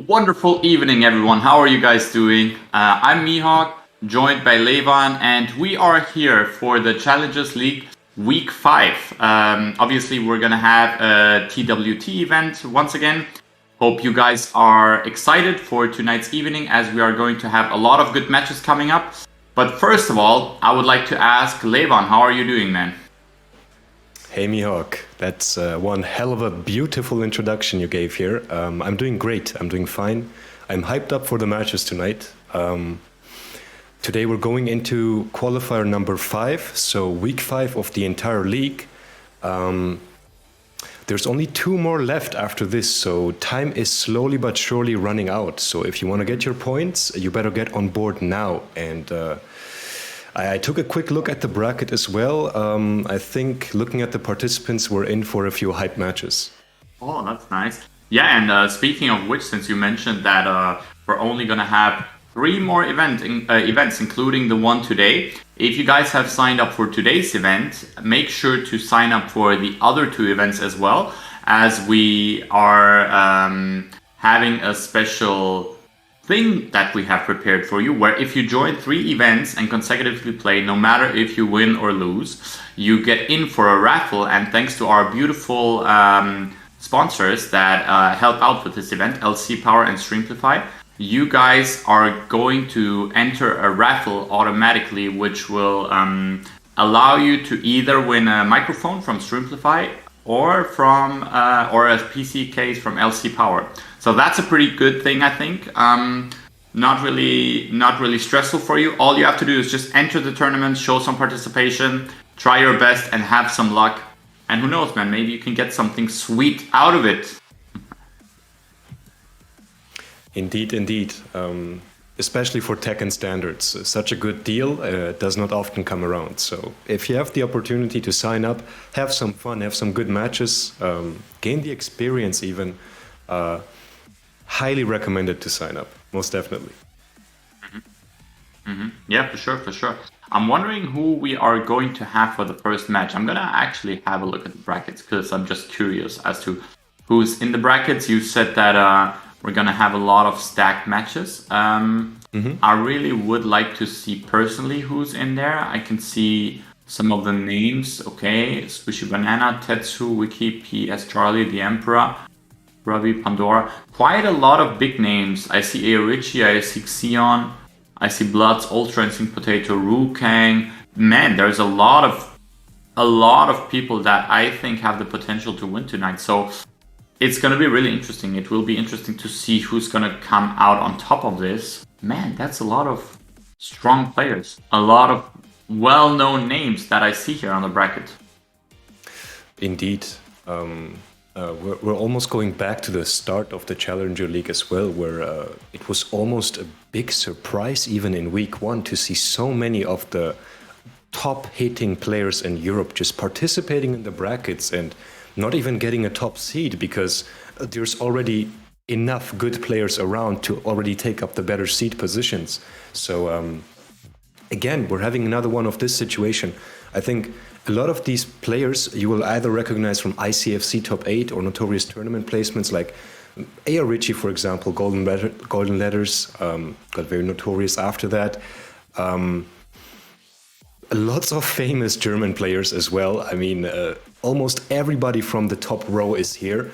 Wonderful evening, everyone. How are you guys doing? I'm Mihawk, joined by Lewan, and we are here for the Challenges League Week 5. Obviously, we're going to have a TWT event once again. Hope you guys are excited for tonight's evening, as we are going to have a lot of good matches coming up. But first of all, I would like to ask Lewan, how are you doing, man? Hey Mihawk, that's one hell of a beautiful introduction you gave here. I'm doing great, I'm doing fine. I'm hyped up for the matches tonight. Today we're going into qualifier number 5, so week 5 of the entire league. There's only 2 more left after this, so time is slowly but surely running out. So if you want to get your points, you better get on board now. And I took a quick look at the bracket as well. I think looking at the participants, we're in for a few hype matches. Oh, that's nice. Yeah, and speaking of which, since you mentioned that we're only going to have 3 more events, including the one today. If you guys have signed up for today's event, make sure to sign up for the other 2 events as well, as we are having a special thing that we have prepared for you, where if you join 3 events and consecutively play, no matter if you win or lose, you get in for a raffle. And thanks to our beautiful sponsors that help out with this event, LC Power and Streamplify, you guys are going to enter a raffle automatically, which will allow you to either win a microphone from Streamplify or from or a PC case from LC Power. So that's a pretty good thing, I think. Not really stressful for you. All you have to do is just enter the tournament, show some participation, try your best, and have some luck. And who knows, man? Maybe you can get something sweet out of it. Indeed, indeed. Especially for Tekken standards, such a good deal does not often come around. So if you have the opportunity to sign up, have some fun, have some good matches, gain the experience even, highly recommended to sign up, most definitely. Yeah, for sure. I'm wondering who we are going to have for the first match. I'm going to actually have a look at the brackets, because I'm just curious as to who's in the brackets. You said that we're going to have a lot of stacked matches. I really would like to see personally who's in there. I can see some of the names. Okay, Squishy Banana, Tetsu, Wiki, PS Charlie, The Emperor, Ravi, Pandora. Quite a lot of big names. I see Aorichi, I see Xion, I see Bloods, Ultra Instinct Potato, Ru Kang. Man, there's a lot of people that I think have the potential to win tonight. So it's going to be really interesting. It will be interesting to see who's going to come out on top of this. Man, that's a lot of strong players. A lot of well-known names that I see here on the bracket. Indeed. We're almost going back to the start of the Challenger League as well, where it was almost a big surprise even in week 1 to see so many of the top-hitting players in Europe just participating in the brackets and not even getting a top seed, because there's already enough good players around to already take up the better seed positions. So again, we're having another one of this situation. I think a lot of these players you will either recognize from ICFC top 8 or notorious tournament placements, like Aorichi, for example, Golden Letters, got very notorious after that. Lots of famous German players as well. I mean, almost everybody from the top row is here.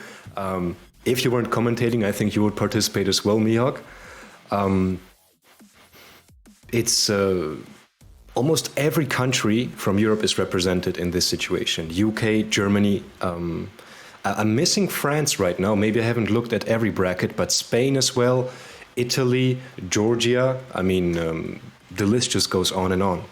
If you weren't commentating, I think you would participate as well, Mihawk. It's almost every country from Europe is represented in this situation. UK, Germany. I'm missing France right now. Maybe I haven't looked at every bracket, but Spain as well, Italy, Georgia. I mean, the list just goes on and on.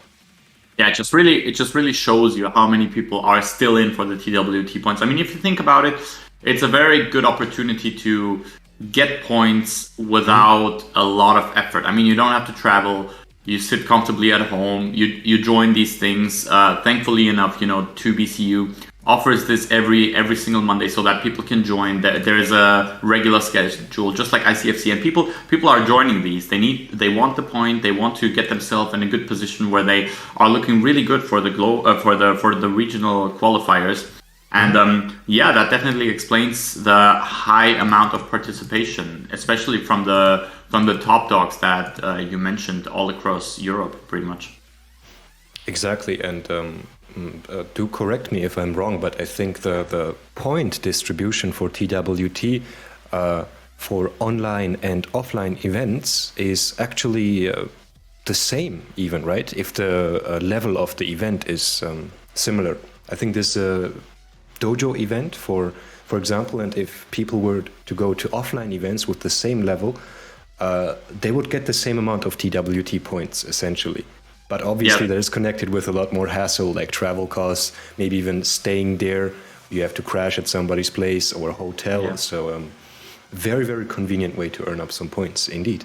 Yeah, it just really shows you how many people are still in for the TWT points. I mean, if you think about it, it's a very good opportunity to get points without a lot of effort. I mean, you don't have to travel. You sit comfortably at home. You join these things. Thankfully enough, 2BCU offers this every single Monday so that people can join. There is a regular schedule, just like ICFC, and people are joining these. They want the point. They want to get themselves in a good position where they are looking really good for the regional qualifiers. And yeah, that definitely explains the high amount of participation, especially from the top dogs that you mentioned all across Europe, pretty much. Exactly, and do correct me if I'm wrong, but I think the point distribution for TWT for online and offline events is actually the same, even, right? If the level of the event is similar. I think this dojo event, for example, and if people were to go to offline events with the same level, they would get the same amount of TWT points, essentially. But obviously that is connected with a lot more hassle, like travel costs, maybe even staying there. You have to crash at somebody's place or a hotel. Yeah. So very, very convenient way to earn up some points, indeed.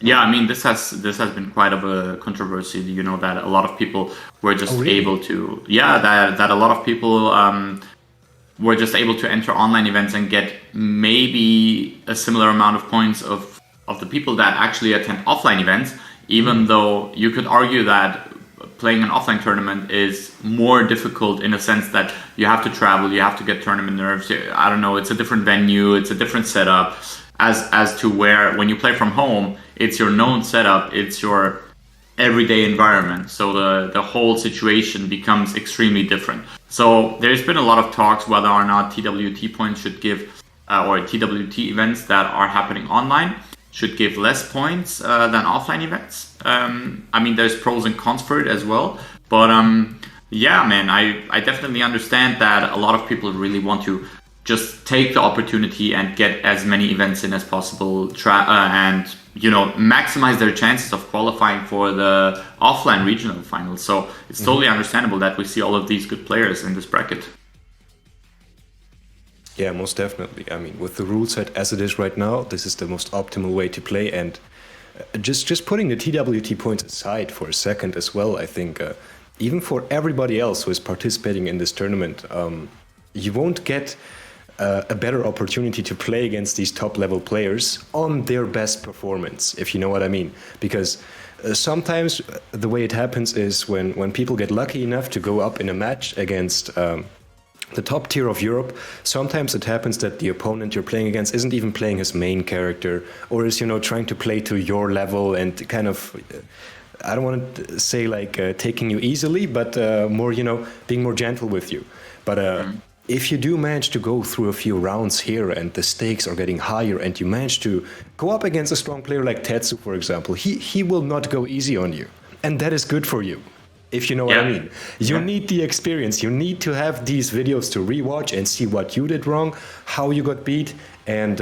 Yeah, I mean, this has been quite of a controversy, you know, that a lot of people were just able to, that a lot of people were just able to enter online events and get maybe a similar amount of points of the people that actually attend offline events, even though you could argue that playing an offline tournament is more difficult in a sense that you have to travel, you have to get tournament nerves. I don't know, it's a different venue, it's a different setup, as to where when you play from home, it's your known setup, it's your everyday environment. So the whole situation becomes extremely different. So there's been a lot of talks whether or not TWT points should give, or TWT events that are happening online should give less points than offline events. I mean, there's pros and cons for it as well. But yeah, man, I definitely understand that a lot of people really want to just take the opportunity and get as many events in as possible, and, you know, maximize their chances of qualifying for the offline regional finals. So it's totally understandable that we see all of these good players in this bracket. Yeah, most definitely. I mean, with the rule set as it is right now, this is the most optimal way to play. And just putting the TWT points aside for a second as well, I think even for everybody else who is participating in this tournament, you won't get a better opportunity to play against these top-level players on their best performance, if you know what I mean. Because sometimes the way it happens is when people get lucky enough to go up in a match against the top tier of Europe, sometimes it happens that the opponent you're playing against isn't even playing his main character, or is, you know, trying to play to your level and kind of, I don't want to say like taking you easily, but more, you know, being more gentle with you. But if you do manage to go through a few rounds here and the stakes are getting higher and you manage to go up against a strong player like Tetsu, for example, he will not go easy on you. And that is good for you, if you know what I mean. You need the experience. You need to have these videos to rewatch and see what you did wrong, how you got beat, and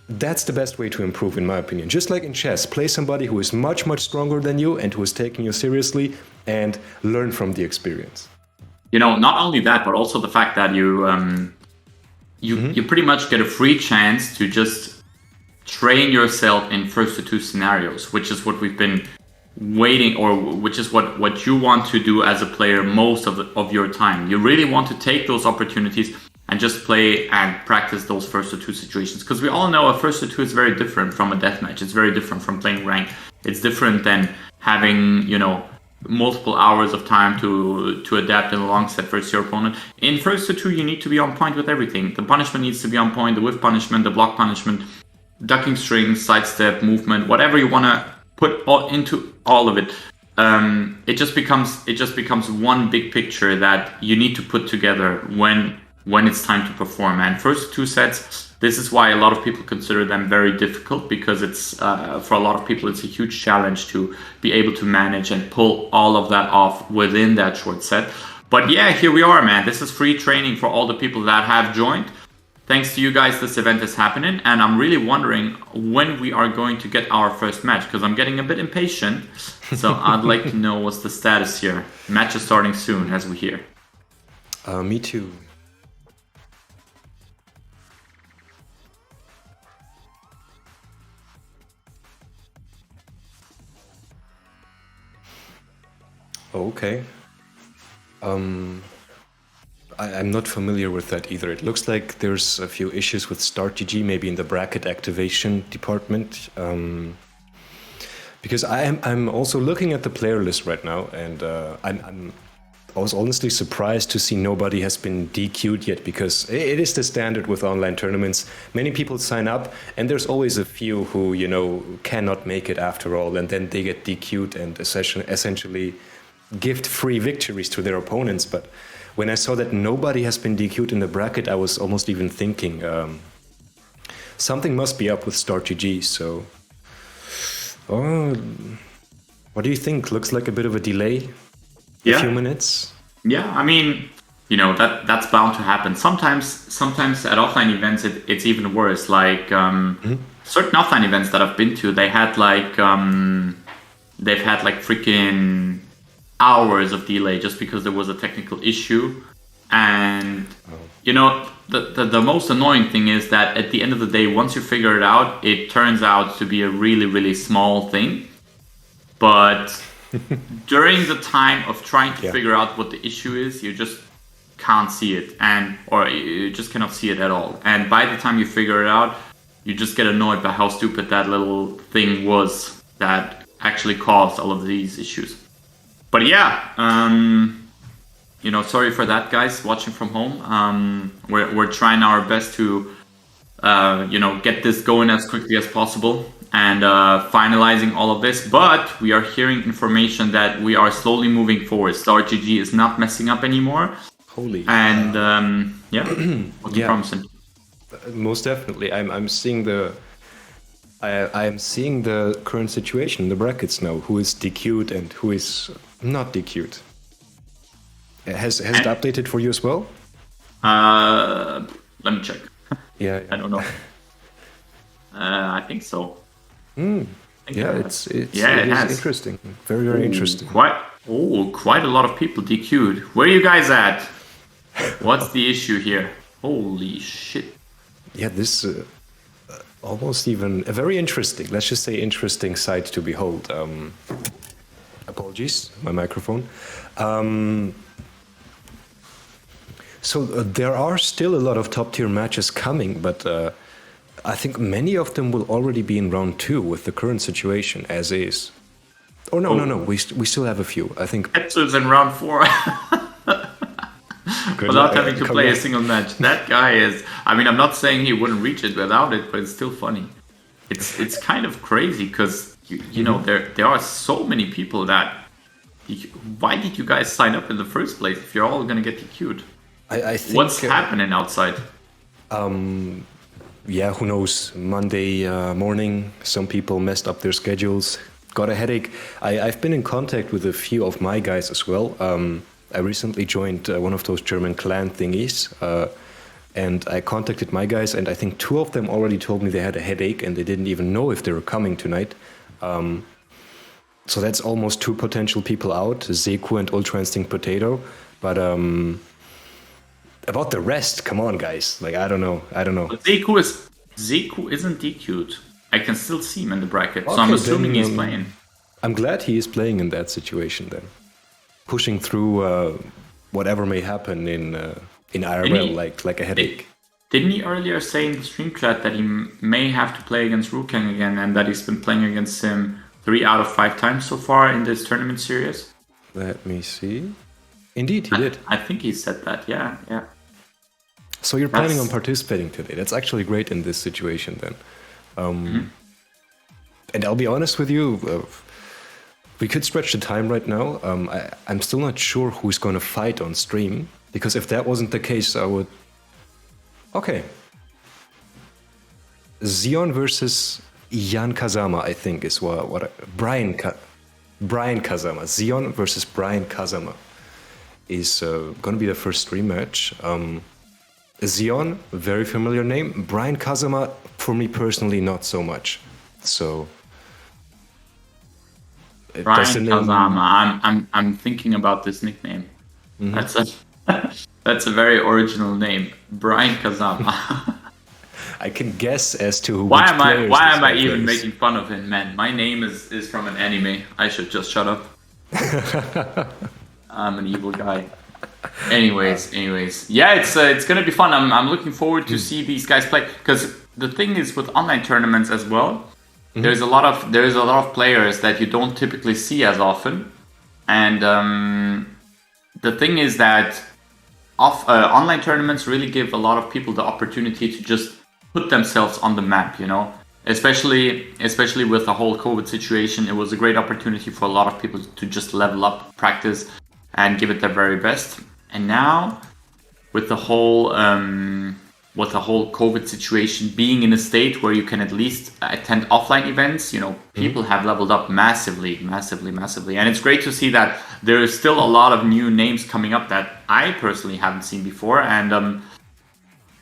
that's the best way to improve, in my opinion. Just like in chess, play somebody who is much, much stronger than you and who is taking you seriously, and learn from the experience. You know, not only that, but also the fact that you pretty much get a free chance to just train yourself in first to two scenarios, which is what we've been waiting, or which is what you want to do as a player most of your time. You really want to take those opportunities and just play and practice those first to two situations, because we all know a first to two is very different from a deathmatch. It's very different from playing ranked. It's different than having, you know, multiple hours of time to adapt in a long set versus your opponent. In first to two, you need to be on point with everything. The punishment needs to be on point, the whiff punishment, the block punishment, ducking strings, sidestep, movement, whatever you want to put into all of it. It just becomes one big picture that you need to put together when it's time to perform. And first two sets, this is why a lot of people consider them very difficult, because it's for a lot of people it's a huge challenge to be able to manage and pull all of that off within that short set. But yeah, here we are, man. This is free training for all the people that have joined. Thanks to you guys, this event is happening, and I'm really wondering when we are going to get our first match, because I'm getting a bit impatient. So I'd like to know what's the status here. Match is starting soon, as we hear. Me too. Okay. I'm not familiar with that either. It looks like there's a few issues with StartGG, maybe in the bracket activation department. Because I'm also looking at the player list right now, and I was honestly surprised to see nobody has been DQ'd yet, because it is the standard with online tournaments. Many people sign up, and there's always a few who, you know, cannot make it after all, and then they get DQ'd and essentially gift free victories to their opponents. But when I saw that nobody has been DQ'd in the bracket, I was almost even thinking something must be up with StarGG. So, what do you think? Looks like a bit of a delay. A few minutes. Yeah, I mean, you know, that's bound to happen. Sometimes at offline events it's even worse. Like certain offline events that I've been to, they've had like freaking hours of delay just because there was a technical issue. And you know, the most annoying thing is that at the end of the day, once you figure it out, it turns out to be a really, really small thing. But during the time of trying to figure out what the issue is, you just can't see it, or you just cannot see it at all. And by the time you figure it out, you just get annoyed by how stupid that little thing was that actually caused all of these issues. But yeah, you know, sorry for that, guys, watching from home. We're trying our best to, you know, get this going as quickly as possible. And finalizing all of this, but we are hearing information that we are slowly moving forward. StarGG is not messing up anymore. Holy. And what's promising? Most definitely. I'm seeing I'm seeing the current situation in the brackets now. Who is DQ'd and who is not DQ'd? Has it updated for you as well? Let me check. Yeah. I don't know. I think so. It is interesting. Very, very interesting. Quite a lot of people DQ'd. Where are you guys at? What's the issue here? Holy shit. Yeah, this almost even a very interesting, let's just say interesting sight to behold. Apologies, my microphone. So there are still a lot of top tier matches coming, but I think many of them will already be in round 2 with the current situation as is. Oh no, we still have a few. I think Tetsu's in round 4 without having to play a single match. That guy is. I mean, I'm not saying he wouldn't reach it without it, but it's still funny. It's kind of crazy because you know there are so many people that. Why did you guys sign up in the first place if you're all gonna get DQ'd? I think what's happening outside? Yeah, who knows? Monday morning, some people messed up their schedules, got a headache. I've been in contact with a few of my guys as well. I recently joined one of those German clan thingies, and I contacted my guys, and I think 2 of them already told me they had a headache and they didn't even know if they were coming tonight. So that's almost 2 potential people out, Zeku and Ultra Instinct Potato. But about the rest, come on, guys. Like, I don't know. But Zeku isn't DQ'd. I can still see him in the bracket, so I'm assuming he's playing. I'm glad he is playing in that situation then. Pushing through whatever may happen in IRL, like a headache. Didn't he earlier say in the stream chat that he may have to play against Rukang again, and that he's been playing against him 3 out of 5 times so far in this tournament series? Let me see. Indeed, he did. I think he said that, yeah. So you're planning on participating today. That's actually great in this situation then. And I'll be honest with you, we could stretch the time right now. I'm still not sure who's going to fight on stream, because if that wasn't the case, I would... Okay. Zion versus Jan Kazama, I think, is what Brian Kazama. Zion versus Brian Kazama is going to be the first stream match. Zion, very familiar name. Brian Kazama, for me personally, not so much. So, Brian Kazama. I'm thinking about this nickname. That's a very original name, Brian Kazama. I can guess as to why am I even making fun of him, man? My name is from an anime. I should just shut up. I'm an evil guy. Anyways, yeah, it's gonna be fun. I'm looking forward to see these guys play, because the thing is with online tournaments as well, there's a lot of players that you don't typically see as often, and the thing is that online tournaments really give a lot of people the opportunity to just put themselves on the map, you know. Especially with the whole COVID situation, it was a great opportunity for a lot of people to just level up, practice, and give it their very best. And now, with the whole COVID situation being in a state where you can at least attend offline events, you know, people have leveled up massively. And it's great to see that there is still a lot of new names coming up that I personally haven't seen before. And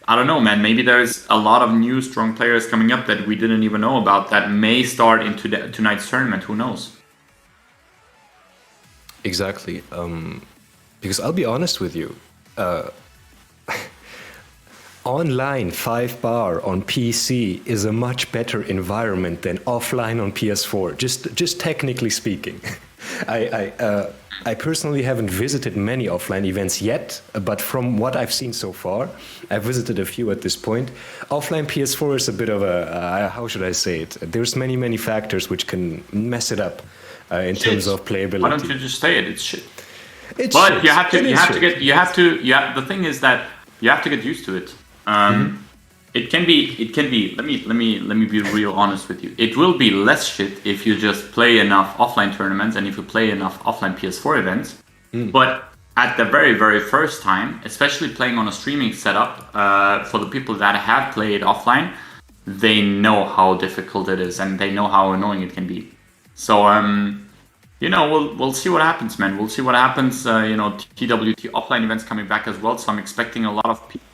I don't know, man, maybe there's a lot of new strong players coming up that we didn't even know about that may start into tonight's tournament. Who knows? Exactly. Because I'll be honest with you, online 5-bar on PC is a much better environment than offline on PS4. Just technically speaking, I personally haven't visited many offline events yet, but from what I've seen so far, I've visited a few at this point. Offline PS4 is a bit of a how should I say it? There's many factors which can mess it up in terms of playability. Why don't you just say it? It's shit. It's but shit. The thing is that you have to get used to it. It can be. Let me be real honest with you. It will be less shit if you just play enough offline tournaments and if you play enough offline PS4 events. But at the very first time, especially playing on a streaming setup, for the people that have played offline, they know how difficult it is and they know how annoying it can be. So you know, we'll see what happens, man. We'll see what happens. You know, TWT offline events coming back as well. So I'm expecting a lot of people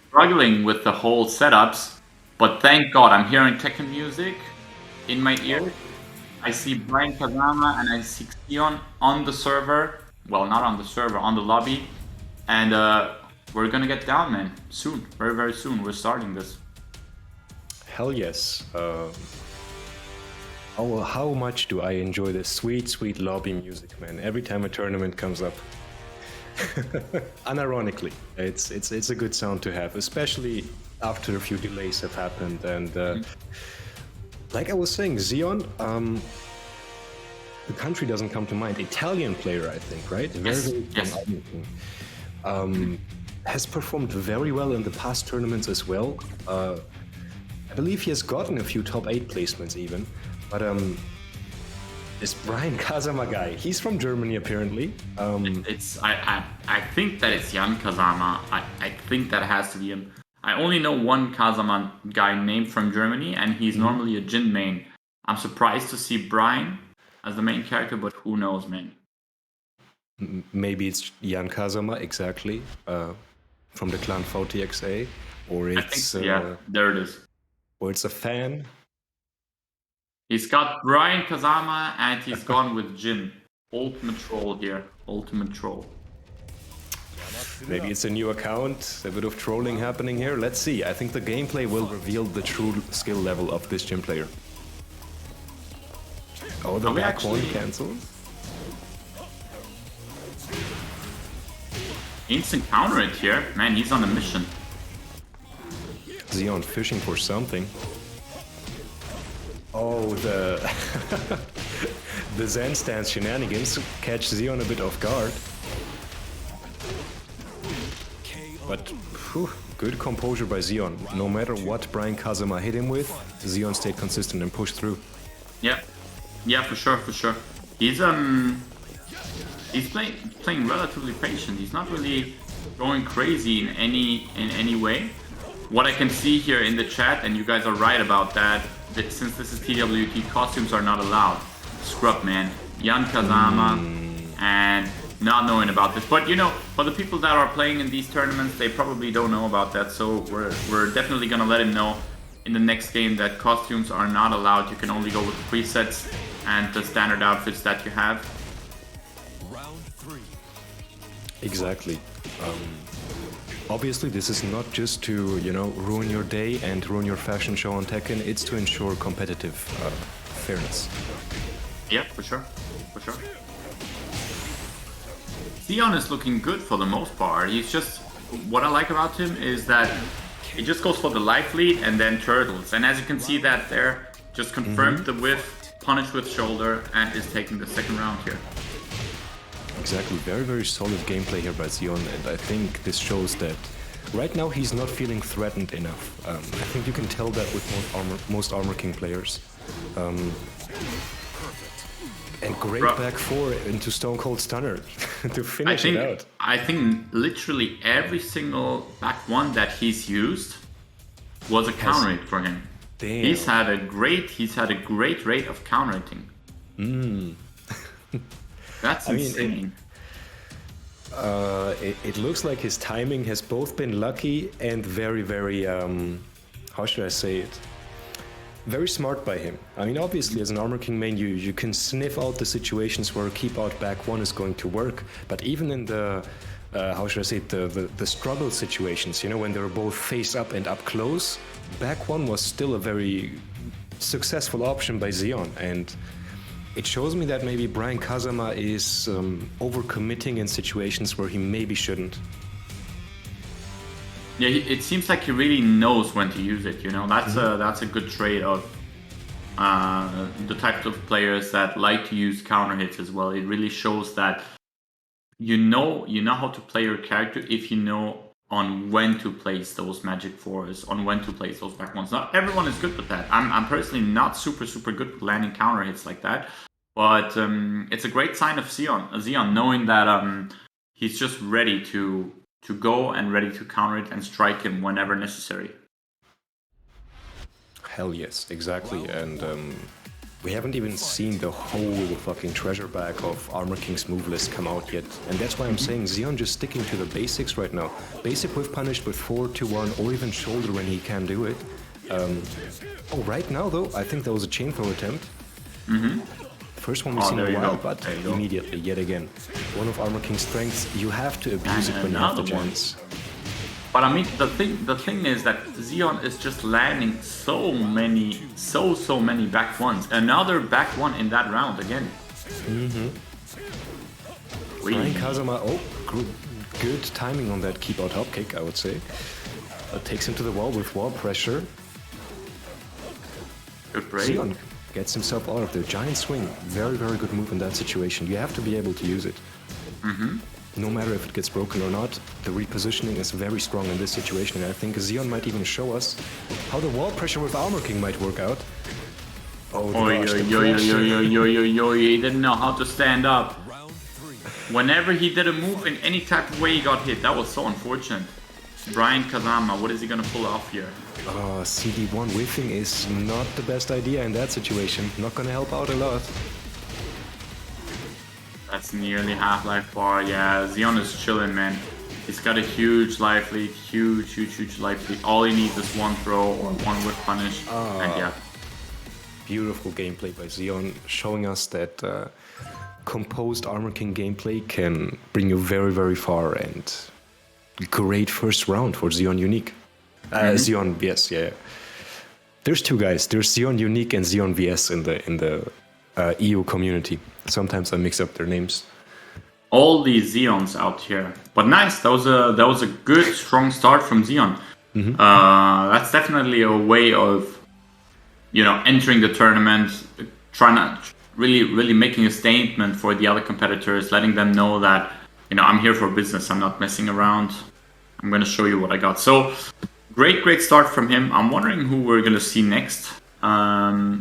struggling with the whole setups, but thank God I'm hearing Tekken music in my ear. I see Brian Kazama and I see Xion on the server. Well, not on the server, on the lobby. And we're gonna get down, man. Soon, very soon. We're starting this. Hell yes. Oh, how much do I enjoy this sweet lobby music, man. Every time a tournament comes up. Unironically, it's a good sound to have, especially after a few delays have happened. And like I was saying, Xion, the country doesn't come to mind. Italian player, I think, right? Yes. Has performed very well in the past tournaments as well. I believe he has gotten a few top 8 placements even. But this Brian Kazama guy, he's from Germany apparently. I think that it's Jan Kazama. I think that has to be him. I only know one Kazama guy named from Germany, and he's normally a Jin main. I'm surprised to see Brian as the main character, but who knows, man. Maybe it's Jan Kazama, exactly, from the clan VTXA, or it's... yeah, there it is. Or it's a fan. He's got Brian Kazama and he's gone with Jin. Ultimate troll here. Ultimate troll. Maybe it's a new account, a bit of trolling happening here. Let's see. I think the gameplay will reveal the true skill level of this Jin player. Oh, the back one cancelled. Instant counter it here. Man, he's on a mission. Xion fishing for something. Oh, the Zen stance shenanigans catch Xion a bit off guard. But good composure by Xion. No matter what Brian Kazama hit him with, Xion stayed consistent and pushed through. Yeah, for sure. He's playing relatively patient. He's not really going crazy in any way. What I can see here in the chat, and you guys are right about that, since this is TWT, costumes are not allowed. Scrub, man. Jan Kazama, and not knowing about this. But you know, for the people that are playing in these tournaments, they probably don't know about that. So we're definitely gonna let him know in the next game that costumes are not allowed. You can only go with the presets and the standard outfits that you have. Round 3. Exactly. Obviously, this is not just to, you know, ruin your day and ruin your fashion show on Tekken. It's to ensure competitive fairness. Yeah, for sure. Xion is looking good for the most part. He's just, what I like about him is that he just goes for the life lead and then turtles. And as you can see that there, just confirmed the whiff, punish with shoulder, and is taking the second round here. exactly. Very, very solid gameplay here by Xeon, and I think this shows that right now he's not feeling threatened enough. I think you can tell that with most Armor King players. And great back four into Stone Cold Stunner to finish it out. I think literally every single back one that he's used was a counter hit for him. Damn. He's had a great rate of counter hitting. That's insane. It looks like his timing has both been lucky and very, very, how should I say it? Very smart by him. I mean, obviously, as an Armor King main, you can sniff out the situations where keep out back one is going to work. But even in the, how should I say it, the struggle situations, you know, when they're both face up and up close, back one was still a very successful option by Xeon. And it shows me that maybe Brian Kazama is overcommitting in situations where he maybe shouldn't. Yeah, it seems like he really knows when to use it. You know, that's a good trait of the types of players that like to use counter hits as well. It really shows that you know how to play your character if you know on when to place those magic fours, on when to place those back ones. Not everyone is good with that. I'm personally not super good with landing counter hits like that, but it's a great sign of Xeon knowing that he's just ready to go and ready to counter it and strike him whenever necessary. Hell yes, exactly. And we haven't even seen the whole fucking treasure bag of Armor King's move list come out yet. And that's why I'm saying Xeon just sticking to the basics right now. Basic with punish with 4-1 or even shoulder when he can do it. Right now though, I think that was a chain throw attempt. First one we've seen in a while, but immediately, yet again. One of Armor King's strengths, you have to abuse it when you have the chance. But I mean, the thing is that Xeon is just landing so many back ones. Another back one in that round again. Brian Kazama, good timing on that keep out hop kick, I would say. Takes him to the wall with wall pressure. Good break. Xeon gets himself out of there. Giant swing. Very, very good move in that situation. You have to be able to use it. No matter if it gets broken or not, the repositioning is very strong in this situation. And I think Xeon might even show us how the wall pressure with Armor King might work out. Oh, he didn't know how to stand up. Whenever he did a move in any type of way, he got hit. That was so unfortunate. Brian Kazama, what is he gonna pull off here? CD1 whiffing is not the best idea in that situation. Not gonna help out a lot. That's nearly half-life bar. Yeah, Xeon is chilling, man. He's got a huge life lead, huge life lead. All he needs is one throw or one whip punish, and yeah. Beautiful gameplay by Xeon, showing us that composed Armor King gameplay can bring you very, very far, and great first round for Xeon Unique. Xeon VS, yeah. There's two guys. There's Xeon Unique and Xeon VS in the EU community. Sometimes I mix up their names. All these Xeons out here, but nice. That was a good, strong start from Xeon. That's definitely a way of, entering the tournament, trying to really making a statement for the other competitors, letting them know that I'm here for business. I'm not messing around. I'm going to show you what I got. So. Great start from him. I'm wondering who we're going to see next. I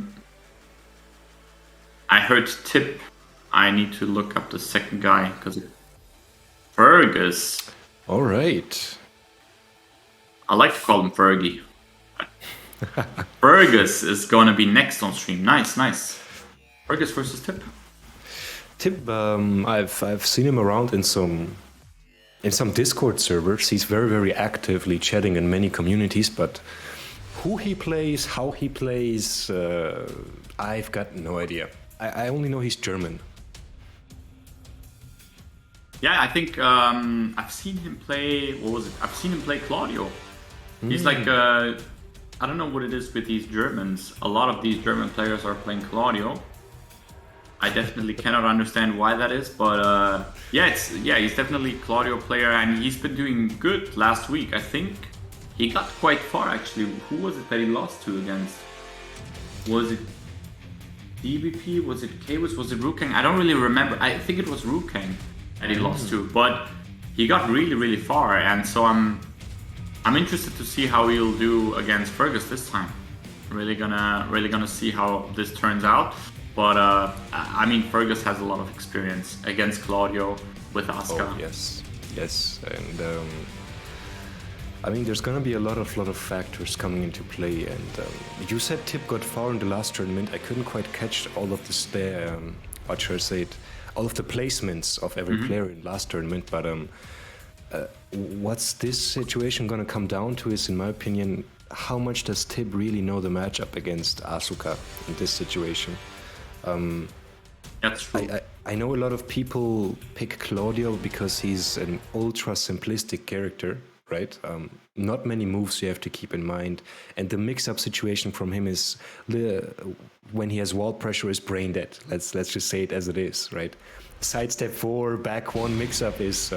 heard Tip. I need to look up the second guy because Fergus. All right. I like to call him Fergie. Fergus is going to be next on stream. Nice. Fergus versus Tip. Tip, I've seen him around in some Discord servers. He's very, very actively chatting in many communities, but who he plays, how he plays, I've got no idea. I only know he's German. Yeah, I think I've seen him play, I've seen him play Claudio. He's like, I don't know what it is with these Germans. A lot of these German players are playing Claudio. I definitely cannot understand why that is, but he's definitely a Claudio player, and he's been doing good last week. I think he got quite far actually. Who was it that he lost to against? Was it DBP? Was it Kwis? Was it Rukang? I don't really remember. I think it was Rukang. that he lost to, but he got really, really far, and so I'm interested to see how he'll do against Fergus this time. Really gonna see how this turns out. But I mean, Fergus has a lot of experience against Claudio with Asuka. Oh, yes, and I mean, there's gonna be a lot of factors coming into play. And you said Tip got far in the last tournament. I couldn't quite catch all of the what should I say it? All of the placements of every player in last tournament. But what's this situation gonna come down to is, in my opinion, how much does Tip really know the matchup against Asuka in this situation? That's true. I know a lot of people pick Claudio because he's an ultra simplistic character, right? Not many moves you have to keep in mind, and the mix-up situation from him is when he has wall pressure is brain dead. Let's just say it as it is, right? Sidestep 4, back 1 mix-up is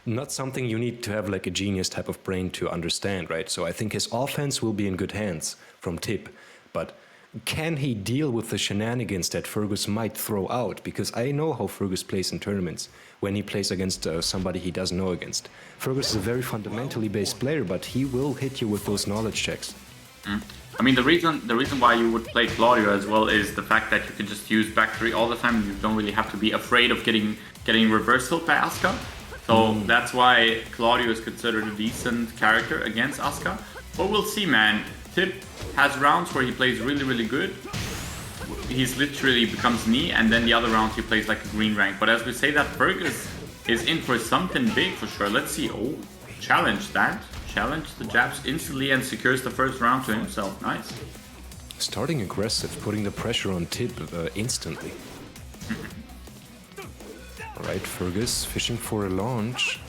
not something you need to have like a genius type of brain to understand, right? So I think his offense will be in good hands from Tip, but can he deal with the shenanigans that Fergus might throw out? Because I know how Fergus plays in tournaments when he plays against somebody he doesn't know against. Fergus is a very fundamentally based player, but he will hit you with those knowledge checks. I mean, the reason why you would play Claudio as well is the fact that you can just use back 3 all the time. You don't really have to be afraid of getting reversal by Asuka. So that's why Claudio is considered a decent character against Asuka. But we'll see, man. Tip has rounds where he plays really, really good. He's literally becomes knee, and then the other rounds he plays like a green rank. But as we say that, Fergus is in for something big for sure. Let's see. Oh, challenge that. Challenge the jabs instantly and secures the first round to himself. Nice. Starting aggressive, putting the pressure on Tip instantly. Alright, Fergus fishing for a launch.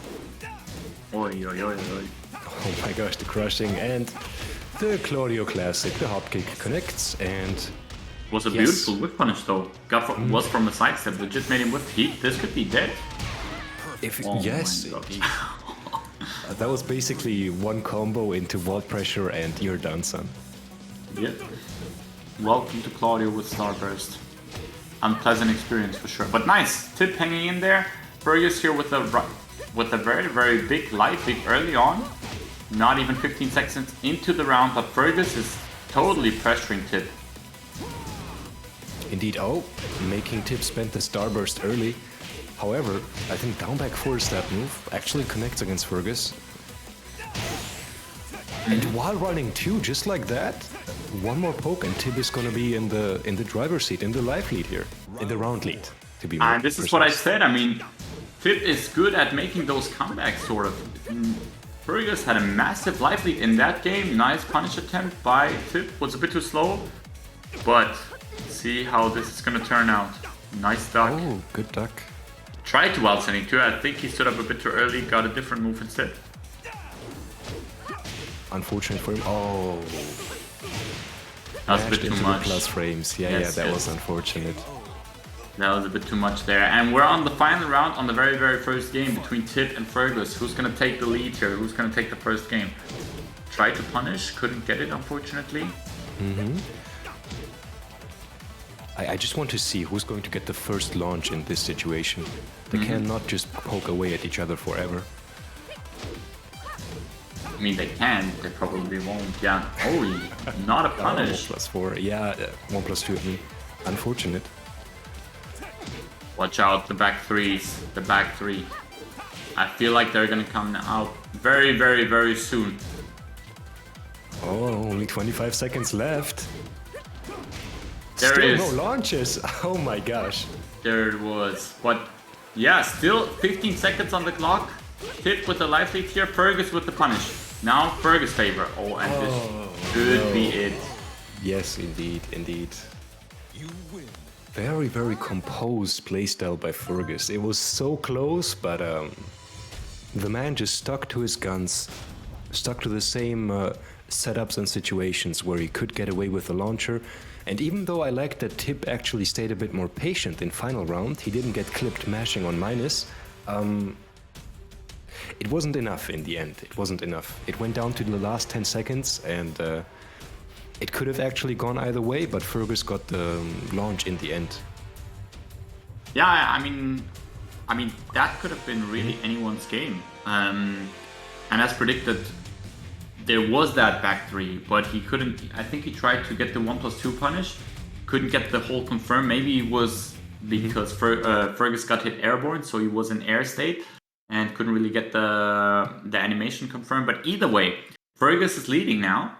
Oi, oi, oi, oi. Oh my gosh, the crushing, and the Claudio classic, the hop kick connects, and Was a beautiful whip punish though. Was from a sidestep, legit made him whip. This could be dead. if Oh yes, my gosh. that was basically one combo into vault pressure, and you're done, son. Yep. Welcome to Claudio with Starburst. Unpleasant experience for sure, but nice. Tip hanging in there. Fergus here with a very, very big light lead early on. Not even 15 seconds into the round, but Fergus is totally pressuring Tip. Indeed, making Tip spend the starburst early. However, I think down back 4 stab move actually connects against Fergus. And while running 2, just like that, one more poke and Tip is gonna be in the driver's seat, in the life lead here, in the round lead, to be more And this is what I said. I mean, Tip is good at making those comebacks, sort of. Fergus had a massive life lead in that game. Nice punish attempt by Tip. Was a bit too slow, but see how this is gonna turn out. Nice duck. Oh, good duck. Tried to wild sending too. I think he stood up a bit too early. Got a different move instead. Unfortunate for him. Oh, That was a bit too into the much. plus frames. Yeah, Yes, that yes. was unfortunate. That was a bit too much there. And we're on the final round on the very, very first game between Tip and Fergus. Who's going to take the lead here? Who's going to take the first game? Tried to punish, couldn't get it, unfortunately. I just want to see who's going to get the first launch in this situation. They cannot just poke away at each other forever. I mean, they can, they probably won't. Yeah. Oh, not a punish. 1+4. Yeah, 1+2. Unfortunate. Watch out, the back threes. The back 3. I feel like they're going to come out very, very, very soon. Oh, only 25 seconds left. There Still it is. no launches. Oh my gosh. There it was. But yeah, still 15 seconds on the clock. Tip with the life lead here, Fergus with the punish. Now Fergus favor. Oh, and this could be it. Yes, indeed, indeed. You win. Very, very composed playstyle by Fergus. It was so close, but the man just stuck to his guns, stuck to the same setups and situations where he could get away with the launcher. And even though I liked that Tip actually stayed a bit more patient in final round, he didn't get clipped mashing on minus. It wasn't enough in the end. It wasn't enough. It went down to the last 10 seconds, and it could have actually gone either way, but Fergus got the launch in the end. Yeah, I mean, I mean, that could have been really anyone's game. And as predicted, there was that back three, but he couldn't. I think he tried to get the 1+2 punish, couldn't get the hold confirmed. Maybe it was because Fergus got hit airborne, so he was in air state and couldn't really get the animation confirmed. But either way, Fergus is leading now.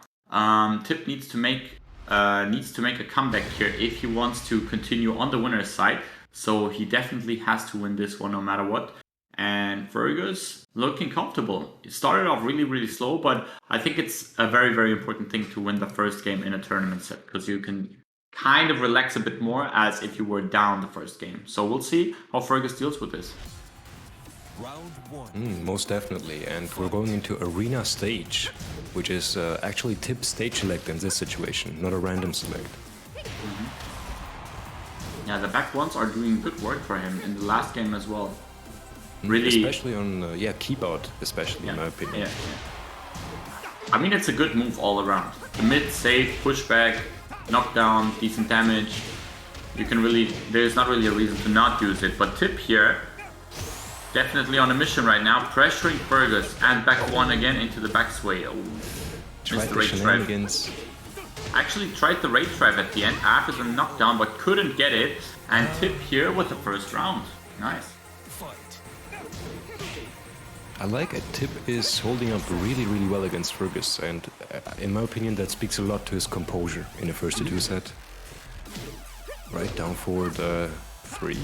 Tip needs to make a comeback here if he wants to continue on the winner's side. So he definitely has to win this one no matter what. And Fergus looking comfortable. It started off really, really slow, but I think it's a very, very important thing to win the first game in a tournament set, because you can kind of relax a bit more as if you were down the first game. So we'll see how Fergus deals with this. Round one. Most definitely, and we're going into arena stage, which is actually Tip stage select in this situation, not a random select. Yeah, the back ones are doing good work for him in the last game as well. Really, especially on keep out, especially in my opinion. Yeah. I mean, it's a good move all around. The mid, safe, pushback, knockdown, decent damage. You can really, there's not really a reason to not use it. But Tip here, definitely on a mission right now, pressuring Fergus and back one again into the back sway. Oh, tried the shenanigans. Actually tried the rage drive at the end after the knockdown, but couldn't get it. And Tip here with the first round. Nice. I like it. Tip is holding up really, really well against Fergus, and in my opinion, that speaks a lot to his composure in the first to two set. Right, down forward 3.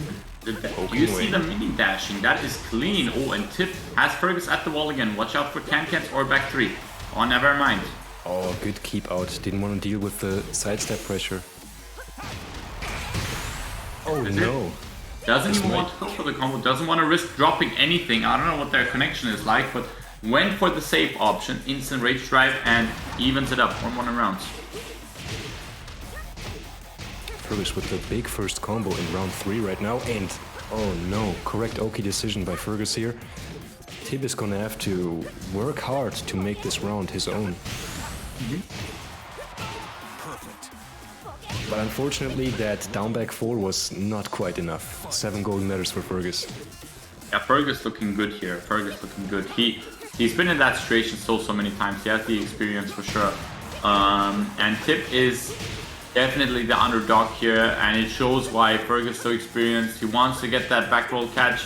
You see the mini dashing, that is clean. Oh, and Tip has Fergus at the wall again. Watch out for can-cans or back 3. Oh, never mind. Oh, good keep out. Didn't want to deal with the sidestep pressure. Oh no. Doesn't even want to go for the combo, doesn't want to risk dropping anything. I don't know what their connection is like, but went for the safe option, instant rage drive, and evens it up 1-1 rounds. Fergus with the big first combo in round 3 right now, and oh no, correct Oki decision by Fergus here. Tip is gonna have to work hard to make this round his own. But unfortunately, that down back 4 was not quite enough. 7 golden letters for Fergus. Yeah, Fergus looking good here. Fergus looking good. He's been in that situation so many times. He has the experience for sure. And Tip is definitely the underdog here, and it shows why Fergus is so experienced. He wants to get that back roll catch.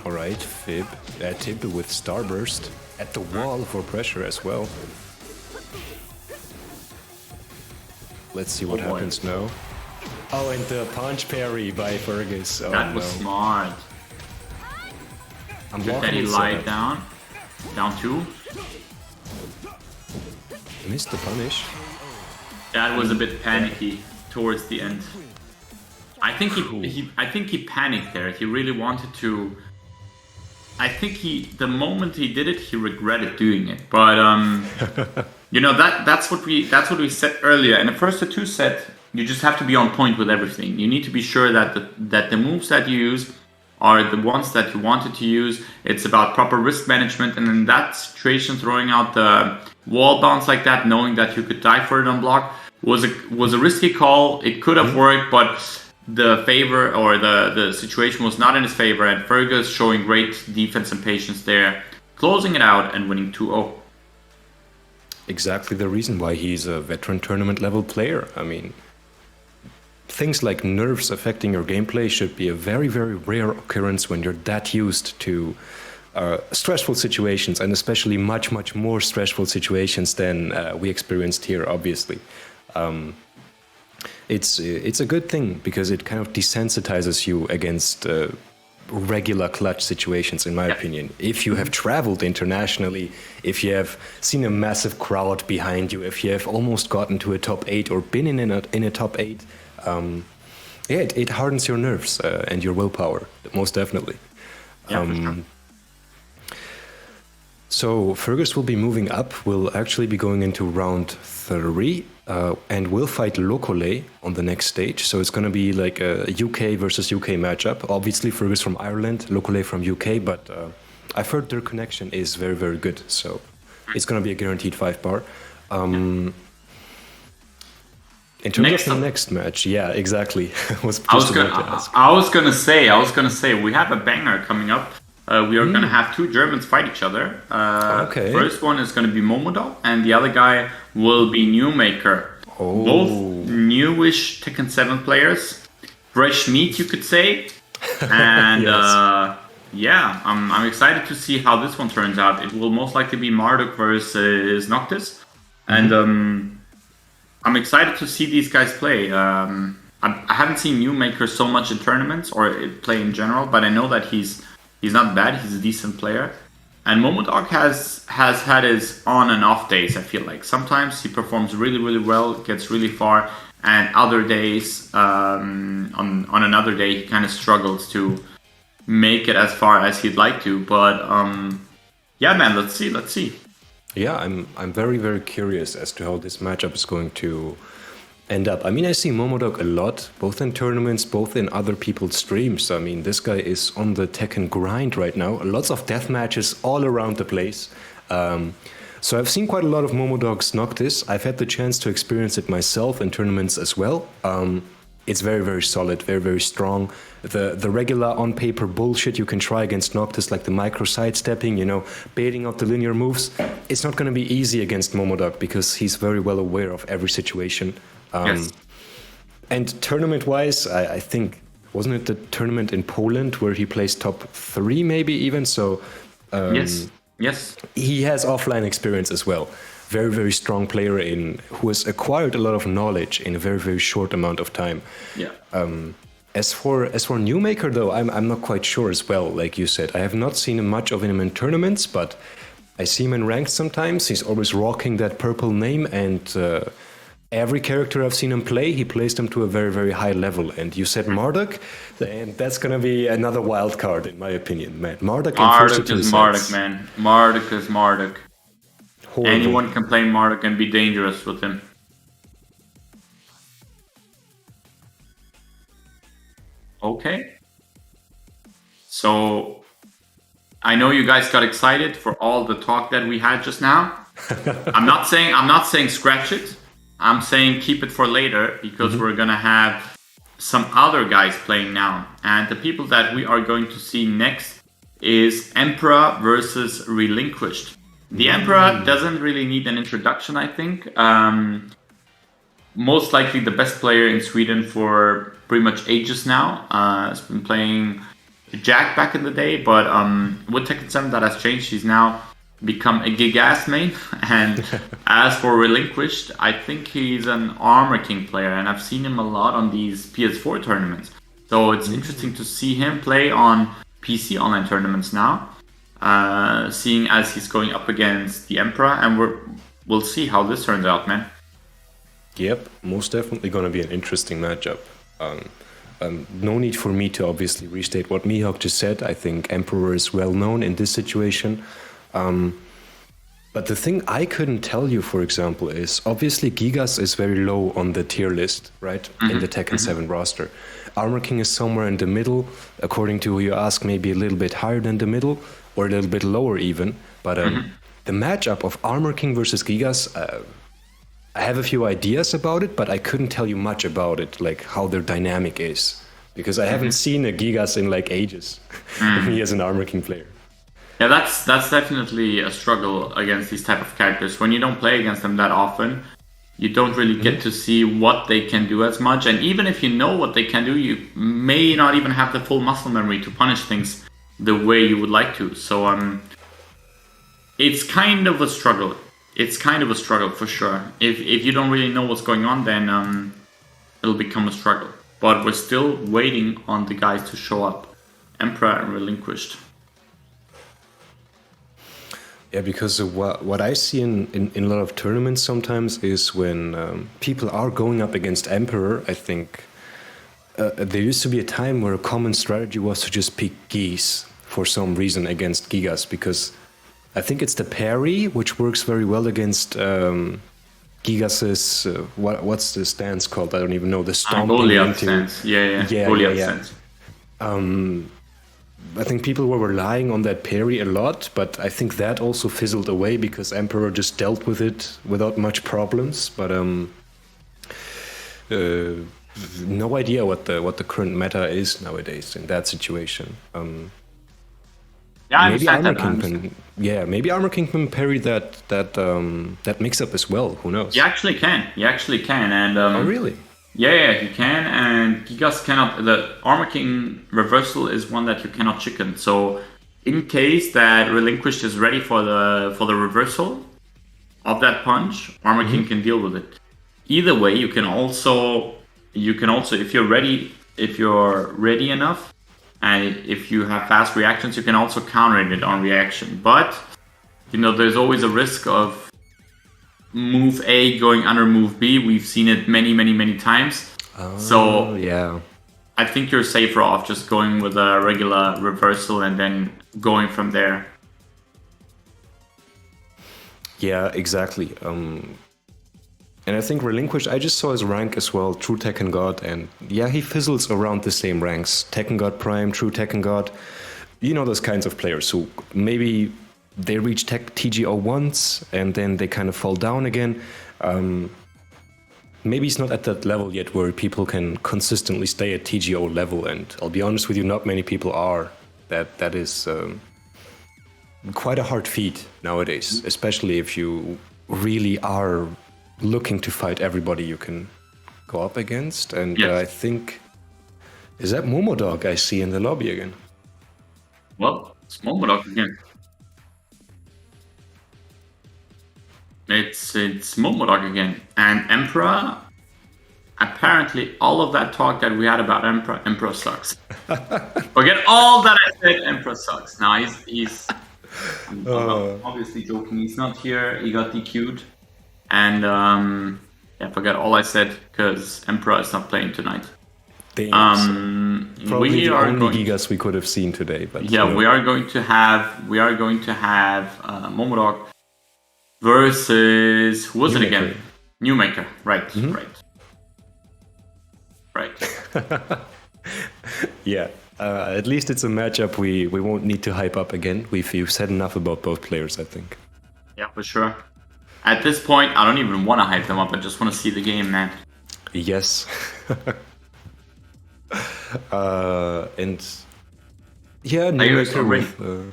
Alright, Tip with Starburst at the wall for pressure as well. Let's see what happens now. Oh, and the punch parry by Fergus. Oh, that was smart. I'm good that he lied down. Down 2. Missed the punish. That was a bit panicky towards the end. I think he panicked there. He really wanted to. I think the moment he did it, he regretted doing it. But you know, that's what we said earlier. In the first to two set, you just have to be on point with everything. You need to be sure that the moves that you use are the ones that you wanted to use. It's about proper risk management, and in that situation, throwing out the wall bounce like that, knowing that you could die for it on block, was a risky call. It could have worked, but the favor or the situation was not in his favor, and Fergus showing great defense and patience there, closing it out and winning 2-0. Exactly the reason why he's a veteran tournament level player. I mean, things like nerfs affecting your gameplay should be a very, very rare occurrence when you're that used to stressful situations, and especially much, much more stressful situations than we experienced here, obviously. It's a good thing because it kind of desensitizes you against regular clutch situations, in my opinion. If you have traveled internationally, if you have seen a massive crowd behind you, if you have almost gotten to a top 8 or been in a top 8, it hardens your nerves and your willpower, most definitely. Yeah, for sure. So Fergus will be moving up. We'll actually be going into round 3, and we'll fight Lokole on the next stage. So it's going to be like a UK versus UK matchup. Obviously, Fergus from Ireland, Lokole from UK, but I've heard their connection is very, very good. So it's going to be a guaranteed 5-bar. In terms Next of up- the next match, yeah, exactly. was I was just gonna, about to ask. I was gonna say, we have a banger coming up. We are gonna have two Germans fight each other. Okay. First one is gonna be Momodog, and the other guy will be Newmaker. Oh. Both newish Tekken7 players, fresh meat, you could say. And Yes. yeah, I'm excited to see how this one turns out. It will most likely be Marduk versus Noctis, and I'm excited to see these guys play. I haven't seen Newmaker so much in tournaments or play in general, but I know that he's not bad. He's a decent player. And Momodog has had his on and off days, I feel like. Sometimes he performs really, really well, gets really far, and other days, on another day, he kind of struggles to make it as far as he'd like to. But yeah, man, let's see. Yeah, I'm very, very curious as to how this matchup is going to end up. I mean, I see Momodog a lot, both in tournaments, both in other people's streams. I mean, this guy is on the Tekken grind right now. Lots of death matches all around the place. So I've seen quite a lot of Momodog's Noctis. I've had the chance to experience it myself in tournaments as well. It's very, very solid, very, very strong. The regular on-paper bullshit you can try against Noctis, like the micro sidestepping, you know, baiting out the linear moves, it's not going to be easy against Momodog because he's very well aware of every situation. Yes. And tournament-wise, I think, wasn't it the tournament in Poland where he placed top 3 maybe even? So Yes. he has offline experience as well. Very, very strong player who has acquired a lot of knowledge in a very, very short amount of time. Yeah. As for Newmaker though, I'm not quite sure as well. Like you said, I have not seen much of him in tournaments, but I see him in ranked sometimes. He's always rocking that purple name, and every character I've seen him play, he plays them to a very, very high level. And you said Marduk, and that's gonna be another wild card in my opinion, man. Marduk Marduk is Marduk, man. Marduk is Marduk. Horrible. Anyone can play Marduk and be dangerous with him. Okay. So I know you guys got excited for all the talk that we had just now. I'm not saying scratch it. I'm saying keep it for later because we're gonna have some other guys playing now. And the people that we are going to see next is Emperor versus Relinquished. The Emperor doesn't really need an introduction, I think. Most likely the best player in Sweden for pretty much ages now. Has been playing Jack back in the day, but with Tekken7 that has changed. He's now become a gig-ass main. And as for Relinquished, I think he's an Armor King player, and I've seen him a lot on these PS4 tournaments. So it's interesting to see him play on PC online tournaments now, seeing as he's going up against the Emperor, and we'll see how this turns out, man. Yep, most definitely going to be an interesting matchup. No need for me to obviously restate what Mihawk just said. I think Emperor is well known in this situation. But the thing I couldn't tell you, for example, is obviously Gigas is very low on the tier list, right? In the Tekken7 roster. Armor King is somewhere in the middle, according to who you ask, maybe a little bit higher than the middle, or a little bit lower even. But the matchup of Armor King versus Gigas, I have a few ideas about it, but I couldn't tell you much about it, like how their dynamic is. Because I haven't seen a Gigas in like ages, me as an Armor King player. Yeah, that's definitely a struggle against these type of characters. When you don't play against them that often, you don't really get to see what they can do as much. And even if you know what they can do, you may not even have the full muscle memory to punish things the way you would like to. So it's kind of a struggle. It's kind of a struggle for sure. If you don't really know what's going on, then it'll become a struggle. But we're still waiting on the guys to show up. Emperor and Relinquished. Yeah, because what I see in a lot of tournaments sometimes is when people are going up against Emperor, I think there used to be a time where a common strategy was to just pick Geese for some reason against Gigas, because I think it's the parry, which works very well against Gigas's, what's the stance called? I don't even know, the stomping Goliath into... stance, yeah. Goliath stance. I think people were relying on that parry a lot, but I think that also fizzled away because Emperor just dealt with it without much problems. But no idea what the current meta is nowadays in that situation. Yeah, I Maybe understand Armor that. I understand. Kingpin. Yeah, maybe Armor Kingpin parried that mix-up as well. Who knows? He actually can. He actually can. And Oh, really? Yeah, he can. And Gigas cannot. The Armor King reversal is one that you cannot chicken. So, in case that Relinquished is ready for the reversal of that punch, Armor King can deal with it. Either way, you can also if you're ready enough, and if you have fast reactions, you can also counter it on reaction. But there's always a risk of move A going under move B. We've seen it many times. So Yeah. I think you're safer off just going with a regular reversal and then going from there. Yeah, exactly. And I think Relinquished, I just saw his rank as well, True Tekken God, and yeah, he fizzles around the same ranks. Tekken God Prime, True Tekken God, those kinds of players who maybe they reach TGO once and then they kind of fall down again. Maybe he's not at that level yet where people can consistently stay at TGO level, and I'll be honest with you, not many people are. That is quite a hard feat nowadays, especially if you really are looking to fight everybody you can go up against. And Yes. I think, is that Momodog I see in the lobby again? Well, it's Momodok again. It's Momodok again. And Emperor, apparently all of that talk that we had about Emperor sucks. Forget all that I said, Emperor sucks. Now he's I'm obviously joking, he's not here, he got DQ'd. And forget all I said, because Emperor is not playing tonight. Probably We the are only going Gigas we could have seen today. But we are going to have Momodok versus who was it again? Newmaker. Right. Yeah, at least it's a matchup we won't need to hype up again. We've said enough about both players, I think. Yeah, for sure. At this point, I don't even want to hype them up. I just want to see the game, man. Yes. And yeah, Newmaker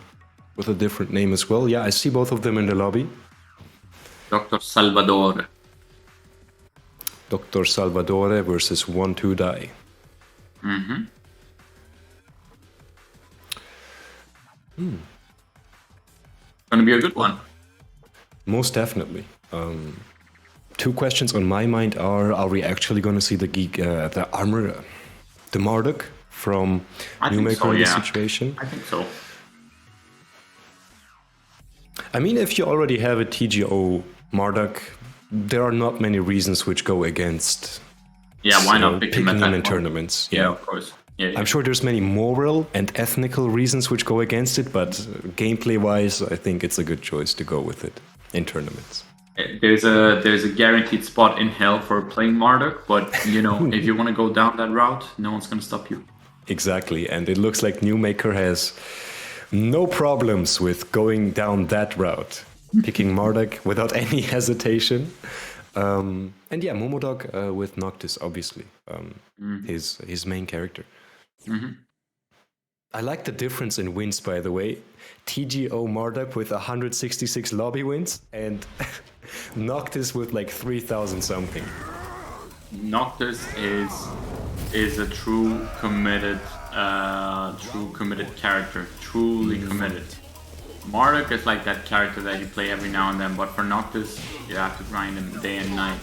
with a different name as well. Yeah, I see both of them in the lobby. Dr. Salvador. Dr. Salvadore versus 1-2 Die. Gonna be a good one. Most definitely. Two questions on my mind are we actually going to see the armor, the Marduk from Newmaker in this situation? I think so. I mean, if you already have a TGO Marduk, there are not many reasons which go against Why not pick picking him him in tournaments. Yeah, of course. Yeah. I'm sure there's many moral and ethnical reasons which go against it, but gameplay-wise, I think it's a good choice to go with it in tournaments. There's a guaranteed spot in hell for playing Marduk, but if you want to go down that route, no one's gonna stop you. Exactly, and it looks like Newmaker has no problems with going down that route, picking Marduk without any hesitation. And yeah, Momodog with Noctis, obviously, his main character. I like the difference in wins, by the way. TGO Marduk with 166 lobby wins and Noctis with like 3,000 something. Noctis is a true committed character, truly committed. Marduk is like that character that you play every now and then, but for Noctis, you have to grind him day and night.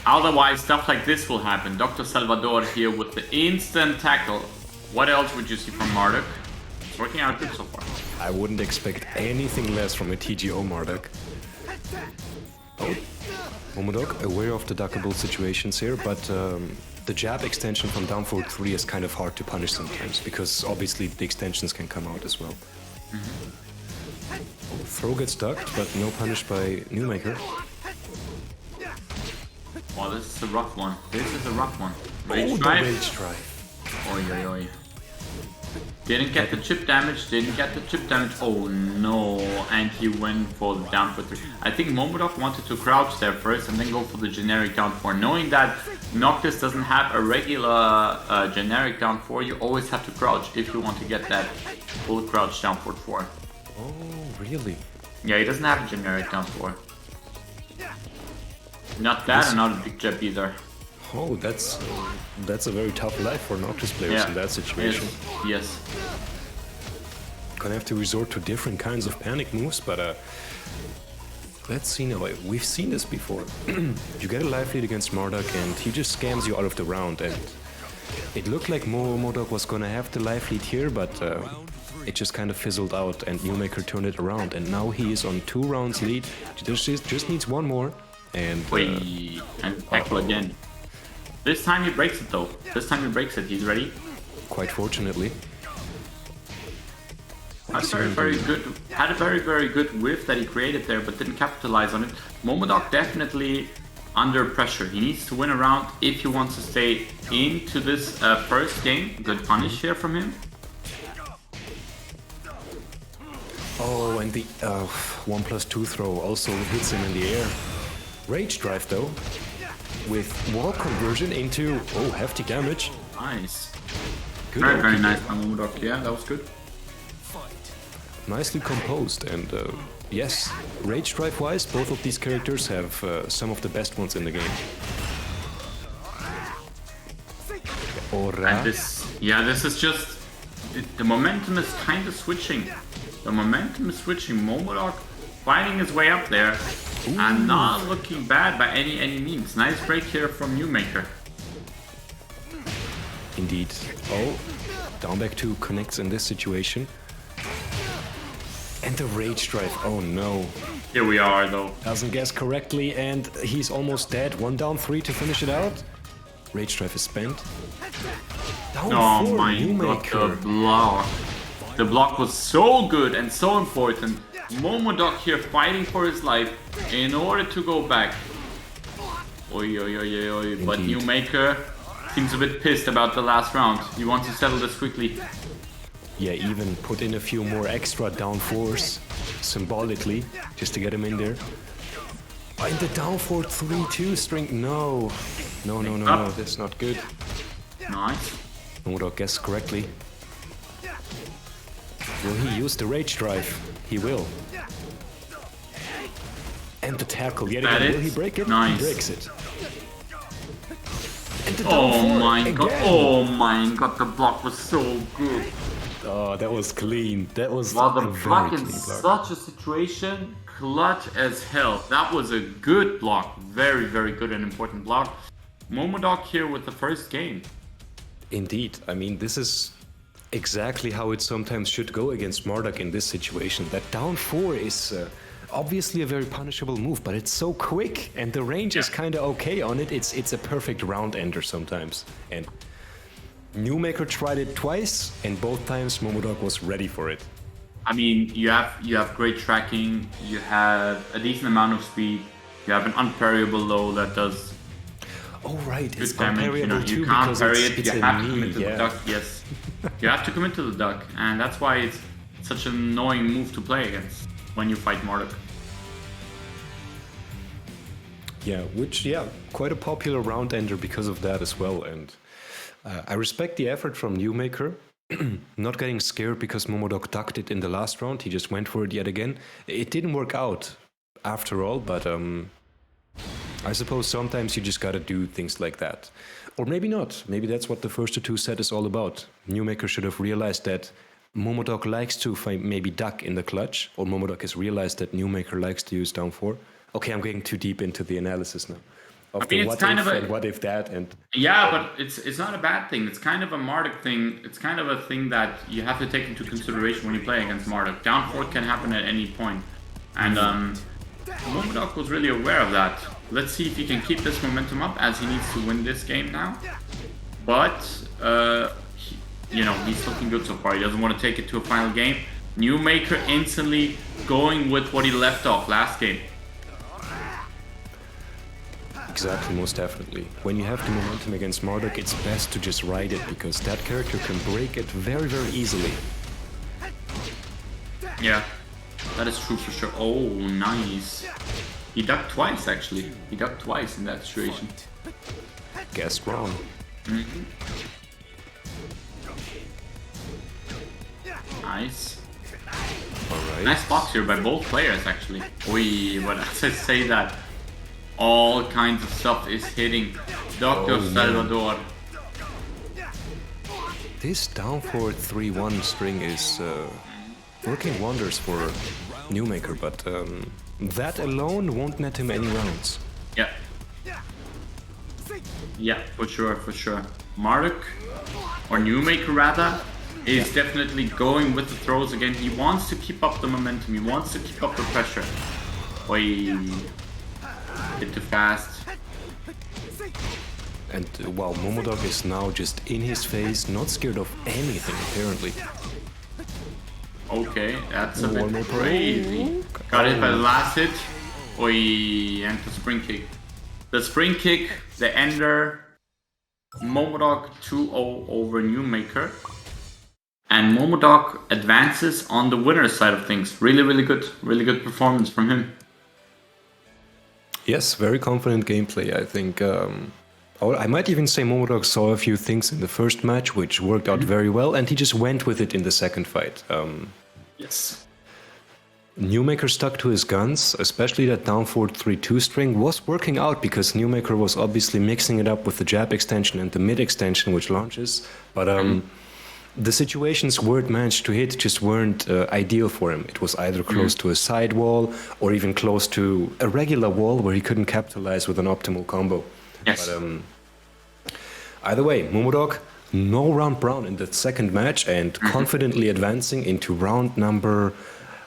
Otherwise, stuff like this will happen. Dr. Salvador here with the instant tackle. What else would you see from Marduk? It's working out good so far. I wouldn't expect anything less from a TGO Marduk. Oh, Momodog, aware of the duckable situations here, but the jab extension from down forward 3 is kind of hard to punish sometimes, because obviously the extensions can come out as well. Throw gets ducked, but no punish by Newmaker. Well, this is a rough one. This is a rough one. Rage the drive. rage drive. Oi, oi, oi. Didn't get the chip damage, Oh no, and he went for the down for 3. I think Momodok wanted to crouch there first and then go for the generic down 4. Knowing that Noctis doesn't have a regular generic down 4, you always have to crouch if you want to get that full crouch down for 4. Oh, really? Yeah, he doesn't have a generic down 4. Not that and not a big jab either. Oh, that's a very tough life for Noctis players in that situation. Yes. Gonna have to resort to different kinds of panic moves, but let's see now. We've seen this before. You get a life lead against Marduk and he just scams you out of the round, and it looked like Momodok was gonna have the life lead here, but it just kind of fizzled out and Newmaker turned it around, and now he is on 2 rounds lead. Just needs 1 more, and and tackle again. This time he breaks it though. This time he breaks it. He's ready. Quite fortunately. Had a very good whiff that he created there, but didn't capitalize on it. Momodok definitely under pressure. He needs to win a round if he wants to stay into this first game. Good punish here from him. Oh, and the 1+2 throw also hits him in the air. Rage drive though, with wall conversion into hefty damage. Nice. Good very nice by Momodok. Yeah, that was good. Nicely composed, and yes, rage drive wise, both of these characters have some of the best ones in the game. And this is just the momentum is kind of switching. Momodok fighting his way up there. Ooh. And not looking bad by any means. Nice break here from Newmaker. Indeed. Oh, down back 2 connects in this situation. And the rage drive. Oh no. Here we are though. Doesn't guess correctly and he's almost dead. 1 down 3 to finish it out. Rage drive is spent. Down 4, my Newmaker. God, the block. The block was so good and so important. Momodok here fighting for his life in order to go back. But Newmaker seems a bit pissed about the last round. He wants to settle this quickly. Yeah, even put in a few more extra down 4s symbolically just to get him in there. And the down 4 3-2 string. No, that's not good. Nice. Momodok guessed correctly. Will he use the rage drive? He will. And the tackle yet again. Will he break it? Nice. He breaks it. And the oh my god, the block was so good. Oh, that was clean. That was the block in such a situation, clutch as hell. That was a good block. Very good and important block. Momodok here with the first game. Indeed. I mean, this is exactly how it sometimes should go against Marduk in this situation. That down 4 is obviously a very punishable move, but it's so quick and the range is kind of okay on it. It's a perfect round ender sometimes. And Newmaker tried it twice and both times Momodok was ready for it. I mean, you have great tracking, you have a decent amount of speed, you have an unparryable low that does it's unparryable too, you can't parry it, it's you have to commit to the duck, yes. You have to commit to the duck, and that's why it's such an annoying move to play against when you fight Marduk. Yeah, quite a popular round ender because of that as well, and I respect the effort from Newmaker. Not getting scared because Momodok ducked it in the last round, he just went for it yet again. It didn't work out after all, but I suppose sometimes you just gotta do things like that. Or maybe not. Maybe that's what the first 2 set is all about. Newmaker should have realized that Momodok likes to maybe duck in the clutch, or Momodok has realized that Newmaker likes to use down 4. Okay, I'm getting too deep into the analysis now. Of the what if and what if that and... Yeah, but it's not a bad thing. It's kind of a Marduk thing. It's kind of a thing that you have to take into consideration when you play against Marduk. Down 4 can happen at any point. And Momodok was really aware of that. Let's see if he can keep this momentum up as he needs to win this game now. But, he's looking good so far. He doesn't want to take it to a final game. Newmaker instantly going with what he left off last game. Exactly, most definitely. When you have the momentum against Marduk, it's best to just ride it, because that character can break it very, very easily. Yeah, that is true for sure. Oh, nice. He ducked twice, actually. He ducked twice in that situation. Guessed wrong. Nice. Alright. Nice box here by both players, actually. Oi, but as I say that, all kinds of stuff is hitting Dr. Salvador. This down forward 3-1 string is working wonders for Newmaker, but that alone won't net him any rounds. Yeah. Yeah, for sure, for sure. Marduk, or Newmaker rather, is definitely going with the throws again. He wants to keep up the momentum, he wants to keep up the pressure. Oi. Bit too fast. And wow, Momodog is now just in his face, not scared of anything apparently. Okay, that's a One bit more crazy. Got hit by the last hit. Oi, and the spring kick. The spring kick, the ender. Momodog 2-0 over Newmaker. And Momodog advances on the winner's side of things. Really good performance from him. Yes, very confident gameplay, I think. I might even say Momodog saw a few things in the first match which worked out very well, and he just went with it in the second fight. Yes. Newmaker stuck to his guns, especially that down forward 3-2 string was working out because Newmaker was obviously mixing it up with the jab extension and the mid extension which launches, but the situations where it managed to hit just weren't ideal for him. It was either close to a side wall or even close to a regular wall where he couldn't capitalize with an optimal combo. Yes. But either way, Momodog, no round brown in the second match and confidently advancing into round number...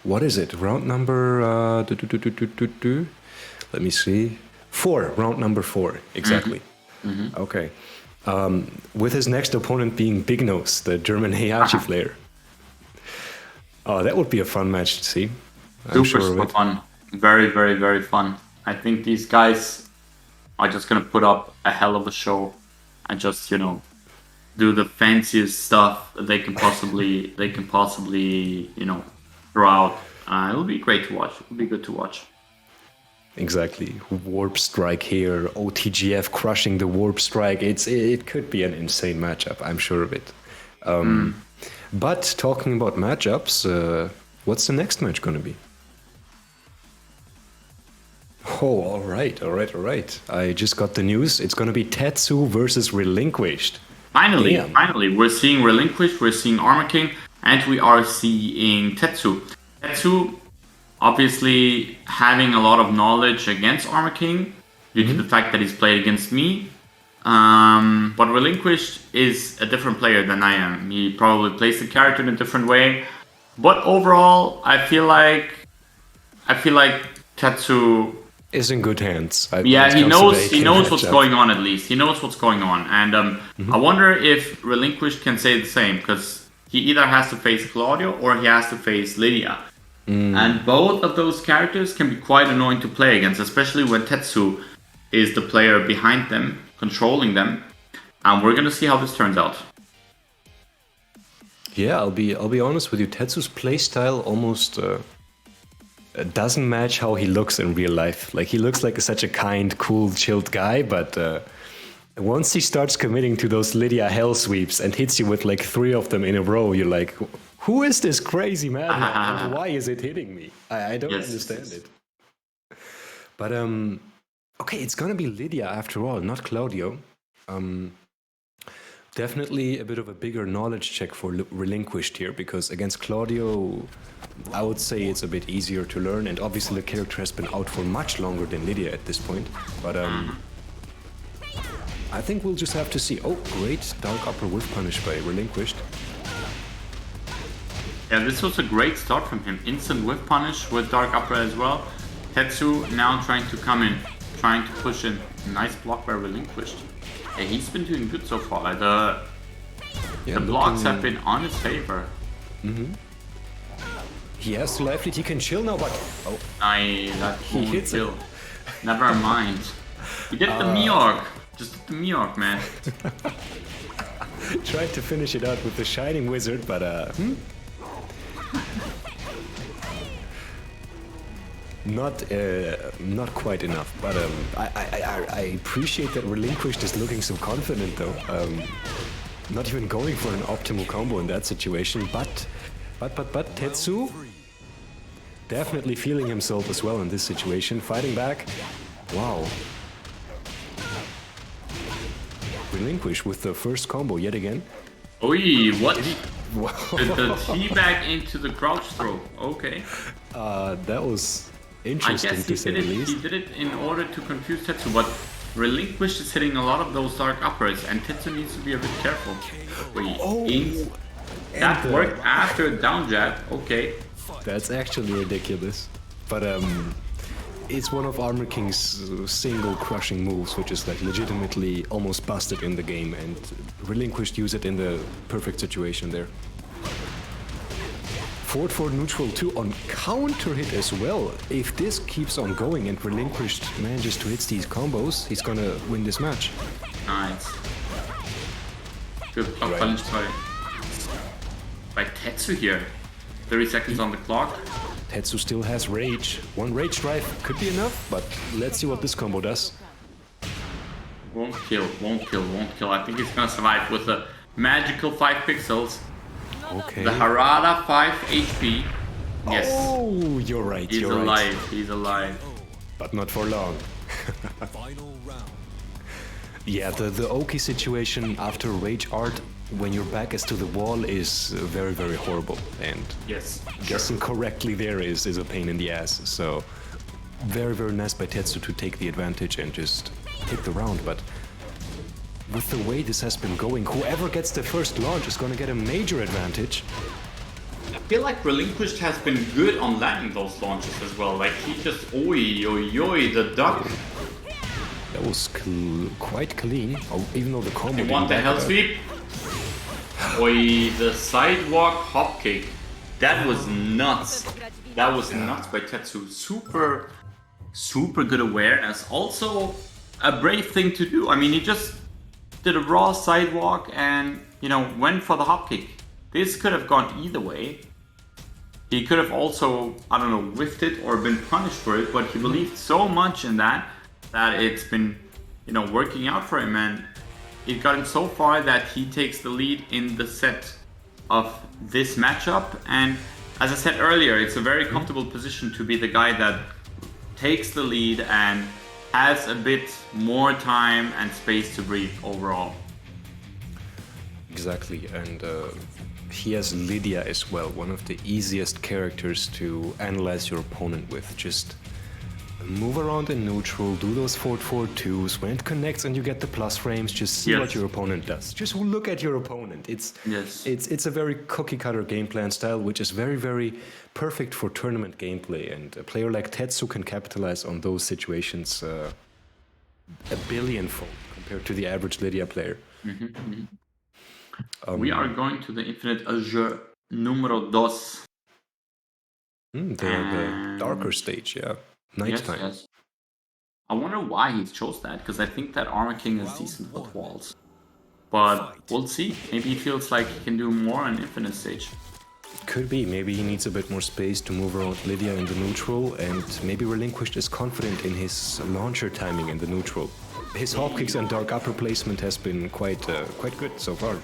What is it? Round number... Let me see. 4. Round number 4. Exactly. Okay. With his next opponent being Big Nose, the German Heihachi player. Oh, that would be a fun match to see. Super fun. Very fun. I think these guys are just gonna put up a hell of a show and just, you know, do the fanciest stuff that they can possibly you know, throw out. It'll be great to watch. It'll be good to watch. Exactly. Warp Strike here, OTGF crushing the Warp Strike. It could be an insane matchup, I'm sure of it. But talking about matchups, what's the next match going to be? Oh, all right. I just got the news. It's going to be Tetsu versus Relinquished. Finally, we're seeing Relinquished, we're seeing Armor King, and we are seeing Tetsu. Tetsu, obviously having a lot of knowledge against Armor King due to the fact that he's played against me. But Relinquished is a different player than I am. He probably plays the character in a different way. But overall, I feel like Tetsu is in good hands. He knows what's going on at least. He knows what's going on. And I wonder if Relinquished can say the same, because he either has to face Claudio or he has to face Lydia. And both of those characters can be quite annoying to play against, especially when Tetsu is the player behind them, controlling them. And we're gonna see how this turns out. Yeah, I'll be honest with you. Tetsu's playstyle almost doesn't match how he looks in real life. Like, he looks like such a kind, cool, chilled guy, but once he starts committing to those Lydia hell sweeps and hits you with like 3 of them in a row, you're like, who is this crazy man? And why is it hitting me? I don't understand it. But okay, it's gonna be Lydia after all, not Claudio. Definitely a bit of a bigger knowledge check for Relinquished here, because against Claudio, I would say it's a bit easier to learn, and obviously the character has been out for much longer than Lydia at this point. But I think we'll just have to see. Oh, great Dark Upper Whiff Punish by Relinquished. Yeah, this was a great start from him. Instant Whiff Punish with Dark Upper as well. Tetsu now trying to come in, trying to push in. Nice block by Relinquished. Yeah, he's been doing good so far. The blocks have been on his favor. He has to lively, he can chill now, but... Oh, that he hits kill. Never mind. You did the Mihawk. Just did the Mihawk, man. Tried to finish it out with the Shining Wizard, but not quite enough. But I appreciate that Relinquished is looking so confident though. Not even going for an optimal combo in that situation, but Tetsu definitely feeling himself as well in this situation, fighting back. Wow. Relinquish with the first combo yet again. Oi, what? Wow. The teabag into the crouch throw. Okay. That was I interesting guess to say the least. he did it in order to confuse Tetsu, but Relinquish is hitting a lot of those dark uppers, and Tetsu needs to be a bit careful. Wait, that worked after a down jab. Okay. That's actually ridiculous. But it's one of Armor King's single crushing moves, which is like legitimately almost busted in the game, and Relinquished use it in the perfect situation there. Forward neutral 2 on counter hit as well. If this keeps on going and Relinquished manages to hit these combos, he's gonna win this match. Nice. Good block punch by Tetsu here. 30 seconds on the clock. Tetsu still has rage. One rage drive could be enough, but let's see what this combo does. Won't kill. I think he's gonna survive with a magical 5 pixels. Okay. The Harada 5 HP. Yes. Oh, you're right. He's you're alive. right. He's alive. But not for long. Final round. Yeah, the Oki situation after Rage Art, when your back is to the wall, is very, very horrible. And Yes. guessing correctly there is a pain in the ass. So very, very nice by Tetsu to take the advantage and just take the round. But with the way this has been going, whoever gets the first launch is going to get a major advantage. I feel like Relinquished has been good on landing those launches as well. Like he just the duck. That was quite clean, even though the combo. You want the didn't hell back it sweep? The sidewalk hop kick. That was nuts. That was nuts by Tetsu. Super good awareness. Also a brave thing to do. I mean, he just did a raw sidewalk and, went for the hop kick. This could have gone either way. He could have also, I don't know, whiffed it or been punished for it, but he believed so much in that it's been, working out for him, and it got him so far that he takes the lead in the set of this matchup. And as I said earlier, it's a very comfortable position to be the guy that takes the lead and has a bit more time and space to breathe overall. Exactly, and he has Lydia as well, one of the easiest characters to analyze your opponent with. Just move around in neutral, do those 4-4-2s. When it connects and you get the plus frames, just see what your opponent does. Just look at your opponent. It's a very cookie-cutter game plan style, which is very, very perfect for tournament gameplay. And a player like Tetsu can capitalize on those situations a billionfold compared to the average Lydia player. We are going to the Infinite Azure numero 2. The darker stage, yeah. Nighttime. Yes. I wonder why he chose that, because I think that Armor King is decent with walls. But we'll see. Maybe he feels like he can do more on Infinite stage. Could be. Maybe he needs a bit more space to move around Lydia in the neutral, and maybe Relinquished is confident in his launcher timing in the neutral. His hop kicks and dark upper placement has been quite good so far.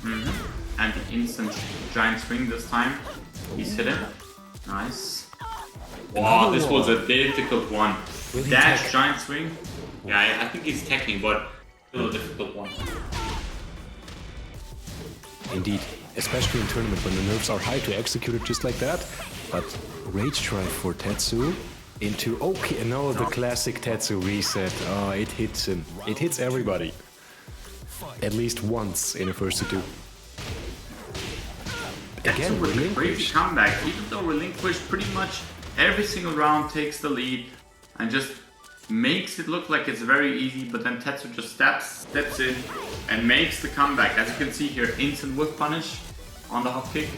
And the instant giant swing this time. He's hit it. Nice. Wow, this was a difficult one. Dash giant swing. Yeah, I think he's teching, but still a difficult one. Indeed, especially in tournament when the nerves are high to execute it just like that. But rage drive for Tetsu into and now the classic Tetsu reset. Oh, it hits him. It hits everybody. At least once in a first to two. Again, with a crazy comeback. Even though Relinquished pretty much every single round takes the lead and just makes it look like it's very easy, but then Tetsu just steps in and makes the comeback. As you can see here, instant whip punish on the hop kick.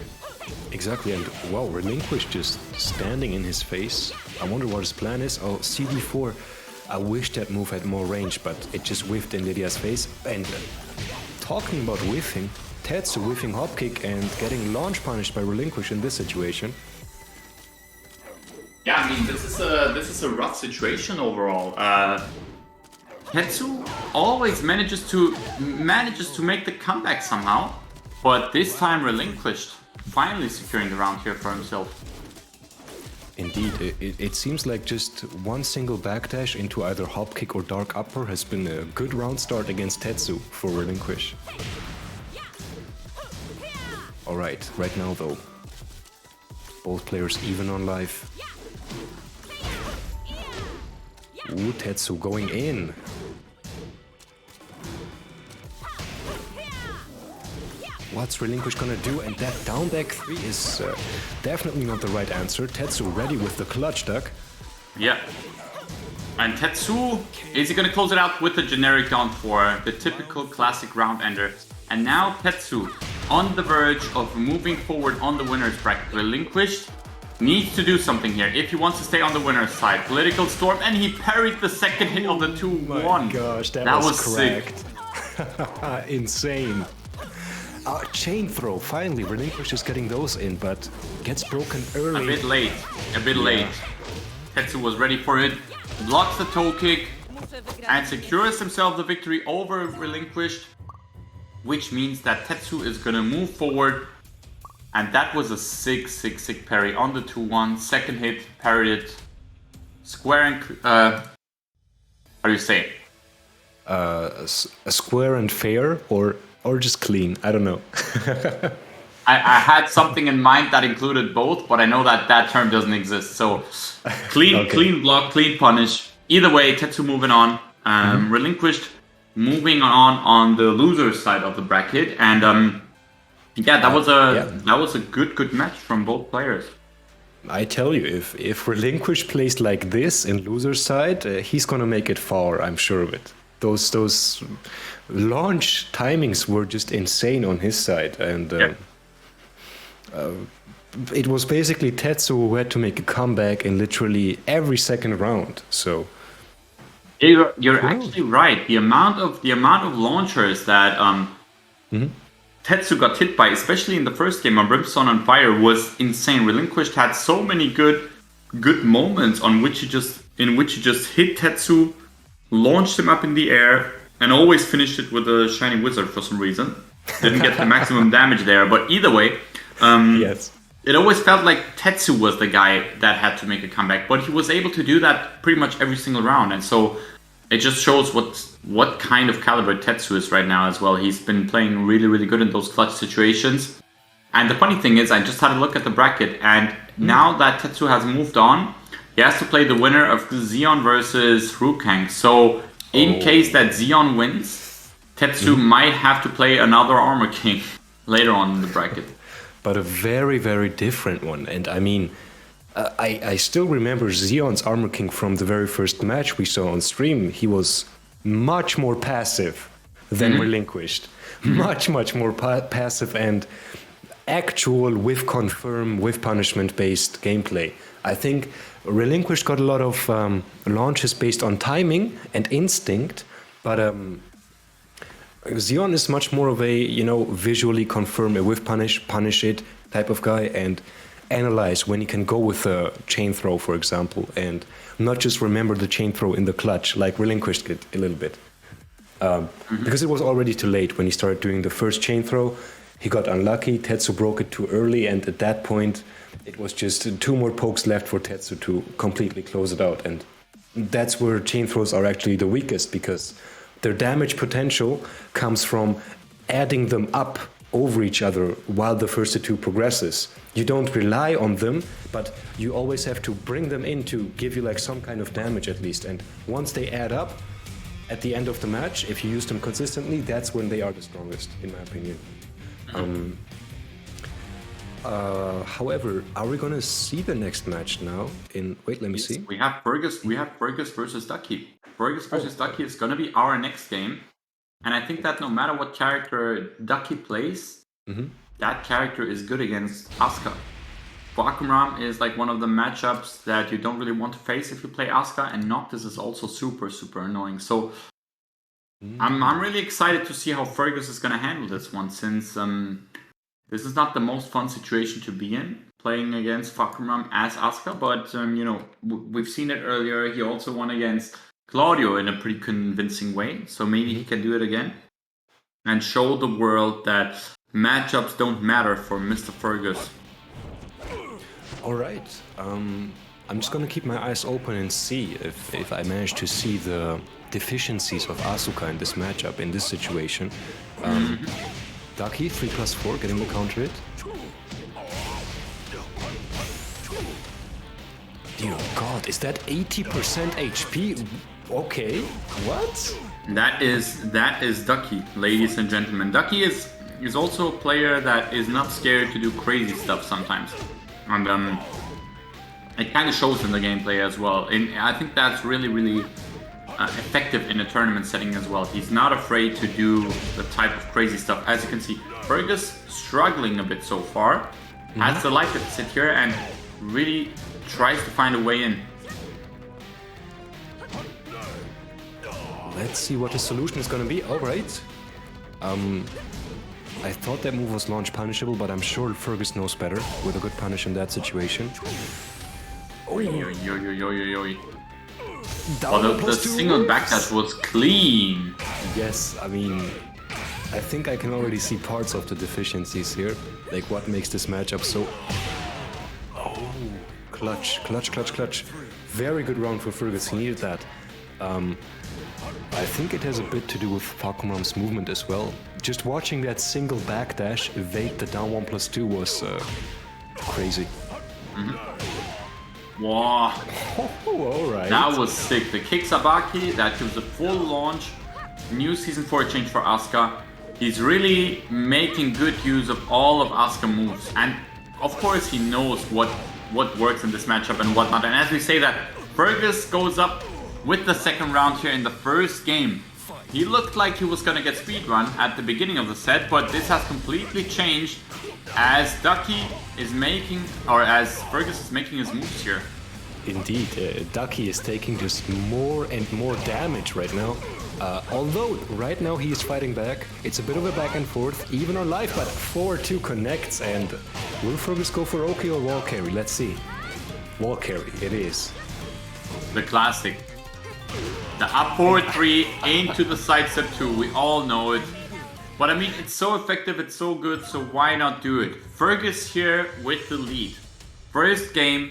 Exactly, and wow, Relinquished just standing in his face. I wonder what his plan is. Oh, CD4 I wish that move had more range, but it just whiffed in Lydia's face. And talking about whiffing, Tetsu whiffing hop kick and getting launch punished by Relinquish in this situation. Yeah, I mean, this is a rough situation overall. Tetsu always manages to make the comeback somehow, but this time Relinquished, finally securing the round here for himself. Indeed, it seems like just one single backdash into either hop kick or dark upper has been a good round start against Tetsu for Relinquish. Alright, right now though, both players even on life. Ooh, Tetsu going in. What's Relinquish gonna do? And that down back 3 is definitely not the right answer. Tetsu ready with the clutch duck. Yeah. And Tetsu, is he gonna close it out with a generic down 4, the typical classic round ender. And now Tetsu, on the verge of moving forward on the winner's bracket. Relinquished needs to do something here if he wants to stay on the winner's side. Political Storm, and he parried the second hit of the 2-1. My gosh, that was correct. Sick. Insane. Chain throw, finally, Relinquish is getting those in, but gets broken early. A bit late. Tetsu was ready for it, blocks the toe kick, and secures himself the victory over Relinquished, which means that Tetsu is gonna move forward. And that was a sick parry on the 2-1. Second hit, parried it. Square and... how do you say it? A square and fair, or just clean, I don't know. I had something in mind that included both, but I know that term doesn't exist. So, clean, okay. Clean block, clean punish. Either way, Tetsu moving on. Relinquished, moving on the loser's side of the bracket. And... yeah, that was a good match from both players. I tell you, if Relinquish plays like this in loser's side, he's gonna make it far. I'm sure of it. Those launch timings were just insane on his side, and it was basically Tetsu who had to make a comeback in literally every second round. So you're actually right. The amount of launchers that Tetsu got hit by, especially in the first game on Brimstone on Fire, was insane. Relinquished had so many good moments in which he just hit Tetsu, launched him up in the air, and always finished it with a shiny wizard for some reason. Didn't get the maximum damage there, but either way, yes, it always felt like Tetsu was the guy that had to make a comeback. But he was able to do that pretty much every single round, and so it just shows what kind of caliber Tetsu is right now as well. He's been playing really good in those clutch situations. And the funny thing is, I just had a look at the bracket, and now that Tetsu has moved on, he has to play the winner of Xeon versus Rukang. So in case that Xeon wins, Tetsu might have to play another Armor King later on in the bracket. But a very different one. And I mean, I still remember Xeon's Armor King from the very first match we saw on stream. He was much more passive than Relinquished. Much more passive and actual with confirm, with punishment based gameplay. I think Relinquished got a lot of launches based on timing and instinct, but Xeon is much more of a, visually confirm a with punish it type of guy, and analyze when he can go with a chain throw, for example, and not just remember the chain throw in the clutch like Relinquished did a little bit. Because it was already too late when he started doing the first chain throw. He got unlucky, Tetsu broke it too early, and at that point it was just 2 more pokes left for Tetsu to completely close it out. And that's where chain throws are actually the weakest, because their damage potential comes from adding them up over each other while the first 2 progresses. You don't rely on them, but you always have to bring them in to give you like some kind of damage at least. And once they add up at the end of the match, if you use them consistently, that's when they are the strongest, in my opinion. However, are we gonna see the next match now? Wait, let me see. We have Fergus versus Ducky. Fergus versus Ducky is gonna be our next game. And I think that no matter what character Ducky plays, that character is good against Asuka. Bakuram is like one of the matchups that you don't really want to face if you play Asuka, and Noctis is also super, super annoying. So I'm really excited to see how Fergus is going to handle this one, since this is not the most fun situation to be in, playing against Bakuram as Asuka, but you know, we've seen it earlier. He also won against Claudio in a pretty convincing way, so maybe he can do it again and show the world that matchups don't matter for Mr. Fergus. All right. I'm just gonna keep my eyes open and see if I manage to see the deficiencies of Asuka in this matchup, in this situation. Ducky, 3+4, getting the counter hit. Dear God, is that 80% HP? Okay, what? That is Ducky, ladies and gentlemen. Ducky is also a player that is not scared to do crazy stuff sometimes. And it kind of shows in the gameplay as well. And I think that's really, really effective in a tournament setting as well. He's not afraid to do the type of crazy stuff. As you can see, Fergus struggling a bit so far. Has the life deficit here and really tries to find a way in. Let's see what the solution is gonna be. All right. I thought that move was launch punishable, but I'm sure Fergus knows better with a good punish in that situation. Oi, oi, oi, oi, oi, oi. Although the single backdash was clean. Yes, I mean, I think I can already see parts of the deficiencies here. Like what makes this matchup so... Oh, clutch, clutch, clutch, clutch. Very good round for Fergus, he needed that. I think it has a bit to do with Bakuram's movement as well. Just watching that single backdash evade the down 1+2 was crazy. Wow. Oh, alright. That was sick. The kick Sabaki, that gives a full launch. New Season 4 change for Asuka. He's really making good use of all of Asuka moves. And of course he knows what works in this matchup and whatnot. And as we say that, Fergus goes up with the second round here in the first game. He looked like he was gonna get speedrun at the beginning of the set, but this has completely changed as Ducky is making, or as Fergus is making his moves here. Indeed, Ducky is taking just more and more damage right now. Although right now he is fighting back, it's a bit of a back and forth, even on life, but 4-2 connects, and will Fergus go for OK or wall carry? Let's see. Wall carry, it is. The classic. The up forward 3 into the side step 2, we all know it. But I mean, it's so effective, it's so good, so why not do it? Fergus here with the lead. First game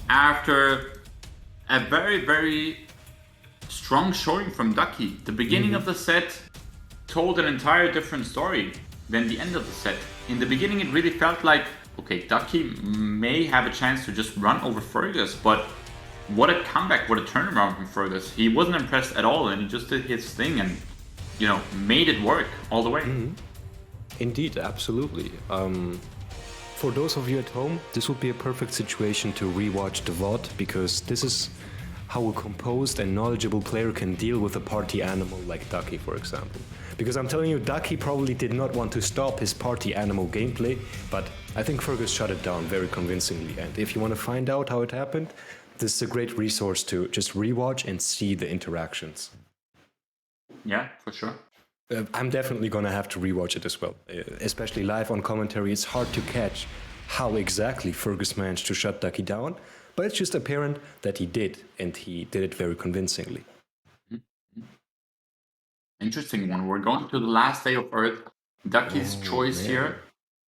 after a very, very strong showing from Ducky. The beginning of the set told an entire different story than the end of the set. In the beginning it really felt like, okay, Ducky may have a chance to just run over Fergus, but what a comeback, what a turnaround from Fergus. He wasn't impressed at all and he just did his thing and, you know, made it work all the way. Indeed, absolutely. For those of you at home, this would be a perfect situation to rewatch the VOD, because this is how a composed and knowledgeable player can deal with a party animal like Ducky, for example. Because I'm telling you, Ducky probably did not want to stop his party animal gameplay, but I think Fergus shut it down very convincingly. And if you want to find out how it happened, this is a great resource to just rewatch and see the interactions. Yeah, for sure. I'm definitely gonna have to rewatch it as well, especially live on commentary. It's hard to catch how exactly Fergus managed to shut Ducky down, but it's just apparent that he did, and he did it very convincingly. Interesting one. We're going to the last day of Earth. Ducky's choice here.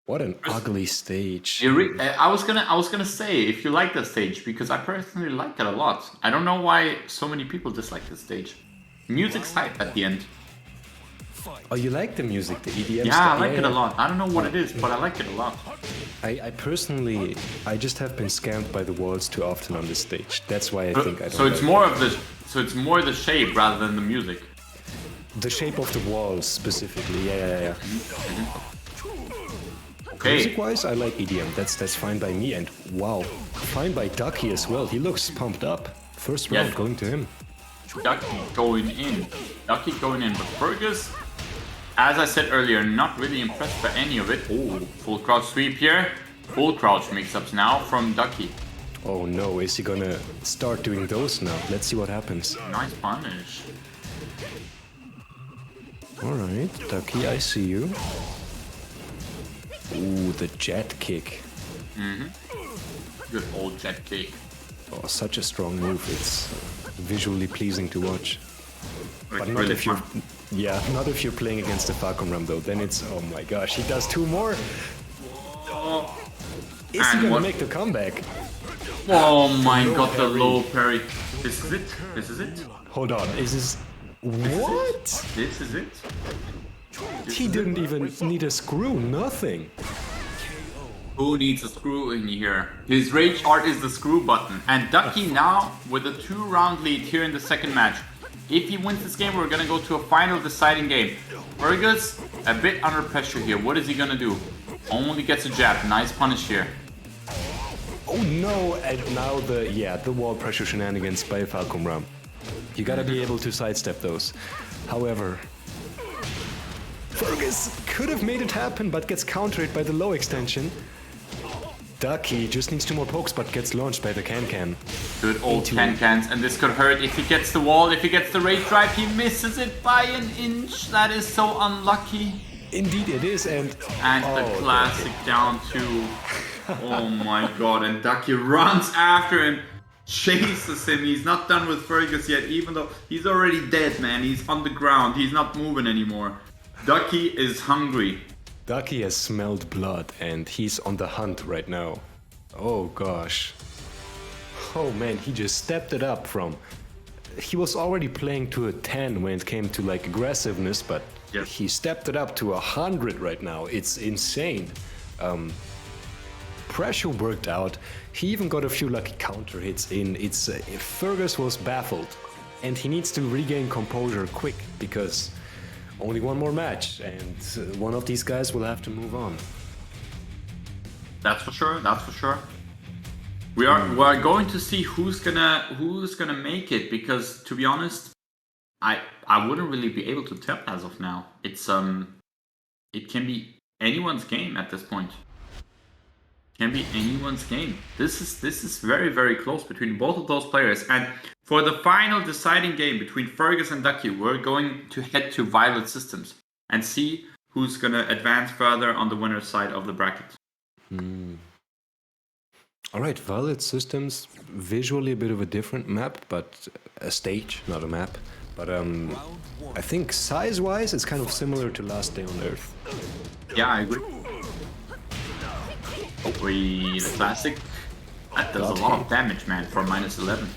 What an ugly stage. I was gonna say, if you like the stage, because I personally like it a lot. I don't know why so many people dislike this stage. Music's hype at the end. Oh, you like the music, the EDM Yeah, stuff? I like it a lot. I don't know what it is, but I like it a lot. I personally, I just have been scammed by the walls too often on this stage. That's why I think I don't So it's like more of the, so it's more the shape rather than the music. the shape of the walls specifically. Yeah. Okay. Music-wise, I like EDM. That's fine by me, and wow, fine by Ducky as well. He looks pumped up. First round Yeah. going to him. Ducky going in. Ducky going in, but Fergus, as I said earlier, not really impressed by any of it. Oh, full crouch sweep here. full crouch mix-ups now from Ducky. Oh no, is he gonna start doing those now? Let's see what happens. Nice punish. Alright, Ducky, I see you. Ooh, the jet kick. Good old jet kick. Oh, such a strong move. It's visually pleasing to watch. But not Really if you're, fun. yeah, not if you're playing against the Falcon Ram though. Then it's, oh my gosh, he does 2 more. Is he And gonna what- make the comeback? Oh my Low god, the parry. low parry. This is it? This is it? Hold on, is this, what? This is it? He didn't even need a screw, nothing. Who needs a screw in here? His rage art is the screw button. And Ducky now with a 2-round lead here in the second match. If he wins this game, we're gonna go to a final deciding game. Fergus, a bit under pressure here. What is he gonna do? Only gets a jab. Nice punish here. Oh no, and now the wall pressure shenanigans by Falcon Ram. You gotta be able to sidestep those. However, Fergus could have made it happen, but gets countered by the low extension. Ducky just needs 2 more pokes, but gets launched by the can-can. Good old Into- can-cans, and this could hurt if he gets the wall, if he gets the rage drive, he misses it by an inch. That is so unlucky. Indeed it is, and The oh, classic down 2. Oh my god, and Ducky runs after him, chases him. He's not done with Fergus yet, even though he's already dead, man. He's on the ground, he's not moving anymore. Ducky is hungry. Ducky has smelled blood, and he's on the hunt right now. Oh gosh. Oh man, he just stepped it up from... He was already playing to a 10 when it came to like aggressiveness, but Yes. he stepped it up to 100 right now. It's insane. Pressure worked out. He even got a few lucky counter hits in. Fergus was baffled, and he needs to regain composure quick because only 1 more match, and one of these guys will have to move on. That's for sure, that's for sure. We're going to see who's gonna make it, because to be honest, I wouldn't really be able to tell as of now. It's it can be anyone's game at this point. Can be anyone's game. This is very, very close between both of those players. And for the final deciding game between Fergus and Ducky, we're going to head to Violet Systems and see who's gonna advance further on the winner's side of the bracket. Alright, Violet Systems, visually a bit of a different map, but a stage, not a map. But I think size-wise, it's kind of similar to Last Day on Earth. Yeah, I agree. The classic. That does a lot of damage, man, for minus 11.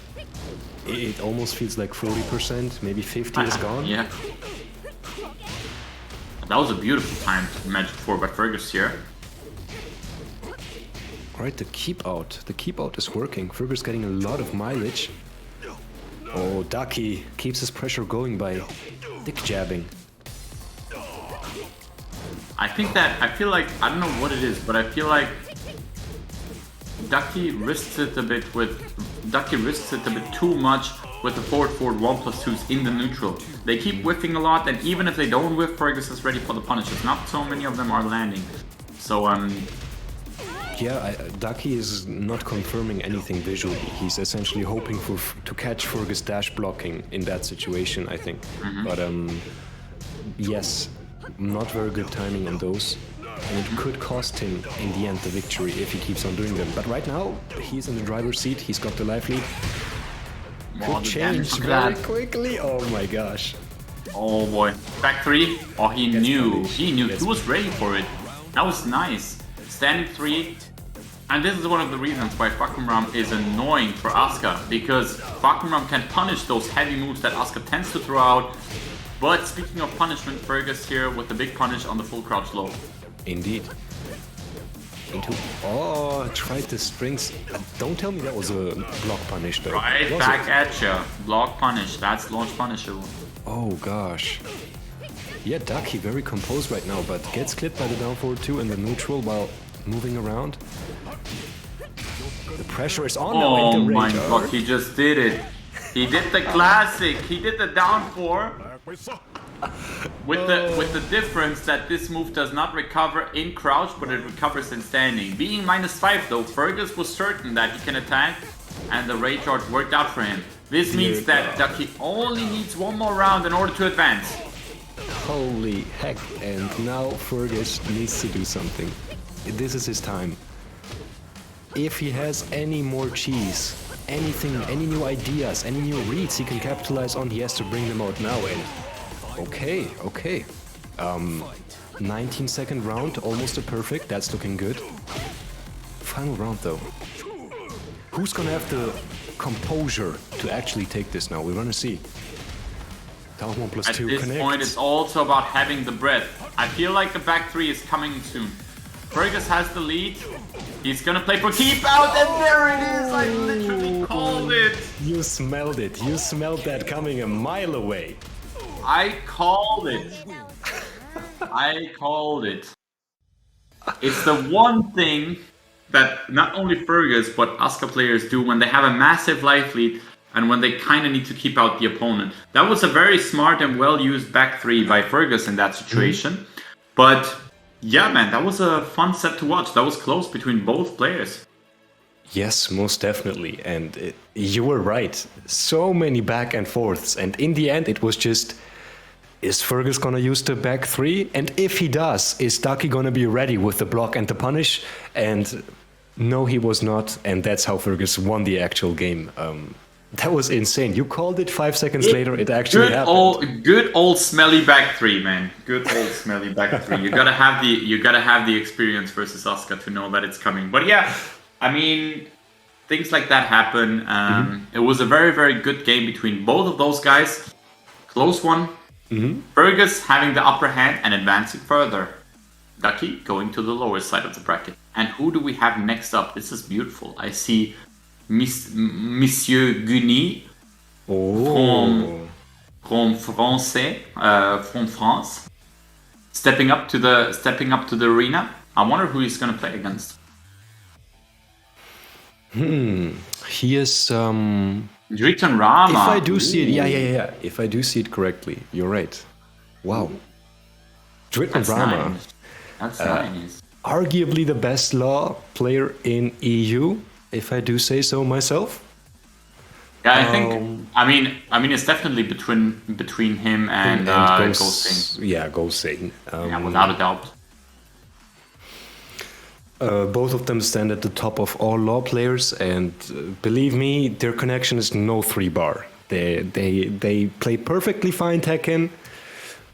It almost feels like 40%, maybe 50 is gone. Yeah. That was a beautiful time to Magic 4 by Fergus here. Alright, the keep out is working. Fergus getting a lot of mileage. Oh, Ducky keeps his pressure going by dick jabbing. I feel like, I don't know what it is, but I feel like Ducky risks it a bit too much with the forward 1+2s in the neutral. They keep whiffing a lot, and even if they don't whiff, Fergus is ready for the punishes. Not so many of them are landing. So, Yeah, Ducky is not confirming anything visually. He's essentially hoping to catch Fergus dash blocking in that situation, I think. But yes, not very good timing on those. And it could cost him, in the end, the victory if he keeps on doing them. But right now, he's in the driver's seat. He's got the life lead. Could change very quickly. Oh my gosh. oh boy. Back 3. Oh, he knew. punished. He knew. Gets He was ready for it. That was nice. Standing 3. And this is one of the reasons why Fakumram is annoying for Asuka, because Fakumram can punish those heavy moves that Asuka tends to throw out. But speaking of punishment, Fergus here with the big punish on the full crouch low. Indeed. Tried the strings. Don't tell me that was a block punish though. Right Was back it? at ya. Block punish. That's launch punishable. Oh gosh. Yeah, Ducky very composed right now, but gets clipped by the down forward 2 in the neutral while moving around. The pressure is on now Oh in the my rage. god, he just did it. He did the classic. He did the down 4. With the difference that this move does not recover in crouch, but it recovers in standing. Being -5 though, Fergus was certain that he can attack, and the Rage Art worked out for him. This means that Ducky only needs one more round in order to advance. Holy heck, and now Fergus needs to do something. This is his time. If he has any more cheese, anything, any new ideas, any new reads he can capitalize on, he has to bring them out now. And okay. 19-second round, almost a perfect, that's looking good. Final round though. Who's gonna have the composure to actually take this now? We're gonna see. Down 1+2 At this connect. point, it's also about having the breath. I feel like the back 3 is coming soon. Fergus has the lead. He's gonna play for keep out, and there it is! I literally called it! You smelled it. You smelled that coming a mile away. I called it. I called it. It's the one thing that not only Fergus, but Asuka players do when they have a massive life lead and when they kind of need to keep out the opponent. That was a very smart and well-used back 3 by Fergus in that situation. But yeah, man, that was a fun set to watch. That was close between both players. Yes, most definitely. And you were right. So many back and forths. And in the end, it was just, is Fergus gonna use the back 3? And if he does, is Ducky gonna be ready with the block and the punish? And no, he was not. And that's how Fergus won the actual game. That was insane. You called it 5 seconds later. It actually happened. Good old smelly back 3, man. Good old smelly back 3. You gotta have the experience versus Asuka to know that it's coming. But yeah, I mean, things like that happen. It was a very, very good game between both of those guys. Close one. Fergus having the upper hand and advancing further. Ducky going to the lower side of the bracket. And who do we have next up? This is beautiful. I see Monsieur Guny from France, stepping up to the arena. I wonder who he's gonna play against. He is Dritan Rama. If I do see it, yeah. If I do see it correctly, you're right. Wow. Dritan Rama. Nice. That's nice. Arguably the best law player in EU, if I do say so myself. Yeah, I think. I mean, it's definitely between him and Ghosting. Yeah, Ghosting. Yeah, without a doubt. Both of them stand at the top of all law players, and believe me, their connection is no 3-bar. They play perfectly fine Tekken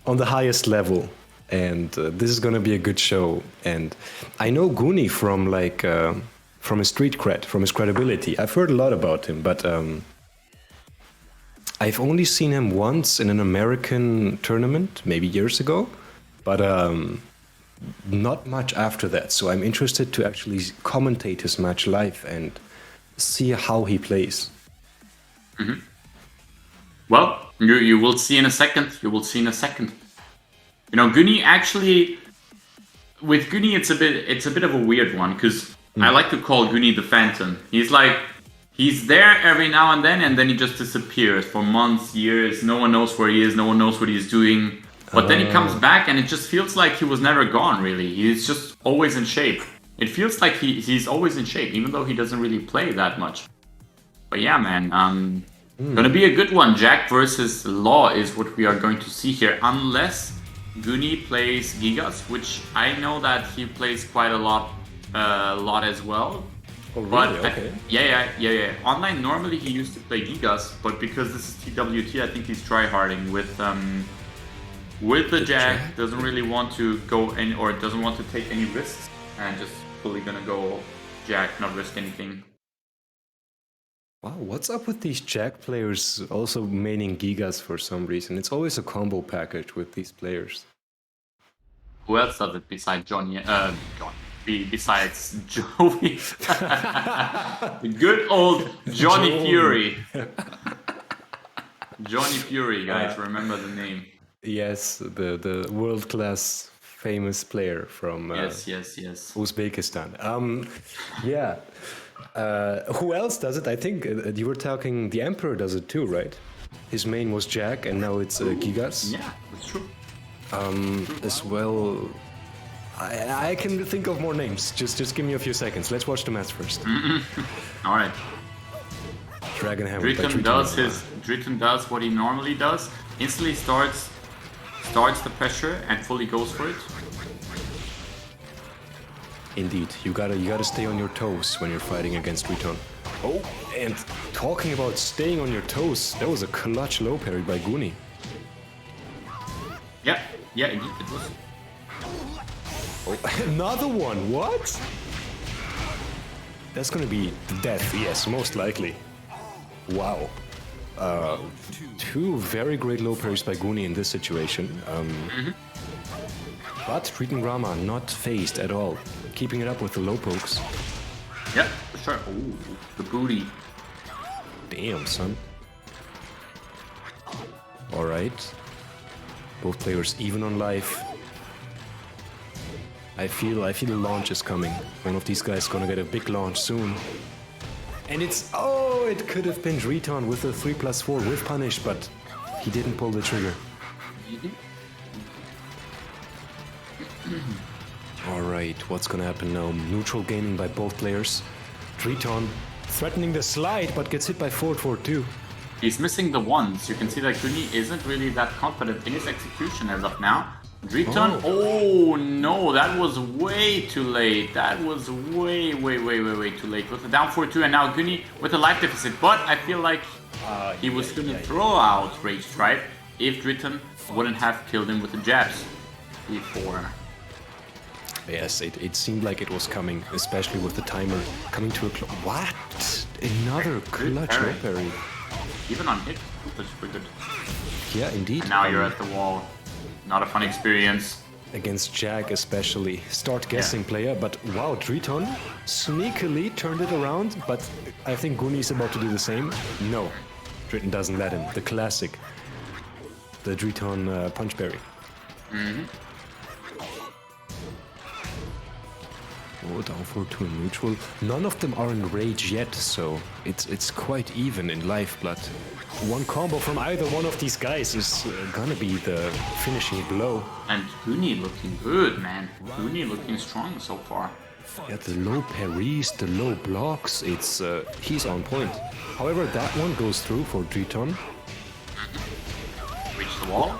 on the highest level, and this is gonna be a good show. And I know Goonie from his street cred, from his credibility. I've heard a lot about him, but I've only seen him once in an American tournament, maybe years ago, but not much after that. So I'm interested to actually commentate his match live and see how he plays. Well, you will see in a second. You will see in a second. You know, Goonie actually, with Goonie, it's a bit of a weird one because I like to call Goonie the Phantom. He's there every now and then he just disappears for months, years. No one knows where he is. No one knows what he's doing. But then he comes back and it just feels like he was never gone, really. He's just always in shape. It feels like he's always in shape, even though he doesn't really play that much. But yeah, man, gonna be a good one. Jack versus Law is what we are going to see here. Unless Goonie plays Gigas, which I know that he plays quite a lot as well. Oh, really? But okay. Yeah. Online, normally he used to play Gigas, but because this is TWT, I think he's tryharding with the Jack. Doesn't really want to go in, or doesn't want to take any risks, and just fully gonna go Jack, not risk anything. Wow, what's up with these Jack players also maining Gigas for some reason? It's always a combo package with these players. Who else does it besides besides Joey? Good old Johnny Fury. Johnny Fury, guys, remember the name. Yes, the world-class famous player from yes. Uzbekistan. Who else does it? I think you were talking, the Emperor does it too, right? His main was Jack, and now it's Gigas. Yeah, that's true. As well, I can think of more names. Just give me a few seconds. Let's watch the match first. All right. Dragon Hammer. by Driton does what he normally does. Instantly starts the pressure and fully goes for it. Indeed, you gotta stay on your toes when you're fighting against Driton. Oh, and talking about staying on your toes, that was a clutch low parry by Goonie. Yeah, indeed it was. Oh, another one. What? That's gonna be death. Yes, most likely. Wow. Two very great low parries by Goonie in this situation. But Driton Rama not phased at all, keeping it up with the low pokes. Yeah, for sure. Ooh, the booty. Damn, son. All right. Both players even on life. I feel a launch is coming. One of these guys gonna get a big launch soon. And it could have been Driton with a 3+4 with punish, but he didn't pull the trigger. Alright, what's gonna happen now? Neutral gaming by both players. Driton threatening the slide, but gets hit by forward 4-2. He's missing the ones. You can see that Goonie isn't really that confident in his execution as of now. Driton, oh no, that was way too late. That was way too late. With the down 4-2 and now Goonie with a life deficit. But I feel like he was gonna throw out Rage Strike if Driton wouldn't have killed him with the jabs before. Yes, it seemed like it was coming, especially with the timer coming to a close. What? Another clutch low parry. Even on hit, that's pretty good. Yeah, indeed. And now you're at the wall. Not a fun experience. Against Jack especially. Start guessing player, but wow, Driton sneakily turned it around, but I think Goonie is about to do the same. No, Driton doesn't let him. The classic. The Driton punch parry. Oh, down 4-2 in neutral. None of them are in rage yet, so it's quite even in lifeblood. One combo from either one of these guys is gonna be the finishing blow. And Goonie looking good, man. Goonie looking strong so far. Yeah, the low parries, the low blocks, he's on point. However, that one goes through for Driton. Reach the wall.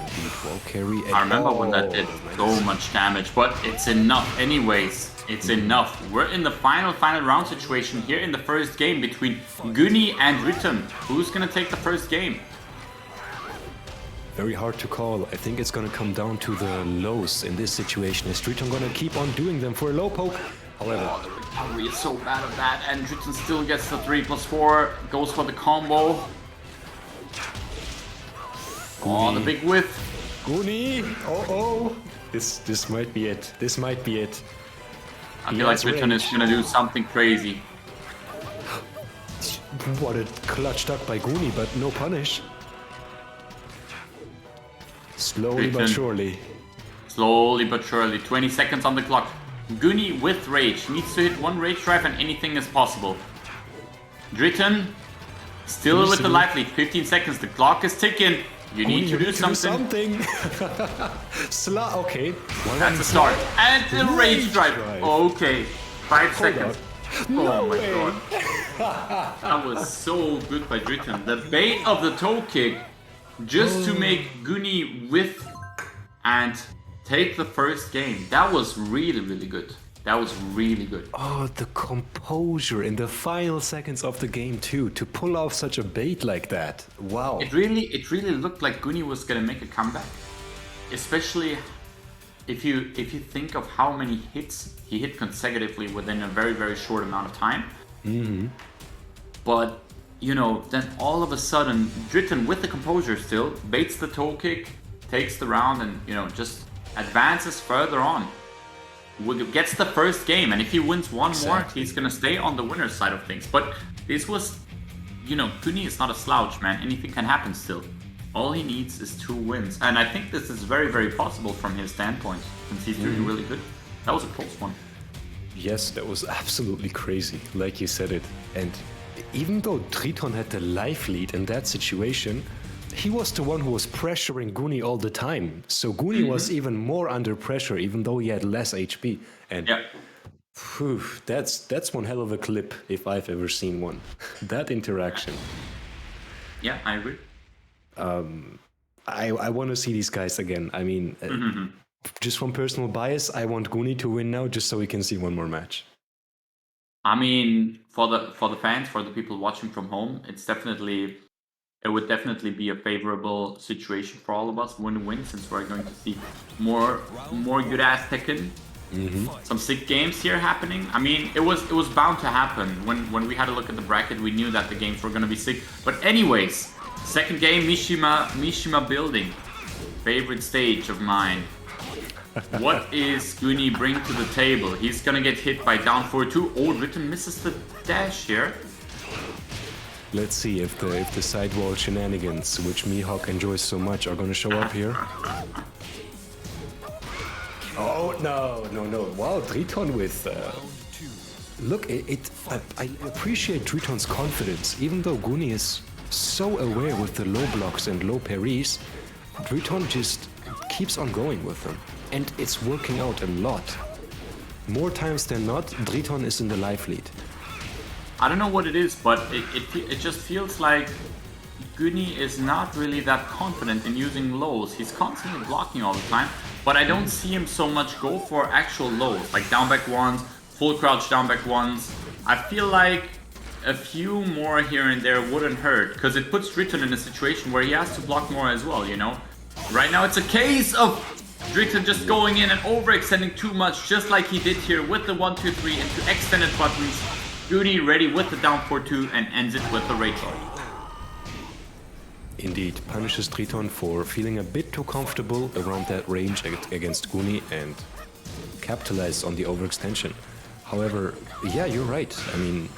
Indeed, wall carry. I remember when that did so much damage, but it's enough anyways. It's enough. We're in the final round situation here in the first game between Goonie and Driton. Who's gonna take the first game? Very hard to call. I think it's gonna come down to the lows in this situation. Is Driton gonna keep on doing them for a low poke? However, the recovery is so bad of that, and Driton still gets the 3+4, goes for the combo. Oh, the big whiff. Goonie! Oh! This might be it. This might be it. I feel like Driton is gonna do something crazy. What a clutch duck by Goonie, but no punish. Slowly but surely. Slowly but surely. 20 seconds on the clock. Goonie with rage. Needs to hit one rage drive and anything is possible. Driton still with the life lead. 15 seconds. The clock is ticking. You need to do something. Okay. That's the start. And the rage drive. Okay. 5 seconds. Oh my god. That was so good by Driton. The bait of the toe kick just to make Goonie whiff and take the first game. That was really good. That was really good. Oh, the composure in the final seconds of the game too, to pull off such a bait like that. Wow. It really looked like Goonie was gonna make a comeback. Especially if you think of how many hits he hit consecutively within a very short amount of time. But you know, then all of a sudden Driton with the composure still baits the toe kick, takes the round, and you know, just advances further on. Gets the first game, and if he wins one more, he's gonna stay on the winner's side of things. But this was, you know, Goonie is not a slouch, man. Anything can happen still. All he needs is 2 wins, and I think this is very possible from his standpoint, since he's doing really good. That was a close one. Yes, that was absolutely crazy, like you said it. And even though Triton had the life lead in that situation, he was the one who was pressuring Goonie all the time. So Goonie was even more under pressure, even though he had less HP. And Yeah. phew, that's one hell of a clip if I've ever seen one. That interaction. Yeah, I agree. I want to see these guys again. I mean, just from personal bias, I want Goonie to win now just so we can see one more match. I mean, for the fans, for the people watching from home, it would definitely be a favorable situation for all of us, win-win, since we're going to see more good ass Tekken. Some sick games here happening. I mean, it was bound to happen. When we had a look at the bracket, we knew that the games were gonna be sick. But anyways, second game, Mishima building, favorite stage of mine. What is Goonie bring to the table? He's gonna get hit by down 4-2. Oh, Ritten misses the dash here. Let's see if the sidewall shenanigans, which Mihawk enjoys so much, are gonna show up here. Oh no! Wow, Triton with. Look, I appreciate Triton's confidence, even though Goonie is so aware with the low blocks and low parries. Triton just keeps on going with them, and it's working out a lot. More times than not, Triton is in the life lead. I don't know what it is, but it just feels like Goonie is not really that confident in using lows. He's constantly blocking all the time, but I don't see him so much go for actual lows, like down back ones, full crouch down back ones. I feel like a few more here and there wouldn't hurt, because it puts Dritten in a situation where he has to block more as well, you know? Right now it's a case of Dritten just going in and overextending too much, just like he did here with the 1-2-3 into extended buttons. Goonie ready with the down 4-2 and ends it with the rage art. Indeed, punishes Triton for feeling a bit too comfortable around that range against Goonie and capitalizes on the overextension. However, yeah, you're right. I mean,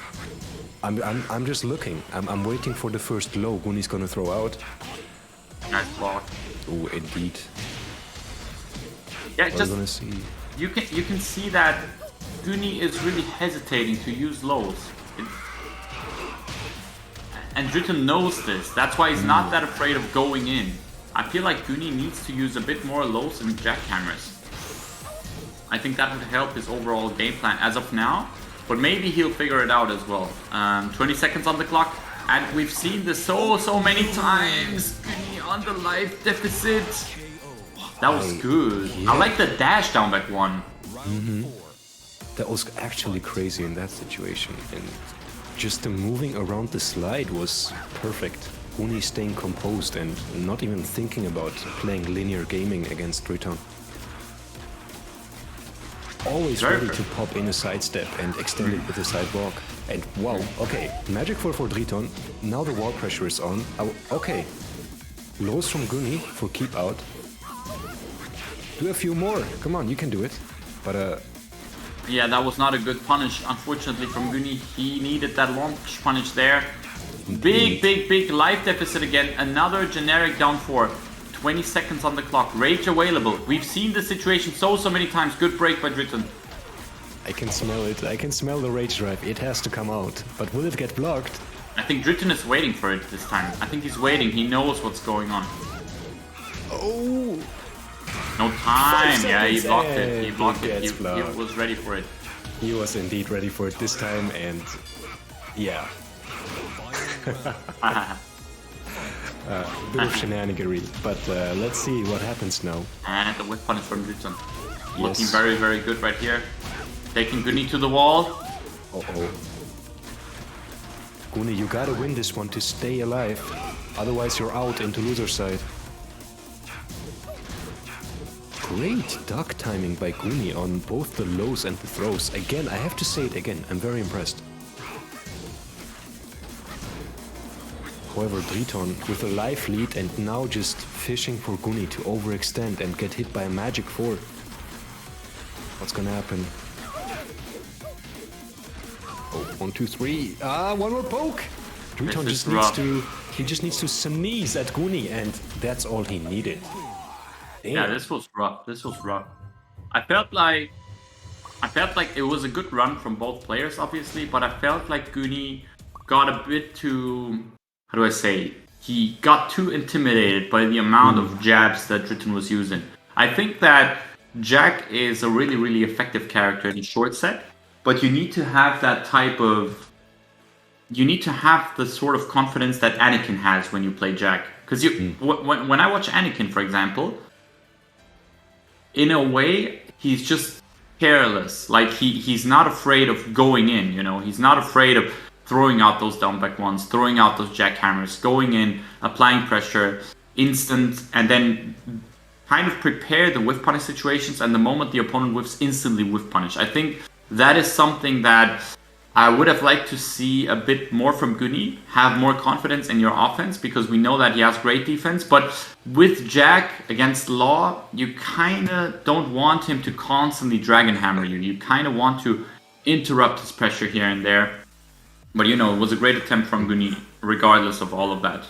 I'm just looking. I'm waiting for the first low Goonie's gonna throw out. Nice block. Oh, indeed. Yeah, We're just gonna see. you can see that Goonie is really hesitating to use lows. And Dritten knows this. That's why he's not that afraid of going in. I feel like Goonie needs to use a bit more lows and jackhammers. I think that would help his overall game plan as of now. But maybe he'll figure it out as well. 20 seconds on the clock. And we've seen this so many times. Goonie on the life deficit. That was good. Yeah. I like the dash down back one. That was actually crazy in that situation, and just the moving around the slide was perfect. Goonie staying composed and not even thinking about playing linear gaming against Triton. Always Very ready fair. to pop in a sidestep and extend it with a sidewalk. And wow, okay, magic for Triton. Now the wall pressure is on. Oh, okay, lows from Goonie for keep out. Do a few more. Come on, you can do it. But Yeah, that was not a good punish, unfortunately, from Goonie. He needed that launch punish there. Big life deficit again. Another generic down 4. 20 seconds on the clock. Rage available. We've seen this situation so many times. Good break by Dritten. I can smell it. I can smell the rage drive. It has to come out. But will it get blocked? I think Dritten is waiting for it this time. I think he's waiting. He knows what's going on. Oh! No time. 5 Yeah, he seconds. blocked it. He blocked it. gets He blocked. was ready for it. He was indeed ready for it this time, and yeah. Bit of shenaniganery, but let's see what happens now. And the whip punish from Dritten. Yes. Looking very good right here. Taking Goonie to the wall. Uh-oh. Goonie, you gotta win this one to stay alive. Otherwise you're out into loser side. Great duck timing by Goonie on both the lows and the throws. Again, I have to say it again, I'm very impressed. However, Triton with a life lead and now just fishing for Goonie to overextend and get hit by a magic 4. What's gonna happen? Oh, 1, 2, 3. Ah, one more poke! Triton This is just needs to sneeze at Goonie, and that's all he needed. Damn. Yeah, this was rough. This was rough. I felt like it was a good run from both players, obviously, but I felt like Goonie got a bit too, how do I say, he got too intimidated by the amount of jabs that Dritten was using. I think that Jack is a really, really effective character in short set, but you need to have that type of, you need to have the sort of confidence that Anakin has when you play Jack. Because when I watch Anakin, for example, in a way, he's just careless. Like, he's not afraid of going in, you know? He's not afraid of throwing out those down back ones, throwing out those jackhammers, going in, applying pressure, instant, and then kind of prepare the whiff punish situations, and the moment the opponent whiffs, instantly whiff punish. I think that is something that I would have liked to see a bit more from Guni, have more confidence in your offense, because we know that he has great defense, but with Jack against Law, you kind of don't want him to constantly Dragon Hammer you. You kind of want to interrupt his pressure here and there. But you know, it was a great attempt from Guni, regardless of all of that.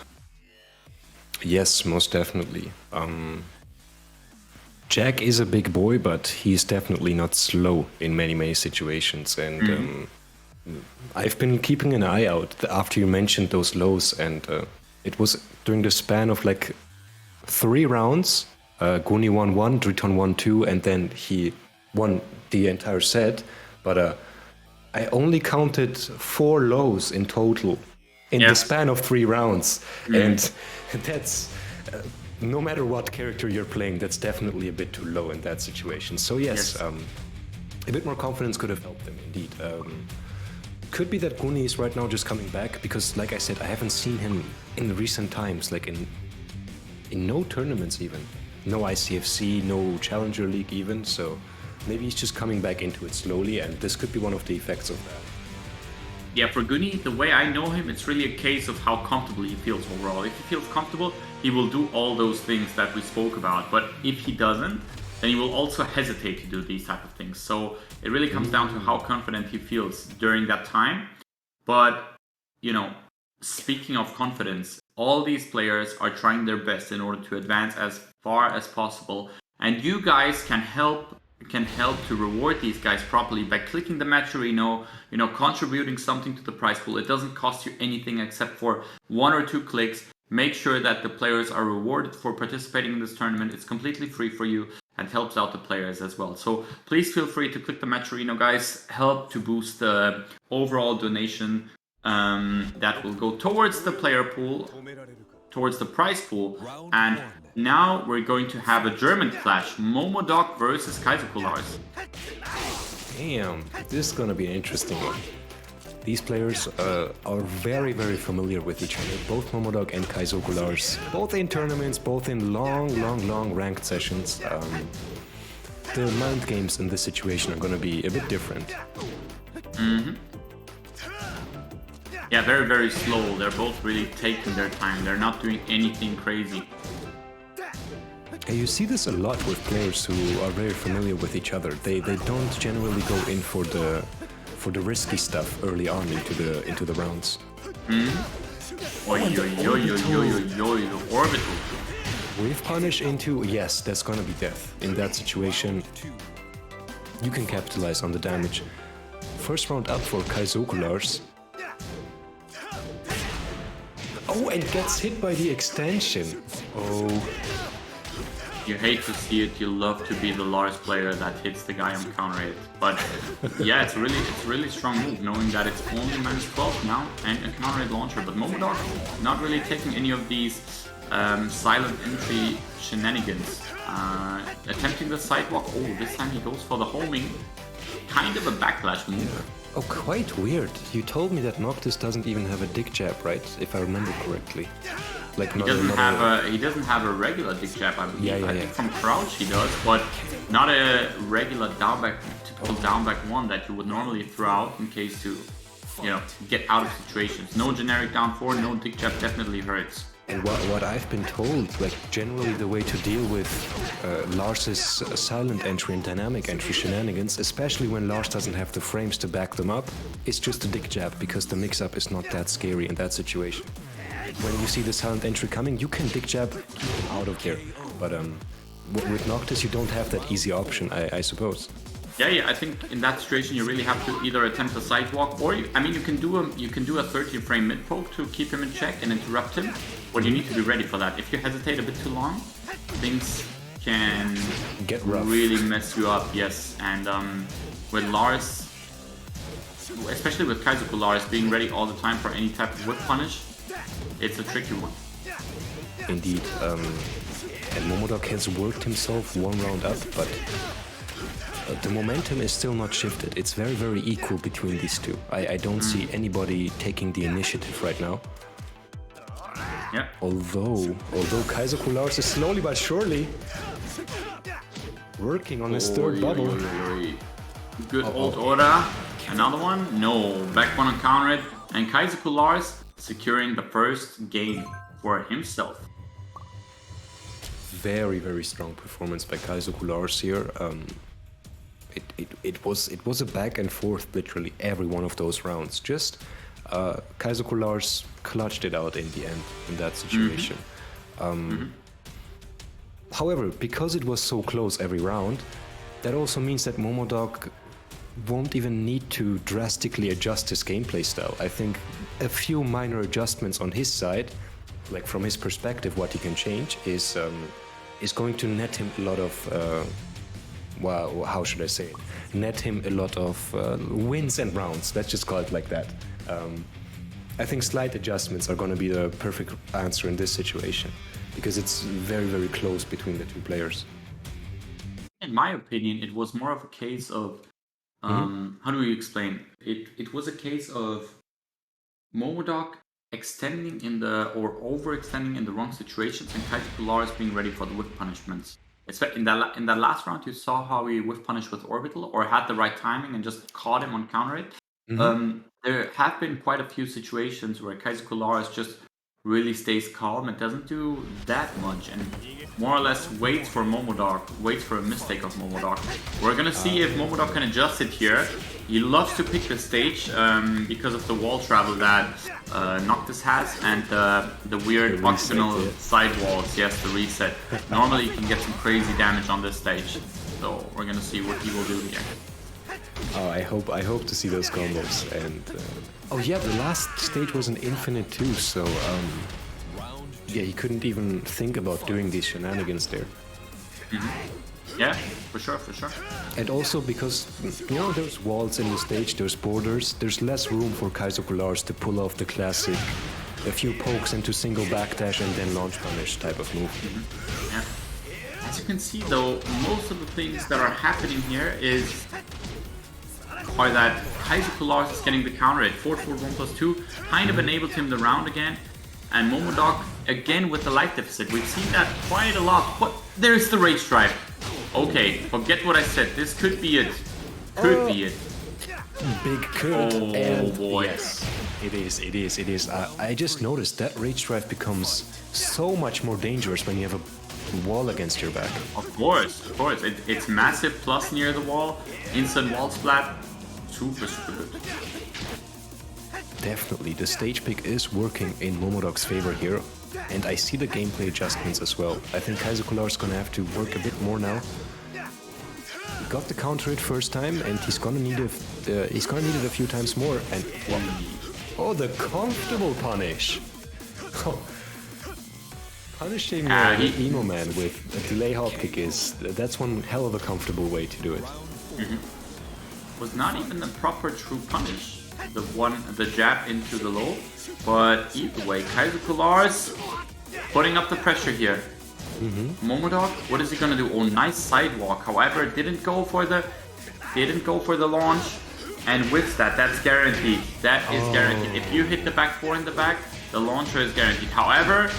Yes, most definitely. Jack is a big boy, but he's definitely not slow in many situations. And I've been keeping an eye out after you mentioned those lows, and it was during the span of like 3 rounds. Guni won 1, Driton won 2, and then he won the entire set. But I only counted 4 lows in total in the span of 3 rounds. And that's, no matter what character you're playing, that's definitely a bit too low in that situation. So yes. A bit more confidence could have helped them, indeed. Could be that Guni is right now just coming back, because like I said, I haven't seen him in the recent times, like in no tournaments even. No ICFC, no Challenger League even, so maybe he's just coming back into it slowly, and this could be one of the effects of that. Yeah, for Guni, the way I know him, it's really a case of how comfortable he feels overall. If he feels comfortable, he will do all those things that we spoke about, but if he doesn't, then he will also hesitate to do these type of things. So it really comes down to how confident he feels during that time. But, you know, speaking of confidence, all these players are trying their best in order to advance as far as possible. And you guys can help to reward these guys properly by clicking the match arena, you know, contributing something to the prize pool. It doesn't cost you anything except for 1 or 2 clicks. Make sure that the players are rewarded for participating in this tournament. It's completely free for you and helps out the players as well. So please feel free to click the match arena, guys. Help to boost the overall donation that will go towards the player pool, towards the prize pool. And now we're going to have a German clash, Momodok versus Kaiserkulars. Damn, this is gonna be an interesting one. These players are very familiar with each other, both Momodok and Kaiserkulars, both in tournaments, both in long ranked sessions. The mind games in this situation are gonna be a bit different. Yeah, very slow. They're both really taking their time. They're not doing anything crazy. You see this a lot with players who are very familiar with each other. They don't generally go in for the risky stuff early on into the rounds. The orbital. Wave punish into, yes, that's gonna be death. In that situation, you can capitalize on the damage. First round up for Kaiserkulars. Oh, and gets hit by the extension. Oh. You hate to see it, you love to be the Lars player that hits the guy on counter hit. But yeah, it's really strong move, knowing that it's only -12 now and a counter hit launcher. But Momodok not really taking any of these silent entry shenanigans. Attempting the sidewalk. Oh, this time he goes for the homing. Kind of a backlash move. Oh, quite weird. You told me that Noctis doesn't even have a dick jab, right? If I remember correctly. Like he doesn't have a regular dick jab, I believe. Yeah. I think from crouch he does, but not a regular typical down back one that you would normally throw out in case to, you know, get out of situations. No generic down 4, no dick jab definitely hurts. And what I've been told, like generally the way to deal with Lars's silent entry and dynamic entry shenanigans, especially when Lars doesn't have the frames to back them up, is just a dick jab, because the mix-up is not that scary in that situation. When you see the silent entry coming, you can dick jab, keep him out of there. But with Noctis, you don't have that easy option, I suppose. Yeah, I think in that situation you really have to either attempt a sidewalk, or I mean, you can do a 30-frame mid poke to keep him in check and interrupt him, but you need to be ready for that. If you hesitate a bit too long, things can Get rough. really mess you up. Yes, and with Lars, especially with Kaizoku Lars being ready all the time for any type of whip punish, it's a tricky one. Indeed. And Momodok has worked himself one round up, but the momentum is still not shifted. It's very, very equal between these two. I don't see anybody taking the initiative right now. Yeah. Although Kaizoku Lars is slowly but surely working on his third bubble. Good old Oda. Another one? No. Back one on counter it. And Kaizoku Lars securing the first game for himself. Very, very strong performance by Kaizoku Lars here. It was a back and forth literally every one of those rounds. Just Kaizoku Lars clutched it out in the end in that situation. However, because it was so close every round, that also means that Momodok won't even need to drastically adjust his gameplay style. I think a few minor adjustments on his side, like from his perspective, what he can change is going to net him a lot of, well, how should I say it? Net him a lot of wins and rounds. Let's just call it like that. I think slight adjustments are going to be the perfect answer in this situation because it's very, very close between the two players. In my opinion, it was more of a case of how do we explain? It was a case of Momodok extending in the or overextending in the wrong situations, and Kaizoku Lars being ready for the whiff punishments. In that last round, you saw how he whiff punished with orbital or had the right timing and just caught him on counter it. There have been quite a few situations where Kaizoku Lars just really stays calm and doesn't do that much and more or less waits for Momodok, waits for a mistake of Momodok. We're gonna see if Momodok can adjust it here. He loves to pick the stage because of the wall travel that Noctis has and the weird optional side walls. Yes, the reset. Normally you can get some crazy damage on this stage. So we're gonna see what he will do here. Oh, I hope to see those combos. And oh yeah, the last stage was an infinite too, so yeah, he couldn't even think about doing these shenanigans there. Yeah, for sure. And also because, you know, there's walls in the stage, there's borders, there's less room for Kaizoku Lars to pull off the classic a few pokes into single backdash and then launch punish type of move. Yeah. As you can see though, most of the things that are happening here are that Kaizoku Lars is getting the counter at 4-4-1+2, kind of enabled him the round again, and Momodok again with the life deficit. We've seen that quite a lot, but there's the Rage Drive. Okay, forget what I said, this could be it. Could be it. Big could. Oh and boy. Yes, it is. I just noticed that Rage Drive becomes so much more dangerous when you have a wall against your back. Of course. It's massive plus near the wall, instant wall splat. Super good. Definitely, the stage pick is working in Momodok's favor here, and I see the gameplay adjustments as well. I think Kaizoku Lars is gonna have to work a bit more now. He got the counter hit first time, and he's gonna need it a few times more. And oh, the comfortable punish! Punishing the Emo Man with a delay hop kick that's one hell of a comfortable way to do it. Was not even the proper true punish. The jab into the low, but either way, Kaizoku Lars putting up the pressure here. Momodok, what is he gonna do? Oh, nice sidewalk. However, didn't go for the launch, and with that's guaranteed. That is guaranteed. If you hit the back four in the back, the launcher is guaranteed. However,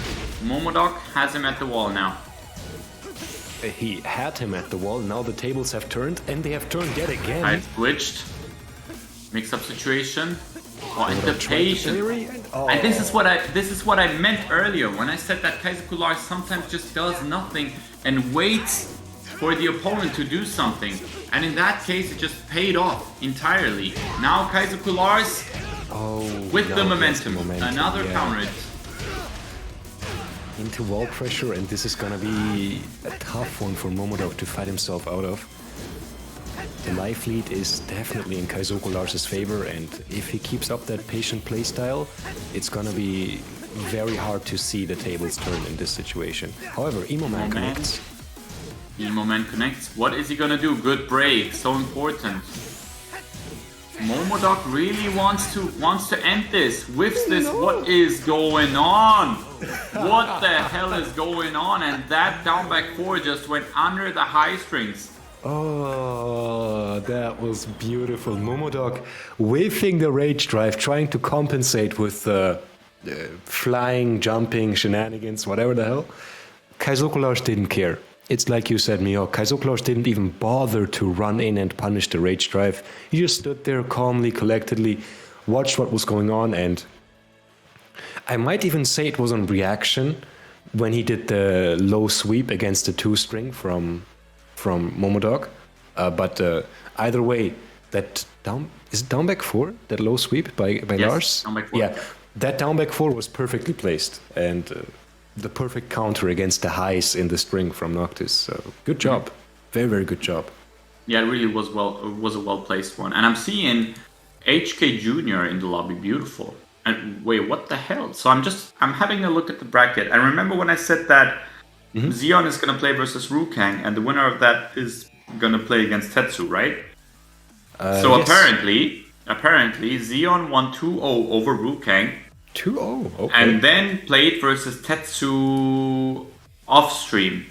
Momodok has him at the wall now. He had him at the wall, now the tables have turned, and they have turned yet again. I glitched. Mix-up situation. Oh, and the patience. And this is what I meant earlier when I said that Kaizoku Lars sometimes just does nothing and waits for the opponent to do something. And in that case, it just paid off entirely. Now Kaizoku Lars with the momentum. Another counter it. Into wall pressure, and this is gonna be a tough one for Momodok to fight himself out of. The life lead is definitely in Kaizoku Lars' favor, and if he keeps up that patient playstyle, it's gonna be very hard to see the tables turn in this situation. However, Emo Man connects. Emo Man connects. What is he gonna do? Good break, so important. Momodok really wants to end this. Whiffs this. What is going on? What the hell is going on? And that down back 4 just went under the high strings. Oh, that was beautiful. Momodok whiffing the rage drive, trying to compensate with flying, jumping, shenanigans, whatever the hell. Kaizoku Lars didn't care. It's like you said, Mihawk. Kaizoku Lars didn't even bother to run in and punish the rage drive. He just stood there calmly, collectedly, watched what was going on, and I might even say it was on reaction when he did the low sweep against the 2-string from Momodok. But either way, that is it down back 4? That low sweep by Yes, Lars? down back 4. Yeah, that down back 4 was perfectly placed, and the perfect counter against the highs in the string from Noctis. So good job, very, very good job. Yeah, it really was a well placed one. And I'm seeing HK Jr. in the lobby, beautiful. And wait, what the hell? So I'm having a look at the bracket. And remember when I said that Xeon is gonna play versus Rukang, and the winner of that is gonna play against Tetsu, right? So yes. apparently Xeon won 2-0 over Rukang. 2-0, okay. And then played versus Tetsu off stream.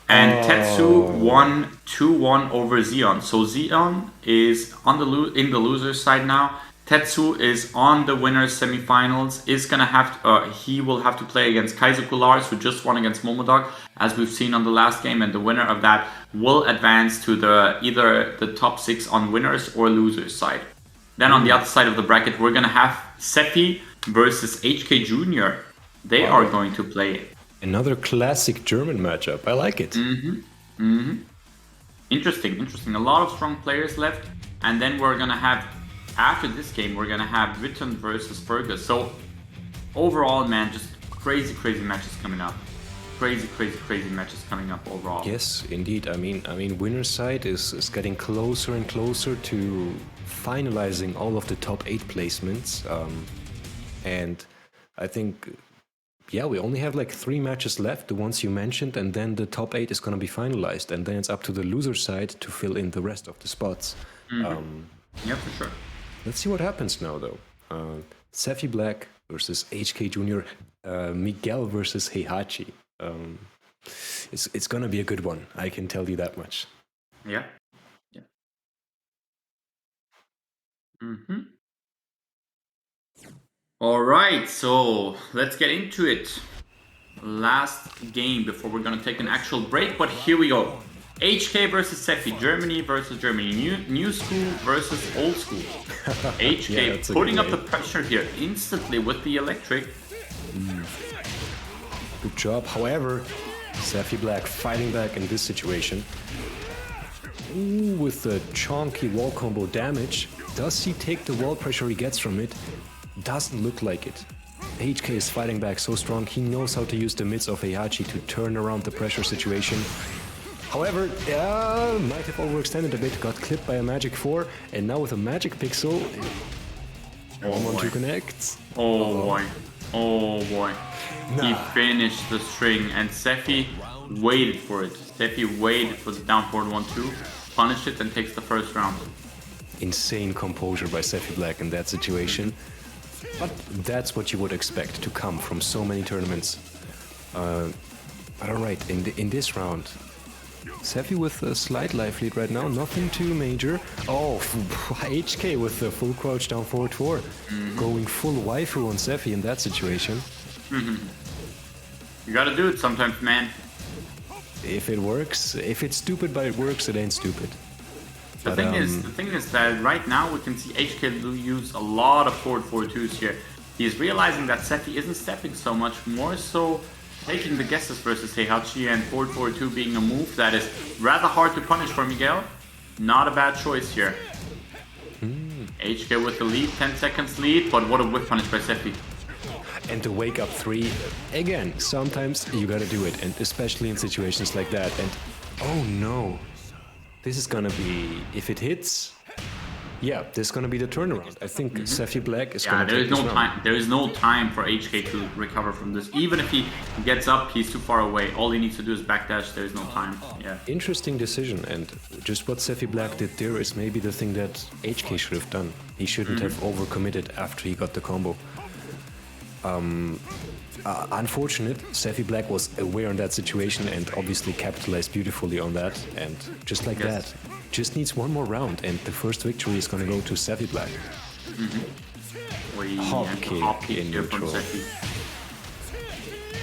And Tetsu won 2-1 over Xeon. So Xeon is on in the loser's side now. Tetsu is on the winner's semifinals. He will have to play against Kaizoku Lars, who just won against Momodok, as we've seen on the last game. And the winner of that will advance to either the top 6 on winners or losers side. Then on the other side of the bracket, we're gonna have Seppi versus HK Jr. They are going to play. Another classic German matchup. I like it. Interesting. A lot of strong players left. And then we're gonna have, after this game, we're gonna have Witten versus Fergus. So overall, man, just crazy matches coming up. Crazy matches coming up overall. Yes, indeed. I mean, winner's side is getting closer and closer to finalizing all of the top 8 placements. And I think, yeah, we only have like 3 matches left, the ones you mentioned, and then the top 8 is going to be finalized. And then it's up to the loser side to fill in the rest of the spots. Yeah, for sure. Let's see what happens now, though. Sephi Black versus HK Jr., Miguel versus Heihachi. It's going to be a good one, I can tell you that much. Yeah. All right, so let's get into it. Last game before we're gonna take an actual break, but here we go. HK versus Sephi, Germany versus Germany, new school versus old school. HK putting up the pressure here instantly with the electric. Good job. However, Sephi Black fighting back in this situation. Ooh, with the chonky wall combo damage. Does he take the wall pressure he gets from it? Doesn't look like it. HK is fighting back so strong, he knows how to use the mids of Heihachi to turn around the pressure situation. However, might have overextended a bit, got clipped by a Magic 4, and now with a Magic Pixel, one to connect. Oh boy. Nah. He finished the string, and Sephi waited for it. Sephi waited for the down forward 1-2, punished it, and takes the first round. Insane composure by Sephi Black in that situation. But that's what you would expect to come from so many tournaments. But alright, in this round, Sephi with a slight life lead right now, nothing too major. Oh, HK with the full crouch down forward 4. Going full waifu on Sephi in that situation. You gotta do it sometimes, man. If it works, if it's stupid but it works, it ain't stupid. The thing is that right now we can see HK use a lot of forward 4-2s here. He's realizing that Sephi isn't stepping so much, more so taking the guesses versus Heihachi, and forward 4-2 being a move that is rather hard to punish for Miguel. Not a bad choice here. HK with the lead, 10 seconds lead, but what a whip punish by Sephi. And the wake up 3, again, sometimes you gotta do it, and especially in situations like that. And oh no. this is gonna be, if it hits, yeah, this is gonna be the turnaround. I think Sephi Black is gonna there take is this no round. time. There is no time for HK to recover from this. Even if he gets up, he's too far away. All he needs to do is backdash. There is no time. Yeah. Interesting decision, and just what Sephi Black did there is maybe the thing that HK should have done. He shouldn't have overcommitted after he got the combo. Unfortunate, Sephi Black was aware in that situation and obviously capitalized beautifully on that. And just like that, just needs one more round, and the first victory is going to go to Sephi Black. Hop kick in here from neutral. Sephi.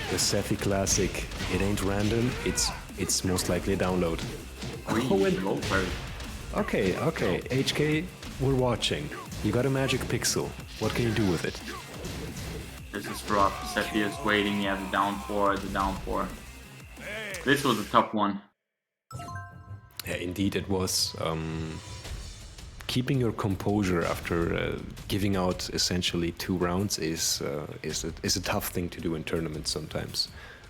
The Sephi classic. It ain't random. It's most likely a download. Low parry. Okay, HK, we're watching. You got a magic pixel. What can you do with it? This is rough. Sephi is waiting. Yeah, the down four. This was a tough one. Yeah, indeed it was. Keeping your composure after giving out essentially 2 rounds is a tough thing to do in tournaments sometimes.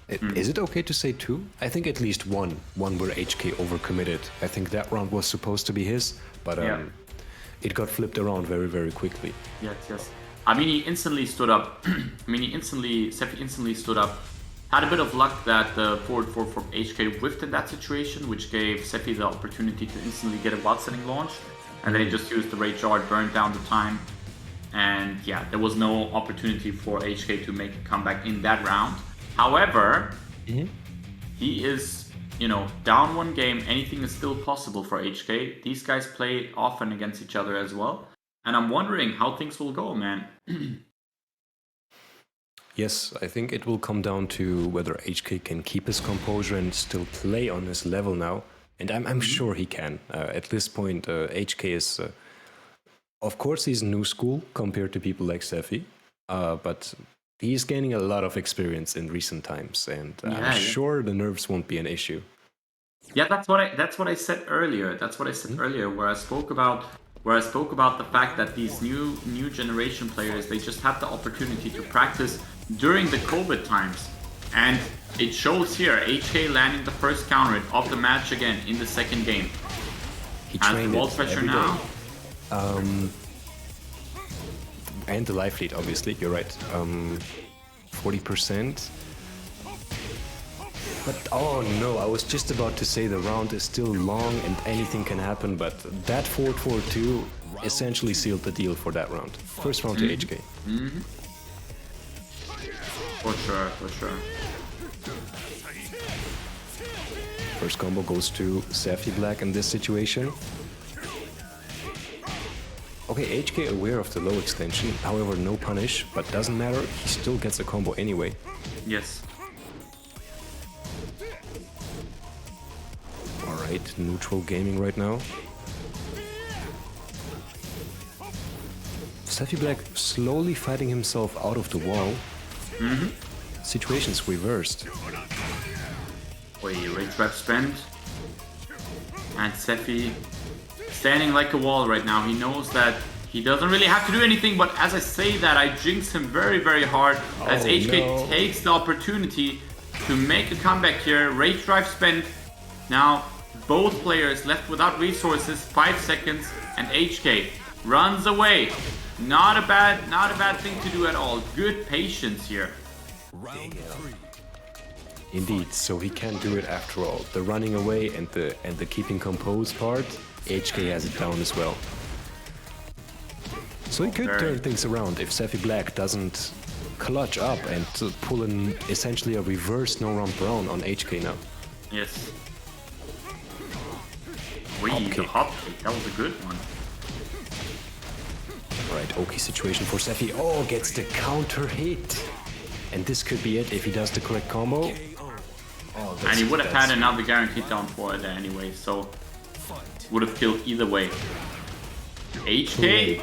Is it okay to say 2? I think at least one where HK overcommitted. I think that round was supposed to be his, but it got flipped around very, very quickly. Yes. I mean, he instantly stood up. Sephi instantly stood up. Had a bit of luck that the forward 4 from HK whiffed in that situation, which gave Sephi the opportunity to instantly get a bot setting launch. And then he just used the Rage Art, burned down the time. And yeah, there was no opportunity for HK to make a comeback in that round. However, he is, down 1 game. Anything is still possible for HK. These guys play often against each other as well. And I'm wondering how things will go, man. Yes, I think it will come down to whether HK can keep his composure and still play on this level now. And I'm sure he can. At this point, HK is... of course, he's new school compared to people like Sephi. But he's gaining a lot of experience in recent times. And I'm sure the nerves won't be an issue. Yeah, that's what I said earlier. Where I spoke about the fact that these new generation players, they just have the opportunity to practice during the COVID times. And it shows here, HK landing the first counter of the match again in the second game. He Has trained the wall it pressure every now. day. And the life lead, obviously, you're right. 40%. But oh no, I was just about to say the round is still long and anything can happen, but that 4-4-2 essentially sealed the deal for that round. First round to HK. For sure. First combo goes to Sephi Black in this situation. Okay, HK aware of the low extension, however no punish, but doesn't matter, he still gets a combo anyway. Yes. Alright, neutral gaming right now. Sephi Black slowly fighting himself out of the wall. Situation's reversed. Rage Rep spent. And Sephi standing like a wall right now. He knows that he doesn't really have to do anything, but as I say that, I jinx him very, very hard as HK takes the opportunity to make a comeback here. Rage Drive spent. Now, both players left without resources, 5 seconds, and HK runs away. Not a bad thing to do at all. Good patience here. Round 3. Indeed, so he can do it after all. The running away and the keeping composed part, HK has it down as well. So he could turn things around if Sephi Black doesn't clutch up and pull in essentially a reverse no-ramp round on HK now. Yes. The hop kick, that was a good one. Right, okay situation for Sephi. Oh, gets the counter hit. And this could be it if he does the correct combo. Oh, and he would have had another guaranteed down 4 there anyway, so would have killed either way. HK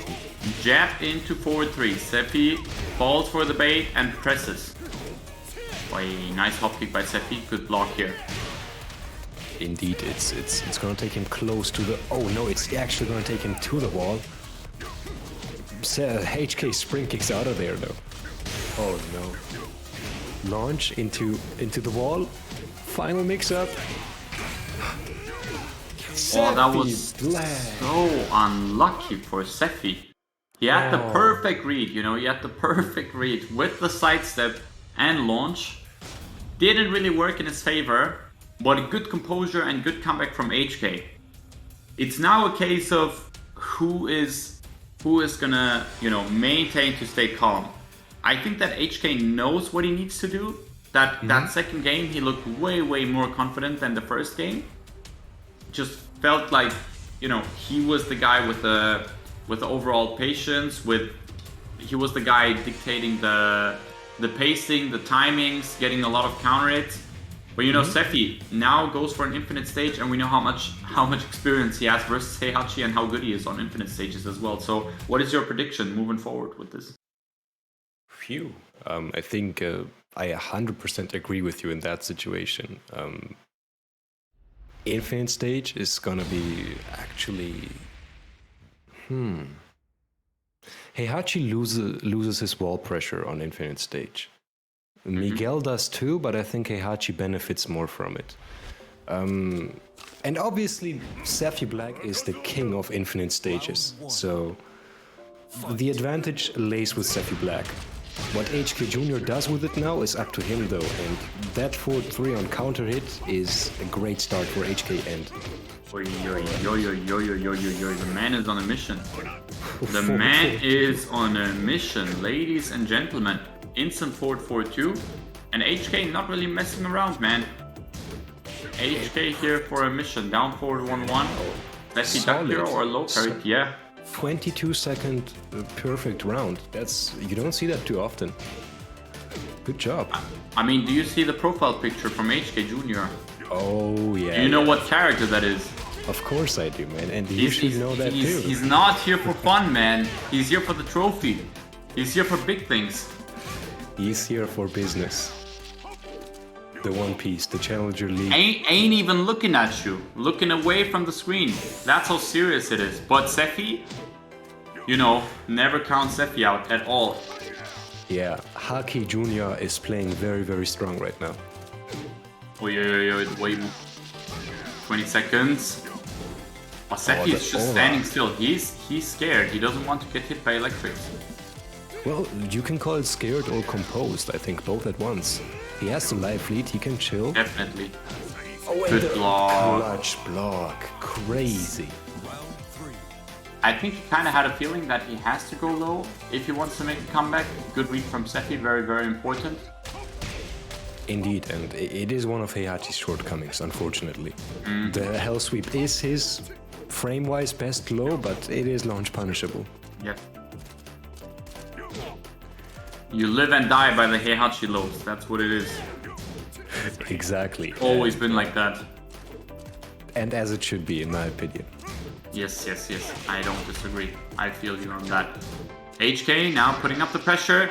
jab into forward 3. Sephi falls for the bait and presses. Nice hop kick by Sephi. Good block here. Indeed, it's gonna take him close to the... Oh no, it's actually gonna take him to the wall. HK spring kicks out of there though. Oh no. Launch into the wall. Final mix-up. Oh, that was so unlucky for Sephi. He had the perfect read, you know, he had the perfect read with the sidestep and launch. Didn't really work in his favor, but a good composure and good comeback from HK. It's now a case of who is gonna, you know, maintain to stay calm. I think that HK knows what he needs to do. That second game, he looked way more confident than the first game. Just felt like, you know, he was the guy with the overall patience. He was the guy dictating the pacing, the timings, getting a lot of counter hits. But you know, Sephi now goes for an infinite stage, and we know how much experience he has versus Heihachi and how good he is on infinite stages as well. So, what is your prediction moving forward with this? Phew. I think I 100% agree with you in that situation. Infinite stage is gonna be actually. Heihachi loses his wall pressure on infinite stage. Miguel does too, but I think Heihachi benefits more from it. And obviously, Sephi Black is the king of infinite stages, so the advantage lays with Sephi Black. What HK Jr. does with it now is up to him though, and that 4-3 on counter hit is a great start for HK and... The man is on a mission. The man is on a mission, ladies and gentlemen. Instant forward 4-2, and HK not really messing around, man. HK here for a mission, down forward 1-1. Let's see duck hero or low parry, yeah. 22-second perfect round. You don't see that too often. Good job. I mean, do you see the profile picture from HK Jr.? Oh yeah. Do you know what character that is? Of course I do, man, and you should know that too. He's not here for fun, man. He's here for the trophy. He's here for big things. He's here for business. The One Piece, the Challenger League. Ain't even looking at you. Looking away from the screen. That's how serious it is. But Sephi, you know, never count Sephi out at all. Yeah, Haki Jr. is playing very strong right now. Wait. 20 seconds. Oh, Sephi is just standing still. He's scared. He doesn't want to get hit by electrics. Well, you can call it scared or composed, I think, both at once. He has some life lead, he can chill. Definitely. Oh, good block. Clutch block. Crazy. I think he kind of had a feeling that he has to go low if he wants to make a comeback. Good read from Sephi, very important. Indeed, and it is one of Heihachi's shortcomings, unfortunately. The Hell Sweep is his frame-wise best low, but it is launch punishable. Yep. You live and die by the Heihachi lows, that's what it is. Exactly. Always been like that. And as it should be, in my opinion. Yes. I don't disagree. I feel you on that. HK now putting up the pressure.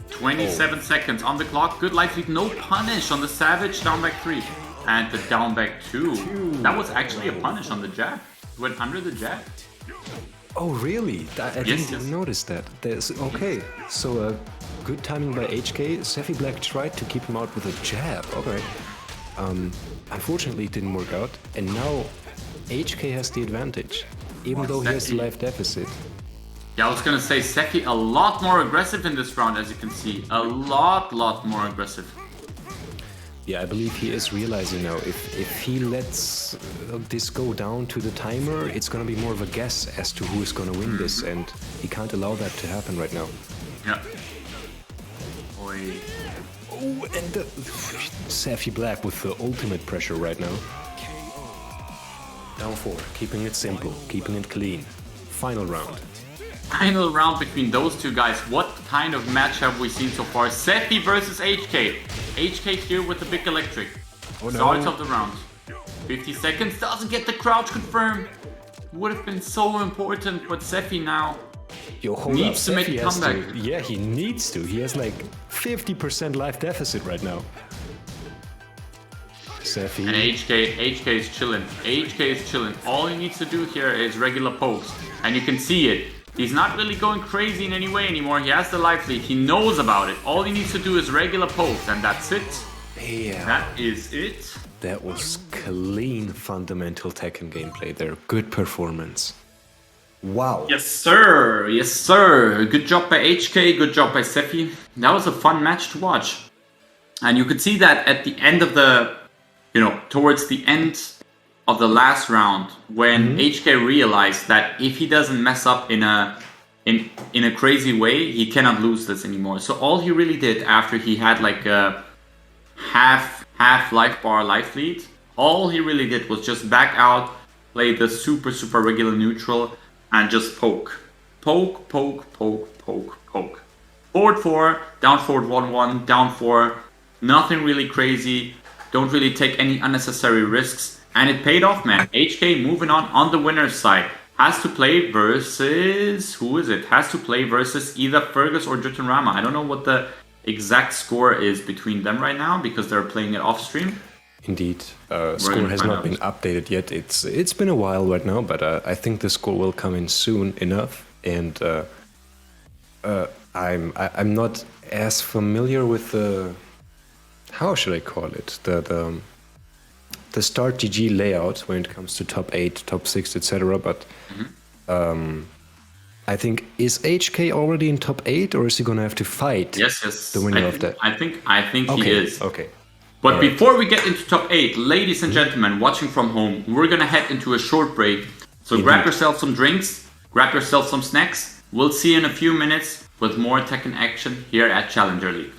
27 seconds on the clock. Good life lead. No punish on the Savage. Down back 3. And the down back 2. That was actually a punish on the jab. Went under the jab. Oh, really? I didn't notice that. Okay, so good timing by HK. Sephi Black tried to keep him out with a jab. Okay. Unfortunately, it didn't work out. And now HK has the advantage, even though he has the life deficit. Yeah, I was gonna say Sephi a lot more aggressive in this round, as you can see. A lot more aggressive. Yeah, I believe he is realizing now, if he lets this go down to the timer, it's gonna be more of a guess as to who is gonna win this, and he can't allow that to happen right now. Yeah. Oi. Oh, and Sephi Black with the ultimate pressure right now. Down 4, keeping it simple, keeping it clean. Final round. Final round between those two guys. What kind of match have we seen so far? Sephi versus HK. HK here with the big electric. Oh, no. Start of the round. 50 seconds. Doesn't get the crouch confirmed. Would have been so important, but Sephi now needs to make a comeback. Yeah, he needs to. He has like 50% life deficit right now. Sephi. And HK is chilling. HK is chilling. All he needs to do here is regular pokes. And you can see it. He's not really going crazy in any way anymore. He has the life lead. He knows about it. All he needs to do is regular pokes, and that's it. Yeah. That is it. That was clean fundamental Tekken gameplay there. Good performance. Wow. Yes, sir. Yes, sir. Good job by HK. Good job by Sephi. That was a fun match to watch. And you could see that at the end of the, towards the end of the last round, when HK realized that if he doesn't mess up in a crazy way, he cannot lose this anymore. So all he really did after he had like a half life bar life lead, all he really did was just back out, play the super regular neutral, and just poke. Poke. Forward 4, down forward 1-1, down 4. Nothing really crazy. Don't really take any unnecessary risks. And it paid off, man. HK moving on the winner's side. Has to play versus... Who is it? Has to play versus either Fergus or Juten Rama. I don't know what the exact score is between them right now because they're playing it off stream. Indeed. Score has not been updated yet. It's been a while right now, but I think the score will come in soon enough. And I'm not as familiar with the... How should I call it? The start GG layout when it comes to top 8, top 6, etc. But I think, is HK already in top 8 or is he gonna have to fight the winner of that? I think okay, he is. Okay. But before we get into top 8, ladies and gentlemen watching from home, we're gonna head into a short break. So grab yourself some drinks, grab yourself some snacks. We'll see you in a few minutes with more Tekken action here at Challenger League.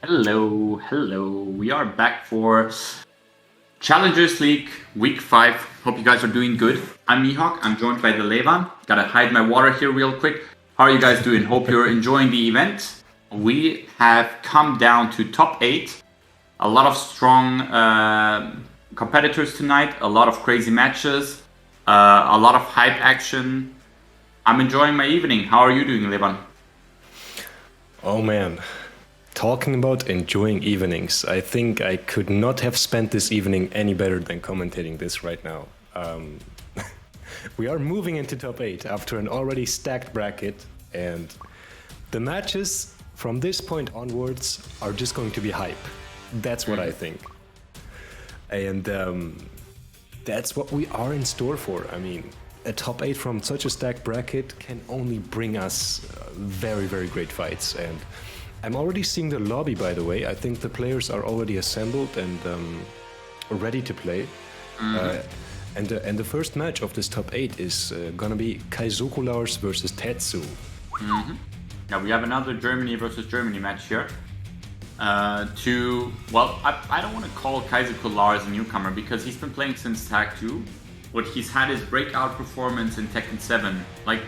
Hello, hello. We are back for Challengers League Week 5. Hope you guys are doing good. I'm Mihawk. I'm joined by the Lewan. Gotta hide my water here real quick. How are you guys doing? Hope you're enjoying the event. We have come down to top 8. A lot of strong competitors tonight. A lot of crazy matches. A lot of hype action. I'm enjoying my evening. How are you doing, Lewan? Oh man, talking about enjoying evenings, I think I could not have spent this evening any better than commentating this right now. We are moving into top 8 after an already stacked bracket, and the matches from this point onwards are just going to be hype. That's what I think. And that's what we are in store for. I mean, a top 8 from such a stacked bracket can only bring us very, very great fights. And I'm already seeing the lobby, by the way. I think the players are already assembled and ready to play. And the first match of this top 8 is gonna be Kaizoku Lars versus Tetsu. Yeah, we have another Germany versus Germany match here. I don't want to call Kaizoku Lars a newcomer because he's been playing since Tag 2. But he's had his breakout performance in Tekken7, like,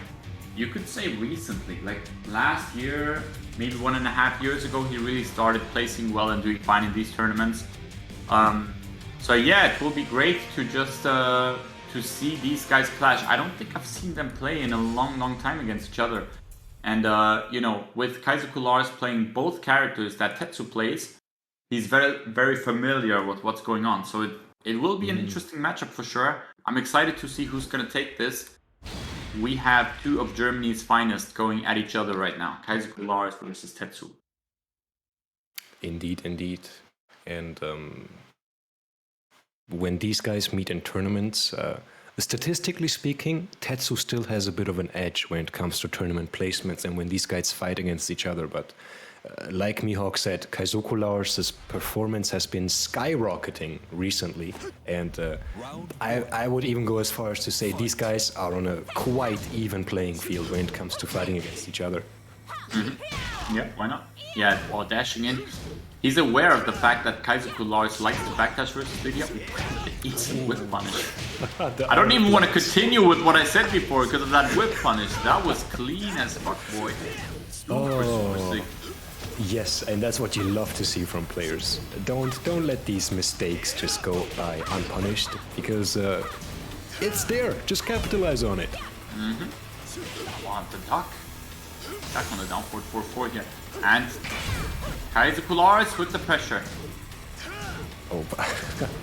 you could say recently, like last year, maybe 1.5 years ago, he really started placing well and doing fine in these tournaments. So yeah, it will be great to just to see these guys clash. I don't think I've seen them play in a long time against each other. And you know, with Kaizoku Lars playing both characters that Tetsu plays, he's very familiar with what's going on. So it will be an interesting matchup for sure. I'm excited to see who's gonna take this. We have 2 of Germany's finest going at each other right now. Kaizoku Lars versus Tetsu. Indeed, indeed. And when these guys meet in tournaments, statistically speaking, Tetsu still has a bit of an edge when it comes to tournament placements and when these guys fight against each other. But like Mihawk said, Kaizoku Lars' performance has been skyrocketing recently, and I would even go as far as to say these guys are on a quite even playing field when it comes to fighting against each other. Yeah, why not? Yeah, while dashing in. He's aware of the fact that Kaizoku Lars likes to backdash versus Lydia. Eats a whip punish. I don't even want to continue with what I said before because of that whip punish. That was clean as fuck, boy. Super sick. Yes, and that's what you love to see from players. Don't let these mistakes just go by unpunished, because it's there. Just capitalize on it. I want the duck. Duck on the down 4-4-4 here. And Kaizoku Lars with the pressure. Oh,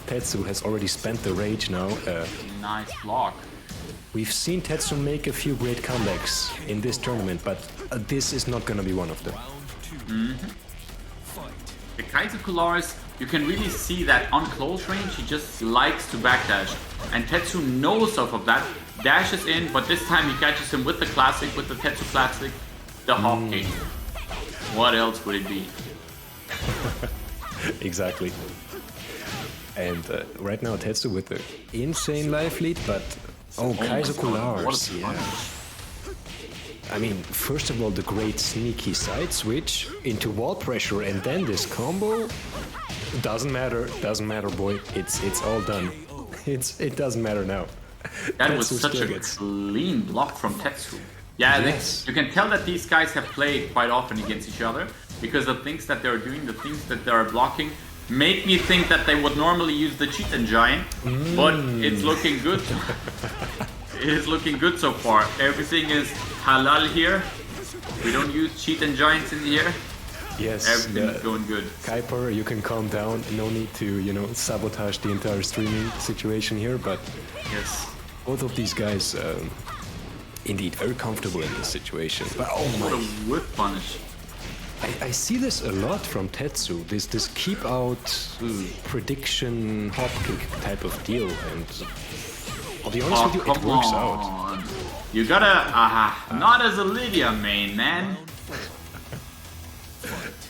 Tetsu has already spent the rage now. Nice block. We've seen Tetsu make a few great comebacks in this tournament, but this is not gonna be one of them. The Kaizoku Lars, you can really see that on close range, he just likes to backdash. And Tetsu knows of that, dashes in, but this time he catches him with the classic, with the Tetsu classic, the Hawk King. What else would it be? Exactly. And right now Tetsu with the insane life lead, but Kaizoku Lars, yeah. I mean, first of all, the great sneaky side switch into wall pressure, and then this combo. Doesn't matter, boy. It's all done. It doesn't matter now. That was such a clean block from Tetsu. Yeah, yes. You can tell that these guys have played quite often against each other because the things that they're doing, the things that they're blocking, make me think that they would normally use the cheat engine, but it's looking good. It is looking good so far. Everything is halal here. We don't use cheat engines in here. Yes. Everything's going good. Kuiper, you can calm down. No need to, sabotage the entire streaming situation here, but yes, both of these guys, indeed, very comfortable in this situation. But what a whip punish. I see this a lot from Tetsu, this keep out prediction hop kick type of deal, and I'll be honest with you, it works out. You gotta, not as a Lydia main, man.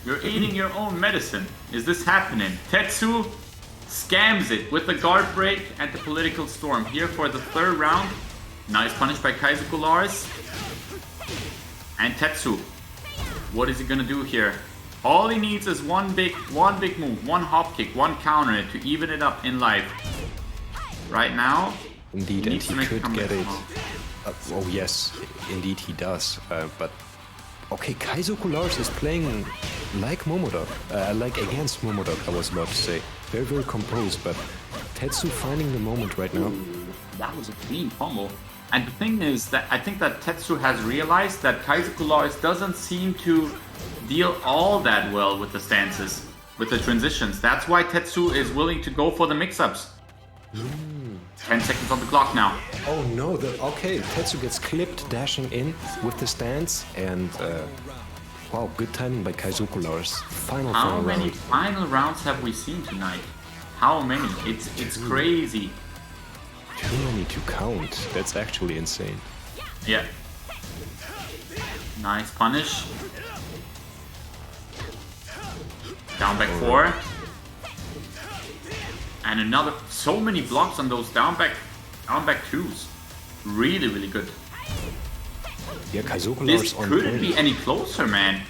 You're eating your own medicine. Is this happening? Tetsu scams it with the guard break and the political storm. Here for the 3rd round. Nice punish by Kaizoku Lars. And Tetsu. What is he gonna do here? All he needs is one big move, one hop kick, one counter to even it up in life. Right now, Indeed, he and needs he to make could comeback. get it. Oh yes, indeed he does. But okay, Kaizo Kulars is playing like Momodok, like against Momodok. I was about to say, very very composed. But Tetsu finding the moment right now. That was a clean combo. And the thing is that I think that Tetsu has realized that Kaizo Kulars doesn't seem to deal all that well with the stances, with the transitions. That's why Tetsu is willing to go for the mix-ups. 10 seconds on the clock now. Oh no! Okay, Tetsu gets clipped dashing in with the stance, and wow, good timing by Kaizo Kulars. Final How many round. final rounds have we seen tonight? How many? It's crazy. Too many to count. That's actually insane. Yeah. Nice punish. Down back 4. And another, so many blocks on those down back 2s. Really, really good. Yeah, Kaizo This Kulars on couldn't point. be any closer, man.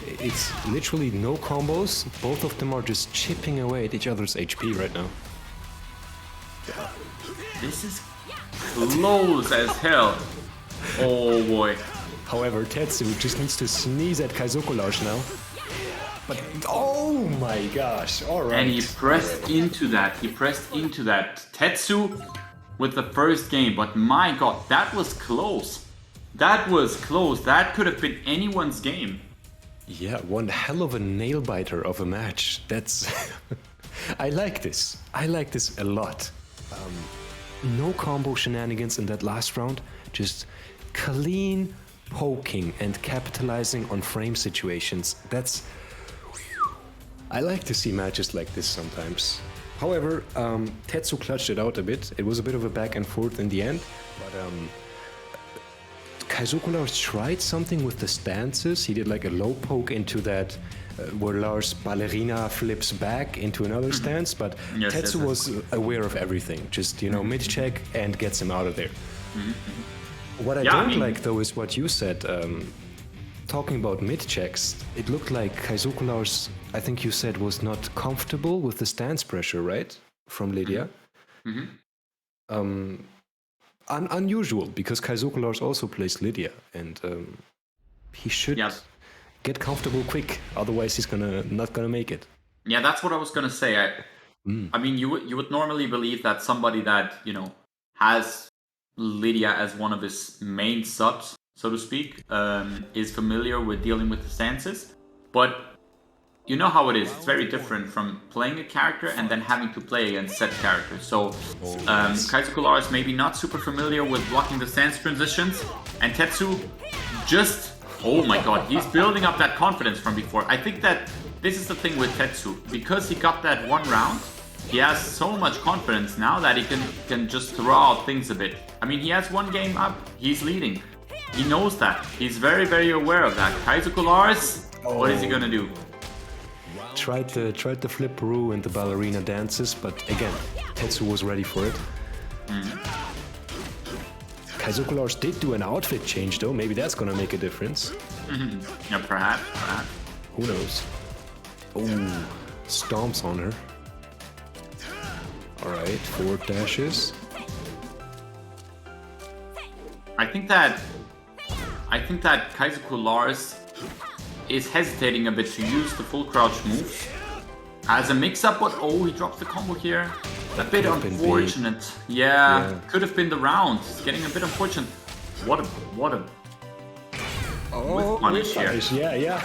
It's literally no combos. Both of them are just chipping away at each other's HP right now. This is close as hell. Oh boy. However, Tetsu just needs to sneeze at Kaizo Kulars now. But oh my gosh! All right. And he pressed into that. Tetsu with the first game. But my god, that was close. That was close. That could have been anyone's game. Yeah, one hell of a nail biter of a match. That's. I like this. I like this a lot. No combo shenanigans in that last round. Just clean poking and capitalizing on frame situations. That's. I like to see matches like this sometimes. However, Tetsu clutched it out a bit. It was a bit of a back and forth in the end, but Kaizo Kulars tried something with the stances. He did like a low poke into that where Lars ballerina flips back into another stance, but Yes, Tetsu yes, was aware of everything. Just, mid check and gets him out of there. What I Yeah, I don't mean- like though is what you said. Talking about mid checks, it looked like Kaizo Kulars, I think you said, was not comfortable with the stance pressure, right? From Lydia. Unusual, because Kaizo Kulars also plays Lydia, and he should Yes. get comfortable quick, otherwise he's not gonna make it. Yeah, that's what I was gonna say. I mean, you would normally believe that somebody that has Lydia as one of his main subs, so to speak, is familiar with dealing with the stances. But you know how it is. It's very different from playing a character and then having to play against said characters. So Kaizo Kulars is maybe not super familiar with blocking the stance transitions, and Tetsu just, oh my god, he's building up that confidence from before. I think that this is the thing with Tetsu. Because he got that one round, he has so much confidence now that he can just throw out things a bit. I mean, he has one game up, he's leading. He knows that. He's very, very aware of that. Kaizo Kulars, what is he gonna do? Tried the flip Peru and the ballerina dances, but again, Tetsu was ready for it. Kaizo Kulars did do an outfit change though, maybe that's gonna make a difference. Yeah, perhaps. Who knows? Oh, stomps on her. Alright, forward dashes. I think that Kaizo Kulars is hesitating a bit to use the full crouch move as a mix-up, but oh, he drops the combo here. A bit could have been unfortunate. Yeah, could have been the round. It's getting a bit unfortunate. What a whiff punish here. Yeah.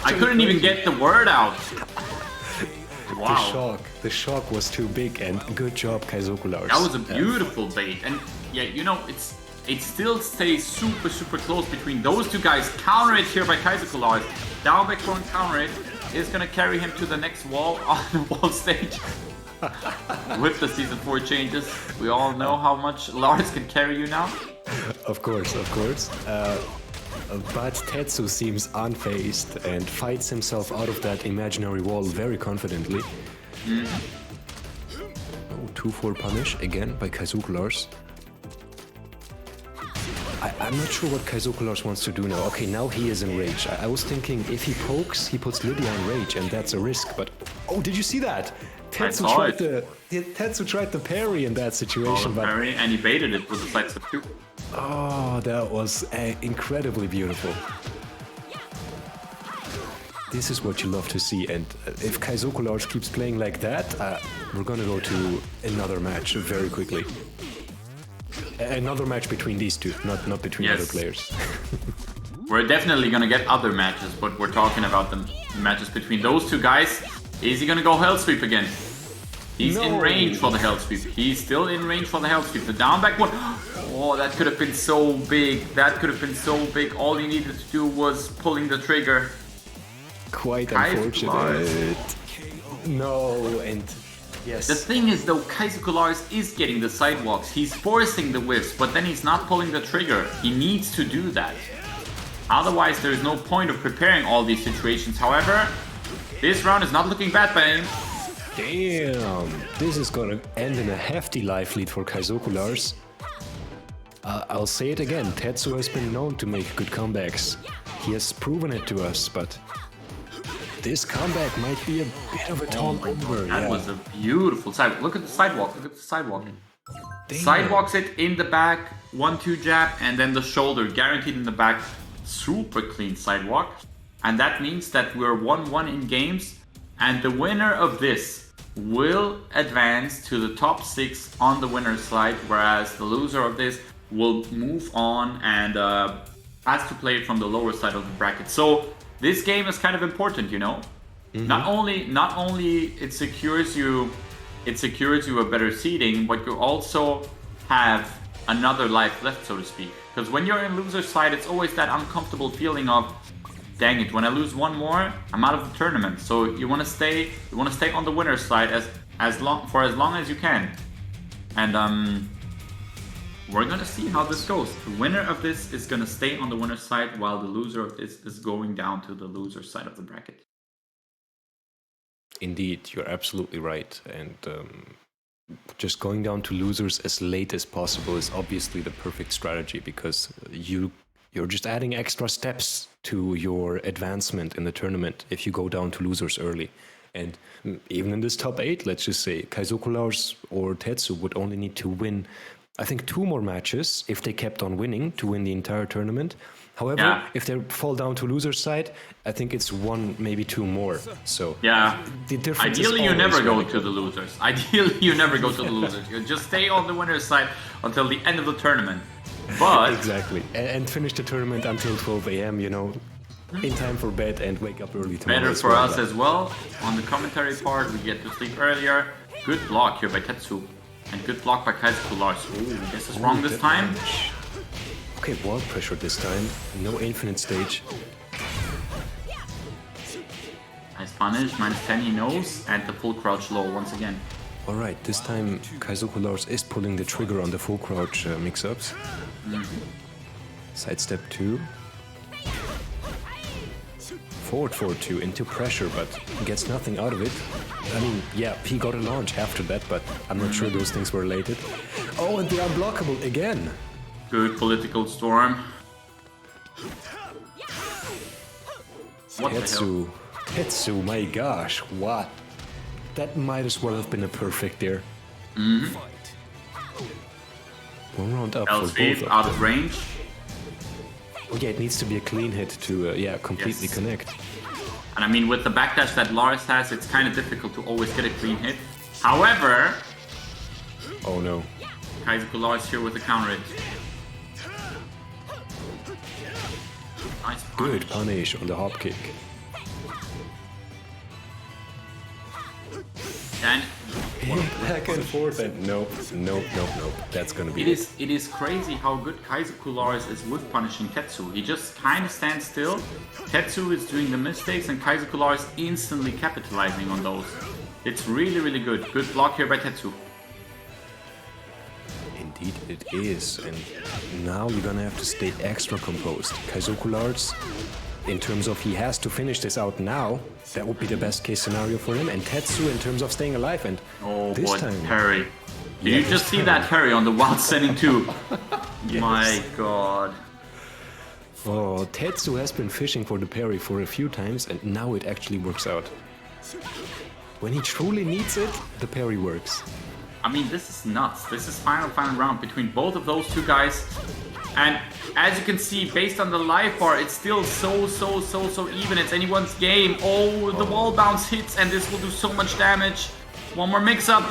I couldn't even get the word out. Wow. The shock was too big, and good job, Kaizo Kulars. That was a beautiful bait, and yeah, it still stays super, super close between those two guys. Counter it here by Kaizo Kulars. Down back front counter it is gonna carry him to the next wall on the wall stage. With the Season 4 changes, we all know how much Lars can carry you now. Of course. But Tetsu seems unfazed and fights himself out of that imaginary wall very confidently. Oh, 2-4 punish again by Kaizo Kulars. I'm not sure what Kaizoku Lars wants to do now. Okay, now he is in rage. I was thinking if he pokes, he puts Lydia in rage, and that's a risk. But oh, did you see that? Tetsu tried the parry in that situation, but parry, and he baited it with the side step too. oh, that was incredibly beautiful. This is what you love to see, and if Kaizoku Lars keeps playing like that, we're gonna go to another match very quickly. Another match between these two, not between other players. We're definitely gonna get other matches, but we're talking about the matches between those two guys. Is he gonna go Hell Sweep again? He's in range for the Hell Sweep. He's still in range for the Hell Sweep. The down back one. Oh, that could have been so big. That could have been so big. All he needed to do was pulling the trigger. Quite unfortunate. No, and yes. The thing is though, Kaizoku Lars is getting the sidewalks. He's forcing the whiffs, but then he's not pulling the trigger. He needs to do that. Otherwise, there is no point of preparing all these situations. However, this round is not looking bad by him. Damn, this is gonna end in a hefty life lead for Kaizoku Lars. I'll say it again, Tetsu has been known to make good comebacks. He has proven it to us, but this comeback might be a bit of a tall order. That was a beautiful side. Look at the sidewalk. Look at the sidewalk. Damn. Sidewalks it in the back, 1-2 jab, and then the shoulder guaranteed in the back. Super clean sidewalk. And that means that we're 1-1 in games. And the winner of this will advance to the top 6 on the winner's side, whereas the loser of this will move on and has to play from the lower side of the bracket. So this game is kind of important, you know. Not only it secures you a better seeding, but you also have another life left, so to speak. Because when you're in loser's side, it's always that uncomfortable feeling of, dang it, when I lose one more, I'm out of the tournament. So you want to stay on the winner's side as long as you can. And we're gonna see how this goes. The winner of this is gonna stay on the winner's side, while the loser of this is going down to the loser's side of the bracket. Indeed, you're absolutely right. And just going down to losers as late as possible is obviously the perfect strategy, because you're just adding extra steps to your advancement in the tournament if you go down to losers early. And even in this top 8, let's just say, Kaizoku Lars or Tetsu would only need to win, I think, 2 more matches if they kept on winning to win the entire tournament. However, if they fall down to loser's side, I think it's 1, maybe 2 more. So the difference ideally, is you never go really to the losers. Ideally, you never go to the losers. You just stay on the winner's side until the end of the tournament. But exactly, and finish the tournament until 12 a.m. You know, in time for bed and wake up early tomorrow. Better for us as well. On the commentary part, we get to sleep earlier. Good block here by Tetsu. And good block by Kaizoku Lars. Ooh, this is wrong this time. Okay, wall pressure this time. No infinite stage. Nice punish. -10 he knows. And the full crouch low once again. Alright, this time Kaizoku Lars is pulling the trigger on the full crouch mix-ups. Side step 2. Forward 4-2 into pressure, but gets nothing out of it. I mean, yeah, he got a launch after that, but I'm not sure those things were related. Oh, and the unblockable again! Good political storm. What Tetsu. Tetsu, my gosh, what? That might as well have been a perfect there. One round up for both out of range. Oh yeah, it needs to be a clean hit to completely connect. And I mean, with the backdash that Lars has, it's kind of difficult to always get a clean hit. However, oh no, Kaizoku Lars here with the counter hit. Nice punish. Good punish on the hop kick. And back and forth, and nope. That's gonna be it is crazy how good Kaizoku Lars is with punishing Tetsu. He just kind of stands still. Tetsu is doing the mistakes, and Kaizoku Lars instantly capitalizing on those. It's really, really good. Good block here by Tetsu. Indeed it is, and now you're gonna have to stay extra composed. Kaizoku Lars, in terms of he has to finish this out now, that would be the best case scenario for him, and Tetsu in terms of staying alive, and oh this boy, time, parry. Did you just see that parry on the wild sending too? Yes. My god. Oh, Tetsu has been fishing for the parry for a few times, and now it actually works out. When he truly needs it, the parry works. I mean, this is nuts. This is final round between both of those two guys. And as you can see, based on the life bar, it's still so even. It's anyone's game. Oh, the wall bounce hits, and this will do so much damage. One more mix-up.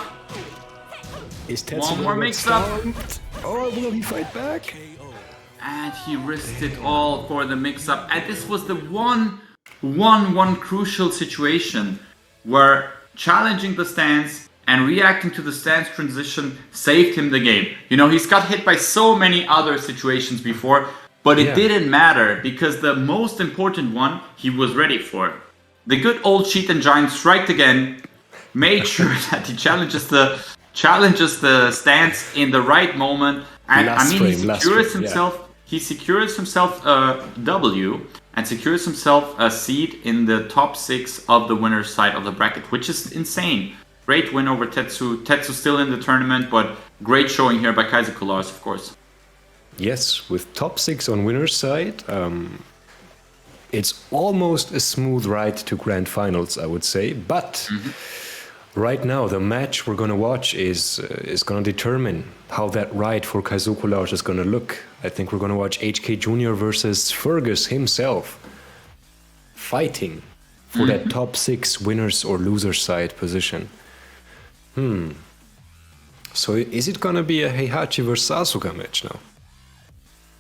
Is Tetsu One more mix-up. Oh, will he fight back? And he risked it all for the mix-up. And this was the one crucial situation where challenging the stance and reacting to the stance transition saved him the game. You know, he's got hit by so many other situations before, but it didn't matter because the most important one he was ready for. The good old Cheat and Giant striked again, made sure that he challenges the stance in the right moment, and he secures himself a W and secures himself a seat in the top 6 of the winner's side of the bracket, which is insane. Great win over Tetsu. Tetsu still in the tournament, but great showing here by Kaiser Kulars, of course. Yes, with top 6 on winner's side, it's almost a smooth ride to grand finals, I would say. But right now, the match we're going to watch is going to determine how that ride for Kaiser Kulars is going to look. I think we're going to watch HK Jr. versus Fergus himself fighting for that top 6 winners or losers side position. So is it gonna be a Heihachi versus Asuka match now?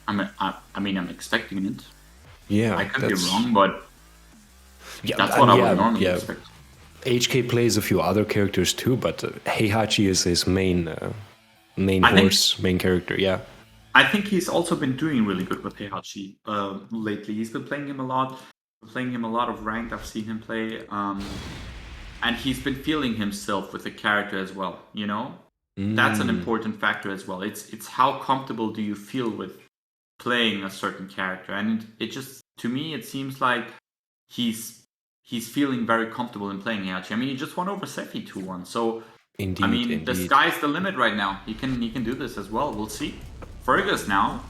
I'm expecting it. Yeah, I could be wrong, but that's what I would normally expect. HK plays a few other characters too, but Heihachi is his main character. Yeah, I think he's also been doing really good with Heihachi lately. He's been playing him a lot of ranked. I've seen him play. And he's been feeling himself with the character as well, you know? That's an important factor as well. It's how comfortable do you feel with playing a certain character. And it just, to me, it seems like he's feeling very comfortable in playing Heihachi. I mean, he just won over Sephi 2-1. So, indeed. The sky's the limit right now. He can do this as well. We'll see. Fergus now.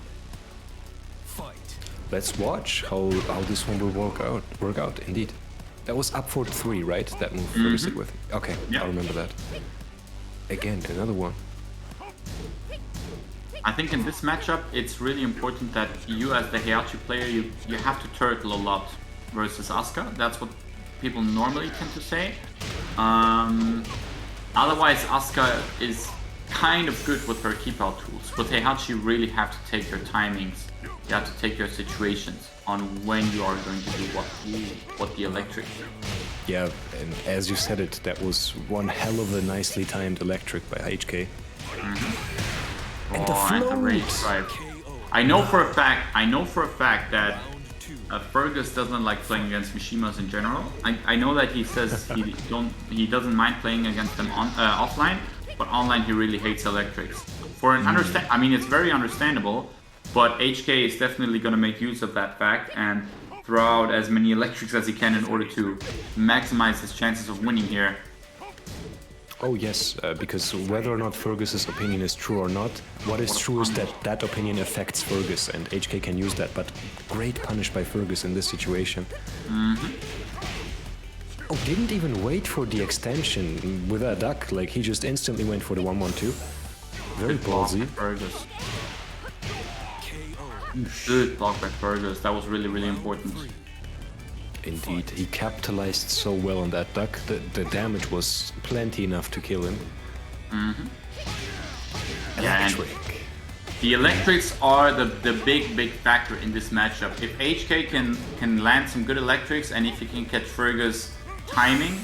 Let's watch how this one will work out, indeed. That was up for 3, right? That move Fergus did with. Okay, I remember that. Again, another one. I think in this matchup, it's really important that you, as the Heihachi player, you have to turtle a lot versus Asuka. That's what people normally tend to say. Otherwise, Asuka is kind of good with her keep-out tools. With Heihachi, you really have to take your timings. You have to take your situations on when you are going to do what the electric. Yeah, and as you said it, that was one hell of a nicely timed electric by HK. And the rage drive. I know for a fact that Fergus doesn't like playing against Mishimas in general. I know that he says he doesn't mind playing against them offline, but online he really hates electrics. I mean, it's very understandable. But HK is definitely going to make use of that fact and throw out as many electrics as he can in order to maximize his chances of winning here. Oh yes, because whether or not Fergus's opinion is true or not, what is true is that opinion affects Fergus, and HK can use that, but great punish by Fergus in this situation. Oh, didn't even wait for the extension with a duck, like he just instantly went for the 1-1-2. Very ballsy. Fergus. Good block by Fergus. That was really important. Indeed, he capitalized so well on that duck. The damage was plenty enough to kill him. Electric. The electrics are the big factor in this matchup. If HK can land some good electrics and if he can catch Fergus timing,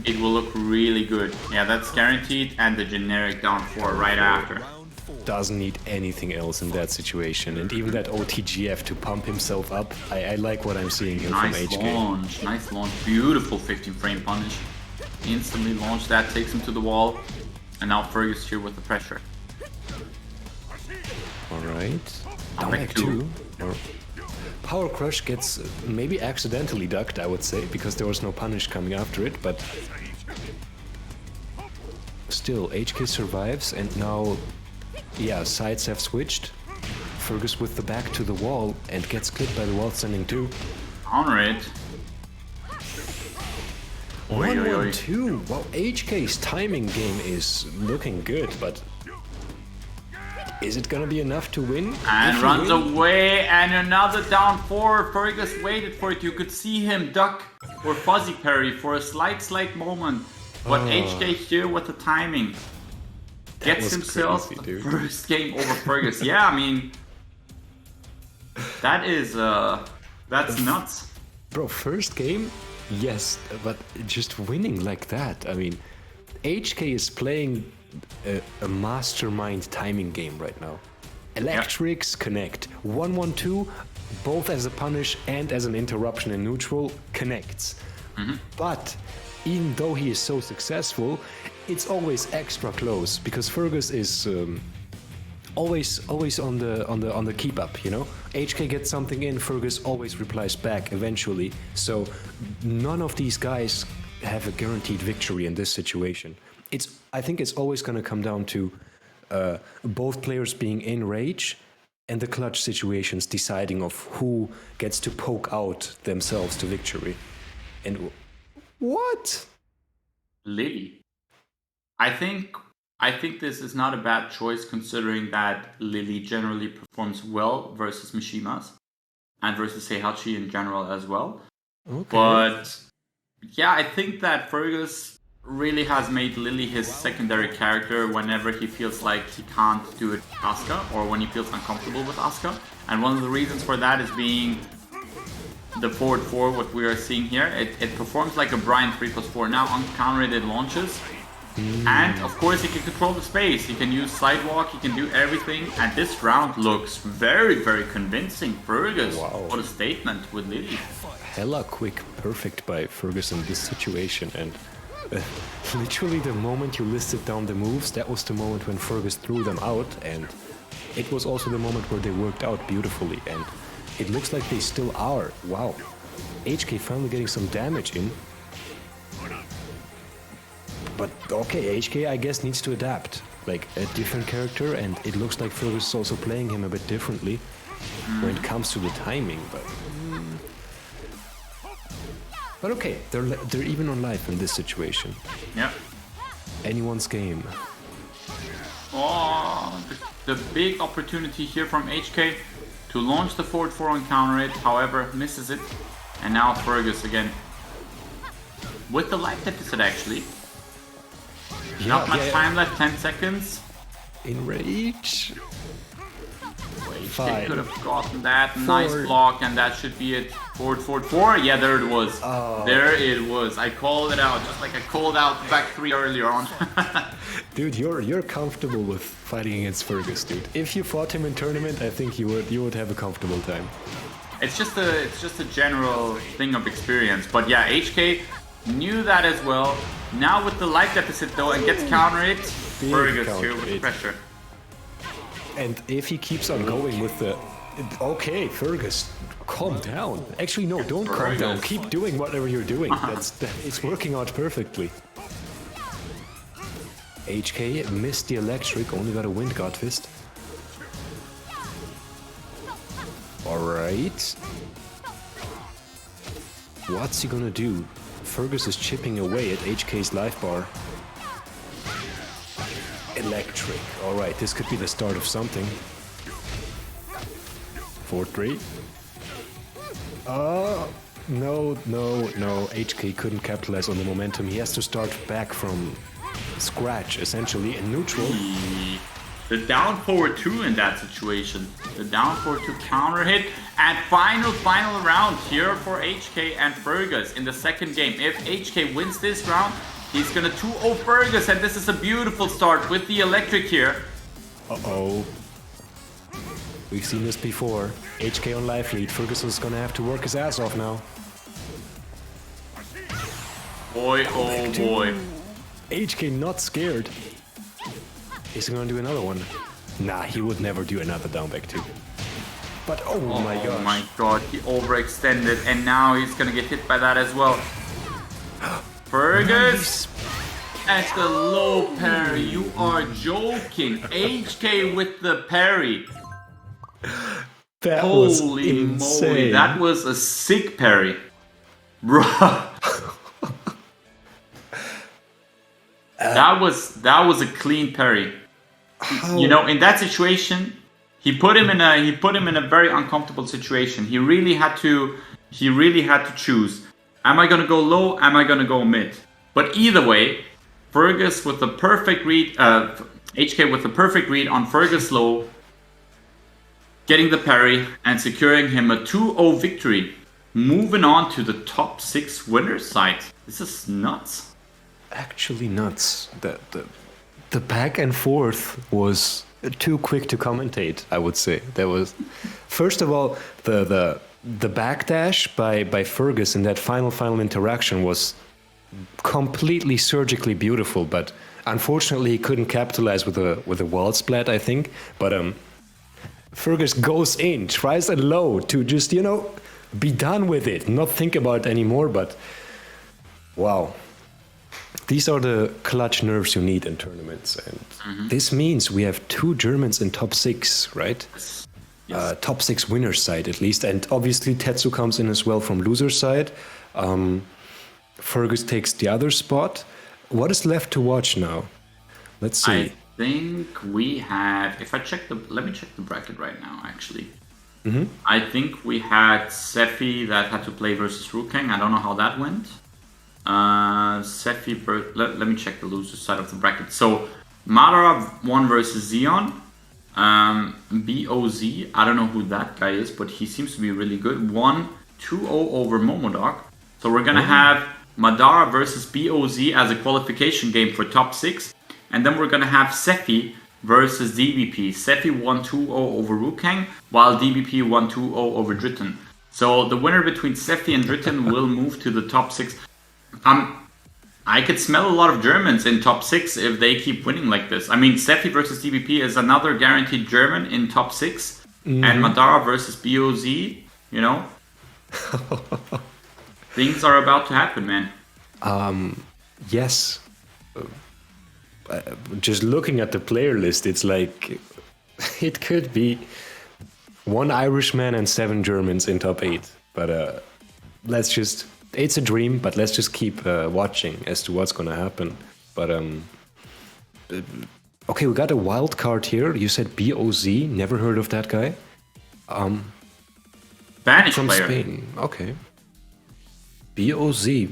it will look really good. Yeah, that's guaranteed, and the generic down 4 right after. Doesn't need anything else in that situation, and even that OTGF to pump himself up, I like what I'm seeing here from HK. Nice launch, beautiful 15 frame punish. Instantly launch that, takes him to the wall, and now Fergus here with the pressure. Alright, back 2. Power Crush gets maybe accidentally ducked, I would say, because there was no punish coming after it, but still, HK survives, and now, yeah, sides have switched. Fergus with the back to the wall and gets clipped by the wall standing 2. Counter it. Oi, oi, oi. 1-1-2. Well, HK's timing game is looking good, but is it gonna be enough to win? And runs away, and another down 4. Fergus waited for it. You could see him duck or fuzzy parry for a slight moment. But HK here with the timing gets himself crazy, the dude. first game over Fergus. Yeah, I mean, that is that's nuts. Bro, first game? Yes, but just winning like that. I mean, HK is playing a mastermind timing game right now. Electrics connect. 1-1-2, both as a punish and as an interruption in neutral, connects. But even though he is so successful, it's always extra close because Fergus is always on the keep up, you know. HK gets something in, Fergus always replies back eventually. So none of these guys have a guaranteed victory in this situation. I think it's always going to come down to both players being in rage and the clutch situations deciding of who gets to poke out themselves to victory. And what? Lily. I think this is not a bad choice considering that Lily generally performs well versus Mishimas and versus Heihachi in general as well. Okay. But yeah, I think that Fergus really has made Lily his secondary character whenever he feels like he can't do it with Asuka or when he feels uncomfortable with Asuka. And one of the reasons for that is being the forward 4, what we are seeing here. It performs like a Brian 3+4. Now on counter it launches. And of course he can control the space. He can use sidewalk, he can do everything. And this round looks very convincing. Fergus, Wow. what a statement with Lily. Hella quick perfect by Fergus in this situation, and literally the moment you listed down the moves, that was the moment when Fergus threw them out, and it was also the moment where they worked out beautifully, and it looks like they still are. Wow. HK finally getting some damage in. But okay, HK I guess needs to adapt, like a different character, and it looks like Fergus is also playing him a bit differently when it comes to the timing, but okay, they're even on life in this situation. Yeah. Anyone's game. Oh, the big opportunity here from HK to launch the forward 4 and counter it, however, misses it. And now Fergus again. With the life deficit actually. Not much time left, 10 seconds. In rage. HK could have gotten that. Nice block, and that should be it. Forward 4. Yeah, there it was. There it was. I called it out, just like I called out back 3 earlier on. Dude, you're comfortable with fighting against Fergus, dude. If you fought him in tournament, I think you would have a comfortable time. It's just a general thing of experience. But yeah, HK knew that as well. Now with the life deficit though, and gets counter it. Fergus here with the pressure. And if he keeps on going with the... Okay, Fergus, calm down. Actually, no, don't calm down. Keep doing whatever you're doing. It's working out perfectly. HK missed the electric, only got a wind guard fist. Alright. What's he gonna do? Fergus is chipping away at HK's life bar. Electric. Alright, this could be the start of something. 4-3. No. HK couldn't capitalize on the momentum. He has to start back from scratch, essentially, in neutral. The down forward 2 in that situation. The down forward 2 counter hit. And final round here for HK and Fergus in the second game. If HK wins this round, he's gonna 2-0 Fergus, and this is a beautiful start with the electric here. Uh-oh. We've seen this before. HK on life lead. Fergus is gonna have to work his ass off now. Boy, oh boy. HK not scared. Is he gonna do another one? Nah, he would never do another down back 2. But oh my gosh. Oh my god, he overextended, and now he's gonna get hit by that as well. Fergus at the low parry. You are joking. HK with the parry. That was Holy moly, insane. that was a sick parry. Bruh. That was a clean parry. You know, in that situation, he put him in a very uncomfortable situation. He really had to choose. Am I gonna go low? Am I gonna go mid? But either way, Fergus with the perfect read, HK with the perfect read on Fergus low, getting the parry and securing him a 2-0 victory. Moving on to the top 6 winners side. This is nuts. Actually nuts. The back and forth was too quick to commentate, I would say. There was, first of all, the backdash by Fergus in that final interaction was completely surgically beautiful, but unfortunately he couldn't capitalize with a wall splat, I think. But Fergus goes in, tries a low to just, you know, be done with it, not think about it anymore. But wow. These are the clutch nerves you need in tournaments, and this means we have 2 Germans in top 6, right? Yes. Top 6 winners side at least, and obviously Tetsu comes in as well from loser side. Fergus takes the other spot. What is left to watch now? Let's see. I think we have. Let me check the bracket right now. Actually, I think we had Sephi that had to play versus Rukang. I don't know how that went. Sephi, let me check the loser side of the bracket. So Madara won versus Xeon. BOZ, I don't know who that guy is, but he seems to be really good. Won 2-0 over Momodok. So we're gonna have Madara versus BOZ as a qualification game for top 6. And then we're gonna have Sephi versus DBP. Sephi won 2-0 over Rukang, while DBP won 2-0 over Dritten. So the winner between Sephi and Dritten will move to the top 6. I could smell a lot of Germans in top 6 if they keep winning like this. I mean, Sephi versus DBP is another guaranteed German in top 6. And Madara versus BOZ, you know. Things are about to happen, man. Yes. Just looking at the player list, it's like it could be 1 Irishman and 7 Germans in top 8. But it's a dream, but let's just keep watching as to what's gonna happen. But okay, we got a wild card here. You said BOZ, never heard of that guy. Spanish From player. Spain, okay. BOZ,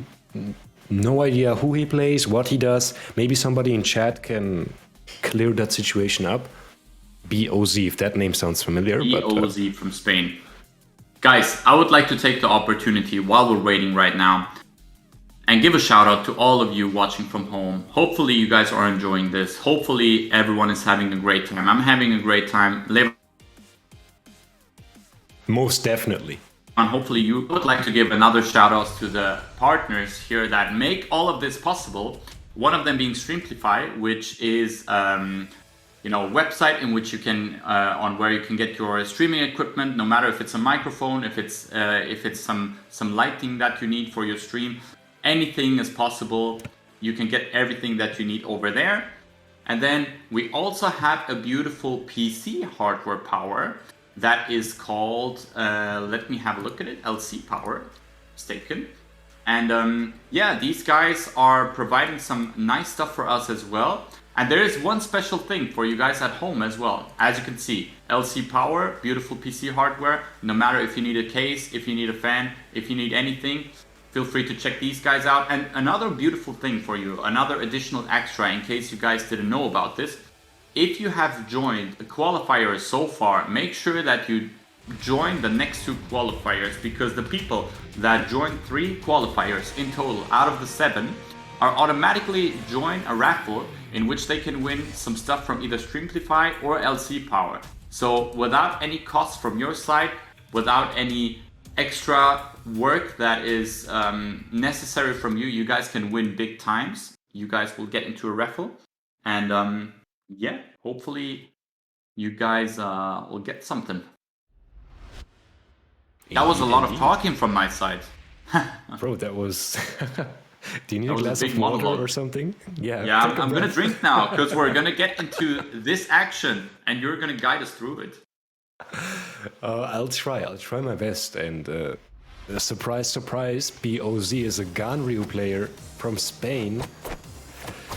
no idea who he plays, what he does. Maybe somebody in chat can clear that situation up. BOZ, if that name sounds familiar. BOZ from Spain. Guys, I would like to take the opportunity while we're waiting right now and give a shout out to all of you watching from home. Hopefully you guys are enjoying this. Hopefully everyone is having a great time. I'm having a great time. Most definitely. And hopefully you would like to give another shout out to the partners here that make all of this possible. One of them being Streamplify, which is website in which you can on where you can get your streaming equipment, no matter if it's a microphone, if it's some lighting that you need for your stream, anything is possible. You can get everything that you need over there. And then we also have a beautiful PC hardware power that is called, let me have a look at it, LC Power, mistaken. And these guys are providing some nice stuff for us as well. And there is one special thing for you guys at home as well. As you can see, LC Power, beautiful PC hardware. No matter if you need a case, if you need a fan, if you need anything, feel free to check these guys out. And another beautiful thing for you, another additional extra in case you guys didn't know about this. If you have joined a qualifier so far, make sure that you join the next 2 qualifiers, because the people that join 3 qualifiers in total out of the 7 are automatically join a raffle in which they can win some stuff from either Streamplify or LC Power. So without any cost from your side, without any extra work that is necessary from you, you guys can win big times. You guys will get into a raffle. And hopefully you guys will get something. That was a lot of talking from my side. Bro, that was... Do you need That a was a glass big of water monologue. or something? Yeah, take a I'm gonna breath. drink now because we're gonna get into this action and you're gonna guide us through it. I'll try my best. And surprise, surprise, BOZ is a Ganryu player from Spain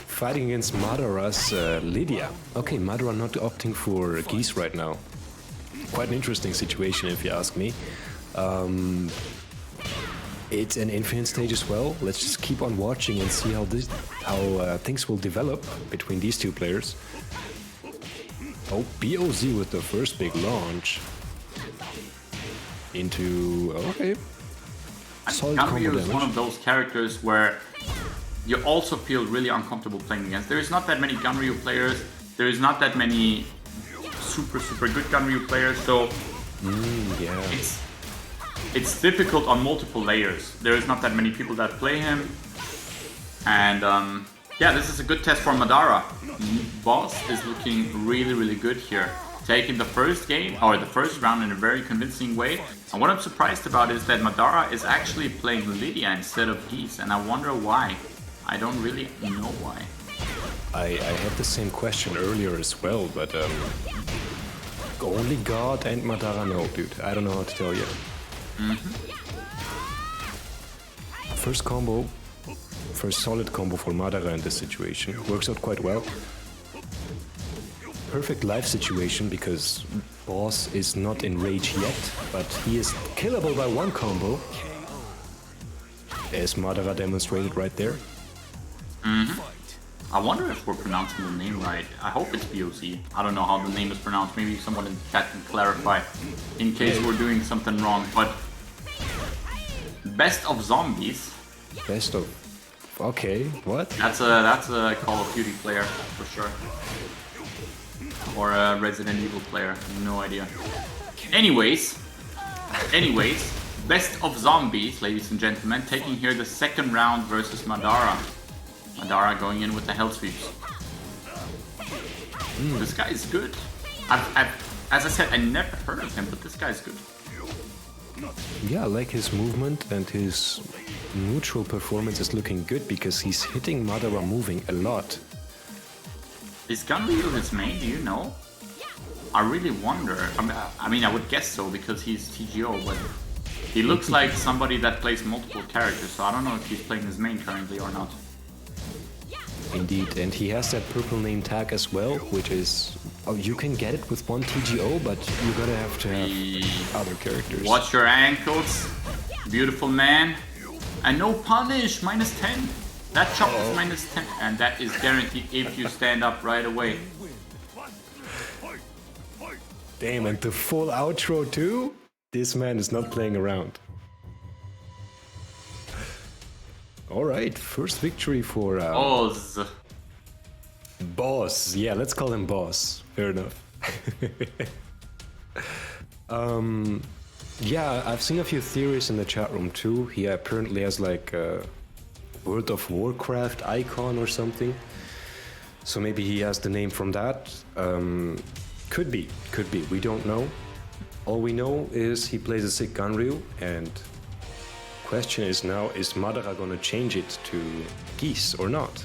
fighting against Madara's Lydia. Okay, Madara not opting for Geese right now. Quite an interesting situation if you ask me. It's an infinite stage as well. Let's just keep on watching and see how things will develop between these two players. Oh, BOZ with the first big launch into okay. Solid combo Ganryu is damage. one of those characters where you also feel really uncomfortable playing against. There is not that many Ganryu players. There is not that many super good Ganryu players. So Yeah. it's difficult on multiple layers. There is not that many people that play him. And yeah, this is a good test for Madara. Boss is looking really good here. Taking the first game, or the first round in a very convincing way. And what I'm surprised about is that Madara is actually playing Lydia instead of Geese. And I wonder why. I don't really know why. I had the same question earlier as well, but only God and Madara know, dude. I don't know how to tell you. First combo, first solid combo for Madara in this situation. Works out quite well. Perfect life situation because Boss is not in rage yet, but he is killable by one combo. As Madara demonstrated right there. I wonder if we're pronouncing the name right. I hope it's BOZ. I don't know how the name is pronounced. Maybe someone in chat can clarify in case we're doing something wrong. But Best of Zombies. Best of... Okay, what? That's a Call of Duty player for sure. Or a Resident Evil player. No idea. Anyways, Best of Zombies, ladies and gentlemen, taking here the second round versus Madara. Madara going in with the Hell Sweeps. This guy is good. As I said, I never heard of him, but this guy's good. Yeah, I like his movement and his neutral performance is looking good because he's hitting Madara moving a lot. Is Ganryu his main, do you know? I really wonder. I mean, I would guess so because he's TGO, but he looks like somebody that plays multiple characters, so I don't know if he's playing his main currently or not. Indeed, and he has that purple name tag as well, which is... Oh, you can get it with one TGO, but you're gonna have to have other characters. Watch your ankles, beautiful man. And no punish, -10. That chop is -10, and that is guaranteed if you stand up right away. Damn, and the full outro too? This man is not playing around. Alright, first victory for... Oz. Boss. Yeah, let's call him Boss. Fair enough. Yeah, I've seen a few theories in the chat room too. He apparently has like a World of Warcraft icon or something. So maybe he has the name from that. Could be. We don't know. All we know is he plays a sick Ganryu, and question is now, is Madara gonna change it to Geese or not?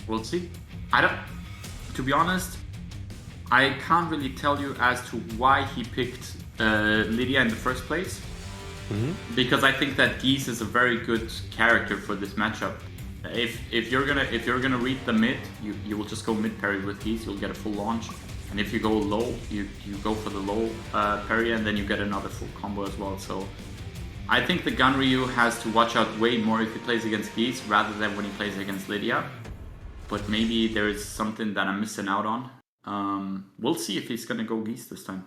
We'll see. To be honest, I can't really tell you as to why he picked Lydia in the first place. Because I think that Geese is a very good character for this matchup. If you're gonna read the mid, you will just go mid parry with Geese. You'll get a full launch, and if you go low, you go for the low parry, and then you get another full combo as well. So I think the Ganryu has to watch out way more if he plays against Geese rather than when he plays against Lydia. But maybe there is something that I'm missing out on. We'll see if he's gonna go Geese this time.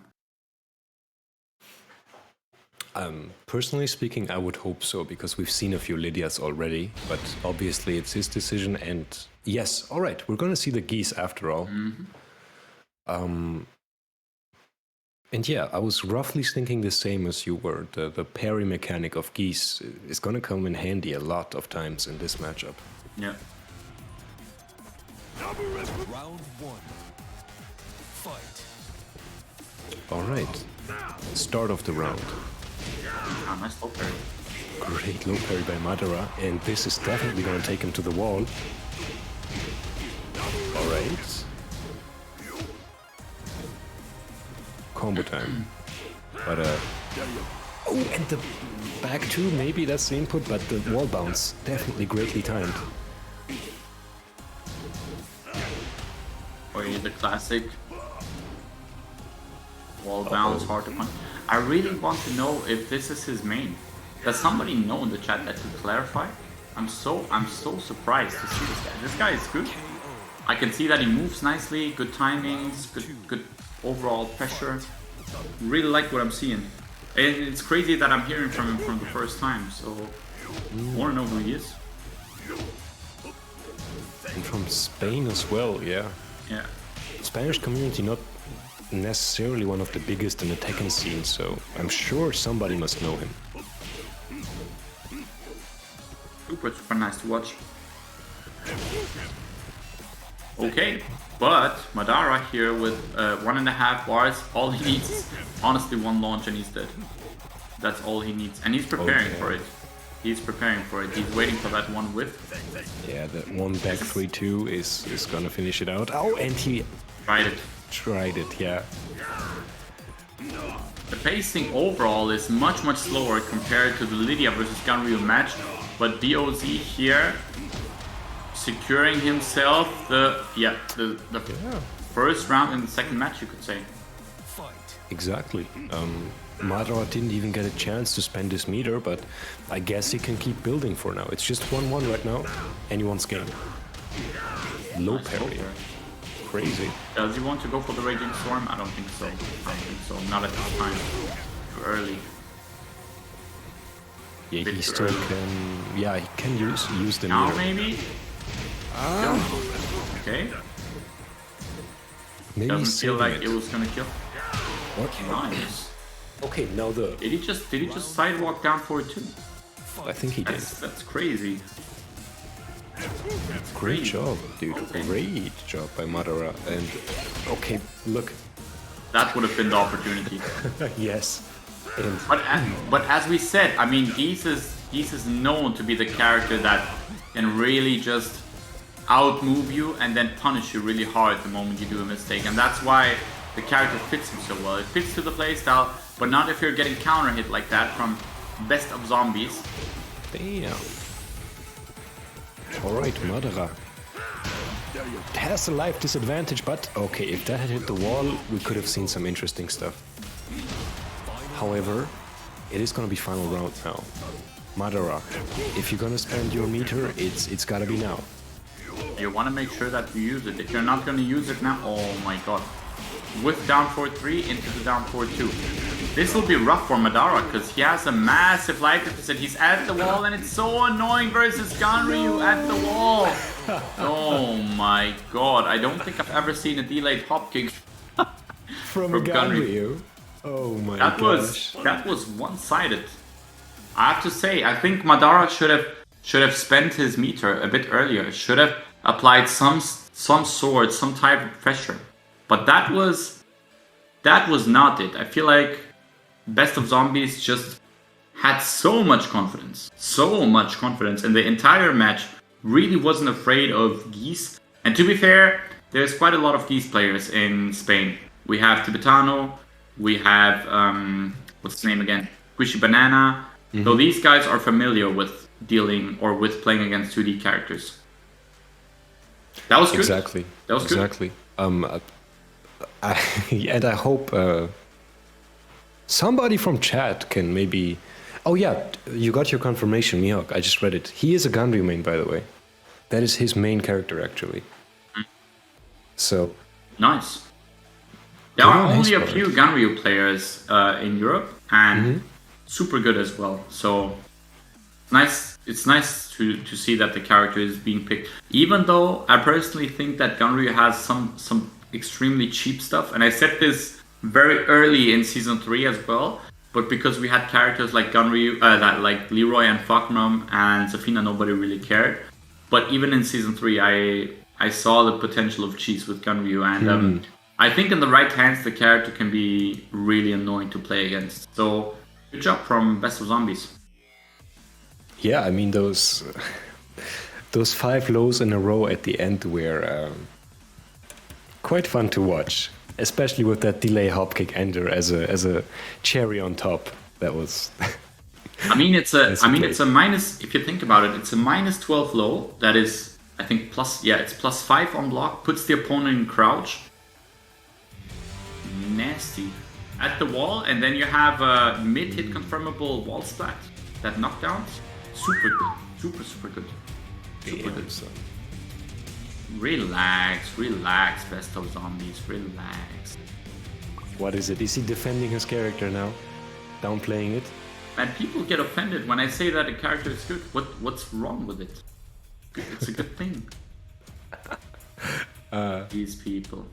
Personally speaking, I would hope so, because we've seen a few Lydias already, but obviously it's his decision, and yes, alright, we're gonna see the Geese after all. And yeah, I was roughly thinking the same as you were. The parry mechanic of Geese is gonna come in handy a lot of times in this matchup. Yeah. Round one. Fight. Alright, start of the round. Ah, nice low parry. Great low parry by Madara, and this is definitely gonna take him to the wall. Alright. combo time. But oh, and the back two, maybe that's the input, but the wall bounce definitely greatly timed. Or the classic wall bounce, hard to punch. I really want to know if this is his main. Does somebody know in the chat that could clarify? I'm so surprised to see this guy. This guy is good. I can see that he moves nicely, good timings, good overall pressure. Really like what I'm seeing. And it's crazy that I'm hearing from him from the first time, so I wanna know who he is. And from Spain as well, yeah. Yeah. Spanish community not necessarily one of the biggest in the Tekken scene, so I'm sure somebody must know him. Super nice to watch. Okay, but Madara here with 1.5 bars. All he needs is honestly one launch and he's dead. That's all he needs. And he's preparing for it. He's preparing for it. He's waiting for that one whiff. Yeah, that one back 3-2 is gonna finish it out. Oh, and he tried it, yeah. The pacing overall is much slower compared to the Lydia versus Ganryu match, but DOZ here securing himself the first round in the second match, you could say. Exactly. Madara didn't even get a chance to spend his meter, but I guess he can keep building for now. It's just 1-1 right now. Anyone's game. Low parry. Crazy. Does he want to go for the Raging Storm? I don't think so. Not at this time. Too early. Yeah, he still can. Yeah, he can use the now meter. Maybe. Okay. Maybe Doesn't feel like it it was gonna kill. What? Nice. Okay, now the. Did he just sidewalk down for it too? I think he did. That's crazy. Great job, dude. Great job by Madara. And okay, look. That would have been the opportunity. Yes. And But as we said, I mean, Geese is known to be the character that can really just outmove you and then punish you really hard the moment you do a mistake, and that's why the character fits him so well. It fits to the playstyle, but not if you're getting counter hit like that from Best of Zombies. damn. Alright, Madara. Has a life disadvantage, but okay, if that had hit the wall, we could have seen some interesting stuff. However, it is gonna be final round now. Madara, if you're gonna spend your meter, it's gotta be now. You want to make sure that you use it. If you're not going to use it now, oh my god. With down 4-3 into the down 4-2. This will be rough for Madara because he has a massive life deficit. He's at the wall and it's so annoying versus Ganryu at the wall. Oh my god. I don't think I've ever seen a delayed hop kick From Ganryu. Oh my gosh. That was one-sided. I have to say, I think Madara should have spent his meter a bit earlier. Should have applied some sort, some type of pressure. But that was not it. I feel like Best of Zombies just had so much confidence in the entire match. Really wasn't afraid of Geese. And to be fair, there's quite a lot of Geese players in Spain. We have Tibetano, we have what's his name again? Squishy Banana. Mm-hmm. So these guys are familiar with dealing or with playing against 2D characters. That was good. Exactly. That was exactly. Good. And I hope somebody from chat can maybe. Oh yeah, you got your confirmation, Mihawk. I just read it. He is a Ganryu main, by the way. That is his main character, actually. So. Nice. There are only a few Ganryu players in Europe, and super good as well. So nice. It's nice to see that the character is being picked. Even though I personally think that Ganryu has some extremely cheap stuff, and I said this very early in season 3 as well. But because we had characters like Ganryu, like Leroy and Fakram and Zafina, nobody really cared. But even in season 3, I saw the potential of cheese with Ganryu, and I think in the right hands the character can be really annoying to play against. So good job from Best of Zombies. Yeah, I mean those 5 lows in a row at the end were quite fun to watch. Especially with that delay hop kick ender as a cherry on top. That was. I mean, it's a minus. If you think about it, it's a minus 12 low. That is, I think, plus. Yeah, it's plus 5 on block. Puts the opponent in crouch. Nasty. At the wall, and then you have a mid-hit confirmable wall splat. That knockdown. Super good. Super good. Super good. Relax, best of zombies, relax. What is it? Is he defending his character now? Downplaying it? Man, people get offended when I say that a character is good. What's wrong with it? It's a good thing. These people.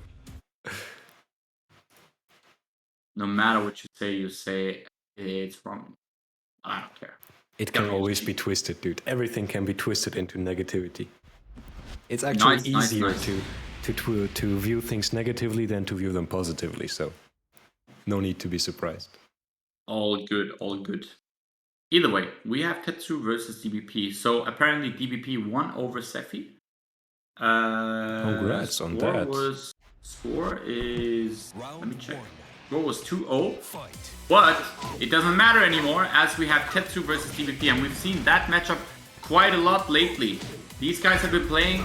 No matter what you say it's wrong. I don't care. It can always be twisted, dude. Everything can be twisted into negativity. It's actually easier to view things negatively than to view them positively, so no need to be surprised. All good. Either way, we have Tetsu versus DBP. So apparently DBP won over Sephi. Congrats on that. Score is... Let me check. Score was 2-0. But it doesn't matter anymore as we have Tetsu versus DBP, and we've seen that matchup quite a lot lately. These guys have been playing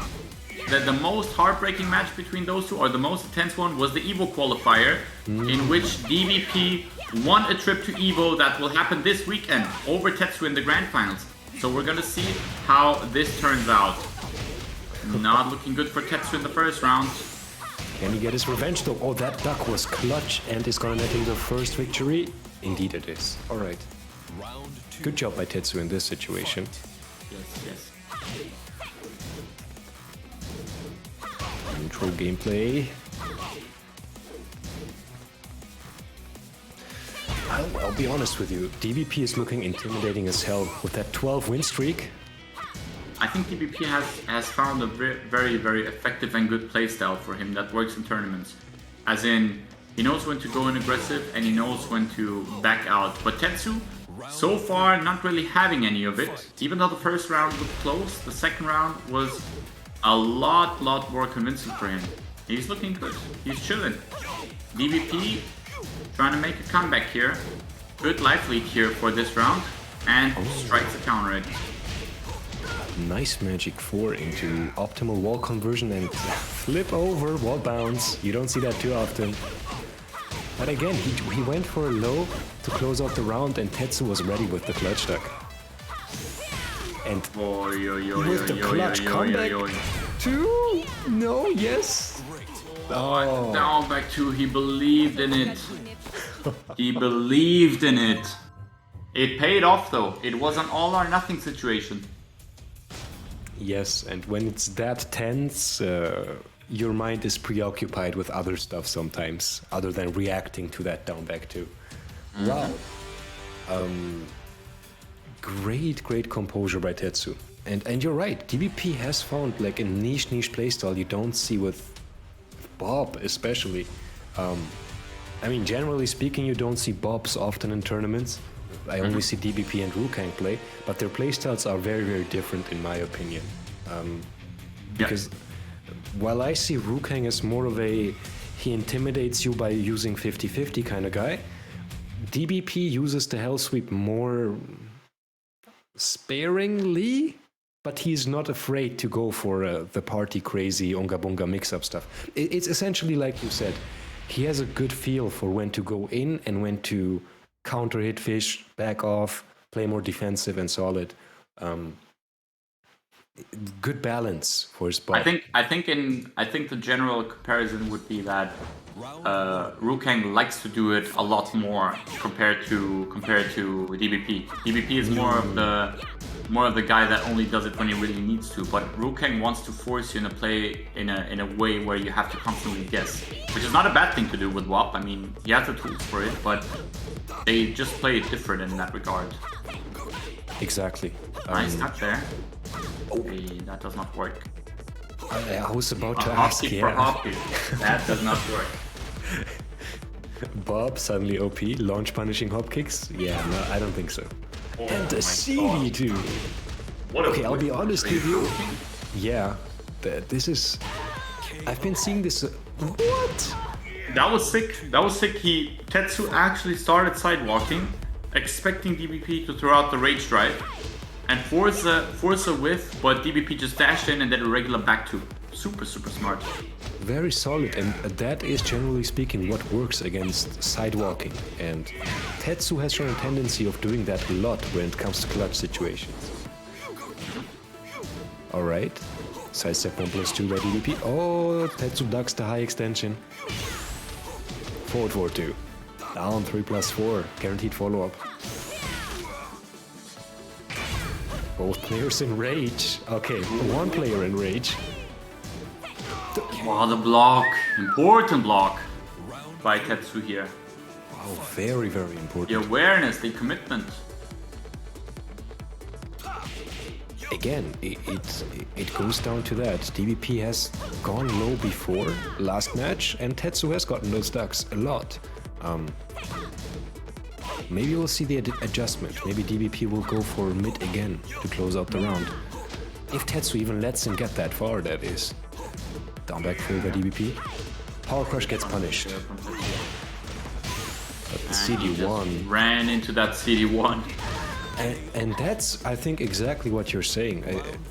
the most heartbreaking match between those two, or the most intense one, was the EVO qualifier, in which DBP won a trip to EVO that will happen this weekend over Tetsu in the grand finals. So we're gonna see how this turns out. Not looking good for Tetsu in the first round. Can he get his revenge though? Oh, that duck was clutch and is gonna net him the first victory. Indeed it is. Alright. Good job by Tetsu in this situation. Yes. Neutral gameplay. I'll be honest with you, DBP is looking intimidating as hell with that 12 win streak. I think DBP has found a very effective and good playstyle for him that works in tournaments. As in, he knows when to go in aggressive and he knows when to back out. But Tetsu, so far, not really having any of it. Even though the first round was close, the second round was a lot more convincing for him. He's looking good. He's chilling. DBP trying to make a comeback here. Good life lead here for this round. And strikes a counter it. Nice magic 4 into optimal wall conversion and flip over wall bounce. You don't see that too often. But again, he went for a low to close out the round and Tetsu was ready with the clutch duck. And with the clutch comeback, 2? No, yes. Oh, down back 2. He believed in it. He believed in it. It paid off though. It was an all or nothing situation. Yes, and when it's that tense, your mind is preoccupied with other stuff sometimes, other than reacting to that down back 2. Wow. Great composure by Tetsu. And you're right, DBP has found like a niche playstyle you don't see with Bob especially. I mean, generally speaking, you don't see Bobs often in tournaments. I only see DBP and Rukang play, but their playstyles are very different in my opinion. Because while I see Rukang as more of a he intimidates you by using 50-50 kind of guy, DBP uses the Hell Sweep more sparingly, but he's not afraid to go for the party crazy Unga Bunga mix-up stuff. It's essentially like you said, he has a good feel for when to go in and when to counter hit fish, back off, play more defensive and solid. Good balance for his bot. I think the general comparison would be that Rukang likes to do it a lot more compared to DBP. DBP is more of the guy that only does it when he really needs to, but Rukang wants to force you in a play in a way where you have to constantly guess, which is not a bad thing to do with WAP. I mean, he has the tools for it, but they just play it different in that regard. Exactly. Nice touch there. Hey, that does not work. I was about to ask, for Hopkick. That does not work. Bob suddenly OP, launch punishing hop kicks? Yeah, no, I don't think so. Oh, and a CD too. Okay, I'll be honest with you. Yeah, this is... I've been seeing this... What? That was sick. That was sick. Tetsu actually started sidewalking, expecting DBP to throw out the rage drive and force a whiff, but DBP just dashed in and then a regular back two. Super smart. Very solid, and that is generally speaking what works against sidewalking. And Tetsu has shown a tendency of doing that a lot when it comes to clutch situations. Alright, sidestep 1+2 by DBP. Oh, Tetsu ducks the high extension. Forward 4-2. Down 3+4. Guaranteed follow-up. Both players in rage. Okay, one player in rage. Wow, the block. Important block by Tetsu here. Wow, very important. The awareness, the commitment. Again, it goes down to that. DBP has gone low before last match, and Tetsu has gotten those ducks a lot. Maybe we'll see the adjustment. Maybe DBP will go for mid again to close out the round. If Tetsu even lets him get that far, that is. Down back full by DBP. Power Crush gets punished. But the CD1 ran into that CD1. And that's, I think, exactly what you're saying.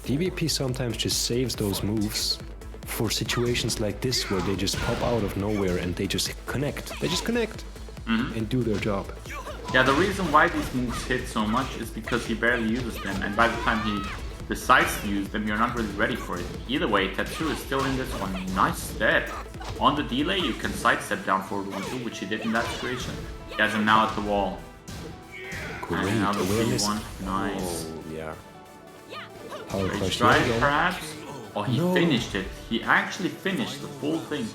DBP sometimes just saves those moves for situations like this where they just pop out of nowhere and they just connect. They just connect and do their job. Yeah, the reason why these moves hit so much is because he barely uses them, and by the time he decides to use them, you're not really ready for it. Either way, Tetsu is still in this one. Nice step. On the delay, you can sidestep down forward 1-2, which he did in that situation. He has him now at the wall. Great And now the awareness. 3-1. Nice. Oh, yeah. Power Rage Crush drive, again. perhaps? Oh, he No. finished it. He actually finished the full thing.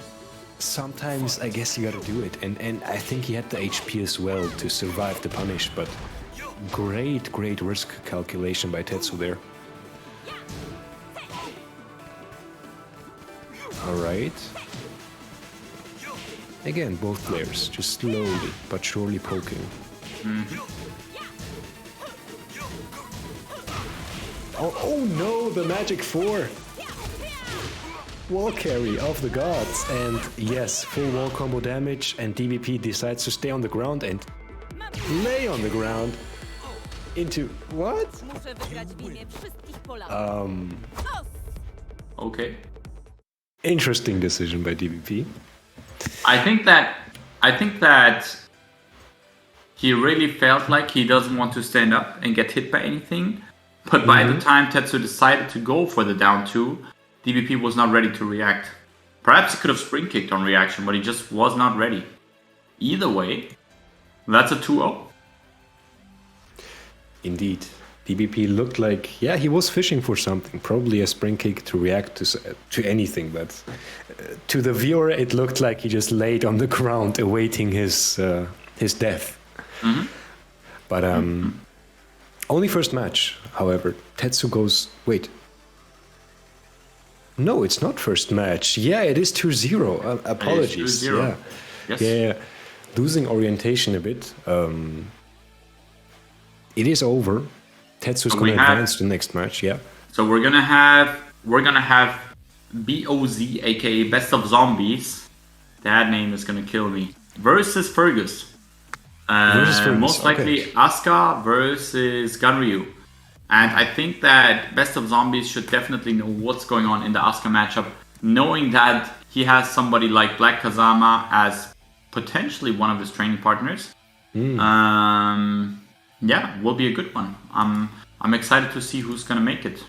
Sometimes I guess you gotta do it, and I think he had the HP as well to survive the punish, but great risk calculation by Tetsu there. Alright. Again, both players just slowly but surely poking. Oh no, the magic 4! Wall carry of the gods, and yes, full wall combo damage, and DBP decides to stay on the ground and lay on the ground into what? Muszę wygrać w imię wszystkich Polaków. Okay. Interesting decision by DBP. I think that he really felt like he doesn't want to stand up and get hit by anything. But by the time Tetsu decided to go for the down 2, DBP was not ready to react. Perhaps he could have spring kicked on reaction, but he just was not ready. Either way, that's a 2-0. Indeed. DBP looked like, yeah, he was fishing for something, probably a spring kick to react to anything, but to the viewer it looked like he just laid on the ground awaiting his death. But only first match, however. Tetsu goes, wait. No, it's not first match. Yeah, it is 2-0. Apologies. 2-0. Yeah. Yes. Yeah. Losing orientation a bit. It is over. Tetsu's So going we to have- advance to the next match. Yeah. So we're gonna have BOZ, aka Best of Zombies. That name is gonna kill me. Versus Fergus. Versus Fergus, Most likely okay. Asuka versus Ganryu. And I think that Best of Zombies should definitely know what's going on in the Asuka matchup, knowing that he has somebody like Black Kazama as potentially one of his training partners. Yeah, will be a good one. I'm excited to see who's gonna make it.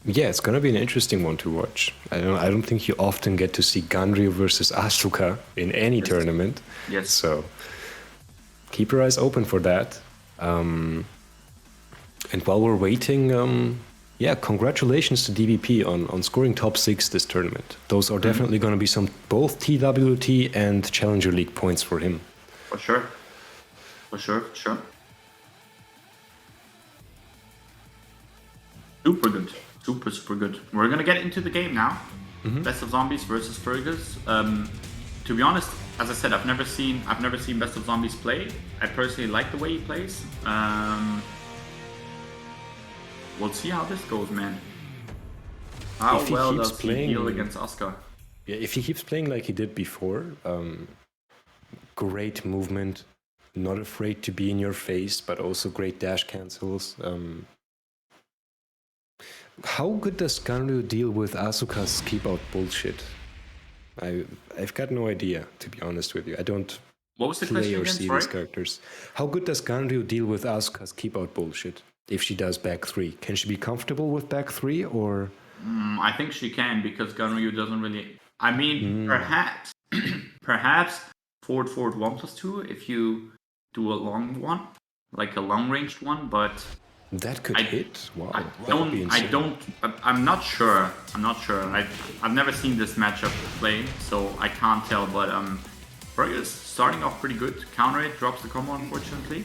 Yeah, it's gonna be an interesting one to watch. I don't think you often get to see Ganryu versus Asuka in any tournament. Yes. So keep your eyes open for that. And while we're waiting, yeah, congratulations to DBP on scoring top 6 this tournament. Those are definitely going to be some both TWT and Challenger League points for him. For sure. For sure. Super good. Super good. We're gonna get into the game now. Best of Zombies versus Fergus. To be honest, as I said, I've never seen Best of Zombies play. I personally like the way he plays. We'll see how this goes, man. How If he well keeps does playing- he deal against Asuka? Yeah, if he keeps playing like he did before, great movement, not afraid to be in your face, but also great dash cancels. How good does Ganryu deal with Asuka's keep out bullshit? I've got no idea, to be honest with you. I don't What was the play question or again? see Sorry? these characters. How good does Ganryu deal with Asuka's keep out bullshit? If she does back 3, can she be comfortable with back 3 or? I think she can because Ganryu doesn't really. I mean, perhaps, perhaps forward 1+2 if you do a long one, like a long ranged one. But That could hit. Wow, I that would be insane. I'm not sure. I'm not sure. I've never seen this matchup play, so I can't tell. But Fergus starting off pretty good. Counter it, drops the combo unfortunately.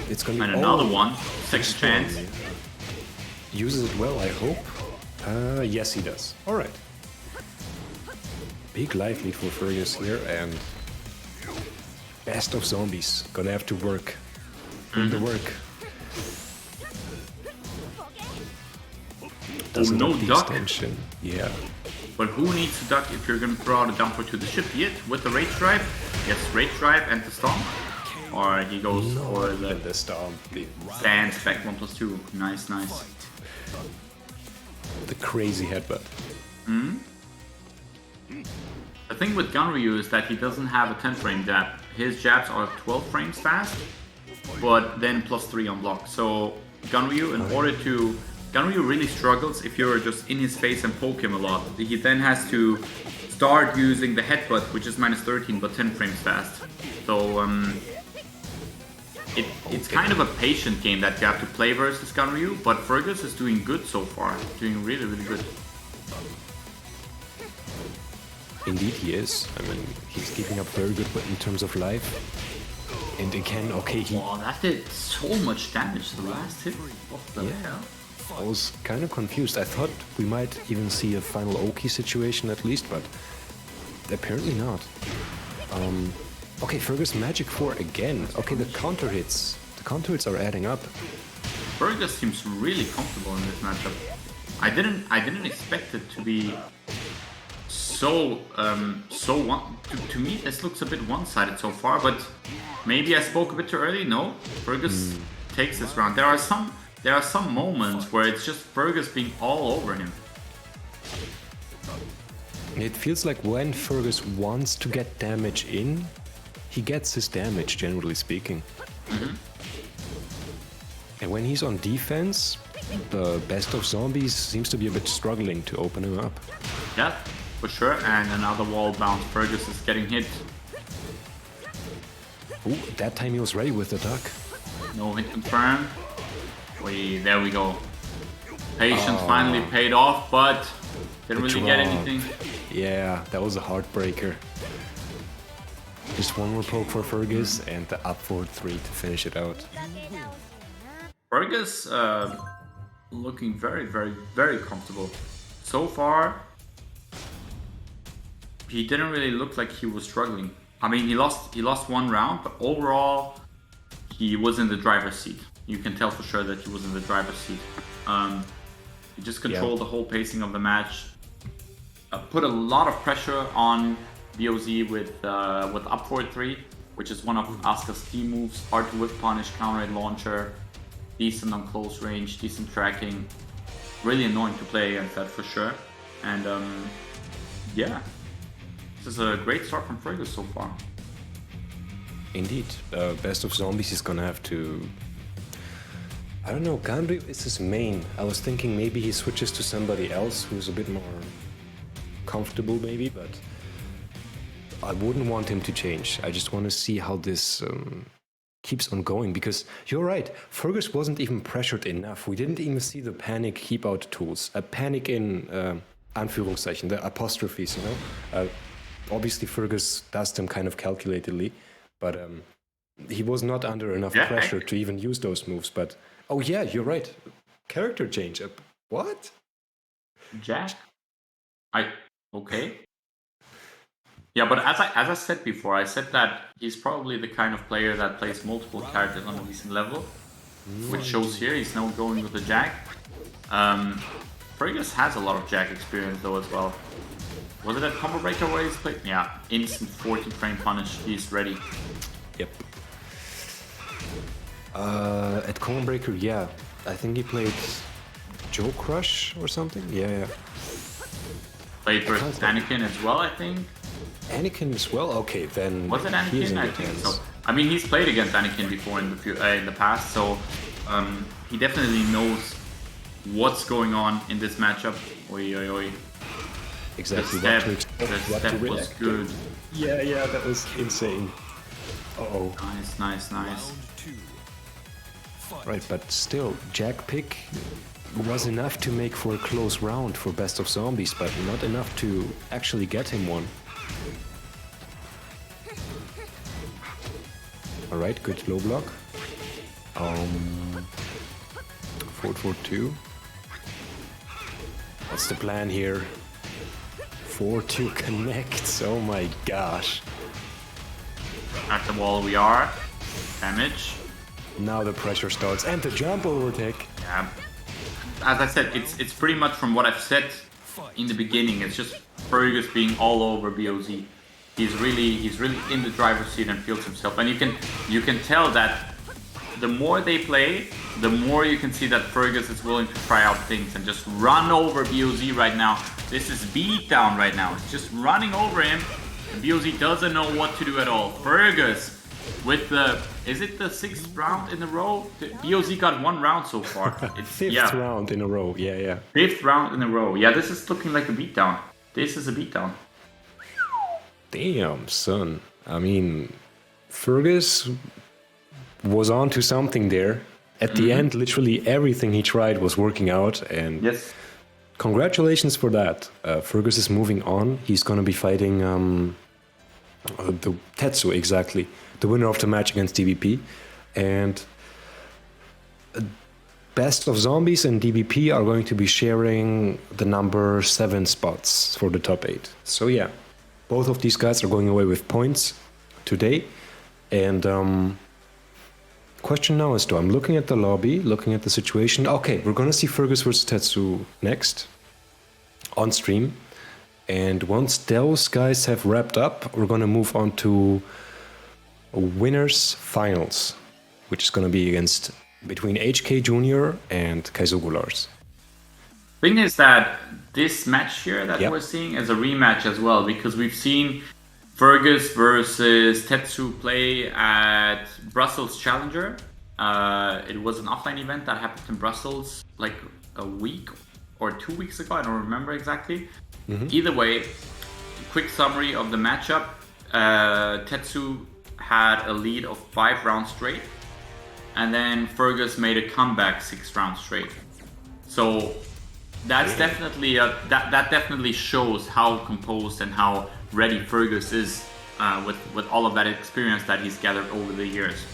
It's gonna be And another one, second chance. Uses it well, I hope. Yes, he does. All right. Big life lead for Fergus here, and best of zombies. Gonna have to work. Bring the work. Doesn't no have the duck. extension. Yeah. But who needs to duck if you're gonna throw out a dumper to the ship? Yet with the rage drive? Yes, rage drive and the stomp. Or he goes for The stomp. stands back 1+2. Nice, nice. The crazy headbutt. The thing with Ganryu is that he doesn't have a 10 frame jab. His jabs are 12 frames fast, but then +3 on block. So Ganryu, in order to... Ganryu really struggles if you're just in his face and poke him a lot. He then has to start using the headbutt, which is -13 but 10 frames fast. So it's kind of a patient game that you have to play versus Ganryu, but Fergus is doing good so far. Doing really, really good. Indeed, he is. I mean, he's keeping up very good in terms of life. And again, okay, he... Oh, that did so much damage the last hit. What the hell? I was kind of confused. I thought we might even see a final Oki situation at least, but apparently not. Okay, Fergus Magic 4 again. Okay, the counter hits. The counter hits are adding up. Fergus seems really comfortable in this matchup. I didn't expect it to be so to me this looks a bit one-sided so far, but maybe I spoke a bit too early. No, Fergus takes this round. There are some moments where it's just Fergus being all over him. It feels like when Fergus wants to get damage in, he gets his damage, generally speaking. And when he's on defense, the best of zombies seems to be a bit struggling to open him up. Yeah, for sure. And another wall bounce. Fergus is getting hit. Ooh, that time he was ready with the duck. No hit confirmed. There we go. Patience finally paid off, but didn't really get anything. Yeah, that was a heartbreaker. Just one more poke for Fergus and the up forward 3 to finish it out. Fergus looking very, very, very comfortable. So far, he didn't really look like he was struggling. I mean, he lost one round, but overall, he was in the driver's seat. You can tell for sure that he was in the driver's seat. He just controlled the whole pacing of the match. Put a lot of pressure on BOZ with up forward 3, which is one of Asuka's key moves. Hard to whip punish, counter hit launcher, decent on close range, decent tracking. Really annoying to play against that for sure. And yeah, this is a great start from Fergus so far. Indeed, best of zombies is gonna have to... I don't know, Ganryu is his main. I was thinking maybe he switches to somebody else who's a bit more comfortable maybe, but I wouldn't want him to change. I just want to see how this keeps on going, because you're right, Fergus wasn't even pressured enough. We didn't even see the panic keep out tools. A panic in Anführungszeichen, the apostrophes, you know? Obviously Fergus does them kind of calculatedly, but he was not under enough pressure to even use those moves. But oh yeah, you're right. Character change. What? Jack? Okay. Yeah, but as I said before, I said that he's probably the kind of player that plays multiple characters on a decent level, which shows here. He's now going with the Jack. Fergus has a lot of Jack experience though as well. Was it a combo breaker where he's played? Yeah, instant 40 frame punish. He's ready. Yep. At Combo Breaker, yeah. I think he played Joe Crush or something. Yeah. Played versus Anakin as well, I think. Anakin as well? Okay, then Was it he's in Anakin? I good think hands. so. I mean, he's played against Anakin before in the past, so he definitely knows what's going on in this matchup. Oi, oi, oi. Exactly The what step, to expect, the what to step was react. good. Yeah, that was insane. Uh-oh. Nice. Round 2. Fight. Right, but still, Jack pick was enough to make for a close round for Best of Zombies, but not enough to actually get him one. Alright, good low block. 4-4-2. What's the plan here? 4-2 connects, oh my gosh. At the wall we are. Damage. Now the pressure starts, and the jump overtake. Yeah. As I said, it's pretty much from what I've said in the beginning. It's just Fergus being all over BOZ. He's really in the driver's seat and feels himself. And you can tell that the more they play, the more you can see that Fergus is willing to try out things and just run over BOZ right now. This is beatdown right now. It's just running over him. And BOZ doesn't know what to do at all. Fergus with the, is it the 6th round in a row? BOZ got 1 round so far. It's, Fifth round in a row, yeah. 5th round in a row. Yeah, this is looking like a beatdown. This is a beatdown. Damn, son. I mean, Fergus was on to something there. At the end, literally everything he tried was working out, and Yes. congratulations for that. Fergus is moving on. He's gonna be fighting the Tetsu, exactly, the winner of the match against DBP, and Best of Zombies and DBP are going to be sharing the number 7 spots for the top 8. So yeah, both of these guys are going away with points today. And question now is, though, I'm looking at the lobby, looking at the situation. Okay, we're gonna see Fergus versus Tetsu next on stream. And once those guys have wrapped up, we're gonna move on to winners finals, which is gonna be against between HK Jr. and Kaizogu Lars. Thing is that this match here that Yep. we're seeing is a rematch as well, because we've seen Fergus versus Tetsu play at Brussels Challenger. It was an offline event that happened in Brussels like a week or 2 weeks ago. I don't remember exactly. Either way, quick summary of the matchup. Tetsu had a lead of 5 rounds straight, and then Fergus made a comeback 6 rounds straight. So that's definitely that definitely shows how composed and how ready Fergus is with all of that experience that he's gathered over the years.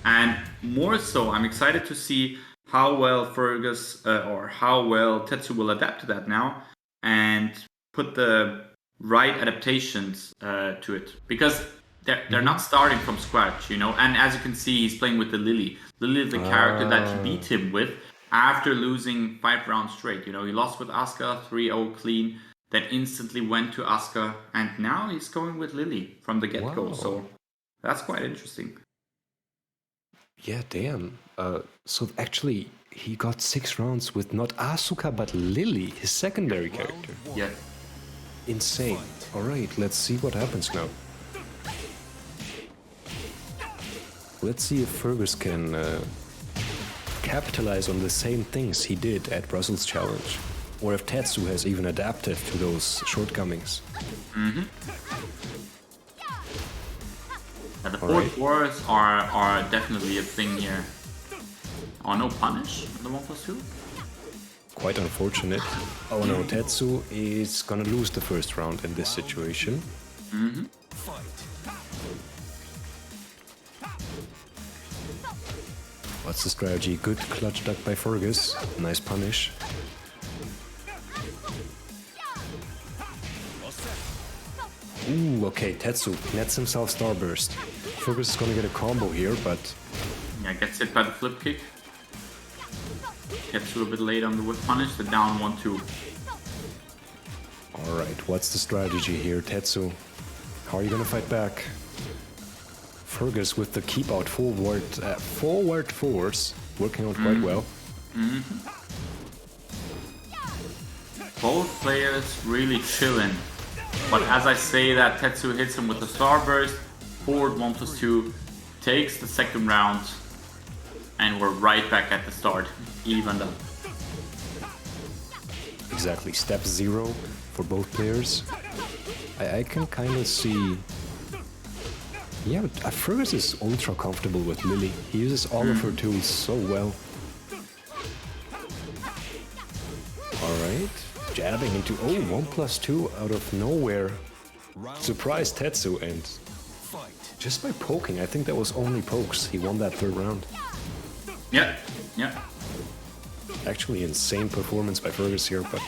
And more so, I'm excited to see how well Fergus or how well Tetsu will adapt to that now and put the right adaptations to it, because they're not starting from scratch, you know. And as you can see, he's playing with the Lily. Lily is the character that he beat him with after losing 5 rounds straight. You know, he lost with Asuka 3-0 clean, then instantly went to Asuka, and now he's going with Lily from the get-go. Wow. So that's quite interesting. Yeah, damn. So actually, he got 6 rounds with not Asuka but Lily, his secondary character. Yeah. Insane. All right, let's see what happens now. Let's see if Fergus can capitalize on the same things he did at Brussels Challenge, or if Tetsu has even adapted to those shortcomings. And the Alright. 4 wars are definitely a thing here. Oh, no punish on the 1+2? Quite unfortunate. Oh no, Tetsu is gonna lose the first round in this situation. What's the strategy? Good clutch duck by Fergus. Nice punish. Ooh, okay, Tetsu nets himself Starburst. Fergus is gonna get a combo here, but Yeah, gets hit by the flip kick. Gets a little bit late on the whip punish, the down 1-2. Alright, what's the strategy here, Tetsu? How are you gonna fight back? Fergus with the keep out forward force, working out quite well. Both players really chilling. But as I say that, Tetsu hits him with the starburst, forward 1+2, takes the second round, and we're right back at the start, evened up. Exactly, step 0 for both players. I can kind of see... Yeah, but Fergus is ultra comfortable with Lily. He uses all of her tools so well. Alright, jabbing into 1+2 out of nowhere. Surprise Tetsu, and just by poking, I think that was only pokes, he won that third round. Yeah. Actually insane performance by Fergus here, but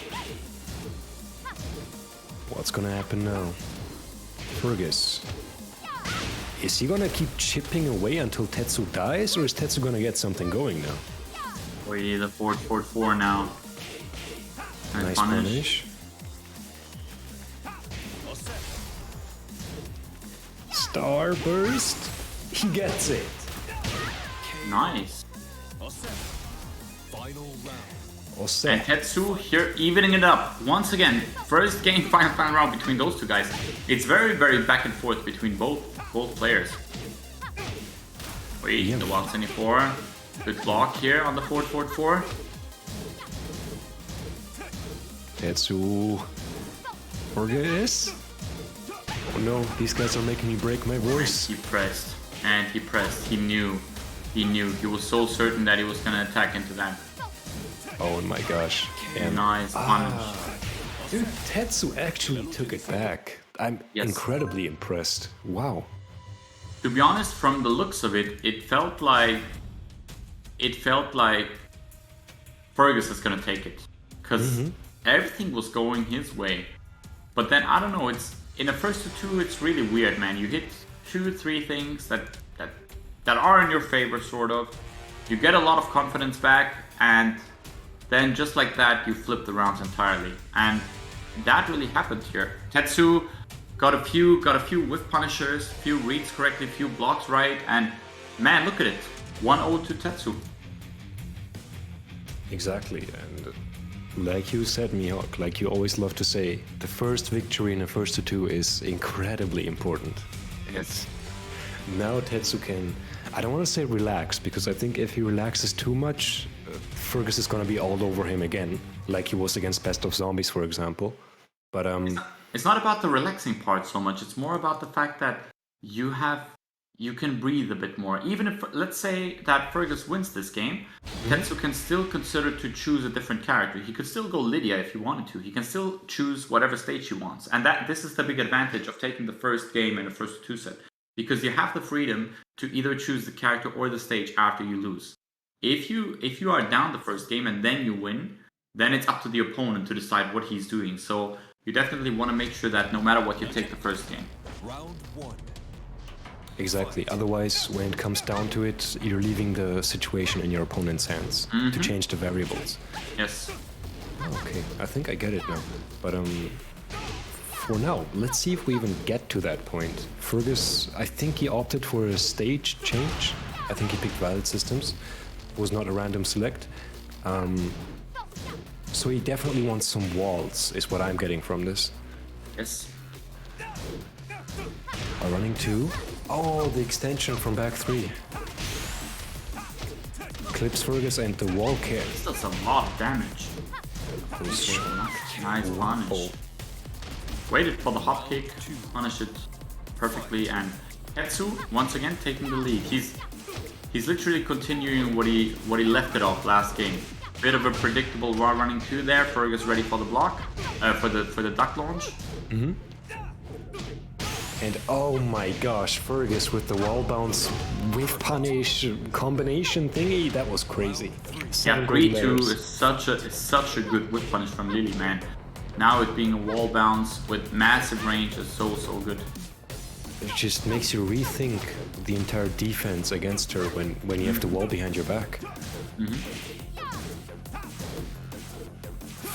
what's gonna happen now? Fergus. Is he gonna keep chipping away until Tetsu dies, or is Tetsu gonna get something going now? We the 4-4-4 now. Nice punish. Starburst. He gets it. Nice. Final round. And Tetsu here evening it up. Once again, first game, final round between those two guys. It's very, very back and forth between both players. Wait, the 174. Good block here on the 4-4-4. Tetsu. Fergus. Oh no, these guys are making me break my voice. He pressed. And he pressed. He knew. He knew. He was so certain that he was gonna attack into that. Oh my gosh. And nice punish. Dude, Tetsu actually took it back. I'm incredibly impressed. Wow. To be honest, from the looks of it, it felt like Fergus is gonna take it, because everything was going his way. But then I don't know. It's in the first two. It's really weird, man. You hit 2-3 things that are in your favor, sort of. You get a lot of confidence back, and then just like that, you flip the rounds entirely. And that really happened here. Tetsu got a few whiff punishers, few reads correctly, few blocks right, and man, look at it. 1-0 to Tetsu. Exactly, and like you said, Mihawk, like you always love to say, the first victory in the first to two is incredibly important. Yes. Now Tetsu can, I don't want to say relax, because I think if he relaxes too much, Fergus is going to be all over him again, like he was against Best of Zombies, for example. But it's not about the relaxing part so much. It's more about the fact that you can breathe a bit more. Even if, let's say that Fergus wins this game, Tetsu can still consider to choose a different character. He could still go Lydia if he wanted to. He can still choose whatever stage he wants. And this is the big advantage of taking the first game in the first two set. Because you have the freedom to either choose the character or the stage after you lose. If you are down the first game and then you win, then it's up to the opponent to decide what he's doing. So you definitely want to make sure that no matter what, you take the first game. Round 1. exactly, otherwise when it comes down to it, you're leaving the situation in your opponent's hands to change the variables. Yes. Okay, I think I get it now. But for now, let's see if we even get to that point. Fergus, I think he opted for a stage change. I think he picked Violet Systems. It was not a random select. So he definitely wants some walls, is what I'm getting from this. Yes. A running 2. Oh, the extension from back 3. Clips Fergus and the wall kick. This does a lot of damage. Nice punish. Waited for the hop kick, punish it perfectly, and Tetsu once again taking the lead. He's literally continuing what he left it off last game. Bit of a predictable raw running 2 there. Fergus ready for the block, for the duck launch. And oh my gosh, Fergus with the wall bounce whiff punish combination thingy, that was crazy. Yeah, 3-2 is such a good whiff punish from Lily, man. Now it being a wall bounce with massive range is so good. It just makes you rethink the entire defense against her when you have the wall behind your back.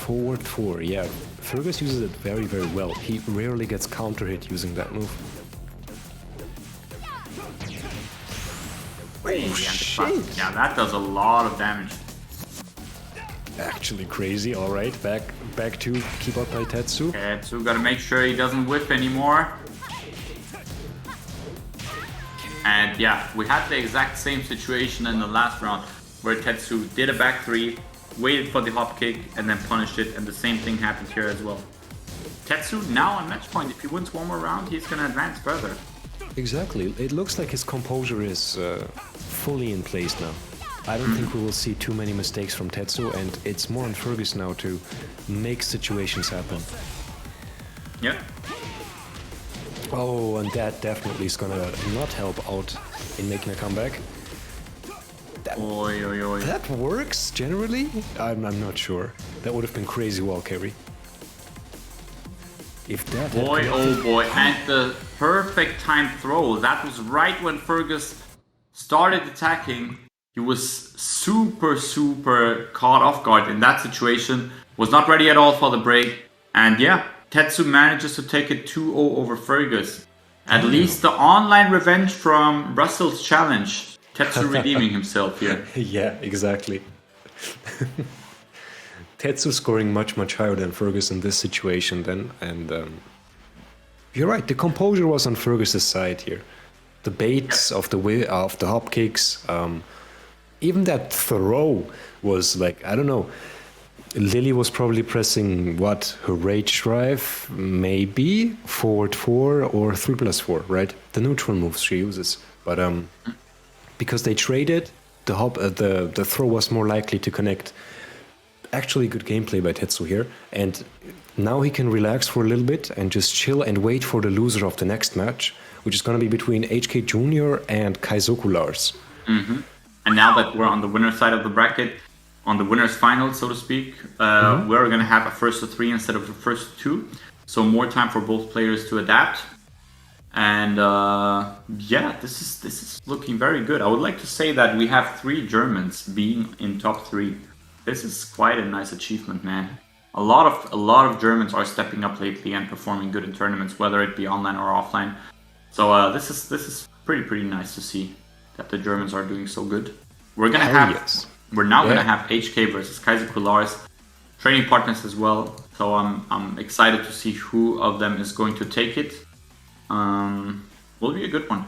Forward 4, yeah. Fergus uses it very, very well. He rarely gets counter hit using that move. Oh, shit. Yeah, that does a lot of damage. Actually crazy. All right, back to keep up by Tetsu. Tetsu gotta make sure he doesn't whiff anymore. And yeah, we had the exact same situation in the last round where Tetsu did a back 3, waited for the hop kick, and then punished it, and the same thing happened here as well. Tetsu now on match point. If he wins one more round, he's gonna advance further. Exactly. It looks like his composure is fully in place now. I don't think we will see too many mistakes from Tetsu, and it's more on Fergus now to make situations happen. Yeah. Oh, and that definitely is gonna not help out in making a comeback. Oi, oi, oi. That works generally? I'm not sure. That would have been crazy wall carry. If that had Boy, connected- oh boy, and the perfect time throw. That was right when Fergus started attacking. He was super caught off guard in that situation. Was not ready at all for the break. And yeah, Tetsu manages to take it 2-0 over Fergus. At least the online revenge from Russell's challenge. Tetsu redeeming himself here. Yeah, exactly. Tetsu scoring much higher than Fergus in this situation then, and you're right, the composure was on Fergus's side here. The baits of the hop kicks, even that throw was like, I don't know, Lily was probably pressing what, her rage drive, maybe forward 4 or 3+4, right? The neutral moves she uses, but because they traded, the throw was more likely to connect. Actually good gameplay by Tetsu here, and now he can relax for a little bit and just chill and wait for the loser of the next match, which is going to be between HK Jr. and Kaizoku Lars. And now that we're on the winner's side of the bracket, on the winner's final, so to speak, we're going to have a first to 3 instead of the first to 2. So more time for both players to adapt. And yeah, this is looking very good. I would like to say that we have 3 Germans being in top 3. This is quite a nice achievement, man. A lot of Germans are stepping up lately and performing good in tournaments, whether it be online or offline. So this is pretty nice to see that the Germans are doing so good. We're gonna gonna have HK versus Kaizoku Lars, training partners as well. So I'm excited to see who of them is going to take it. Will be a good one.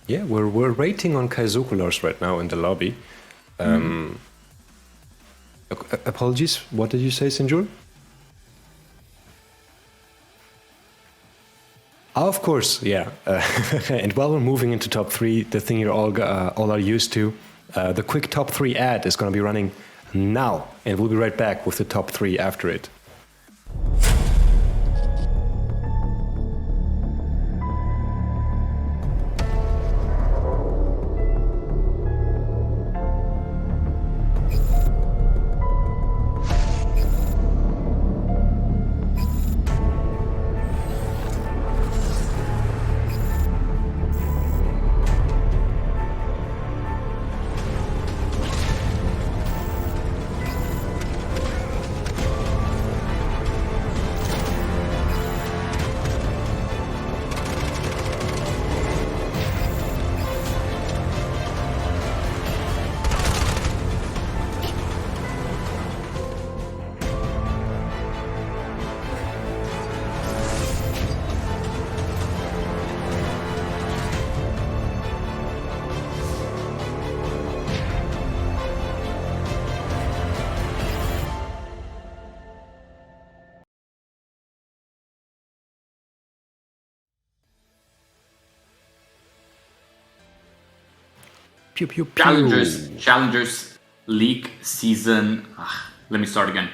Yeah, we're rating on Kaizoku Lars right now in the lobby. Apologies, what did you say, Sinjur? Of course, yeah. And while we're moving into top 3, the thing you're all are used to, the quick top 3 ad is going to be running now, and we'll be right back with the top 3 after it. Pew, pew, pew. Challengers League season. Let me start again.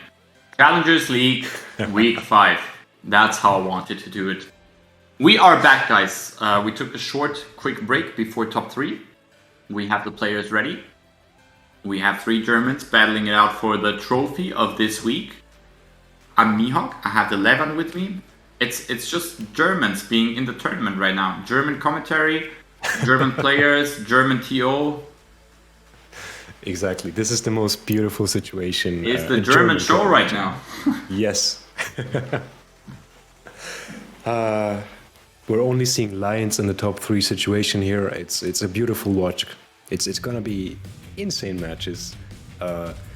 Challengers League week 5. That's how I wanted to do it. We are back, guys. We took a short, quick break before top 3. We have the players ready. We have 3 Germans battling it out for the trophy of this week. I'm Mihawk. I have the Lewan with me. It's just Germans being in the tournament right now. German commentary, German players, German TO. Exactly. This is the most beautiful situation. It's the German show right now. Yes. We're only seeing lions in the top 3 situation here. It's a beautiful watch. It's gonna be insane matches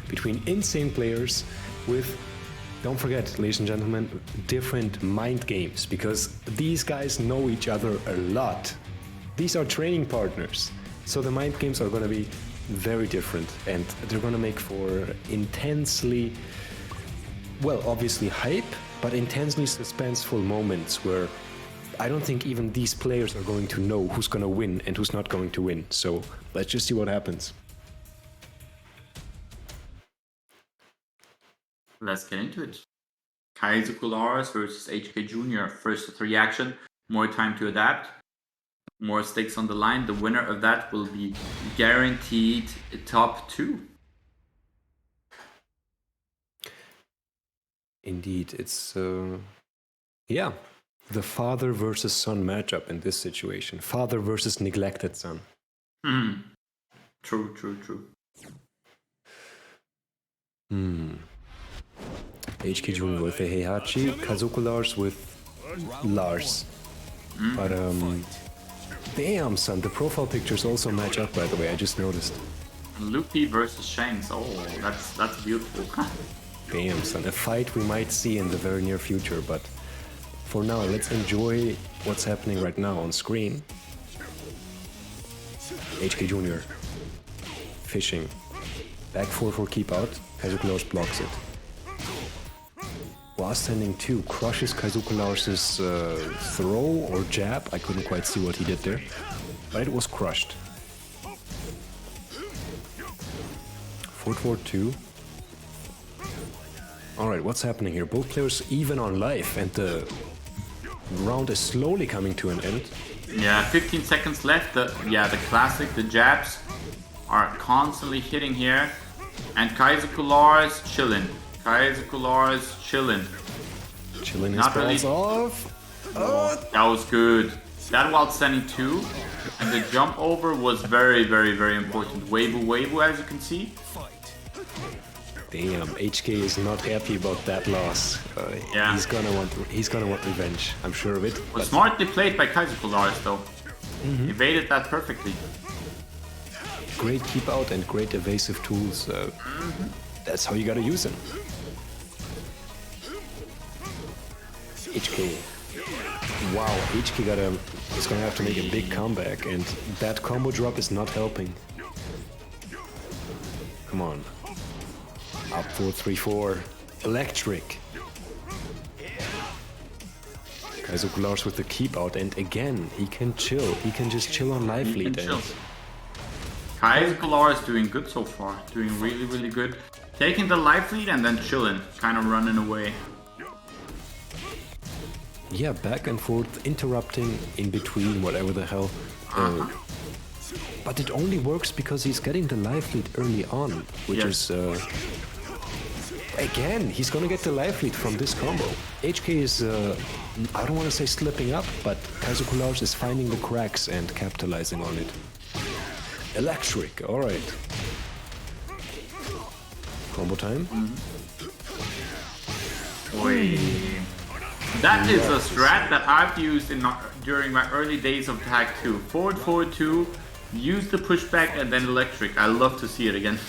between insane players with, don't forget, ladies and gentlemen, different mind games, because these guys know each other a lot. These are training partners, so the mind games are gonna be very different, and they're gonna make for intensely, well, obviously hype, but intensely suspenseful moments where I don't think even these players are going to know who's going to win and who's not going to win. So let's just see what happens. Let's get into it. Kaiser Kularis versus HK Jr. First to 3 action. More time to adapt. More stakes on the line. The winner of that will be guaranteed top 2. Indeed, it's yeah, the father versus son matchup in this situation. Father versus neglected son. True. HK Jr. with the Heihachi, Kazuko Lars with Lars. But damn son, the profile pictures also match up, by the way, I just noticed. Luffy versus Shanks. Oh, that's beautiful. Damn son, a fight we might see in the very near future, but for now, let's enjoy what's happening right now on screen. HK Jr. fishing. Back 4 for keep out. Kazuko Lars blocks it. While standing 2 crushes Kazuko Lars' throw or jab. I couldn't quite see what he did there, but it was crushed. 4-4-2. Alright, what's happening here? Both players even on life, and the round is slowly coming to an end. Yeah, 15 seconds left. The classic, the jabs are constantly hitting here. And Kaiser Lars chilling. Chilling his Not balls really. off. That was good. That while standing 2. And the jump over was very, very, very important. Weibu, as you can see. Damn, HK is not happy about that loss. Yeah. He's gonna want revenge. I'm sure of it. Was smartly played by Kaiser Lars though. Evaded that perfectly. Great keep out and great evasive tools. That's how you gotta use them. HK. Wow, HK is gonna have to make a big comeback, and that combo drop is not helping. Come on. Up 4-3-4. Electric. Kazuko Lars with the keep out, and again, he can chill. He can just chill on life lead. Kaiser Lars doing good so far. Doing really, really good. Taking the life lead and then chilling. Kind of running away. Yeah, back and forth, interrupting in between, whatever the hell. But it only works because he's getting the life lead early on, which is... Again, he's gonna get the life lead from this combo. HK is, I don't want to say slipping up, but Kazuko Lars is finding the cracks and capitalizing on it. Electric, alright. Combo time. That is a strat that I've used during my early days of Tag 2. Forward, 2, use the pushback and then electric. I love to see it again.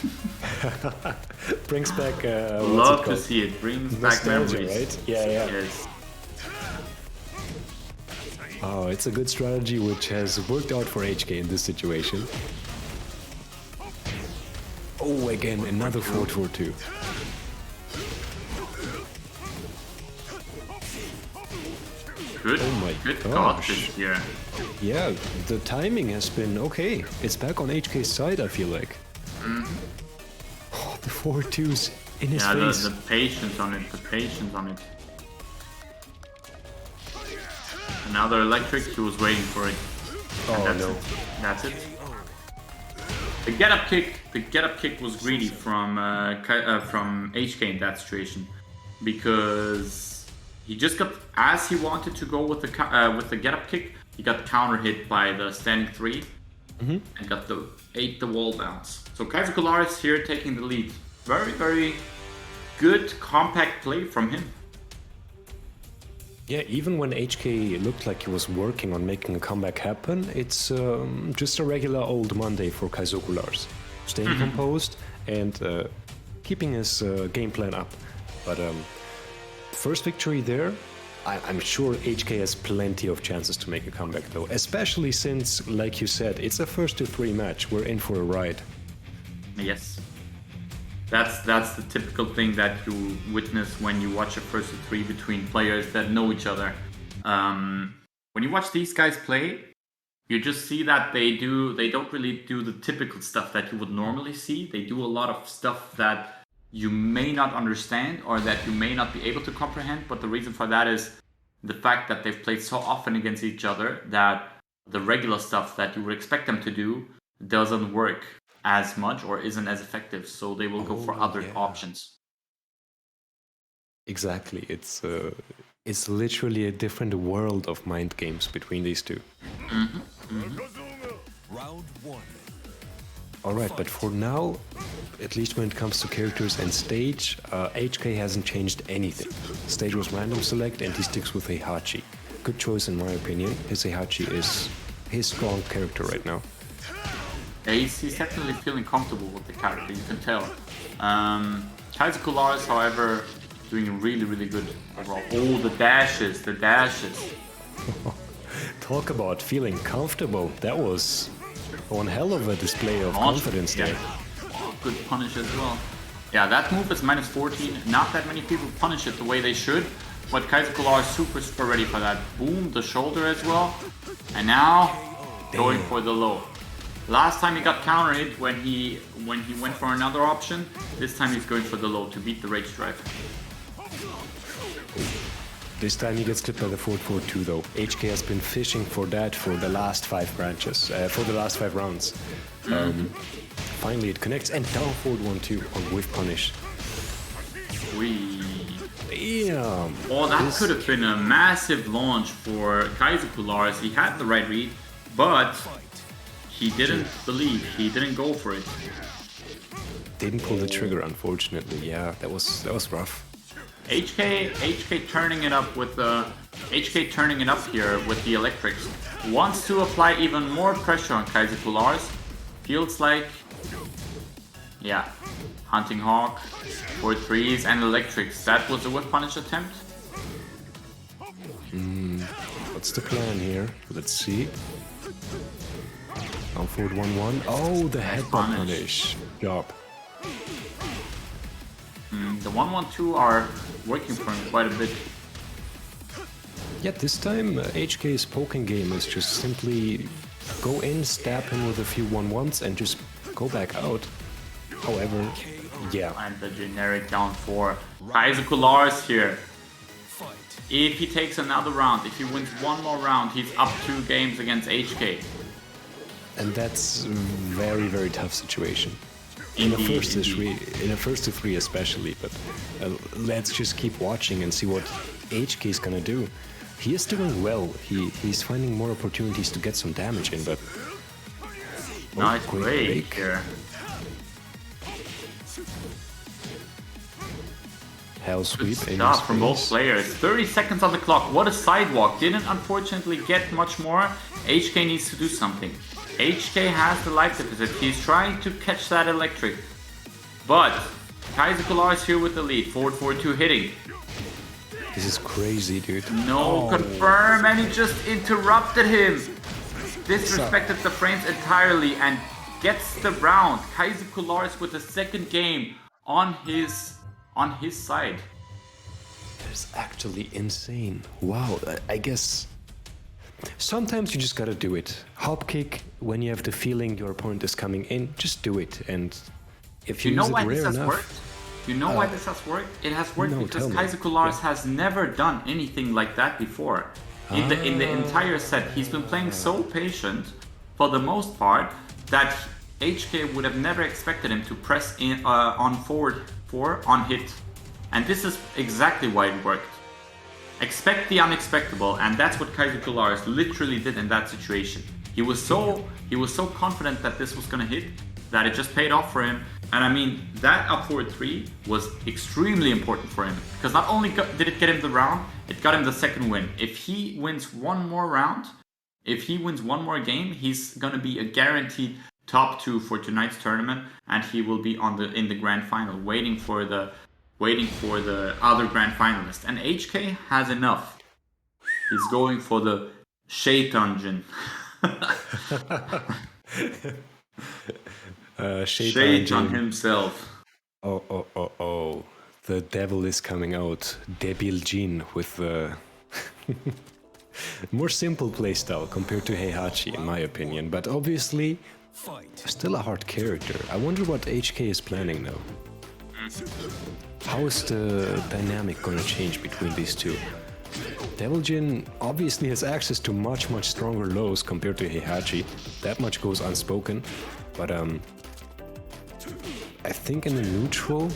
Brings back... love to see it. Brings back memories. Right? Yeah. Yes. Oh, it's a good strategy which has worked out for HK in this situation. Oh, again, another 4-4-2. Good. Oh my good gosh. here. Yeah, the timing has been okay. It's back on HK's side, I feel like. Oh, the 4-2s in his face. The patience on it. Another electric, he was waiting for it. That's it. The get up kick was greedy from HK in that situation, because he just got, as he wanted to go with the get up kick, he got counter hit by the standing 3 and got ate the wall bounce. So Kazuko Lars here taking the lead. Very, very good compact play from him. Yeah, even when HK looked like he was working on making a comeback happen, it's just a regular old Monday for Kaizoku Lars. Staying composed and keeping his game plan up. But first victory there, I'm sure HK has plenty of chances to make a comeback though, especially since, like you said, it's a first to 3 match. We're in for a ride. Yes. That's the typical thing that you witness when you watch a first to 3 between players that know each other. When you watch these guys play, you just see that they don't really do the typical stuff that you would normally see. They do a lot of stuff that you may not understand or that you may not be able to comprehend, but the reason for that is the fact that they've played so often against each other that the regular stuff that you would expect them to do doesn't work as much or isn't as effective, so they will go for other options. Exactly, it's literally a different world of mind games between these two. Round 1. Alright, but for now, at least when it comes to characters and stage, HK hasn't changed anything. Stage was random select and he sticks with Heihachi. Good choice in my opinion. His Heihachi is his strong character right now. Yeah, he's definitely feeling comfortable with the character, you can tell. Kaizoku Lars, however, doing really good overall. Oh, the dashes. Talk about feeling comfortable. That was one hell of a display of confidence there. Good punish as well. Yeah, that move is minus 14. Not that many people punish it the way they should, but Kaizoku Lars is super ready for that. Boom, the shoulder as well. And now, going for the low. Last time he got counter hit when he went for another option. This time he's going for the low to beat the rage drive. This time he gets clipped by the 4-4-2 though. HK has been fishing for that for the last 5 branches, for the last 5 rounds. Finally it connects and down forward 1-2 on whiff punish. Damn! Oh, that could have been a massive launch for Kaizoku Lars. He had the right read, but he didn't believe. He didn't go for it. Didn't pull the trigger, unfortunately. Yeah, that was rough. HK turning it up with the here with the electrics. Wants to apply even more pressure on Kaizoku Lars. Feels like, yeah, hunting hawk, 4-3s and electrics. That was a whip punish attempt. What's the plan here? Let's see. Down forward 1-1. Oh, the headbutt punish. Job. The 1-1-2 are working for him quite a bit. Yeah, this time HK's poking game is just simply go in, stab him with a few 1-1s and just go back out. However, yeah. And the generic down 4. Kaizoku Lars here. If he takes another round, if he wins one more round, he's up 2 games against HK. And that's a very tough situation. In the first to 3 especially, but let's just keep watching and see what HK is gonna do. He is doing well. He's finding more opportunities to get some damage in, but nice break here. Hell sweep in Stop from both players. 30 seconds on the clock. What a sidewalk. Didn't unfortunately get much more. HK needs to do something. HK has the life deficit. He's trying to catch that electric. But Kaizoku Lars here with the lead. Forward 4-2 hitting. This is crazy, dude. No, confirm, and he just interrupted him. Disrespected the frames entirely and gets the round. Kaizoku Lars with the second game on his side. That's actually insane. Wow, I guess sometimes you just gotta do it. Hop kick when you have the feeling your opponent is coming in, just do it. And if you use it rare enough. You know why this has worked? It has worked because Kaizoku Lars has never done anything like that before. In the entire set, he's been playing so patient, for the most part, that HK would have never expected him to press in on forward 4 on hit. And this is exactly why it worked. Expect the unexpectable, and that's what Kaizoku Lars literally did in that situation. He was so confident that this was gonna hit that it just paid off for him. And I mean, that up forward 3 was extremely important for him, because not only did it get him the round, It got him the second win. If he wins one more round, if he wins one more game, he's gonna be a guaranteed top 2 for tonight's tournament, and he will be in the grand final, waiting for the other grand finalist. And HK has enough. He's going for the Shaitanjin. Shaitan himself. Oh. The devil is coming out. Debil Jin with the more simple playstyle compared to Heihachi, in my opinion. But obviously, still a hard character. I wonder what HK is planning now. How is the dynamic going to change between these two? Devil Jin obviously has access to much stronger lows compared to Heihachi. That much goes unspoken. But I think in the neutral,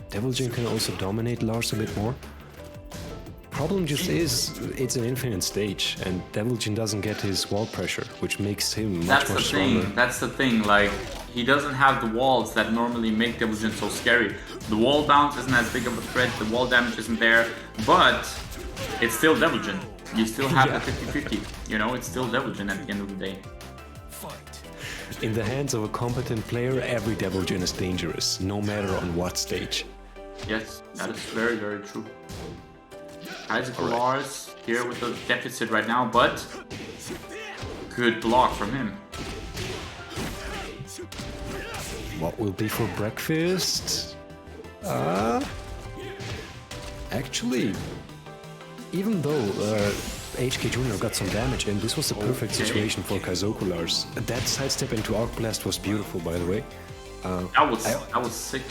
Devil Jin can also dominate Lars a bit more. Problem just is, it's an infinite stage, and Devil Jin doesn't get his wall pressure, which makes him much more stronger. That's the thing, like, he doesn't have the walls that normally make Devil Jin so scary. The wall bounce isn't as big of a threat, the wall damage isn't there, but it's still Devil Jin. You still have the 50-50, you know, it's still Devil Jin at the end of the day. In the hands of a competent player, every Devil Jin is dangerous, no matter on what stage. Yes, that is very, very true. Isaac Lars here with the deficit right now, but good block from him. What will be for breakfast? Actually, even though HK Jr. got some damage, and this was a perfect situation for Kaizoku Lars. That sidestep into Arc Blast was beautiful, by the way. That was sick.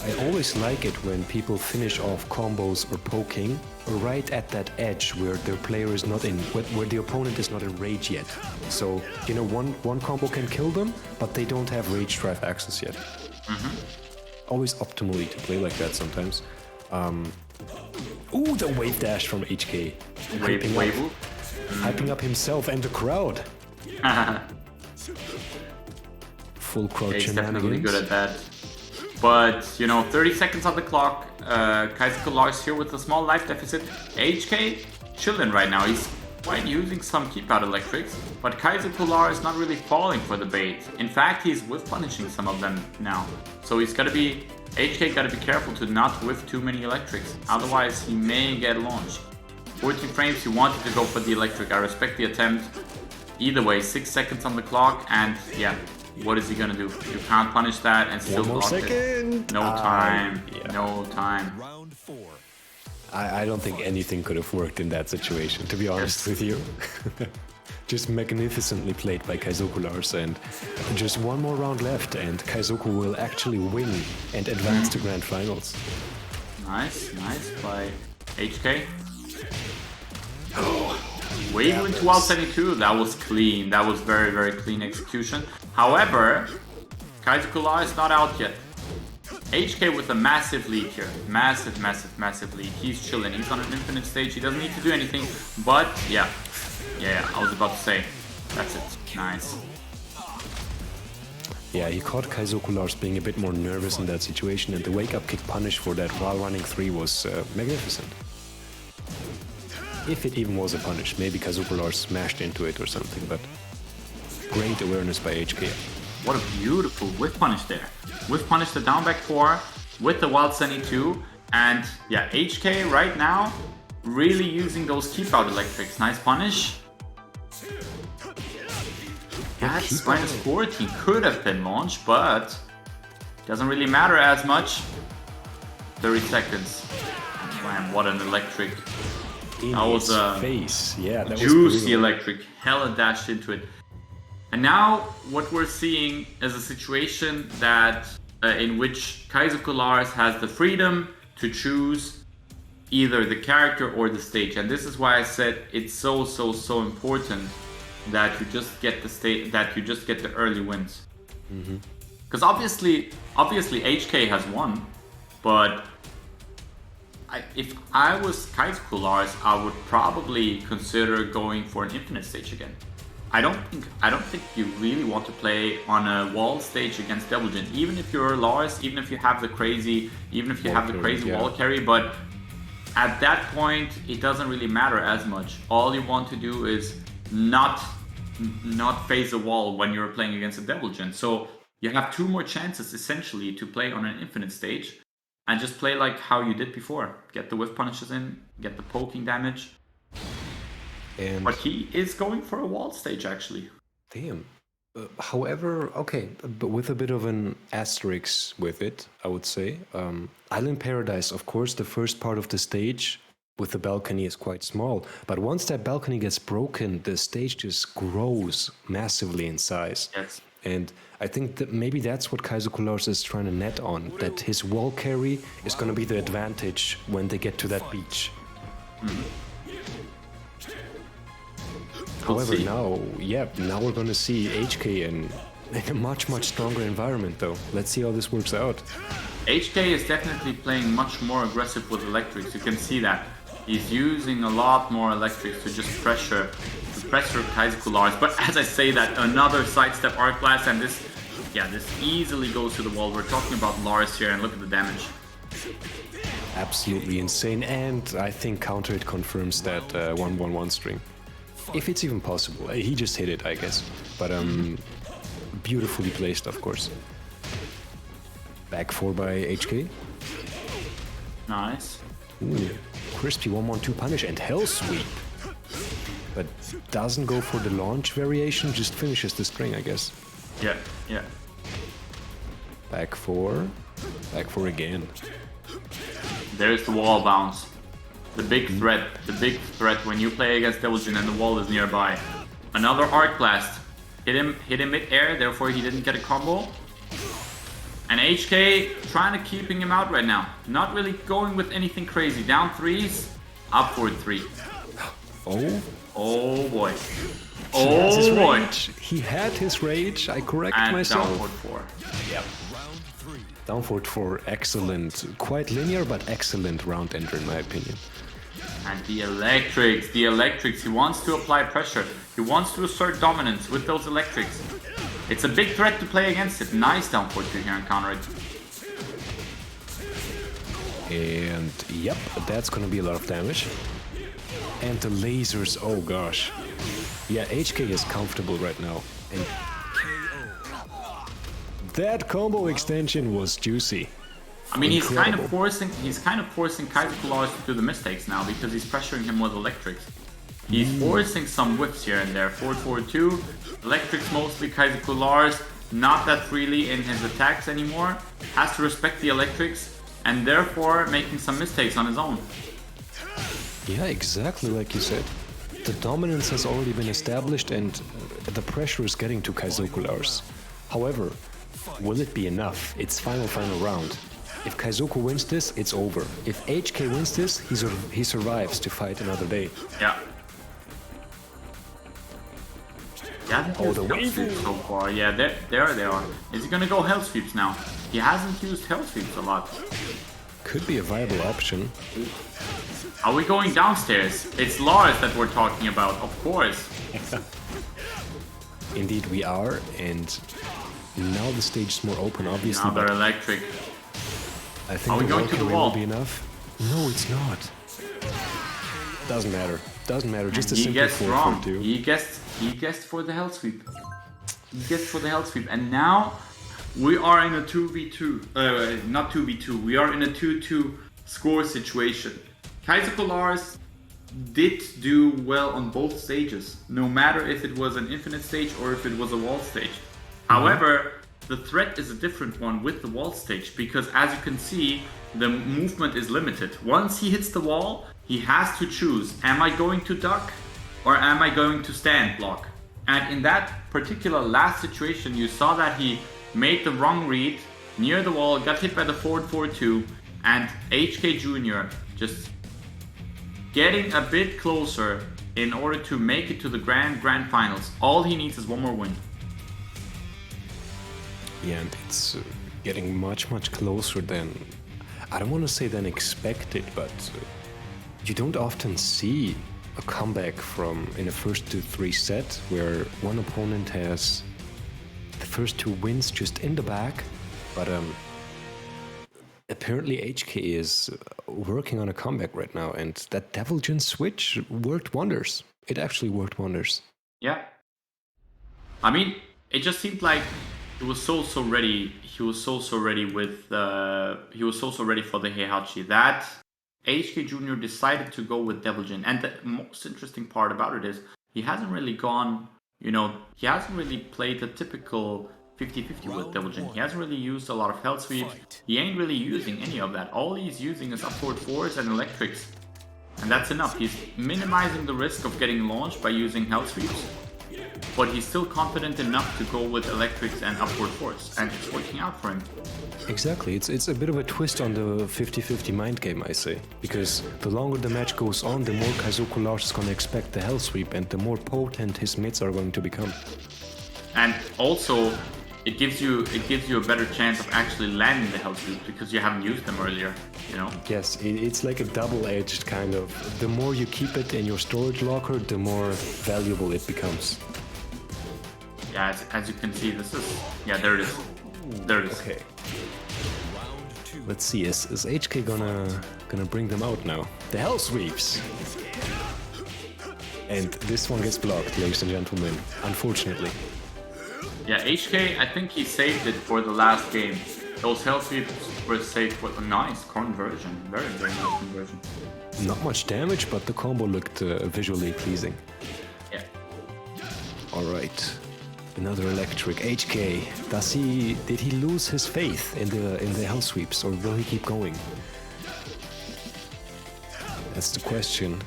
I always like it when people finish off combos or poking right at that edge where their player is not in, where the opponent is not in rage yet. So, you know, one combo can kill them, but they don't have rage drive access yet. Always optimally to play like that sometimes. Ooh, the wave dash from HK. Hyping up himself and the crowd. Full crowd He's shenanigans. definitely good at that. But, you know, 30 seconds on the clock. Kaizoku Lars here with a small life deficit. HK chilling right now. He's quite using some keep out electrics, but Kaizoku Lars is not really falling for the bait. In fact, he's whiff punishing some of them now. So he's gotta be, HK gotta be careful to not whiff too many electrics. Otherwise, he may get launched. 14 frames, he wanted to go for the electric. I respect the attempt. Either way, 6 seconds on the clock, and yeah. What is he gonna do? You can't punish that and still block it. No time. No time. Round 4. I don't think anything could have worked in that situation, to be honest with you. Just magnificently played by Kaizoku Lars, and just one more round left, and Kaizoku will actually win and advance to grand finals. Nice by HK. Wave into wall 72, that was clean. That was very, very clean execution. However, Kaizoku Lars is not out yet. HK with a massive lead here. Massive lead. He's chilling. He's on an infinite stage. He doesn't need to do anything. But, yeah, I was about to say. That's it. Nice. Yeah, he caught Kaizoku Lars being a bit more nervous in that situation, and the wake-up kick punish for that while running 3 was magnificent. If it even was a punish, maybe Kaizoku Lars smashed into it or something, but great awareness by HK. What a beautiful whiff punish there. Whiff punish the down back 4 with the wild 72, and yeah, HK right now really using those keep out electrics. Nice punish. That's minus 14, could have been launched, but doesn't really matter as much. 30 seconds. Man, what an electric. That was a face. Yeah, that juicy electric. Hella dashed into it. And now what we're seeing is a situation that in which Kaizoku Lars has the freedom to choose either the character or the stage. And this is why I said it's so important that you just get the the early wins. Because obviously HK has won, but if I was Kaizoku Lars, I would probably consider going for an infinite stage again. I don't think you really want to play on a wall stage against Devil Jin, even if you're Lars, even if you have the crazy wall carry. But at that point, it doesn't really matter as much. All you want to do is not face the wall when you're playing against a Devil Gen. So you have 2 more chances essentially to play on an infinite stage and just play like how you did before. Get the whiff punishes in, get the poking damage. But he is going for a wall stage actually. Damn. However, okay, but with a bit of an asterisk with it, I would say. Island Paradise, of course, the first part of the stage with the balcony is quite small. But once that balcony gets broken, the stage just grows massively in size. Yes. And I think that maybe that's what Kaizoku Lars is trying to net on, that his wall carry is going to be the advantage when they get to that beach. However, now we're going to see HK in a much stronger environment, though. Let's see how this works out. HK is definitely playing much more aggressive with electrics. You can see that. He's using a lot more electrics to just pressure Kaizoku Lars. But as I say that, another sidestep Arc Blast, and this easily goes to the wall. We're talking about Lars here, and look at the damage. Absolutely insane, and I think Counter Hit confirms that 1-1-1 string. If it's even possible. He just hit it, I guess. But beautifully placed, of course. Back 4 by HK. Nice. Ooh, crispy 1-1-2 punish and Hell Sweep. But doesn't go for the launch variation, just finishes the string, I guess. Yeah. Back 4. Back 4 again. There's the wall bounce. The big threat when you play against Devil Gen and the wall is nearby. Another Arc Blast. Hit him mid-air, therefore he didn't get a combo. And HK trying to keeping him out right now. Not really going with anything crazy. Down 3s, up forward 3. Oh boy. Oh boy. He had his rage, I correct and myself. Down forward 4. Yep. Down forward 4, excellent. Quite linear, but excellent round ender in my opinion. And the electrics, he wants to apply pressure. He wants to assert dominance with those electrics. It's a big threat to play against it. Nice down forward 2 here and counter it. And yep, that's gonna be a lot of damage. And the lasers, oh gosh. Yeah, HK is comfortable right now. And that combo extension was juicy. I mean, Incredible. he's kind of forcing Kaizoku Lars to do the mistakes now because he's pressuring him with electrics. He's forcing some whiffs here and there. 4-4-2, electrics mostly. Kaizoku Lars not that freely in his attacks anymore. Has to respect the electrics and therefore making some mistakes on his own. Yeah, exactly like you said. The dominance has already been established and the pressure is getting to Kaizoku Lars. However, will it be enough? It's final round. If Kaizoku wins this, it's over. If HK wins this, he survives to fight another day. Yeah. Yeah, Oh, the wave so far. Yeah, there they are. Is he gonna go Hell Sweeps now? He hasn't used Hell Sweeps a lot. Could be a viable option. Are we going downstairs? It's Lars that we're talking about, of course. Indeed we are, and now the stage is more open, obviously. Another but electric. I think Are we going to the wall? will be enough. No, it's not. Doesn't matter. Doesn't matter. Just a He simple guessed wrong. 4-4-2. He guessed for the Hell Sweep. He guessed for the Hell Sweep, and now we are in a 2v2. Not 2v2. We are in a 2-2 score situation. Kaizoku Lars did do well on both stages, no matter if it was an infinite stage or if it was a wall stage. However, the threat is a different one with the wall stage because, as you can see, the movement is limited. Once he hits the wall, he has to choose, am I going to duck or am I going to stand block? And in that particular last situation, you saw that he made the wrong read near the wall, got hit by the 4-4-2, and HK Jr. just getting a bit closer in order to make it to the grand finals. All he needs is one more win. Yeah, and it's getting much closer than, I don't want to say than expected, but you don't often see a comeback from in a first to 3 set where one opponent has the first 2 wins just in the bag, but apparently HK is working on a comeback right now, and that Deviljin switch worked wonders. It actually worked wonders. Yeah. I mean, it just seemed like he was so ready. He was so ready with he was so ready for the Heihachi that HK Jr. decided to go with Deviljin. And the most interesting part about it is he hasn't really gone, he hasn't really played the typical 50-50 with Deviljin. He hasn't really used a lot of health sweeps. He ain't really using any of that. All he's using is upward fours and electrics. And that's enough. He's minimizing the risk of getting launched by using health sweeps. But he's still confident enough to go with electrics and upward force. And it's working out for him. Exactly. It's a bit of a twist on the 50-50 mind game, I say. Because the longer the match goes on, the more Kaizoku Lars is going to expect the hell sweep and the more potent his mids are going to become. And also, it gives you a better chance of actually landing the hell sweep because you haven't used them earlier, Yes, it's like a double-edged kind of. The more you keep it in your storage locker, the more valuable it becomes. Yeah, as you can see, this is... Yeah, there it is. There it is. Okay. Let's see, is HK gonna bring them out now? The hell sweeps! And this one gets blocked, ladies and gentlemen, unfortunately. Yeah, HK, I think he saved it for the last game. Those hell sweeps were saved for a nice conversion. Very, very nice conversion. Not much damage, but the combo looked visually pleasing. Yeah. Alright. Another electric. HK. Did he lose his faith in the hell sweeps, or will he keep going? That's the question.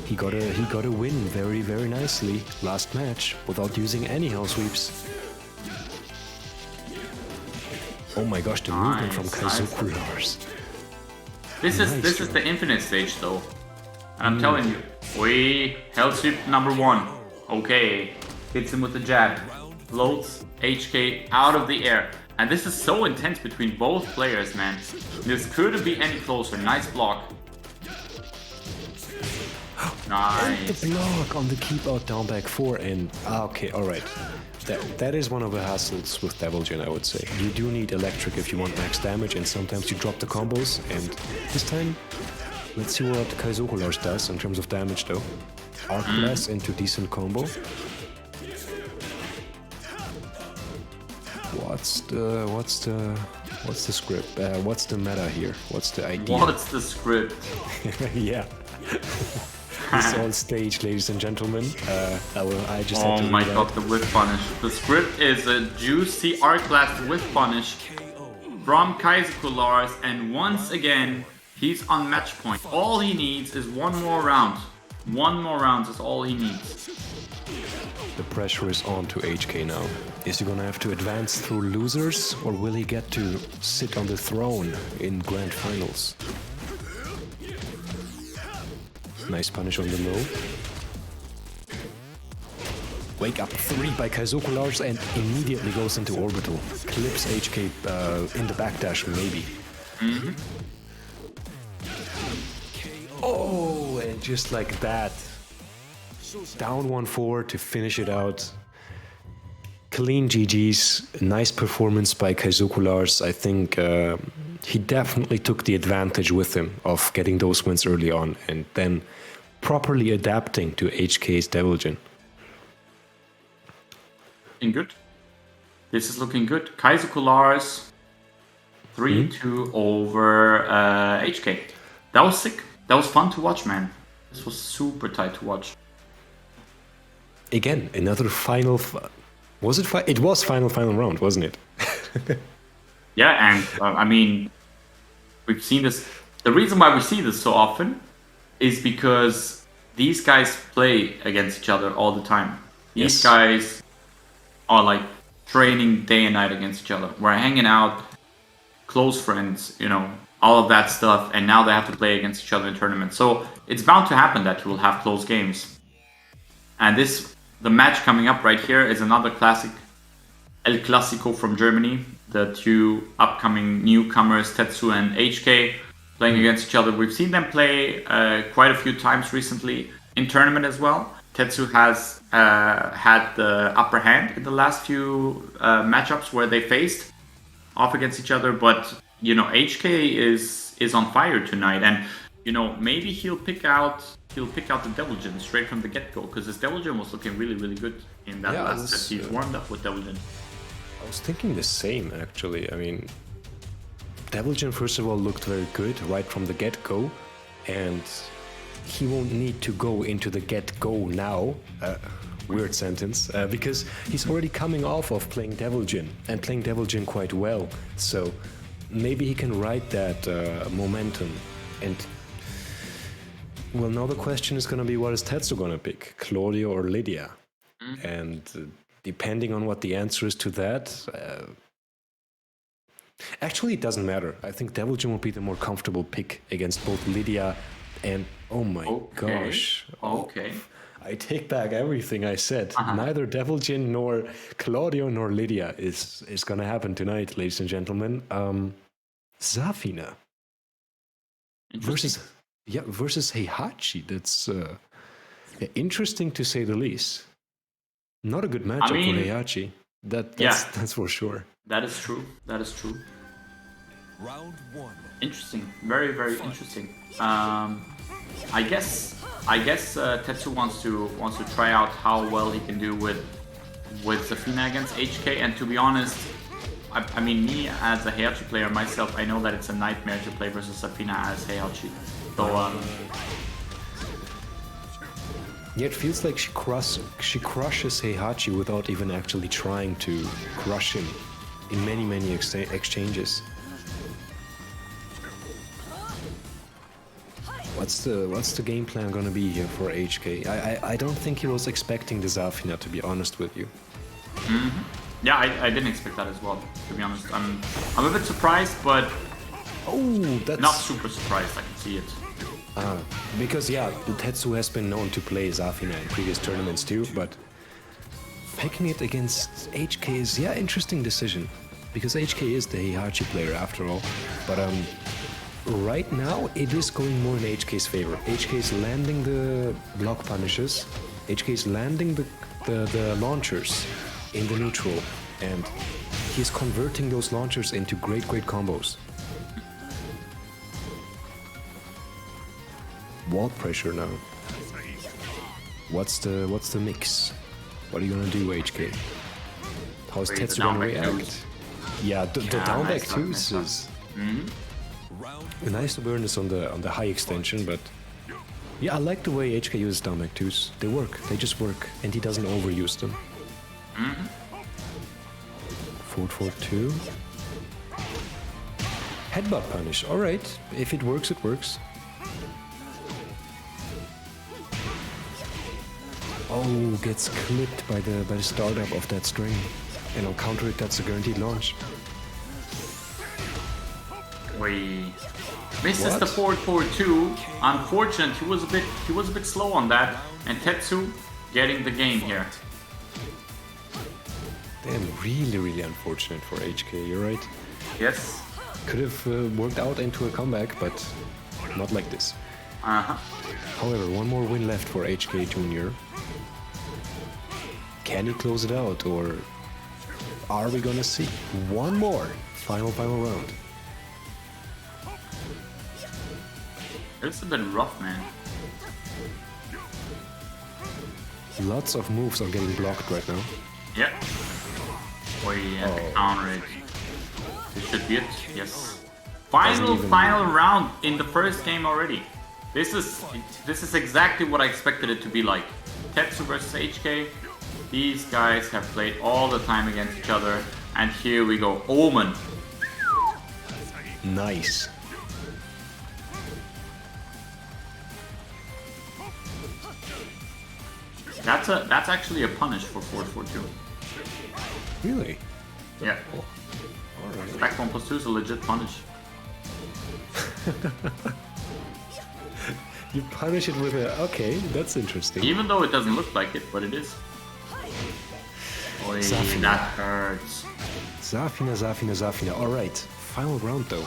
He got a win very, very nicely last match without using any hell sweeps. Oh my gosh, the movement from Kaizoku Lars. This is the infinite stage though. And I'm telling you, hell sweep number 1. Okay. Hits him with the jab. Floats HK out of the air. And this is so intense between both players, man. This couldn't be any closer. Nice block. Nice. And the block on the keep out down back 4 and okay, alright. That is one of the hassles with Deviljin, I would say. You do need electric if you want max damage, and sometimes you drop the combos, and this time let's see what Kaizoku Lars does in terms of damage though. Arc Blast into decent combo. What's the script? What's the meta here? What's the idea? What's the script? Yeah. It's on stage, ladies and gentlemen. I just had to my god, the whiff punish. The script is a juicy Arc Blast whiff punish from Kaizoku Lars, and once again, he's on match point. All he needs is one more round. One more round is all he needs. The pressure is on to HK now. Is he gonna have to advance through losers, or will he get to sit on the throne in grand finals? Nice punish on the low. Wake up 3 by Kaizoku Lars and immediately goes into orbital. Clips HK in the backdash, maybe. Oh, and just like that. Down 1-4 to finish it out. Clean GG's. Nice performance by Kaizoku Lars. I think he definitely took the advantage with him of getting those wins early on and then properly adapting to HK's Deviljin. Looking good. This is looking good. Kaizoku Lars 3-2 over HK. That was sick. That was fun to watch, man. This was super tight to watch. Again, another final... Was it? It was final round, wasn't it? Yeah, and I mean, we've seen this. The reason why we see this so often is because these guys play against each other all the time. These guys are like training day and night against each other. We're hanging out, close friends, all of that stuff, and now they have to play against each other in tournaments. So it's bound to happen that you will have close games. And the match coming up right here is another classic, El Clasico from Germany. The two upcoming newcomers, Tetsu and HK, playing against each other. We've seen them play quite a few times recently in tournament as well. Tetsu has had the upper hand in the last few matchups where they faced off against each other, but you know, HK is on fire tonight, and you know, maybe he'll pick out the Devil Jin straight from the get-go, because his Devil Jin was looking really, really good in that last set. He's warmed up with Devil Jin. I was thinking the same, actually. I mean, Devil Jin, first of all, looked very good right from the get-go, and he won't need to go into the get-go now. Weird sentence, because he's already coming off of playing Devil Jin, and playing Devil Jin quite well. So maybe he can ride that momentum. And well, now the question is going to be, what is Tetsu going to pick, Claudio or Lydia? And depending on what the answer is to that, actually it doesn't matter. I think Devil Jin will be the more comfortable pick against both Lydia and, oh my gosh. Okay. I take back everything I said. Neither Devil Jin nor Claudio nor Lydia is going to happen tonight, ladies and gentlemen. Zafina versus Heihachi. That's interesting to say the least. Not a good matchup for Heihachi. That's for sure. That is true. That is true. Round 1. Interesting. Very, very interesting. I guess Tetsu wants to try out how well he can do with Zafina against HK, and to be honest, I mean, me as a Heihachi player myself, I know that it's a nightmare to play versus Zafina as Heihachi. So yeah, it feels like she crushes Heihachi without even actually trying to crush him in many exchanges. What's the game plan gonna be here for HK? I don't think he was expecting the Zafina, to be honest with you. Yeah, I didn't expect that as well, to be honest. I'm a bit surprised, but that's not super surprised. I can see it. Because yeah, Tetsu has been known to play Zafina in previous tournaments too, but picking it against HK is interesting decision, because HK is the Heihachi player after all. But right now it is going more in HK's favor. HK is landing the block punishes, HK is landing the launchers in the neutral, and he's converting those launchers into great combos. Wall pressure now. What's the mix? What are you gonna do, HK? How's Tetsu gonna react? Yeah, the down back twos is a nice awareness on the high extension, but yeah, I like the way HK uses down back twos. They work. They just work, and he doesn't overuse them. 4-4-2. Headbutt punish. All right, if it works, it works. Oh, gets clipped by the startup of that string, and on counter it, that's a guaranteed launch. Misses the 4-4-2. Unfortunate, he was a bit slow on that, and Tetsu getting the game here. Damn, really unfortunate for HK. You're right. Yes. Could have worked out into a comeback, but not like this. However, one more win left for HK Jr. Can he close it out, or are we gonna see one more final round? It's a bit rough, man. Lots of moves are getting blocked right now. Yeah. The counter it. This should be it. Yes. Final round in the first game already. This is exactly what I expected it to be like. Tetsu versus HK. These guys have played all the time against each other, and here we go. Omen. Nice. That's actually a punish for 4-4-2. Really? Yeah. Alright. Back 1+2 is a legit punish. You punish it with a... Okay, that's interesting. Even though it doesn't look like it, but it is. That hurts. Zafina. Alright, final round though.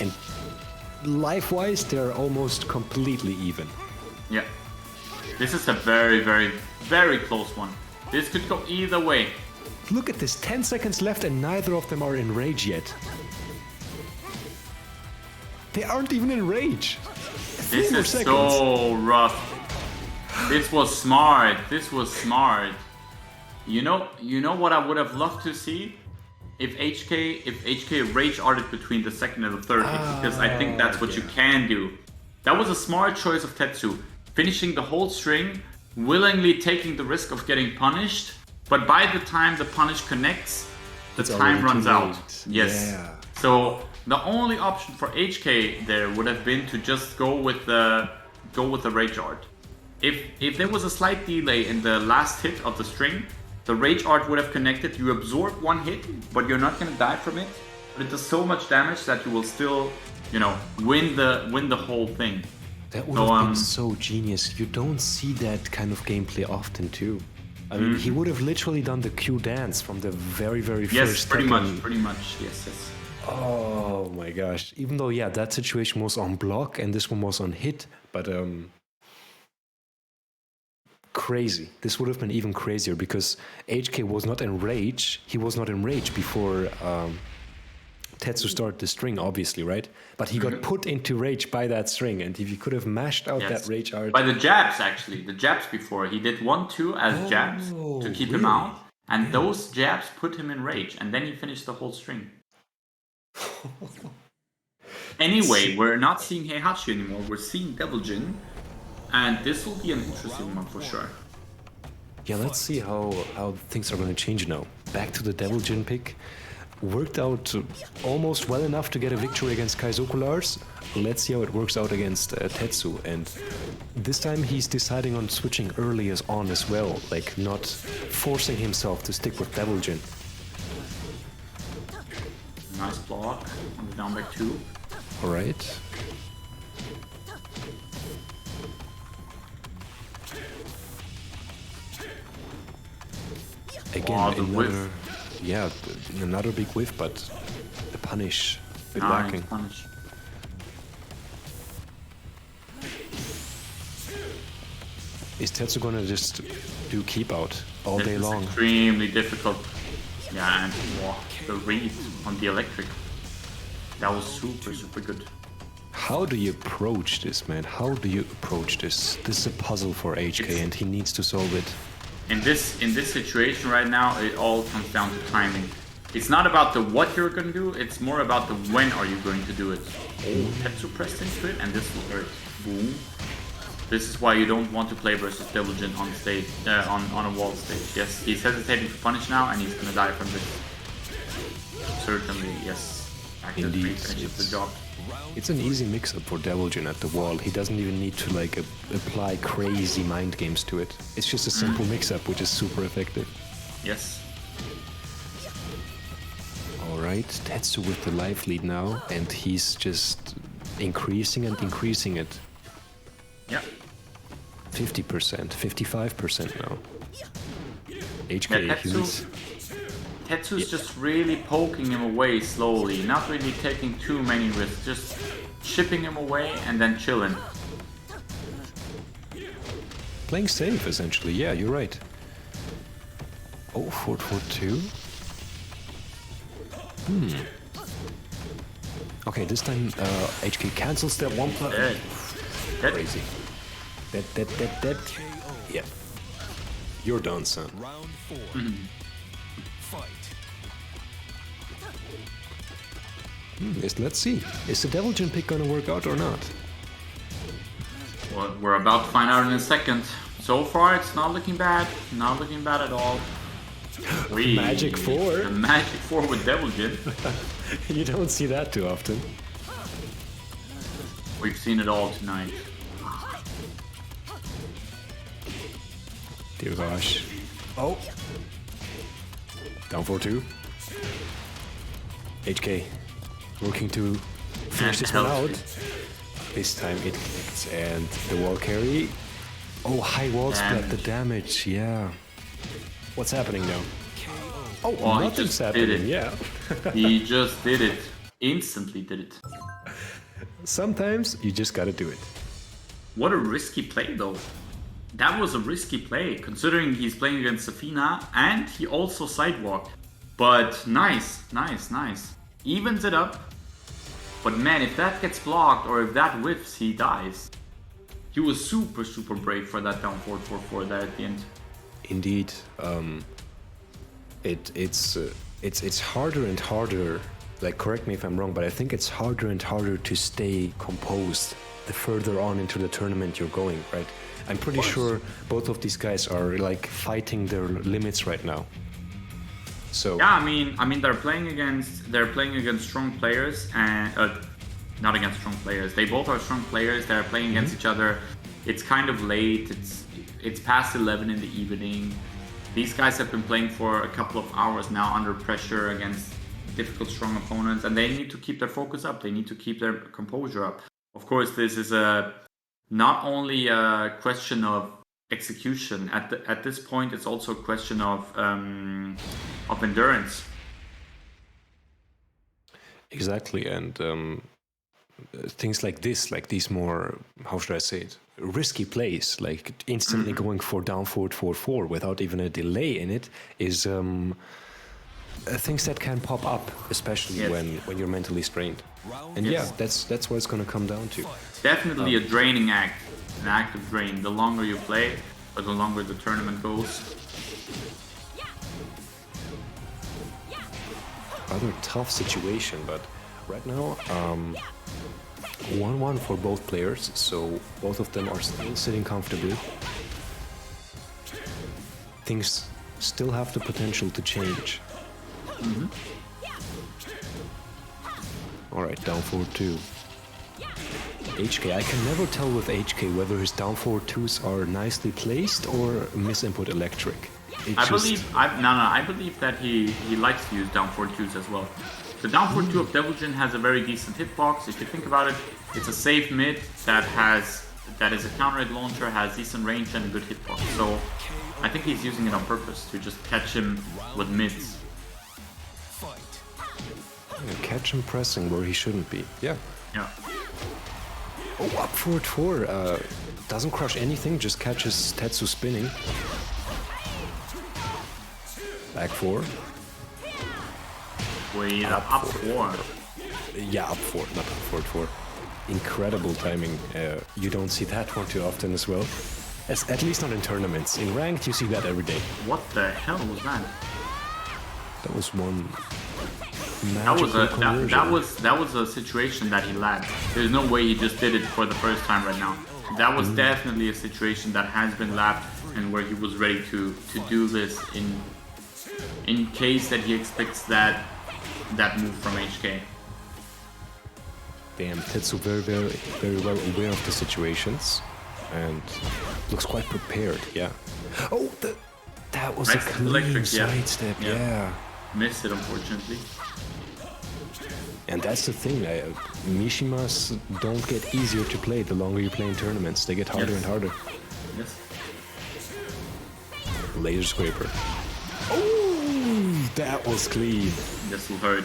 And life-wise, they're almost completely even. Yeah. This is a very close one. This could go either way. Look at this, 10 seconds left and neither of them are in rage yet. They aren't even in rage. This more is seconds. so rough. This was smart. This was smart. You know what I would have loved to see? If HK rage arted between the second and the third hit, because I think that's what you can do. That was a smart choice of Tetsu. Finishing the whole string, willingly taking the risk of getting punished, but by the time the punish connects, the time runs out. Yes. Yeah. So the only option for HK there would have been to just go with the rage art. If there was a slight delay in the last hit of the string, the rage art would have connected. You absorb one hit, but you're not gonna die from it. But it does so much damage that you will still, win the whole thing. That would have been so genius. You don't see that kind of gameplay often too. I mean, he would have literally done the Q dance from the very, very Yes, first pretty Tekken. much. Yes. Oh my gosh. Even though, yeah, that situation was on block and this one was on hit, but crazy. This would have been even crazier because HK was not in rage. He was not in rage before Tetsu started the string, obviously, right? But he got put into rage by that string, and if he could have mashed out that rage art... By the jabs, actually. The jabs before. He did 1-2 as jabs to keep him out, and those jabs put him in rage, and then he finished the whole string. Anyway, we're not seeing Heihachi anymore. We're seeing Devil Jin, and this will be an interesting one for sure. Yeah, let's see how things are going to change now. Back to the Devil Jin pick. Worked out almost well enough to get a victory against Kaizoku Lars. Let's see how it works out against Tetsu. And this time he's deciding on switching early on as well, like not forcing himself to stick with Devil Jin. Nice block on the down back 2. Alright. Again, another... Yeah, another big whiff, but the punish, a bit lacking. Punish. Is Tetsu gonna just do keep out all day long? Extremely difficult. Yeah, and the read on the electric. That was super good. How do you approach this, man? How do you approach this? This is a puzzle for HK, and he needs to solve it. In this situation right now, it all comes down to timing. It's not about the what you're going to do, it's more about the when are you going to do it. Oh, Tetsu pressed into it, and this will hurt. Boom. This is why you don't want to play versus Devil Jin on stage, on a wall stage. Yes, he's hesitating to punish now, and he's going to die from this. Certainly, yes. Indeed, finishes the job. It's an easy mix-up for Devil Jin at the wall. He doesn't even need to like apply crazy mind games to it. It's just a simple mix-up, which is super effective. Yes. Alright, Tetsu with the life lead now, and he's just increasing and increasing it. Yeah. 50%, 55% now. HK, Yeah, he needs... Tetsu's just really poking him away slowly, not really taking too many risks, just chipping him away and then chilling. Playing safe, essentially. Yeah, you're right. Oh, 4-4-2. Okay, this time HK cancels that one plus. Dead. Crazy. Dead. Yeah. You're done, son. Round 4. Fight. Let's see. Is the Devil Jin pick gonna work out or not? Well, we're about to find out in a second. So far, it's not looking bad. Not looking bad at all. Magic 4. The Magic 4 with Devil Jin. You don't see that too often. We've seen it all tonight. Dear gosh. Oh. Down 4-2. HK working to finish this one out. This time it connects and the wall carry. Oh, high wall split, the damage, yeah. What's happening now? Oh, Oh, he nothing's just happening, did it. yeah. He just did it. Instantly did it. Sometimes you just gotta do it. What a risky play though. That was a risky play, considering he's playing against Safina and he also sidewalked. But nice. Evens it up. But man, if that gets blocked or if that whiffs, he dies. He was super, super brave for that down 4-4-4 there at the end. Indeed, it's harder and harder. Like, correct me if I'm wrong, but I think it's harder and harder to stay composed the further on into the tournament you're going, right? I'm pretty sure both of these guys are like fighting their limits right now. So yeah, I mean they're playing against strong players and not against strong players. They both are strong players. They're playing against each other. It's kind of late. It's past 11 in the evening. These guys have been playing for a couple of hours now under pressure against difficult, strong opponents, and they need to keep their focus up. They need to keep their composure up. Of course, this is not only a question of execution. At this point, it's also a question of endurance. exactly, and things like this, like these more, how should I say it, risky plays, like instantly going for down forward 4-4 without even a delay in it, is things that can pop up, especially when you're mentally strained. And yeah, that's what it's going to come down to. Definitely a draining act, an act of drain. The longer you play, or the longer the tournament goes. Rather tough situation, but right now 1-1 for both players, so both of them are still sitting comfortably. Things still have the potential to change. Alright, down forward 2. HK, I can never tell with HK whether his down forward 2s are nicely placed or misinput electric. I believe that he likes to use down forward 2s as well. The down forward 2 of Devilgen has a very decent hitbox. If you think about it, it's a safe mid that is a counter hit launcher, has decent range and a good hitbox. So I think he's using it on purpose to just catch him with mids. Catch him pressing where he shouldn't be. Yeah. Yeah. Oh, up forward 4. Doesn't crush anything, just catches Tetsu spinning. Back 4. Wait, up 4. Yeah, up 4, not up forward 4. Incredible timing. You don't see that one too often as well. At least not in tournaments. In ranked, you see that every day. What the hell was that? That was one. That was a situation that he lagged. There's no way he just did it for the first time right now. That was definitely a situation that has been lapped and where he was ready to do this in case that he expects that move from HK. Damn, Tetsu very well aware of the situations and looks quite prepared. Yeah. Oh, that was Nice a clean electric, sidestep. Yeah. Missed it, unfortunately. And that's the thing, Mishimas don't get easier to play the longer you play in tournaments. They get harder and harder. Yes. Laser Scraper. Oh, that was clean. This will hurt.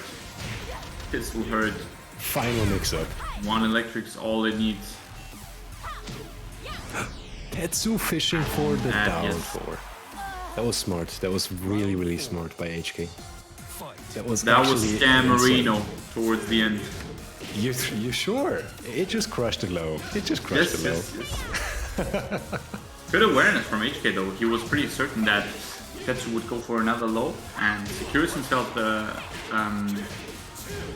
This will hurt. Final mix-up. One electric's all it needs. Tetsu fishing for the down yes. 4. That was smart. That was really, really smart by HK. That was Scammerino towards the end. You sure? It just crushed the low. It just crushed the low. Yes. Good awareness from HK though. He was pretty certain that Tetsu would go for another low and secures himself the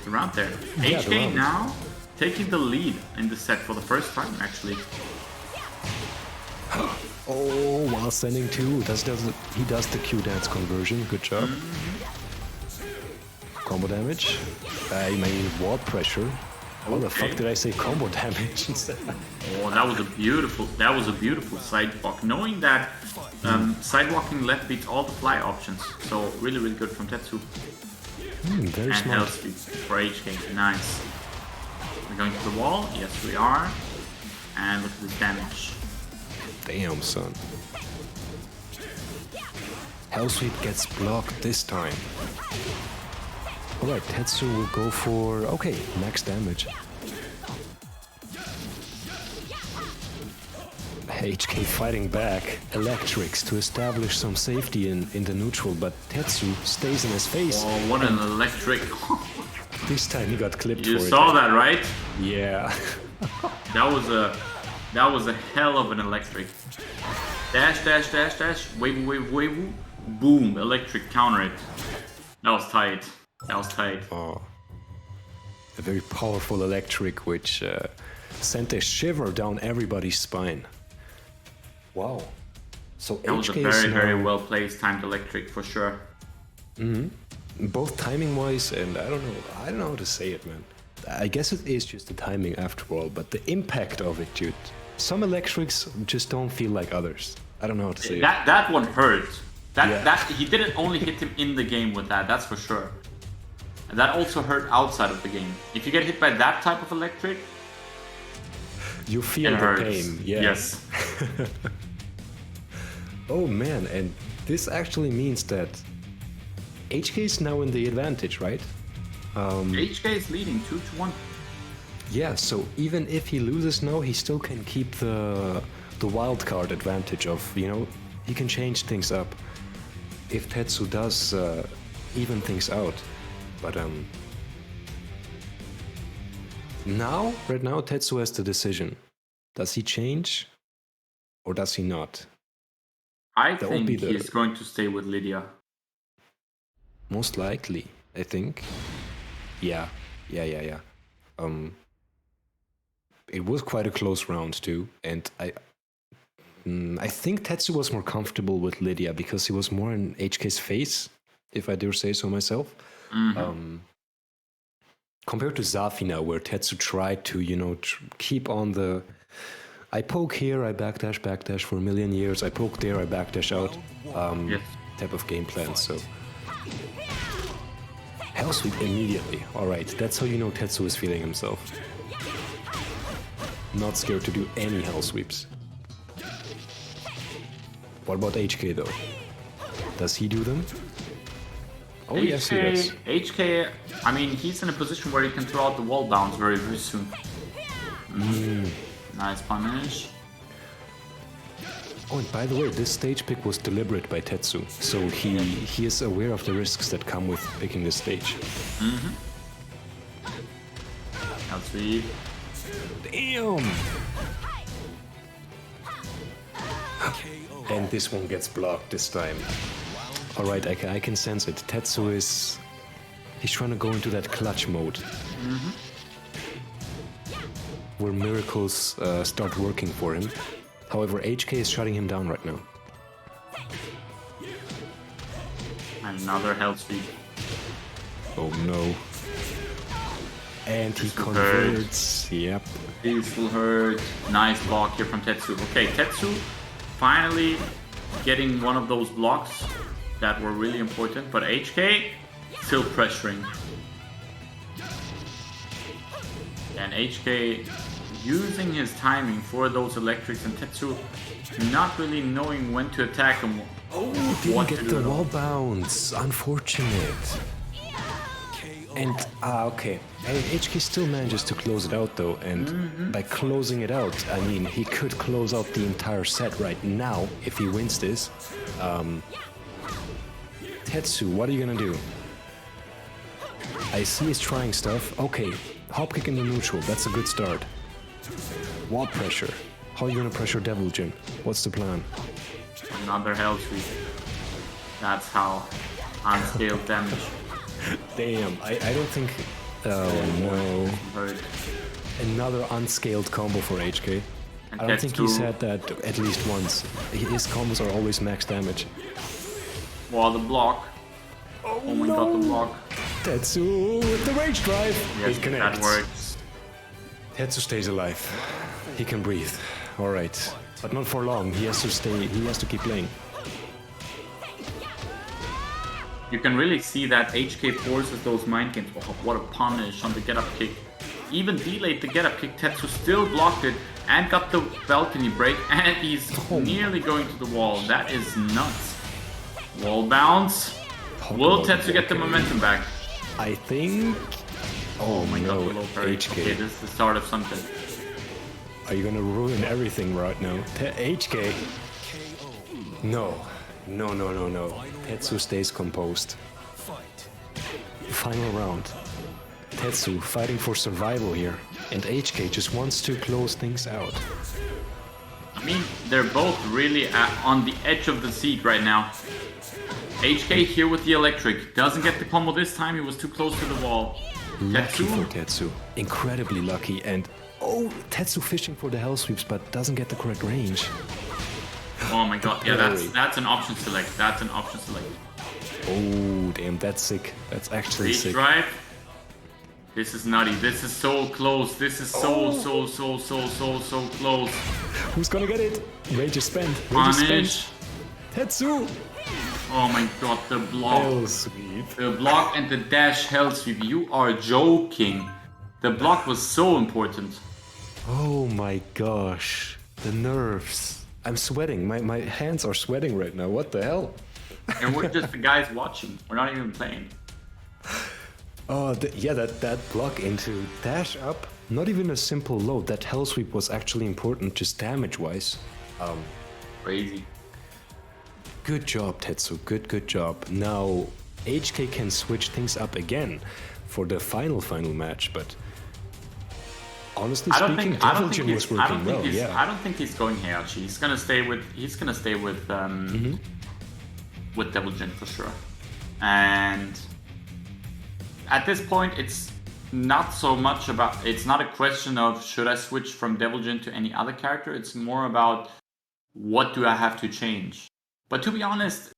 round there. Yeah, HK now taking the lead in the set for the first time actually. Oh, while sending 2, he does the Q dance conversion. Good job. Combo damage. I mean wall pressure. What the fuck did I say? Combo damage instead. Oh, that was a beautiful sidewalk. Knowing that sidewalking left beats all the fly options, so really, really good from Tetsu. Very And smart. health speed for HK. Nice. We're going to the wall. Yes, we are. And look at this damage. Damn, son. Hell Sweep gets blocked this time. Alright, Tetsu will go for... Okay, max damage. HK fighting back. Electrics to establish some safety in the neutral, but Tetsu stays in his face. Oh, what an electric. This time he got clipped You for it. saw that, right? Yeah. That was a hell of an electric. Dash, dash, dash, dash. Wave, wave, wave. Boom. Electric. Counter it. That was tight. That was tight. Oh. A very powerful electric which sent a shiver down everybody's spine. Wow. So That was a HK very, is now, very well placed timed electric for sure. both timing wise and I don't know how to say it, man. I guess it is just the timing after all, but the impact of it, dude. Some electrics just don't feel like others. I don't know how to say it. That one hurt. Yeah. That he didn't only hit him in the game with that. That's for sure. And that also hurt outside of the game. If you get hit by that type of electric, You feel it the hurts. pain, yeah. Yes. Oh man, and this actually means that HK is now in the advantage, right? HK is leading 2-1. Yeah, so even if he loses now, he still can keep the wild card advantage of, you know, he can change things up if Tetsu does even things out. But right now, Tetsu has the decision. Does he change or does he not? I That would think be the- he's going to stay with Lydia. Most likely, I think. Yeah. It was quite a close round too, and I think Tetsu was more comfortable with Lydia because he was more in HK's face, if I dare say so myself. Compared to Zafina, where Tetsu tried to, you know, keep on the I poke here, I backdash for a million years, I poke there, I backdash out Yes. type of game plan, so... Hell sweep immediately. Alright, that's how you know Tetsu is feeling himself. Not scared to do any hell sweeps. What about HK though? Does he do them? Oh yes, he does. HK, I mean, he's in a position where he can throw out the wall bounce very, very soon. Nice punish. Oh, and by the way, this stage pick was deliberate by Tetsu, so he is aware of the risks that come with picking this stage. That's sweet. Damn! And this one gets blocked this time. Alright, I can sense it. Tetsu is... He's trying to go into that clutch mode. Where miracles start working for him. However, HK is shutting him down right now. Another hell sweep. Oh no. And he This will converts. Yep. He still hurt. Nice block here from Tetsu. Okay, Tetsu finally getting one of those blocks that were really important, but HK still pressuring. And HK using his timing for those electrics, and Tetsu not really knowing when to attack him. Oh, didn't What to get do the at all. wall bounce. Unfortunate. And, okay. HK still manages to close it out though, and by closing it out, I mean, he could close out the entire set right now if he wins this. Tetsu, what are you gonna do? I see he's trying stuff. Okay, hop kick in the neutral, that's a good start. Wall pressure. How are you gonna pressure Devil Jin? What's the plan? Another hell sweep. That's how unscaled damage. Damn, I don't think... Oh no. Hurt. Another unscaled combo for HK. And I don't think he Tetsu- said that at least once. His combos are always max damage. Well, the block. Oh my god, the block. Tetsu with the rage drive. Yes, It connects. that works. Tetsu stays alive. He can breathe. Alright. But not for long. He has to stay. He has to keep playing. You can really see that HK forces those mind games. Oh, what a punish on the get-up kick. Even delayed the get-up kick. Tetsu still blocked it and got the balcony break, and he's nearly going to the wall. That is nuts. Wall bounce. Will about Tetsu get the okay. momentum back? I think... Oh my Got no, the low parry. HK. Okay, this is the start of something. Are you gonna ruin everything right now? HK? No. No. Tetsu stays composed. Final round. Tetsu fighting for survival here, and HK just wants to close things out. I mean, they're both really on the edge of the seat right now. HK here with the electric. Doesn't get the combo this time, he was too close to the wall. Lucky Tetsu. for Tetsu. Incredibly lucky, and oh, Tetsu fishing for the hell sweeps, but doesn't get the correct range. Oh my god, yeah, that's an option select. That's an option select. Oh, damn, that's sick. That's actually Reach sick. drive. This is nutty. This is so close. This is so close. Who's gonna get it? Rage is spent. Rage is Punish. spent. Tetsu! Oh my god, the block. Hell sweep. The block and the dash hell sweep. You are joking. The block was so important. Oh my gosh. The nerves. I'm sweating. My hands are sweating right now. What the hell? And we're just the guys watching. We're not even playing. Oh, yeah, that block into dash up. Not even a simple load. That hell sweep was actually important, just damage-wise. Crazy. Good job, Tetsu. Good job. Now, HK can switch things up again for the final match, but honestly speaking, Deviljin was working well. Yeah. I don't think he's going Heihachi. He's gonna stay with Deviljin for sure. And at this point, it's not so much about. It's not a question of should I switch from Deviljin to any other character. It's more about what do I have to change. But to be honest,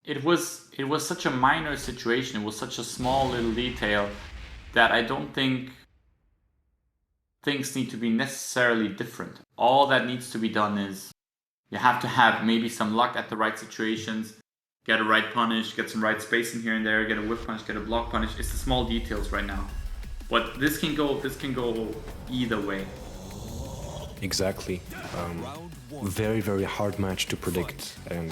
it was such a minor situation. It was such a small little detail that I don't think things need to be necessarily different. All that needs to be done is you have to have maybe some luck at the right situations, get a right punish, get some right spacing here and there, get a whip punish, get a block punish. It's the small details right now. But this can go either way. Exactly. Very hard match to predict, and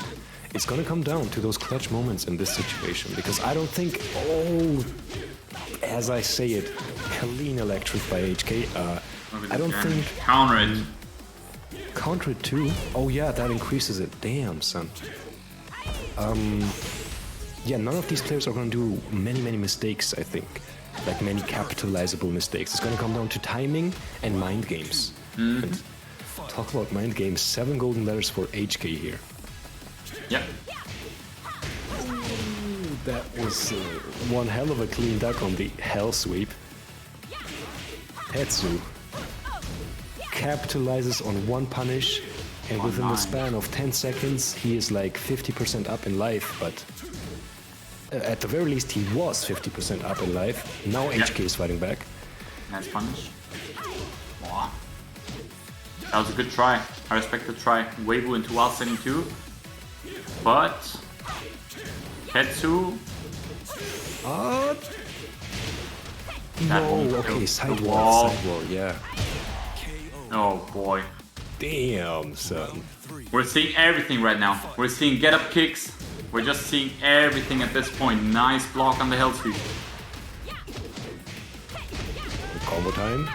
it's gonna come down to those clutch moments in this situation, because I don't think, as I say it, clean electric by HK. I don't think counter it too. Oh yeah, that increases it. Damn, son. Yeah, none of these players are gonna do many mistakes. I think, like many capitalizable mistakes. It's gonna come down to timing and mind games. And talk about mind games. 7 golden letters for HK here. Yeah. Ooh, that was one hell of a clean duck on the hell sweep. Tetsu capitalizes on one punish, and within the span of 10 seconds, he is like 50% up in life, but at the very least, he was 50% up in life. Now HK is fighting back. Nice punish. Wow. That was a good try. I respect the try. Weibo into wild setting too. But Tetsu. No, okay, sidewall, yeah. Oh boy. Damn, son. We're seeing everything right now. We're seeing get up kicks. We're just seeing everything at this point. Nice block on the hell sweep. Combo time.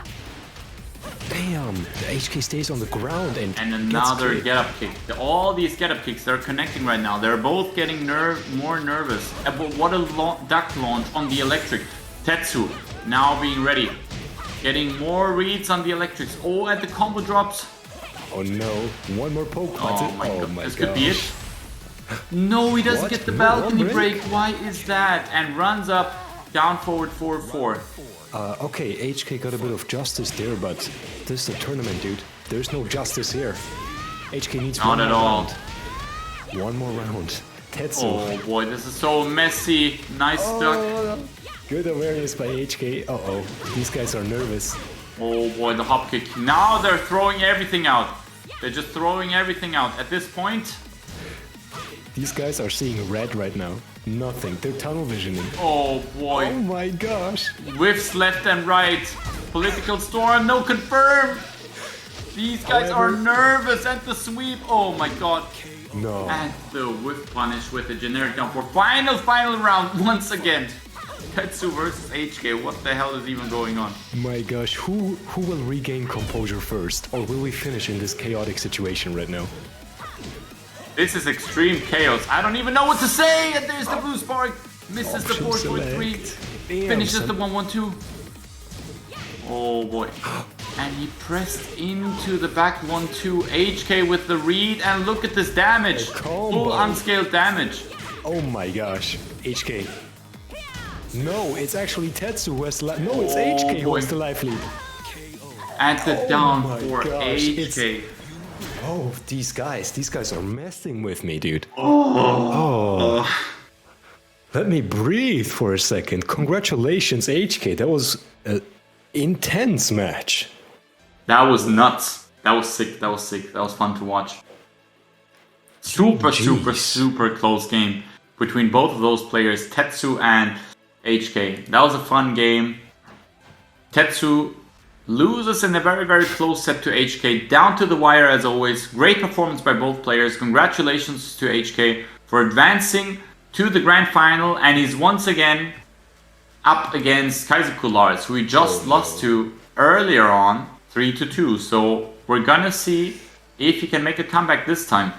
Damn, the HK stays on the ground and another get up kick. All these get up kicks, they're connecting right now. They're both getting more nervous. But what a duck launch on the electric. Tetsu now being ready. Getting more reads on the electrics. Oh, and the combo drops. Oh no, one more poke. Oh my god, this could be it. No, he doesn't get the balcony break. Why is that? And runs up, down forward 4-4. Okay, HK got a bit of justice there, but this is a tournament, dude. There's no justice here. HK needs one more round. One more round. Tetsu. Oh boy, this is so messy. Nice duck. Good awareness by HK. Uh-oh, these guys are nervous. Oh boy, the hop kick. Now they're throwing everything out. They're just throwing everything out. At this point... These guys are seeing red right now. Nothing. They're tunnel visioning. Oh boy. Oh my gosh. Whiffs left and right. Political storm, no confirm. These guys are nervous at the sweep. Oh my god. No. And the whiff punish with a generic down for final round once again. Tetsu versus HK. What the hell is even going on? My gosh, who will regain composure first? Or will we finish in this chaotic situation right now? This is extreme chaos. I don't even know what to say. And there's the blue spark. Misses the 4-3. Finishes the 1-1-2. Oh boy. And he pressed into the back 1-2. HK with the read, and look at this damage. Full unscaled damage. Oh my gosh. HK. No, it's actually Tetsu who has the no, it's HK who has the life lead. And the down my for gosh, HK. Oh, these guys are messing with me, dude. Oh. Let me breathe for a second. Congratulations, HK. That was an intense match. That was nuts. That was sick. That was sick. That was fun to watch. Super close game between both of those players, Tetsu and HK. That was a fun game. Tetsu loses in a very close set to HK, down to the wire as always. Great performance by both players. Congratulations to HK for advancing to the grand final, and he's once again up against Kaiser who he just lost to earlier on, 3-2. So we're gonna see if he can make a comeback this time.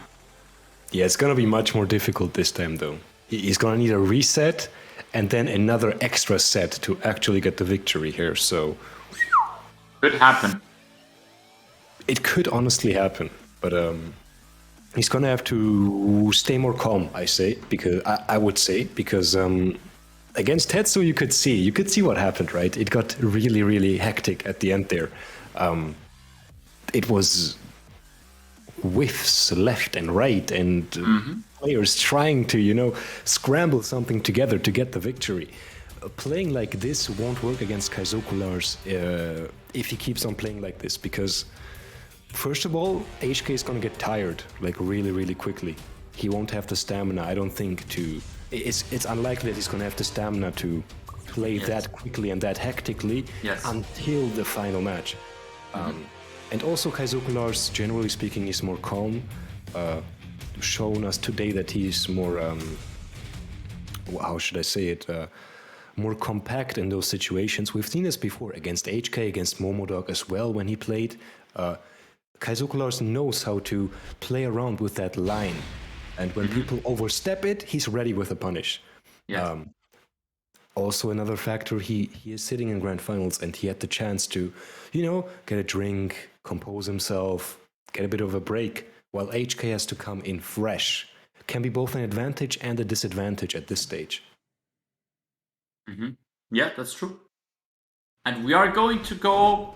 Yeah, it's gonna be much more difficult this time though. He's gonna need a reset and then another extra set to actually get the victory here, so... Could happen. It could honestly happen, but he's gonna have to stay more calm, I say, because I would say, because against Tetsu you could see what happened, right? It got really hectic at the end there. It was whiffs left and right, and players trying to, you know, scramble something together to get the victory. Playing like this won't work against Kaizoku Lars if he keeps on playing like this, because first of all, HK is gonna get tired like really quickly. He won't have the stamina, I don't think, to... It's unlikely that he's gonna have the stamina to play that quickly and that hectically until the final match. And also Kaizoku Lars, generally speaking, is more calm. Shown us today that he's more... how should I say it? More compact in those situations. We've seen this before against HK, against Momodog as well when he played. Kaizoku Lars knows how to play around with that line. And when people overstep it, he's ready with a punish. Yes. Also another factor, he is sitting in grand finals and he had the chance to, you know, get a drink, compose himself, get a bit of a break, while HK has to come in fresh. Can be both an advantage and a disadvantage at this stage. Yeah, that's true. And we are going to go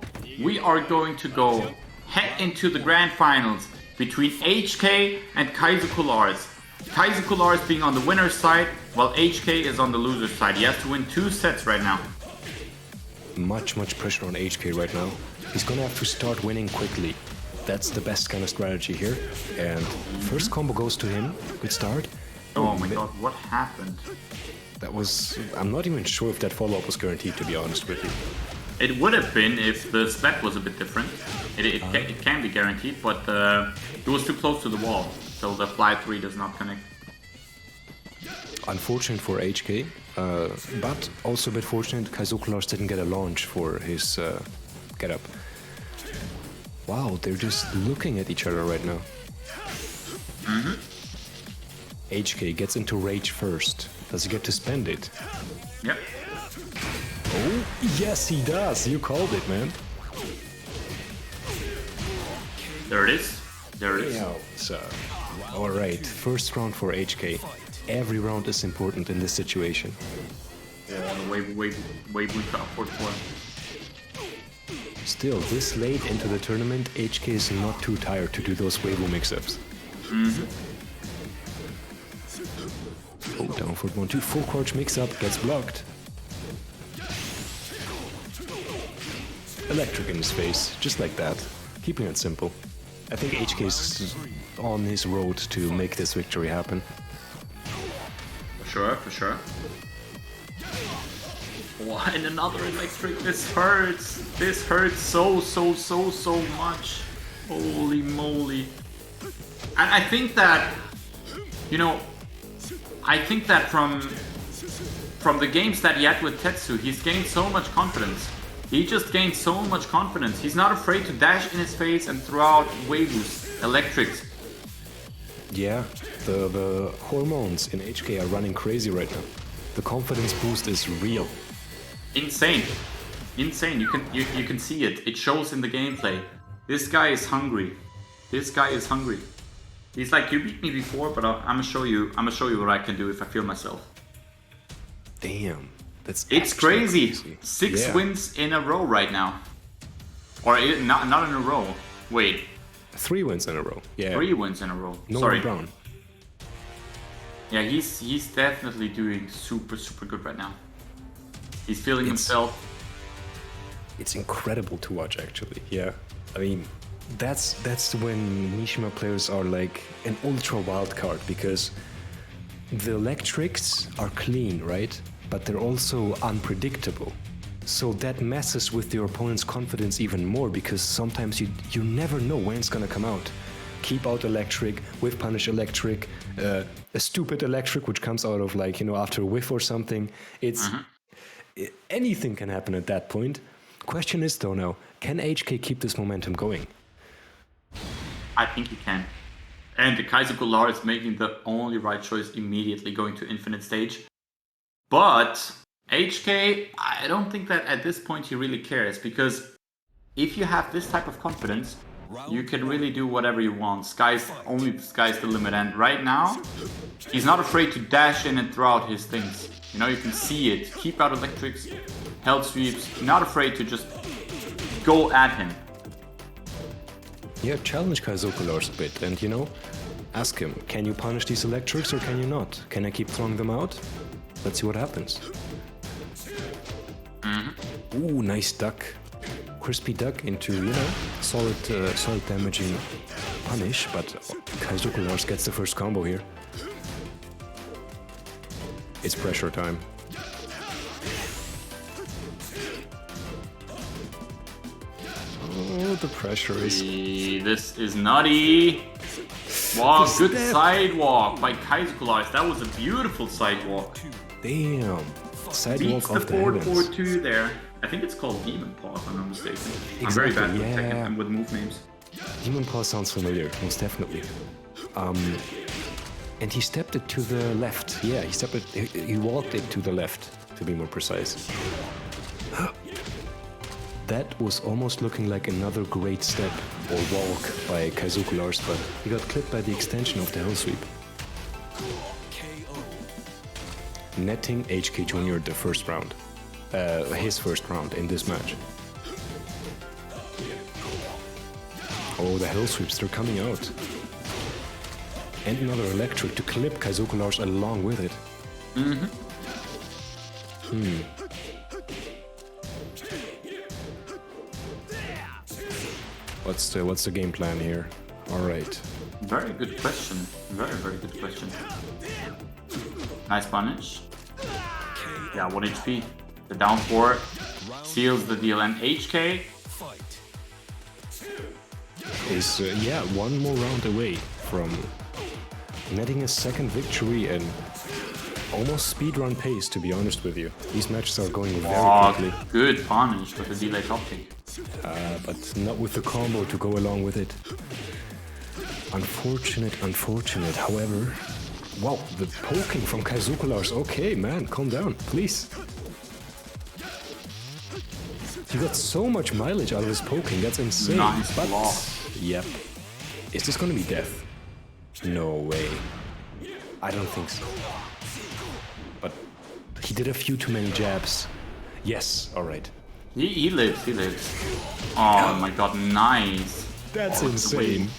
head into the grand finals between HK and Kaizoku Lars. Kaizoku Lars being on the winner's side, while HK is on the loser's side. He has to win 2 sets right now. Much pressure on HK right now. He's gonna have to start winning quickly. That's the best kind of strategy here. And first combo goes to him. Good start. Oh my god, what happened? That was... I'm not even sure if that follow-up was guaranteed, to be honest with you. It would have been if the spec was a bit different. It can be guaranteed, but it was too close to the wall, so the fly 3 does not connect. Unfortunate for HK, but also a bit fortunate Kaizoku Lars didn't get a launch for his getup. Wow, they're just looking at each other right now. HK gets into rage first. Does he get to spend it? Yep. Oh, yes he does. You called it, man. There it is. There it is. Yeah, so, all right, first round for HK. Every round is important in this situation. Way we can afford for. Still, this late into the tournament, HK is not too tired to do those Weibo mix-ups. Oh, down for 1-2, full crouch mix-up, gets blocked. Electric in his face, just like that. Keeping it simple. I think HK is on his road to make this victory happen. For sure. Oh, and another electric. This hurts. This hurts so much. Holy moly. And I think that, you know, from the games that he had with Tetsu, he's gained so much confidence. He just gained so much confidence. He's not afraid to dash in his face and throw out waves, electrics. Yeah, the hormones in HK are running crazy right now. The confidence boost is real. Insane. Insane. You can see it. It shows in the gameplay. This guy is hungry. This guy is hungry. He's like, you beat me before, but I'm gonna show you. I'm gonna show you what I can do if I feel myself. Damn, It's crazy. 6 wins in a row right now, or not in a row. Wait, 3 wins in a row. Yeah, 3 wins in a row. No Sorry, Brown. Yeah, he's definitely doing super good right now. He's feeling himself. It's incredible to watch, actually. Yeah, I mean, that's when Mishima players are like an ultra wild card, because the electrics are clean, right? But they're also unpredictable. So that messes with your opponent's confidence even more, because sometimes you never know when it's gonna come out. Keep out electric, whiff punish electric, a stupid electric which comes out of, like, you know, after a whiff or something. It's anything can happen at that point. Question is though now, can HK keep this momentum going? I think he can. And the Kaiser Golar is making the only right choice immediately, going to Infinite Stage. But HK, I don't think that at this point he really cares, because if you have this type of confidence, you can really do whatever you want. Sky's the limit. And right now, he's not afraid to dash in and throw out his things. You know, you can see it. Keep out electrics, held sweeps. Not afraid to just go at him. Yeah, challenge Kaizokulars a bit, and, you know, ask him, can you punish these electrics or can you not? Can I keep throwing them out? Let's see what happens. Ooh, nice duck. Crispy duck into, you know, solid damaging punish, but Kaizokulars gets the first combo here. It's pressure time. Oh, the pressure is... This is nutty. Wow, good sidewalk by Kaizokulars. That was a beautiful sidewalk. Damn. Sidewalk Beats the off the heavens. 4-4-2 there. I think it's called Demon Paw, if I'm not mistaken. I'm very bad with Tekken and with move names. Demon Paw sounds familiar, most definitely. And he stepped it to the left. Yeah, he walked it to the left, to be more precise. That was almost looking like another great step or walk by Kaizokulars, but he got clipped by the extension of the hell sweep. Netting HK Jr. the first round. His first round in this match. Oh, the hell sweeps, they're coming out. And another electric to clip Kaizokulars along with it. What's the game plan here? All right. Very good question. Very good question. Nice punish. Yeah, 1 HP. The down 4 seals the deal, and HK is one more round away from netting a second victory and almost speedrun pace, to be honest with you. These matches are going very quickly. Good punish with the delay top kick. But not with the combo to go along with it. Unfortunate. However, wow, the poking from Kaizokulars. Okay, man, calm down, please. He got so much mileage out of his poking, that's insane. Nice but, block. Yep. Is this gonna be death? No way. I don't think so. But he did a few too many jabs. Yes, alright. He lives. Oh my god, nice. That's insane.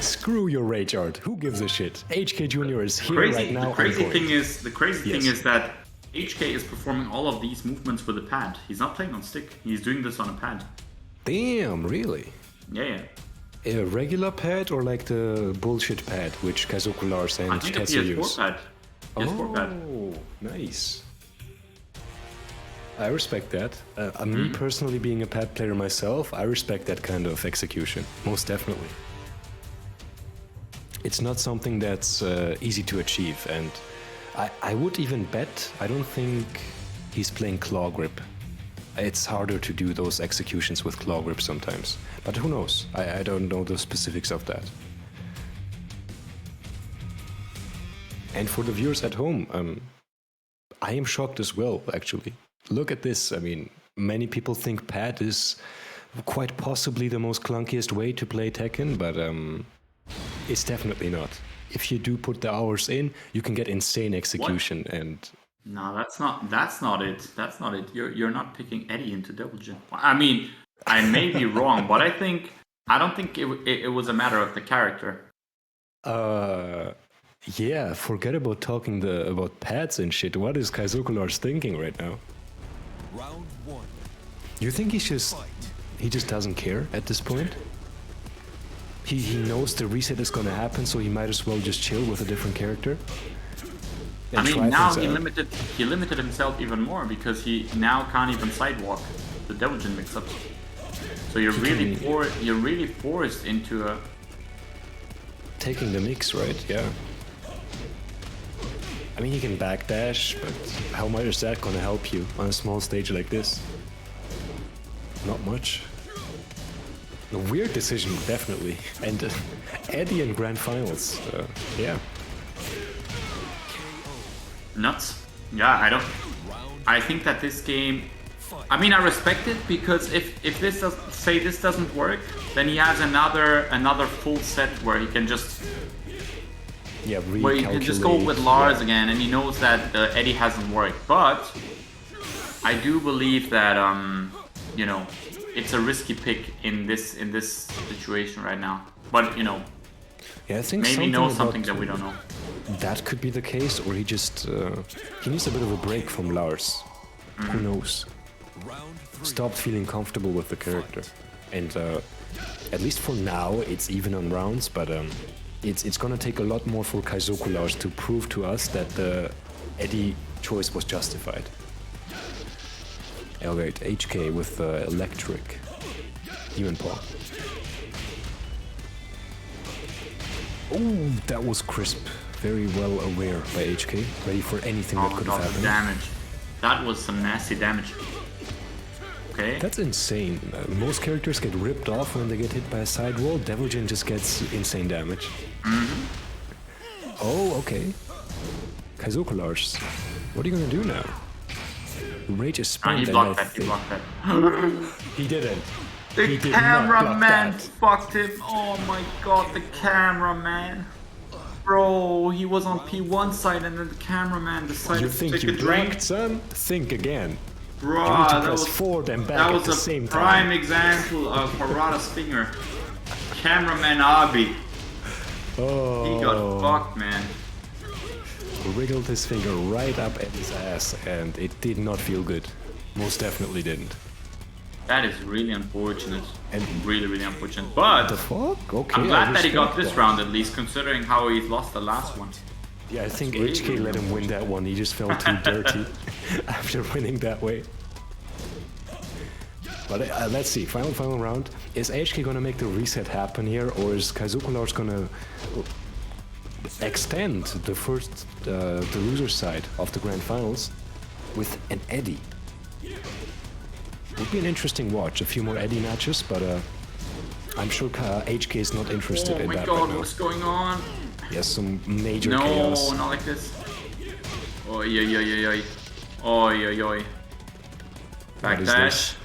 Screw your rage art. Who gives a shit? HK Jr. is here right now. The crazy thing is that HK is performing all of these movements with a pad. He's not playing on stick. He's doing this on a pad. Damn, really? Yeah. A regular pad or like the bullshit pad which Kaizokulars and Tetsu use? PS4 pad. PS4 pad. Oh, nice. I respect that. Me personally being a pad player myself, I respect that kind of execution. Most definitely. It's not something that's easy to achieve, and I would even bet, I don't think he's playing claw grip. It's harder to do those executions with claw grip sometimes. But who knows? I don't know the specifics of that. And for the viewers at home, I am shocked as well, actually. look at this. I mean, many people think Pat is quite possibly the most clunkiest way to play Tekken, but it's definitely not. If you do put the hours in, you can get insane execution. And no, that's not it. That's not it. You're not picking Eddie into Double Jump. I mean, I may be wrong, but I don't think it was a matter of the character. Yeah, forget about talking about pads and shit. What is Kaizokular's thinking right now? Round 1. You think he just doesn't care at this point? He knows the reset is gonna happen, so he might as well just chill with a different character. I mean, now he limited himself even more because he now can't even sidewalk the Double Jump mix-up. So you're really forced into a taking the mix, right? Yeah. I mean, he can backdash, but how much is that gonna help you on a small stage like this? Not much. A weird decision, definitely. And Eddie in Grand Finals, yeah. Nuts. Yeah, I think that this game. I mean, I respect it because if this doesn't work, then he has another full set where he can just where you can just go with Lars again, and he knows that Eddie hasn't worked. But I do believe that you know, it's a risky pick in this situation right now. But you know, yeah, I think maybe knows something that we don't know. That could be the case, or he just he needs a bit of a break from Lars. Who knows? Stopped feeling comfortable with the character, and at least for now, it's even on rounds. But it's gonna take a lot more for Kaizoku to prove to us that the Eddie choice was justified. Alright, HK with Electric Demon Paw. Oh, that was crisp. Very well aware by HK. Ready for anything that could have happened. Damage. That was some nasty damage. Okay. That's insane. Most characters get ripped off when they get hit by a side roll. Devilgen just gets insane damage. Oh, okay. Kaizoku Lars. What are you gonna do now? Rage is spent. He blocked that. He blocked that. He didn't. The cameraman fucked him. Oh my god, the cameraman. Bro, he was on P1 side and then the cameraman decided to take a drink. Blocked, son? Think again. Bro, that was forward and back at the same time. Prime example of Harada's finger. Cameraman Abi. Oh. He got fucked, man. Wriggled his finger right up at his ass, and it did not feel good. Most definitely didn't. That is really unfortunate. And really unfortunate. But the fuck? Okay, I'm glad that he got this round at least, considering how he's lost the last one. Yeah, I think HK let him win that one. He just felt too dirty after winning that way. But let's see. Final round. Is HK gonna make the reset happen here, or is Kaizoku Lars gonna extend the loser side of the grand finals with an Eddie? Would be an interesting watch. A few more Eddie matches, but I'm sure HK is not interested in that right now. Oh my god, what's going on? Yes, some major chaos. No, not like this. Oi, oi, oi, oi, oi, oi, oi. Backdash.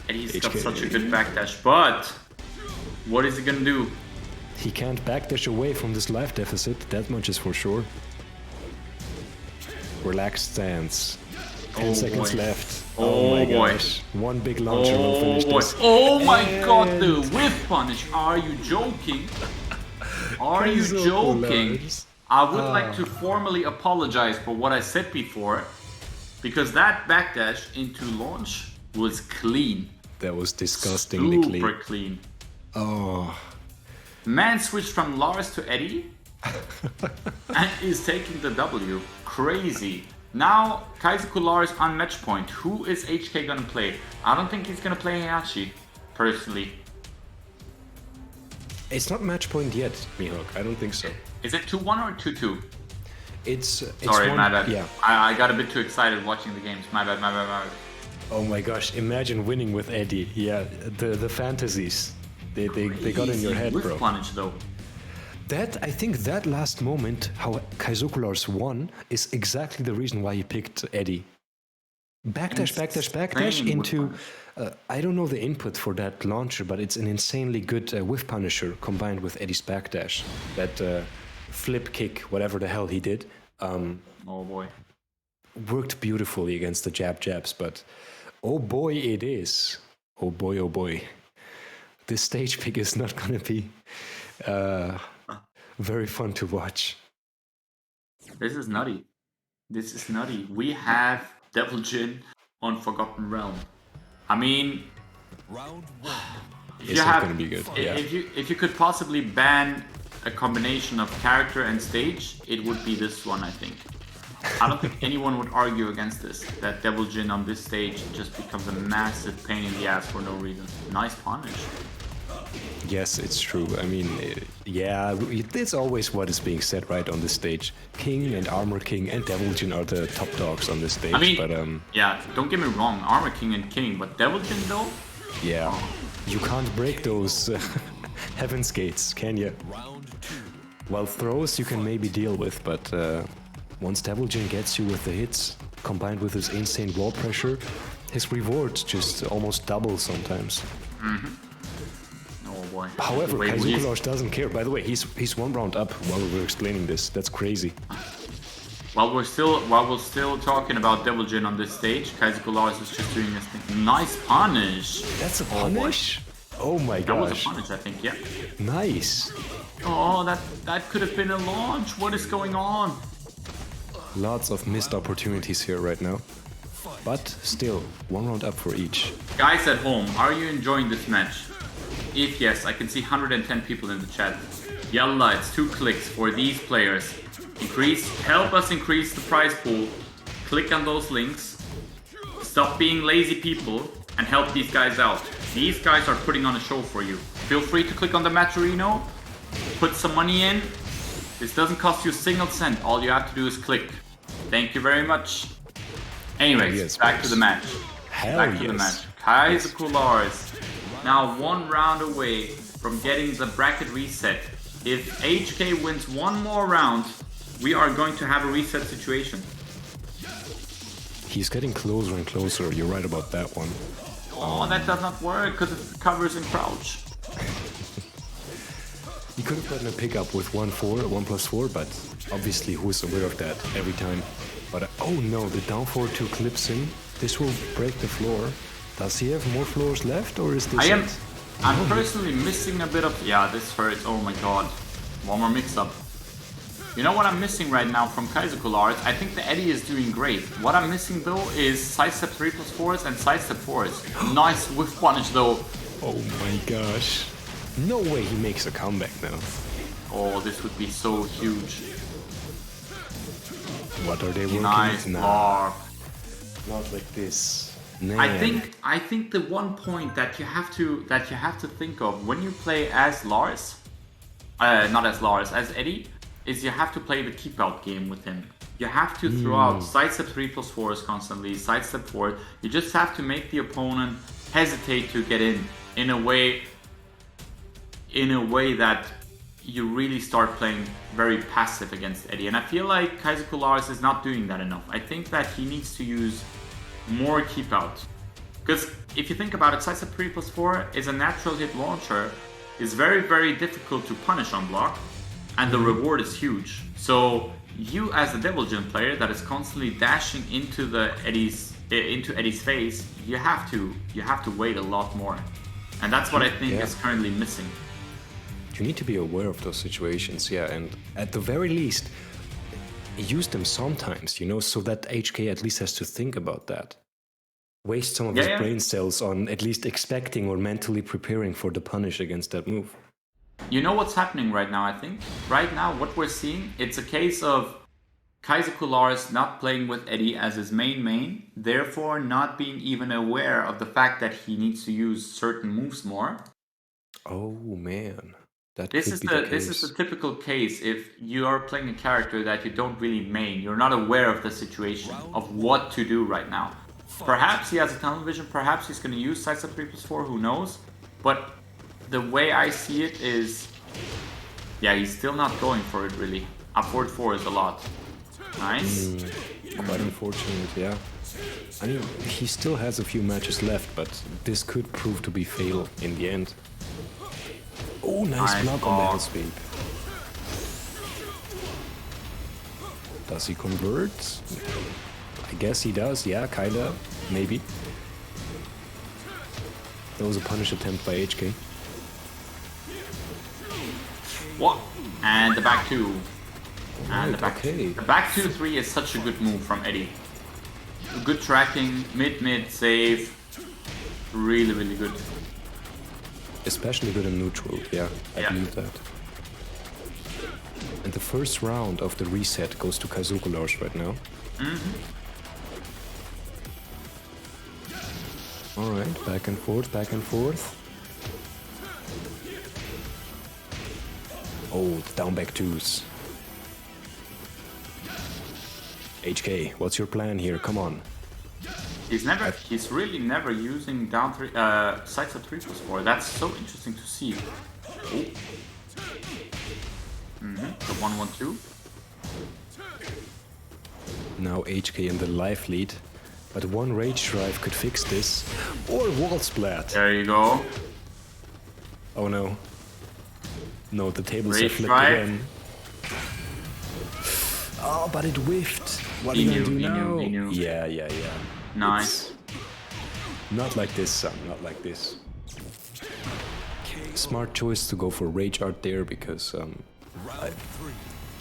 And he's got such a good backdash, but what is he gonna do? He can't backdash away from this life deficit, that much is for sure. Relaxed stance. 10 seconds left. Oh my gosh. One big launcher will finish this. Oh my god, the whiff punish. Are you joking? Are you joking? I would like to formally apologize for what I said before, because that backdash into launch was clean. That was disgustingly clean. Super clean. Oh. Man switched from Lars to Eddie and is taking the W. Crazy. Now, Kaizoku Lars on match point. Who is HK gonna play? I don't think he's gonna play Heihachi, personally. It's not match point yet, Mihawk. I don't think so. Is it 2-1 or 2-2? It's Sorry, one, my bad. Yeah. I got a bit too excited watching the games. My bad. Oh my gosh, imagine winning with Eddie. Yeah, the fantasies. They got in your head, bro. Plunge, though. I think that last moment, how Kaizoku Lars won, is exactly the reason why he picked Eddie. Backdash, backdash, backdash Insane whiff into... punish. I don't know the input for that launcher, but it's an insanely good whiff punisher combined with Eddie's backdash. That flip kick, whatever the hell he did, Oh boy. worked beautifully against the jabs, but oh boy it is. Oh boy, oh boy. This stage pick is not going to be very fun to watch. This is nutty. This is nutty. We have Devil Jin on Forgotten Realm. I mean, Round 1. It's not going to be good. Yeah. if you could possibly ban a combination of character and stage, it would be this one, I think. I don't think anyone would argue against this, that Devil Jin on this stage just becomes a massive pain in the ass for no reason. Nice punish. Yes, it's true. I mean, yeah, it's always what is being said right on this stage. King and Armor King and Devil Jin are the top dogs on this stage. I mean, but yeah, don't get me wrong, Armor King and King, but Devil Jin though? yeah, you can't break those Heaven's Gates, can you? Round 2. Well, throws you can maybe deal with, but once Devil Jin gets you with the hits, combined with his insane wall pressure, his reward just almost doubles sometimes. Oh boy. However, Wait, Kaizukulars doesn't care. By the way, he's one round up while we're explaining this. That's crazy. while we're still talking about Devil Jin on this stage, Kaizukulars is just doing this thing. Nice punish. That's a Oh, boy. punish? Oh my That was a gosh. punish, I think, yeah. Nice. Oh, that could have been a launch. What is going on? Lots of missed opportunities here right now. But still, one round up for each. Guys at home, are you enjoying this match? If yes, I can see 110 people in the chat. Yalla, it's 2 clicks for these players. Help us increase the prize pool. Click on those links. Stop being lazy people and help these guys out. These guys are putting on a show for you. Feel free to click on the Matcherino. Put some money in. This doesn't cost you a single cent. All you have to do is click. Thank you very much. Anyways, Yes, back to the match. Hell Back to the yes. match. Kaizukulars now 1 round away from getting the bracket reset. If HK wins 1 more round, we are going to have a reset situation. He's getting closer and closer. You're right about that one. Oh, that does not work because it covers in crouch. He could have gotten a pickup with 1+4, but obviously who's aware of that every time. But oh no, the down forward 2 clips in. This will break the floor. Does he have more floors left, or is this I'm personally missing a bit of... Yeah, this hurts. Oh my god. One more mix-up. You know what I'm missing right now from Kaizukulars? I think the Eddie is doing great. What I'm missing though is sidestep 3+4s and sidestep 4s. Nice whiff punish though. Oh my gosh. No way he makes a comeback now. Oh, this would be so huge. What are they working Nice with now? block. Not like this. I think the one point that you have to think of when you play as Lars, not as Lars, as Eddie, is you have to play the keep out game with him. You have to throw out sidestep 3+4s constantly, sidestep 4. You just have to make the opponent hesitate to get in a way that you really start playing very passive against Eddie. And I feel like Kaizukulars is not doing that enough. I think that he needs to use more keep out. Because if you think about it, sidestep 3+4 is a natural hit launcher. It's very, very difficult to punish on block, and the reward is huge. So you as a Devil Jin player that is constantly dashing into Eddie's face, you have to wait a lot more. And that's what I think is currently missing. You need to be aware of those situations, yeah, and at the very least, use them sometimes, you know, so that HK at least has to think about that. Waste some of his brain cells on at least expecting or mentally preparing for the punish against that move. You know what's happening right now, I think? Right now, what we're seeing, it's a case of Kaizukulars not playing with Eddie as his main, therefore not being even aware of the fact that he needs to use certain moves more. Oh man. This is the typical case if you are playing a character that you don't really main. You're not aware of the situation, of what to do right now. Perhaps he has a tunnel vision, perhaps he's going to use sidestep 3+4, who knows? But the way I see it is, yeah, he's still not going for it really. Up forward 4 is a lot. Nice. Quite unfortunate, yeah. I mean, he still has a few matches left, but this could prove to be fatal in the end. Oh, nice block on the head sweep. Does he convert? I guess he does, yeah, kinda, maybe. That was a punish attempt by HK. What? And the back two. And Right, the back 2-3 is such a good move from Eddie. Good tracking, mid, save. Really, really good. Especially good in neutral, yeah, I believe that. And the first round of the reset goes to Kazuko Lars right now. Alright, back and forth, back and forth. Oh, the down back twos. HK, what's your plan here? Come on. He's really never using down three, sides of 3+4. That's so interesting to see. Oh. The 1-1-2. Now HK in the life lead. But one rage drive could fix this. Or wall splat. There you go. Oh no. No, the tables Rage have flipped drive. again. Oh, but it whiffed. What are you gonna do now? He knew. Yeah. Nice. Not like this, son. Not like this. Smart choice to go for rage art there because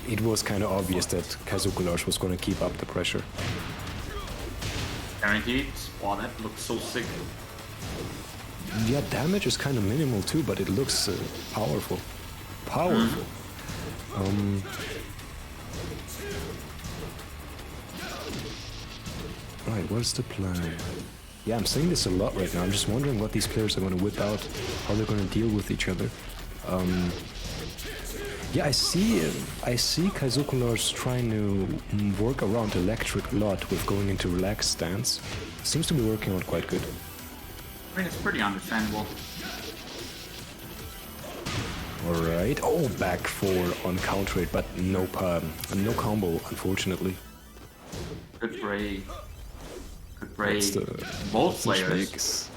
it was kind of obvious that Kazuko Lars was going to keep up the pressure. Guaranteed. Wow, that looks so sick. Yeah, damage is kind of minimal too, but it looks powerful. Powerful. Right, what's the plan? Yeah, I'm saying this a lot right now. I'm just wondering what these players are going to whip out, how they're going to deal with each other. Yeah, I see Kazuko Lars trying to work around electric a lot with going into relaxed stance. Seems to be working out quite good. I mean, it's pretty understandable. Alright. Oh, back four on counter it, but no combo, unfortunately. Good break. Good break. Both Both players. Schnicks.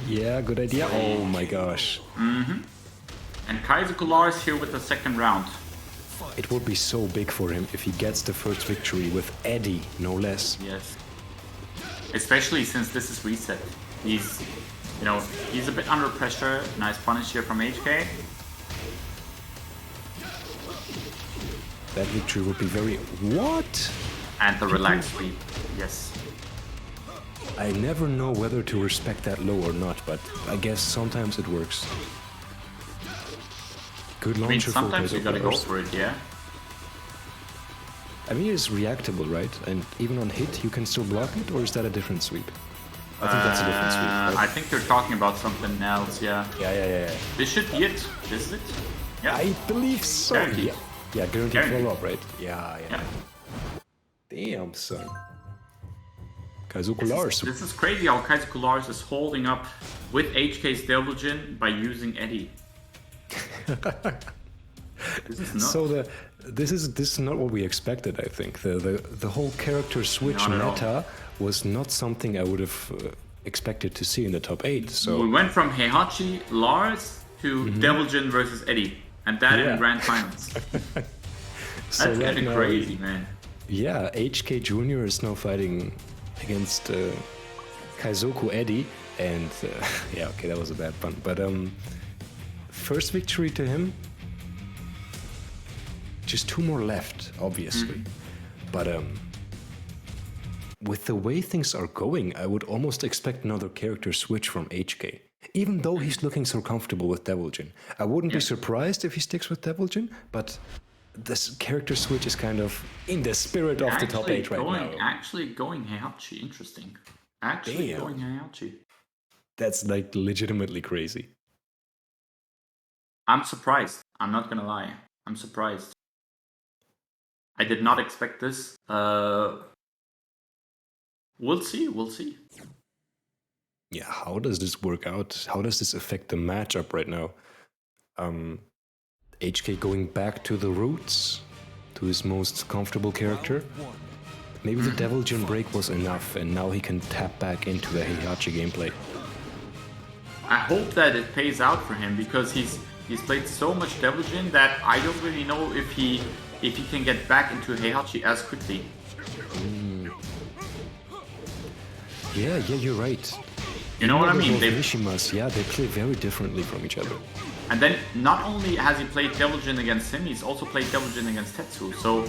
Yeah, good idea. Oh my gosh. And Kazuko Lars here with the second round. It would be so big for him if he gets the first victory with Eddie, no less. Yes. Especially since this is reset. He's a bit under pressure. Nice punish here from HK. That victory would be very... What? And the relaxed sweep. Yes. I never know whether to respect that low or not, but I guess sometimes it works. Good I mean, launcher for sometimes you gotta go Lars. for it, yeah? I mean, it's reactable, right? And even on hit, you can still block it, or is that a different sweep? I think that's a different sweep, right? I think you're talking about something else, yeah. Yeah. This should be it. This is it. Yeah. I believe so. Guaranteed. Yeah, guaranteed Guaranteed. follow-up, right? Yeah. Damn, son. Kazuko Lars. This is crazy how Kazuko Lars is holding up with HK's Devil by using Eddie. This is nuts. So this is not what we expected. I think the whole character switch Not at all. meta was not something I would have expected to see in the top 8. So We went from Heihachi Lars to Devil versus Eddie, and that Yeah. in grand finals. so That's right kind of now, crazy, man. Yeah, HK Jr. is now fighting against Kaizoku Eddie, and yeah, okay, that was a bad pun. But first victory to him. Just 2 more left, obviously. But with the way things are going, I would almost expect another character switch from HK. Even though he's looking so comfortable with Deviljin. I wouldn't be surprised if he sticks with Deviljin, but this character switch is kind of in the spirit of the top 8 right now. Actually going Heihachi, interesting. Actually Damn. going Heihachi. That's like legitimately crazy. I'm surprised. I'm not gonna lie. I'm surprised. I did not expect this. We'll see. We'll see. Yeah, how does this work out? How does this affect the matchup right now? HK going back to the roots, to his most comfortable character. maybe the Devil Jin break was enough, and now he can tap back into the Heihachi gameplay. I hope that it pays out for him because he's played so much Devil Jin that I don't really know if he can get back into Heihachi as quickly. Yeah, you're right. You know what I mean? Both Mishimas, yeah, they play very differently from each other. And then not only has he played Devil Jin against him, he's also played Devil Jin against Tetsu. So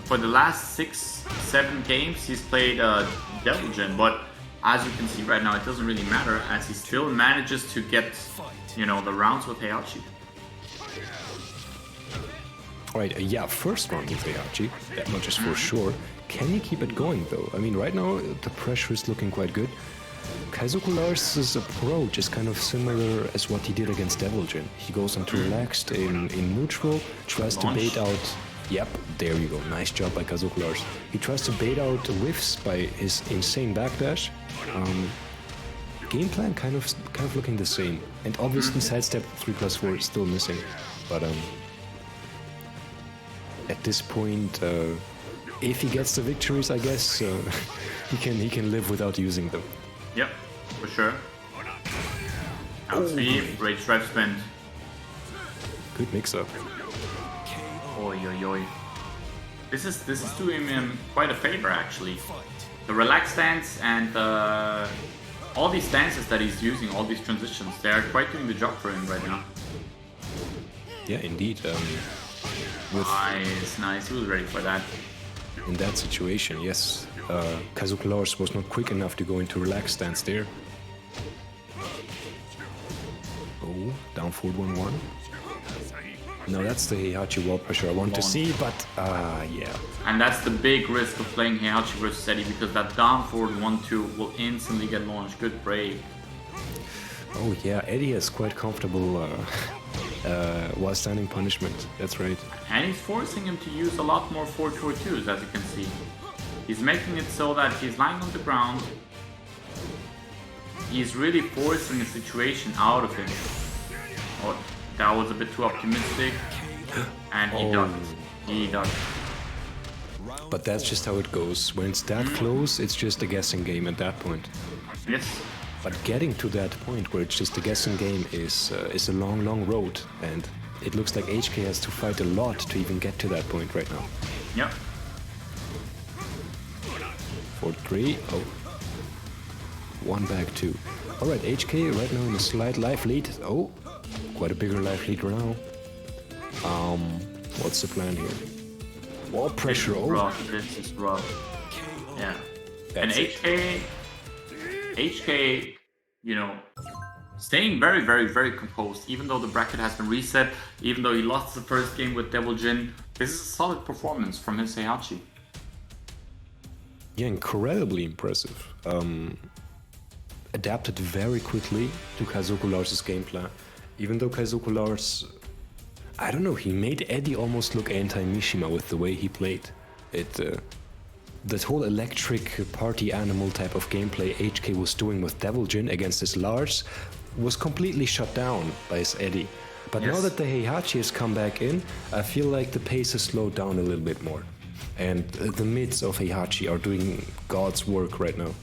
for the last 6-7 games, he's played Devil Jin. But as you can see right now, it doesn't really matter as he still manages to get, you know, the rounds with Heihachi. Alright, yeah, first round with Heihachi, that much is for sure. Can he keep it going though? I mean, right now the pressure is looking quite good. Kaizoku Lars' approach is kind of similar as what he did against Devil Jin. He goes into relaxed in neutral, tries to bait out... Yep, there you go. Nice job by Kaizoku Lars. He tries to bait out whiffs by his insane backdash. Game plan kind of looking the same. And obviously sidestep 3+4 is still missing. But at this point, if he gets the victories, I guess he can live without using them. Yep, for sure. Out sweep, rage drive spin. Good mix-up. Oi, oi, oi. This is doing him quite a favor actually. The relaxed stance and all these stances that he's using, all these transitions, they are quite doing the job for him right now. Yeah, indeed. Nice. He was ready for that. In that situation, yes. Kaizoku Lars was not quick enough to go into relaxed stance there. Oh, down forward 1-1. No, that's the Heihachi wall pressure I want to see, but yeah. And that's the big risk of playing Heihachi versus Eddie because that down forward 1-2 will instantly get launched. Good break. Oh yeah, Eddie is quite comfortable while standing punishment. That's right. And he's forcing him to use a lot more 4-2-2s, as you can see. He's making it so that he's lying on the ground. He's really forcing a situation out of him. Oh, that was a bit too optimistic. And he ducked. He ducked. But that's just how it goes. When it's that close, it's just a guessing game at that point. Yes. But getting to that point where it's just a guessing game is a long, long road. And it looks like HK has to fight a lot to even get to that point right now. Yep. 4-3. Oh. One back, 2. Alright, HK right now in a slight life lead. Oh, quite a bigger life lead now. What's the plan here? Wall pressure. This is rough. Yeah. And That's HK, you know, staying very, very, very composed, even though the bracket has been reset, even though he lost the first game with Devil Jin. This is a solid performance from his Heihachi. Yeah, incredibly impressive. Adapted very quickly to Kaizoku Lars' game plan. Even though Kaizoku Lars, I don't know, he made Eddie almost look anti-Mishima with the way he played. That whole electric party animal type of gameplay HK was doing with Devil Jin against his Lars was completely shut down by his Eddie. But now that the Heihachi has come back in, I feel like the pace has slowed down a little bit more. And the mids of Heihachi are doing God's work right now.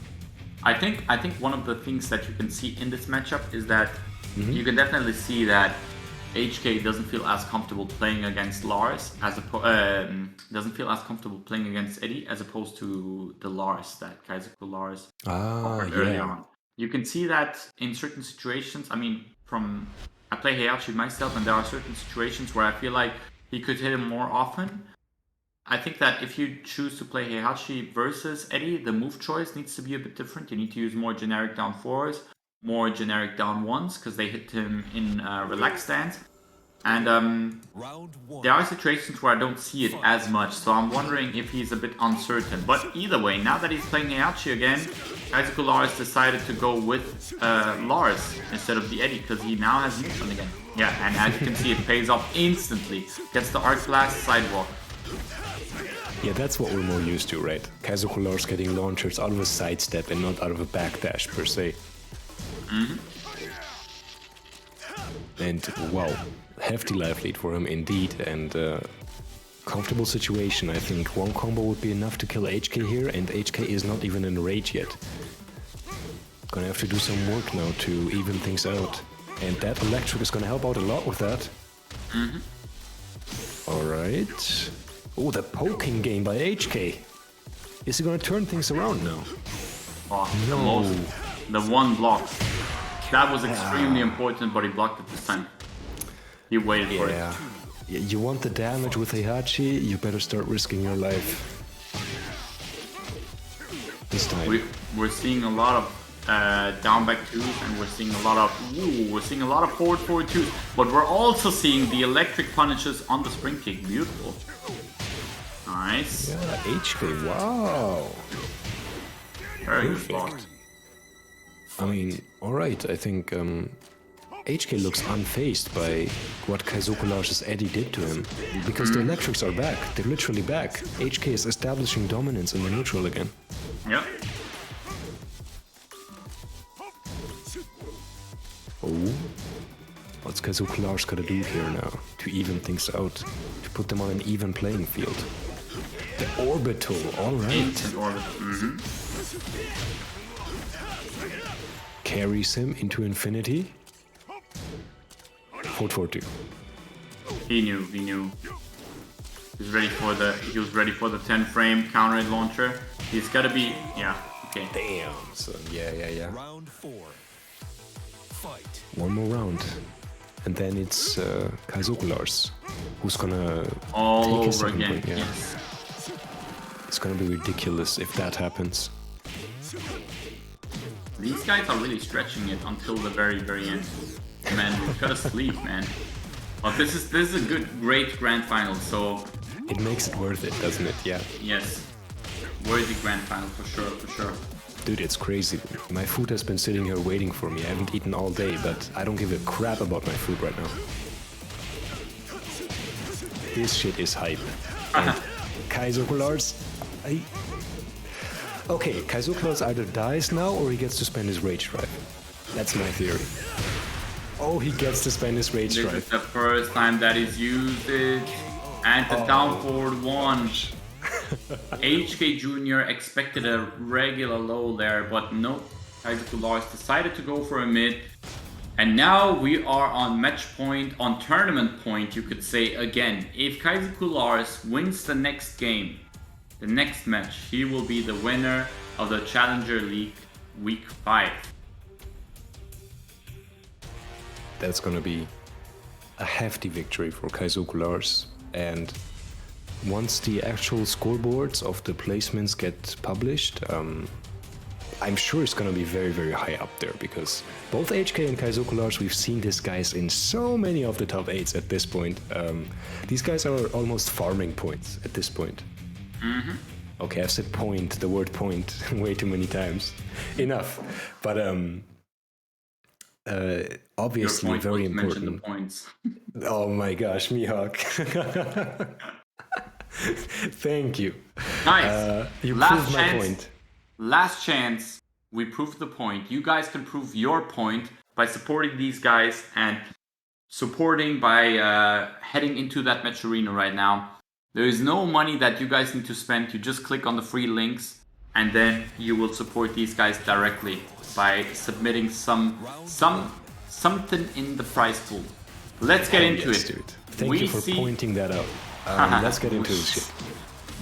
I think one of the things that you can see in this matchup is that you can definitely see that HK doesn't feel as comfortable playing against Lars doesn't feel as comfortable playing against Eddie as opposed to the Lars that Kaizoku Lars offered early on. You can see that in certain situations. I mean, I play Heihachi myself, and there are certain situations where I feel like he could hit him more often. I think that if you choose to play Heihachi versus Eddie, the move choice needs to be a bit different. You need to use more generic down 4s, more generic down 1s, because they hit him in relaxed stance. And there are situations where I don't see it as much, so I'm wondering if he's a bit uncertain. But either way, now that he's playing Heihachi again, Kaizoku Lars decided to go with Lars instead of the Eddie, because he now has neutral again. Yeah, and as you can see, it pays off instantly. Gets the Arc Blast sidewalk. Yeah, that's what we're more used to, right? Kaizoku Lars getting launchers out of a sidestep and not out of a backdash per se. And wow, hefty life lead for him indeed, and comfortable situation. I think one combo would be enough to kill HK here, and HK is not even in rage yet. Gonna have to do some work now to even things out. And that electric is gonna help out a lot with that. Alright. Oh, the poking game by HK. Is he gonna turn things around now? Oh, No. the one block. That was extremely important, but he blocked it this time. He waited for it. Yeah. You want the damage with Heihachi, you better start risking your life. This time. We're seeing a lot of down back twos, and we're seeing a lot of forward twos, but we're also seeing the electric punishes on the spring kick. Beautiful. Nice. Yeah, HK, wow. Very good block. I mean, alright, I think HK looks unfazed by what Kaizokular's Eddie did to him. Because the electrics are back, they're literally back. HK is establishing dominance in the neutral again. Yep. Oh, what's Kaizokular's gonna do here now to even things out? To put them on an even playing field? The orbital, alright. Instant orbit. Carries him into infinity. 4-4-2. He knew. He was ready for the 10 frame counter hit launcher. He's gotta be, yeah, okay. Damn, son. Yeah. Round 4. Fight. One more round. And then it's Kaizokular's who's gonna All take his over second again, point, yeah. yes. It's gonna be ridiculous if that happens. These guys are really stretching it until the very, very end. Man, we've gotta sleep, man. But this is a great grand final, so It makes it worth it, doesn't it? Yeah. yes. Worthy grand final for sure. Dude, it's crazy. My food has been sitting here waiting for me. I haven't eaten all day, but I don't give a crap about my food right now. This shit is hype. And Kaizokular's... Okay, Kaizokular's either dies now or he gets to spend his rage drive. That's my theory. Oh, he gets to spend his rage This drive. is the first time that he's used it. And the down forward one. HK Jr. expected a regular low there, but no. Kaizokular's decided to go for a mid. And now we are on match point, on tournament point, you could say again. If Kaizokular's wins the next game, the next match, he will be the winner of the Challenger League Week 5. That's gonna be a hefty victory for Kaizokular's. And once the actual scoreboards of the placements get published, I'm sure it's gonna be very, very high up there, because both HK and Kaizokular's, we've seen these guys in so many of the top 8s at this point. These guys are almost farming points at this point. Okay, I've said point, the word point, way too many times. Enough. But obviously Your point very was mention the important. points. Oh my gosh, Mihawk. Thank you. Nice. You Last proved my chance. point. Last chance. We proved the point. You guys can prove your point by supporting these guys and supporting by heading into that match arena right now. There is no money that you guys need to spend. You just click on the free links and then you will support these guys directly by submitting something in the prize pool. Let's get into Yes, it. dude. Thank you for pointing that out. Let's get into this shit.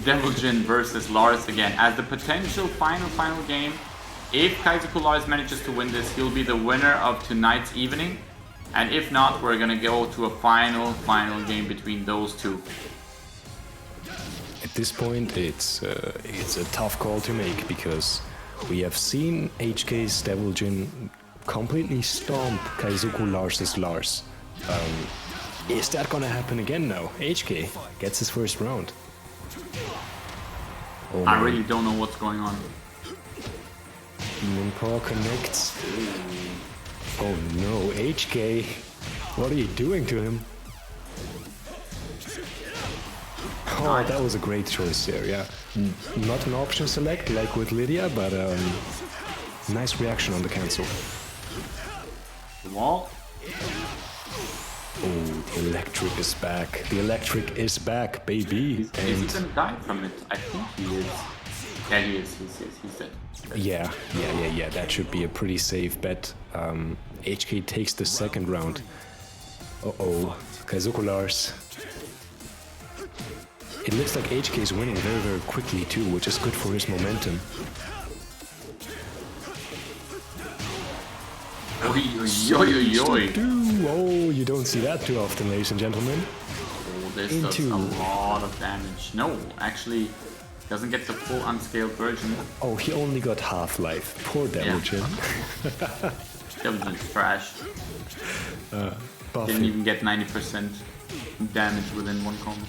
Devil Jin versus Lars again as the potential final game. If Kaizokular's manages to win this, he'll be the winner of tonight's evening. And if not, we're gonna go to a final game between those two. At this point, it's a tough call to make, because we have seen HK's Devil Jin completely stomp Kaizokular's Lars. Is that gonna happen again now? HK gets his first round. Oh, I man. really don't know what's going on. Moonpaw connects. Oh no, HK! What are you doing to him? Oh, that was a great choice there, yeah. Not an option select like with Lydia, but nice reaction on the cancel. Wall. Oh, electric is back. The electric is back, baby. Is he gonna die from it? I think he is. Yeah, he is. He's dead. Yeah. That should be a pretty safe bet. HK takes the second round. Uh-oh. Kaizoku Lars. It looks like HK is winning very, very quickly too, which is good for his momentum. Oh, you don't see that too often, ladies and gentlemen. Oh, this does a lot of damage. No, actually, doesn't get the full unscaled version. Oh, he only got half-life. Poor Damagen. Damagen is trash. Didn't even get 90% damage within one combo.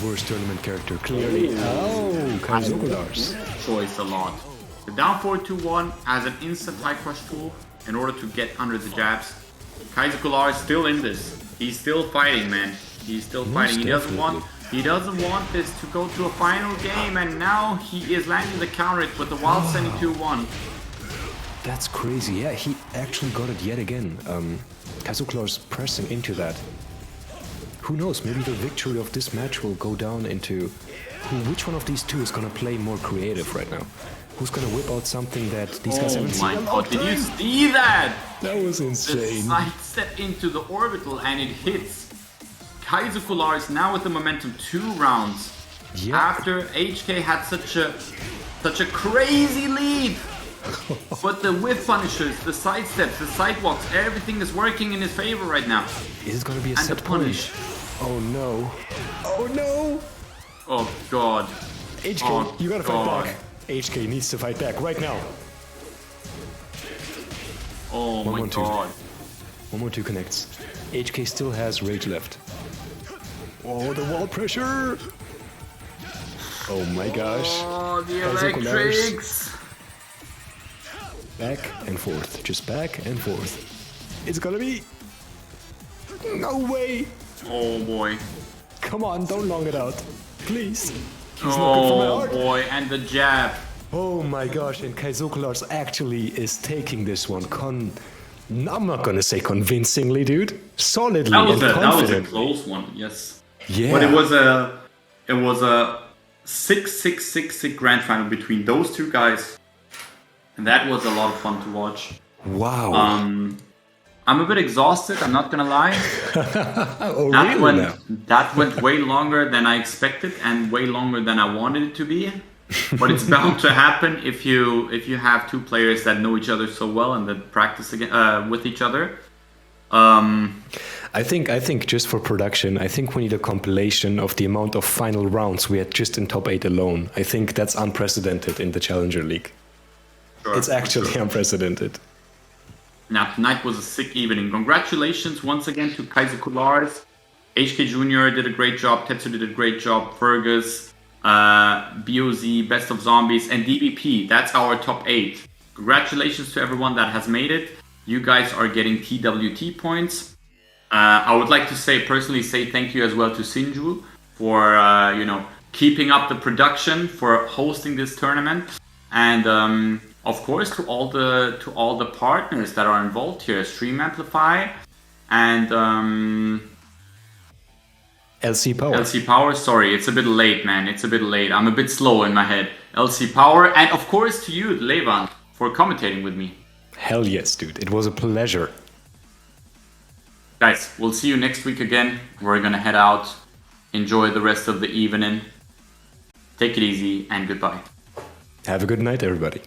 Worst tournament character, clearly. Oh, Kaizoku Lars. Choice a lot. The down 4-2-1 has an instant high crush tool in order to get under the jabs. Kaizoku Lars is still in this. He's still fighting, man. He's still fighting. He doesn't want this to go to a final game, and now he is landing the counter hit with the wild sending 2-1. That's crazy. Yeah, he actually got it yet again. Kaizoku Lars pressing into that. Who knows, maybe the victory of this match will go down into which one of these two is gonna play more creative right now. Who's gonna whip out something that these guys haven't seen? Oh my god, did you see that? That was insane. The sidestep into the orbital and it hits. Kaizoku Lars now with the momentum 2 rounds. Yeah. After HK had such a crazy lead. But the whiff punishes, the sidesteps, the sidewalks, everything is working in his favor right now. Is it gonna be a and set the punish. Oh no. Oh no! Oh god. HK, you gotta fight back. HK needs to fight back right now. Oh my god. 1-2 connects. HK still has rage left. Oh, the wall pressure! Oh my gosh. Oh, the electrics! Back and forth, just back and forth. It's gonna be... No way! Oh boy. Come on, don't long it out. Please. He's not good for my heart. Boy, and the jab. Oh my gosh, and Kaizoku Lars actually is taking this one I'm not gonna say convincingly, dude. Solidly and confidently. That was a close one, yes. Yeah. But it was a 6-6-6 grand final between those two guys. And that was a lot of fun to watch. Wow. I'm a bit exhausted, I'm not gonna lie. Oh, really? That went way longer than I expected and way longer than I wanted it to be. But it's bound to happen if you have two players that know each other so well and that practice with each other. I think just for production, I think we need a compilation of the amount of final rounds we had just in top 8 alone. I think that's unprecedented in the Challenger League. Sure, it's actually unprecedented. Now, tonight was a sick evening. Congratulations once again to Kaizoku Lars. HK Jr. did a great job. Tetsu did a great job. Fergus, BOZ, Best of Zombies, and DBP. That's our top 8. Congratulations to everyone that has made it. You guys are getting TWT points. I would like to personally say thank you as well to Sinju for keeping up the production, for hosting this tournament, and of course to all the partners that are involved here, Stream Amplify and LC Power. LC Power, sorry, it's a bit late, man. It's a bit late. I'm a bit slow in my head. LC Power, and of course to you, Lewan, for commentating with me. Hell yes, dude. It was a pleasure. Guys, we'll see you next week again. We're gonna head out. Enjoy the rest of the evening. Take it easy and goodbye. Have a good night, everybody.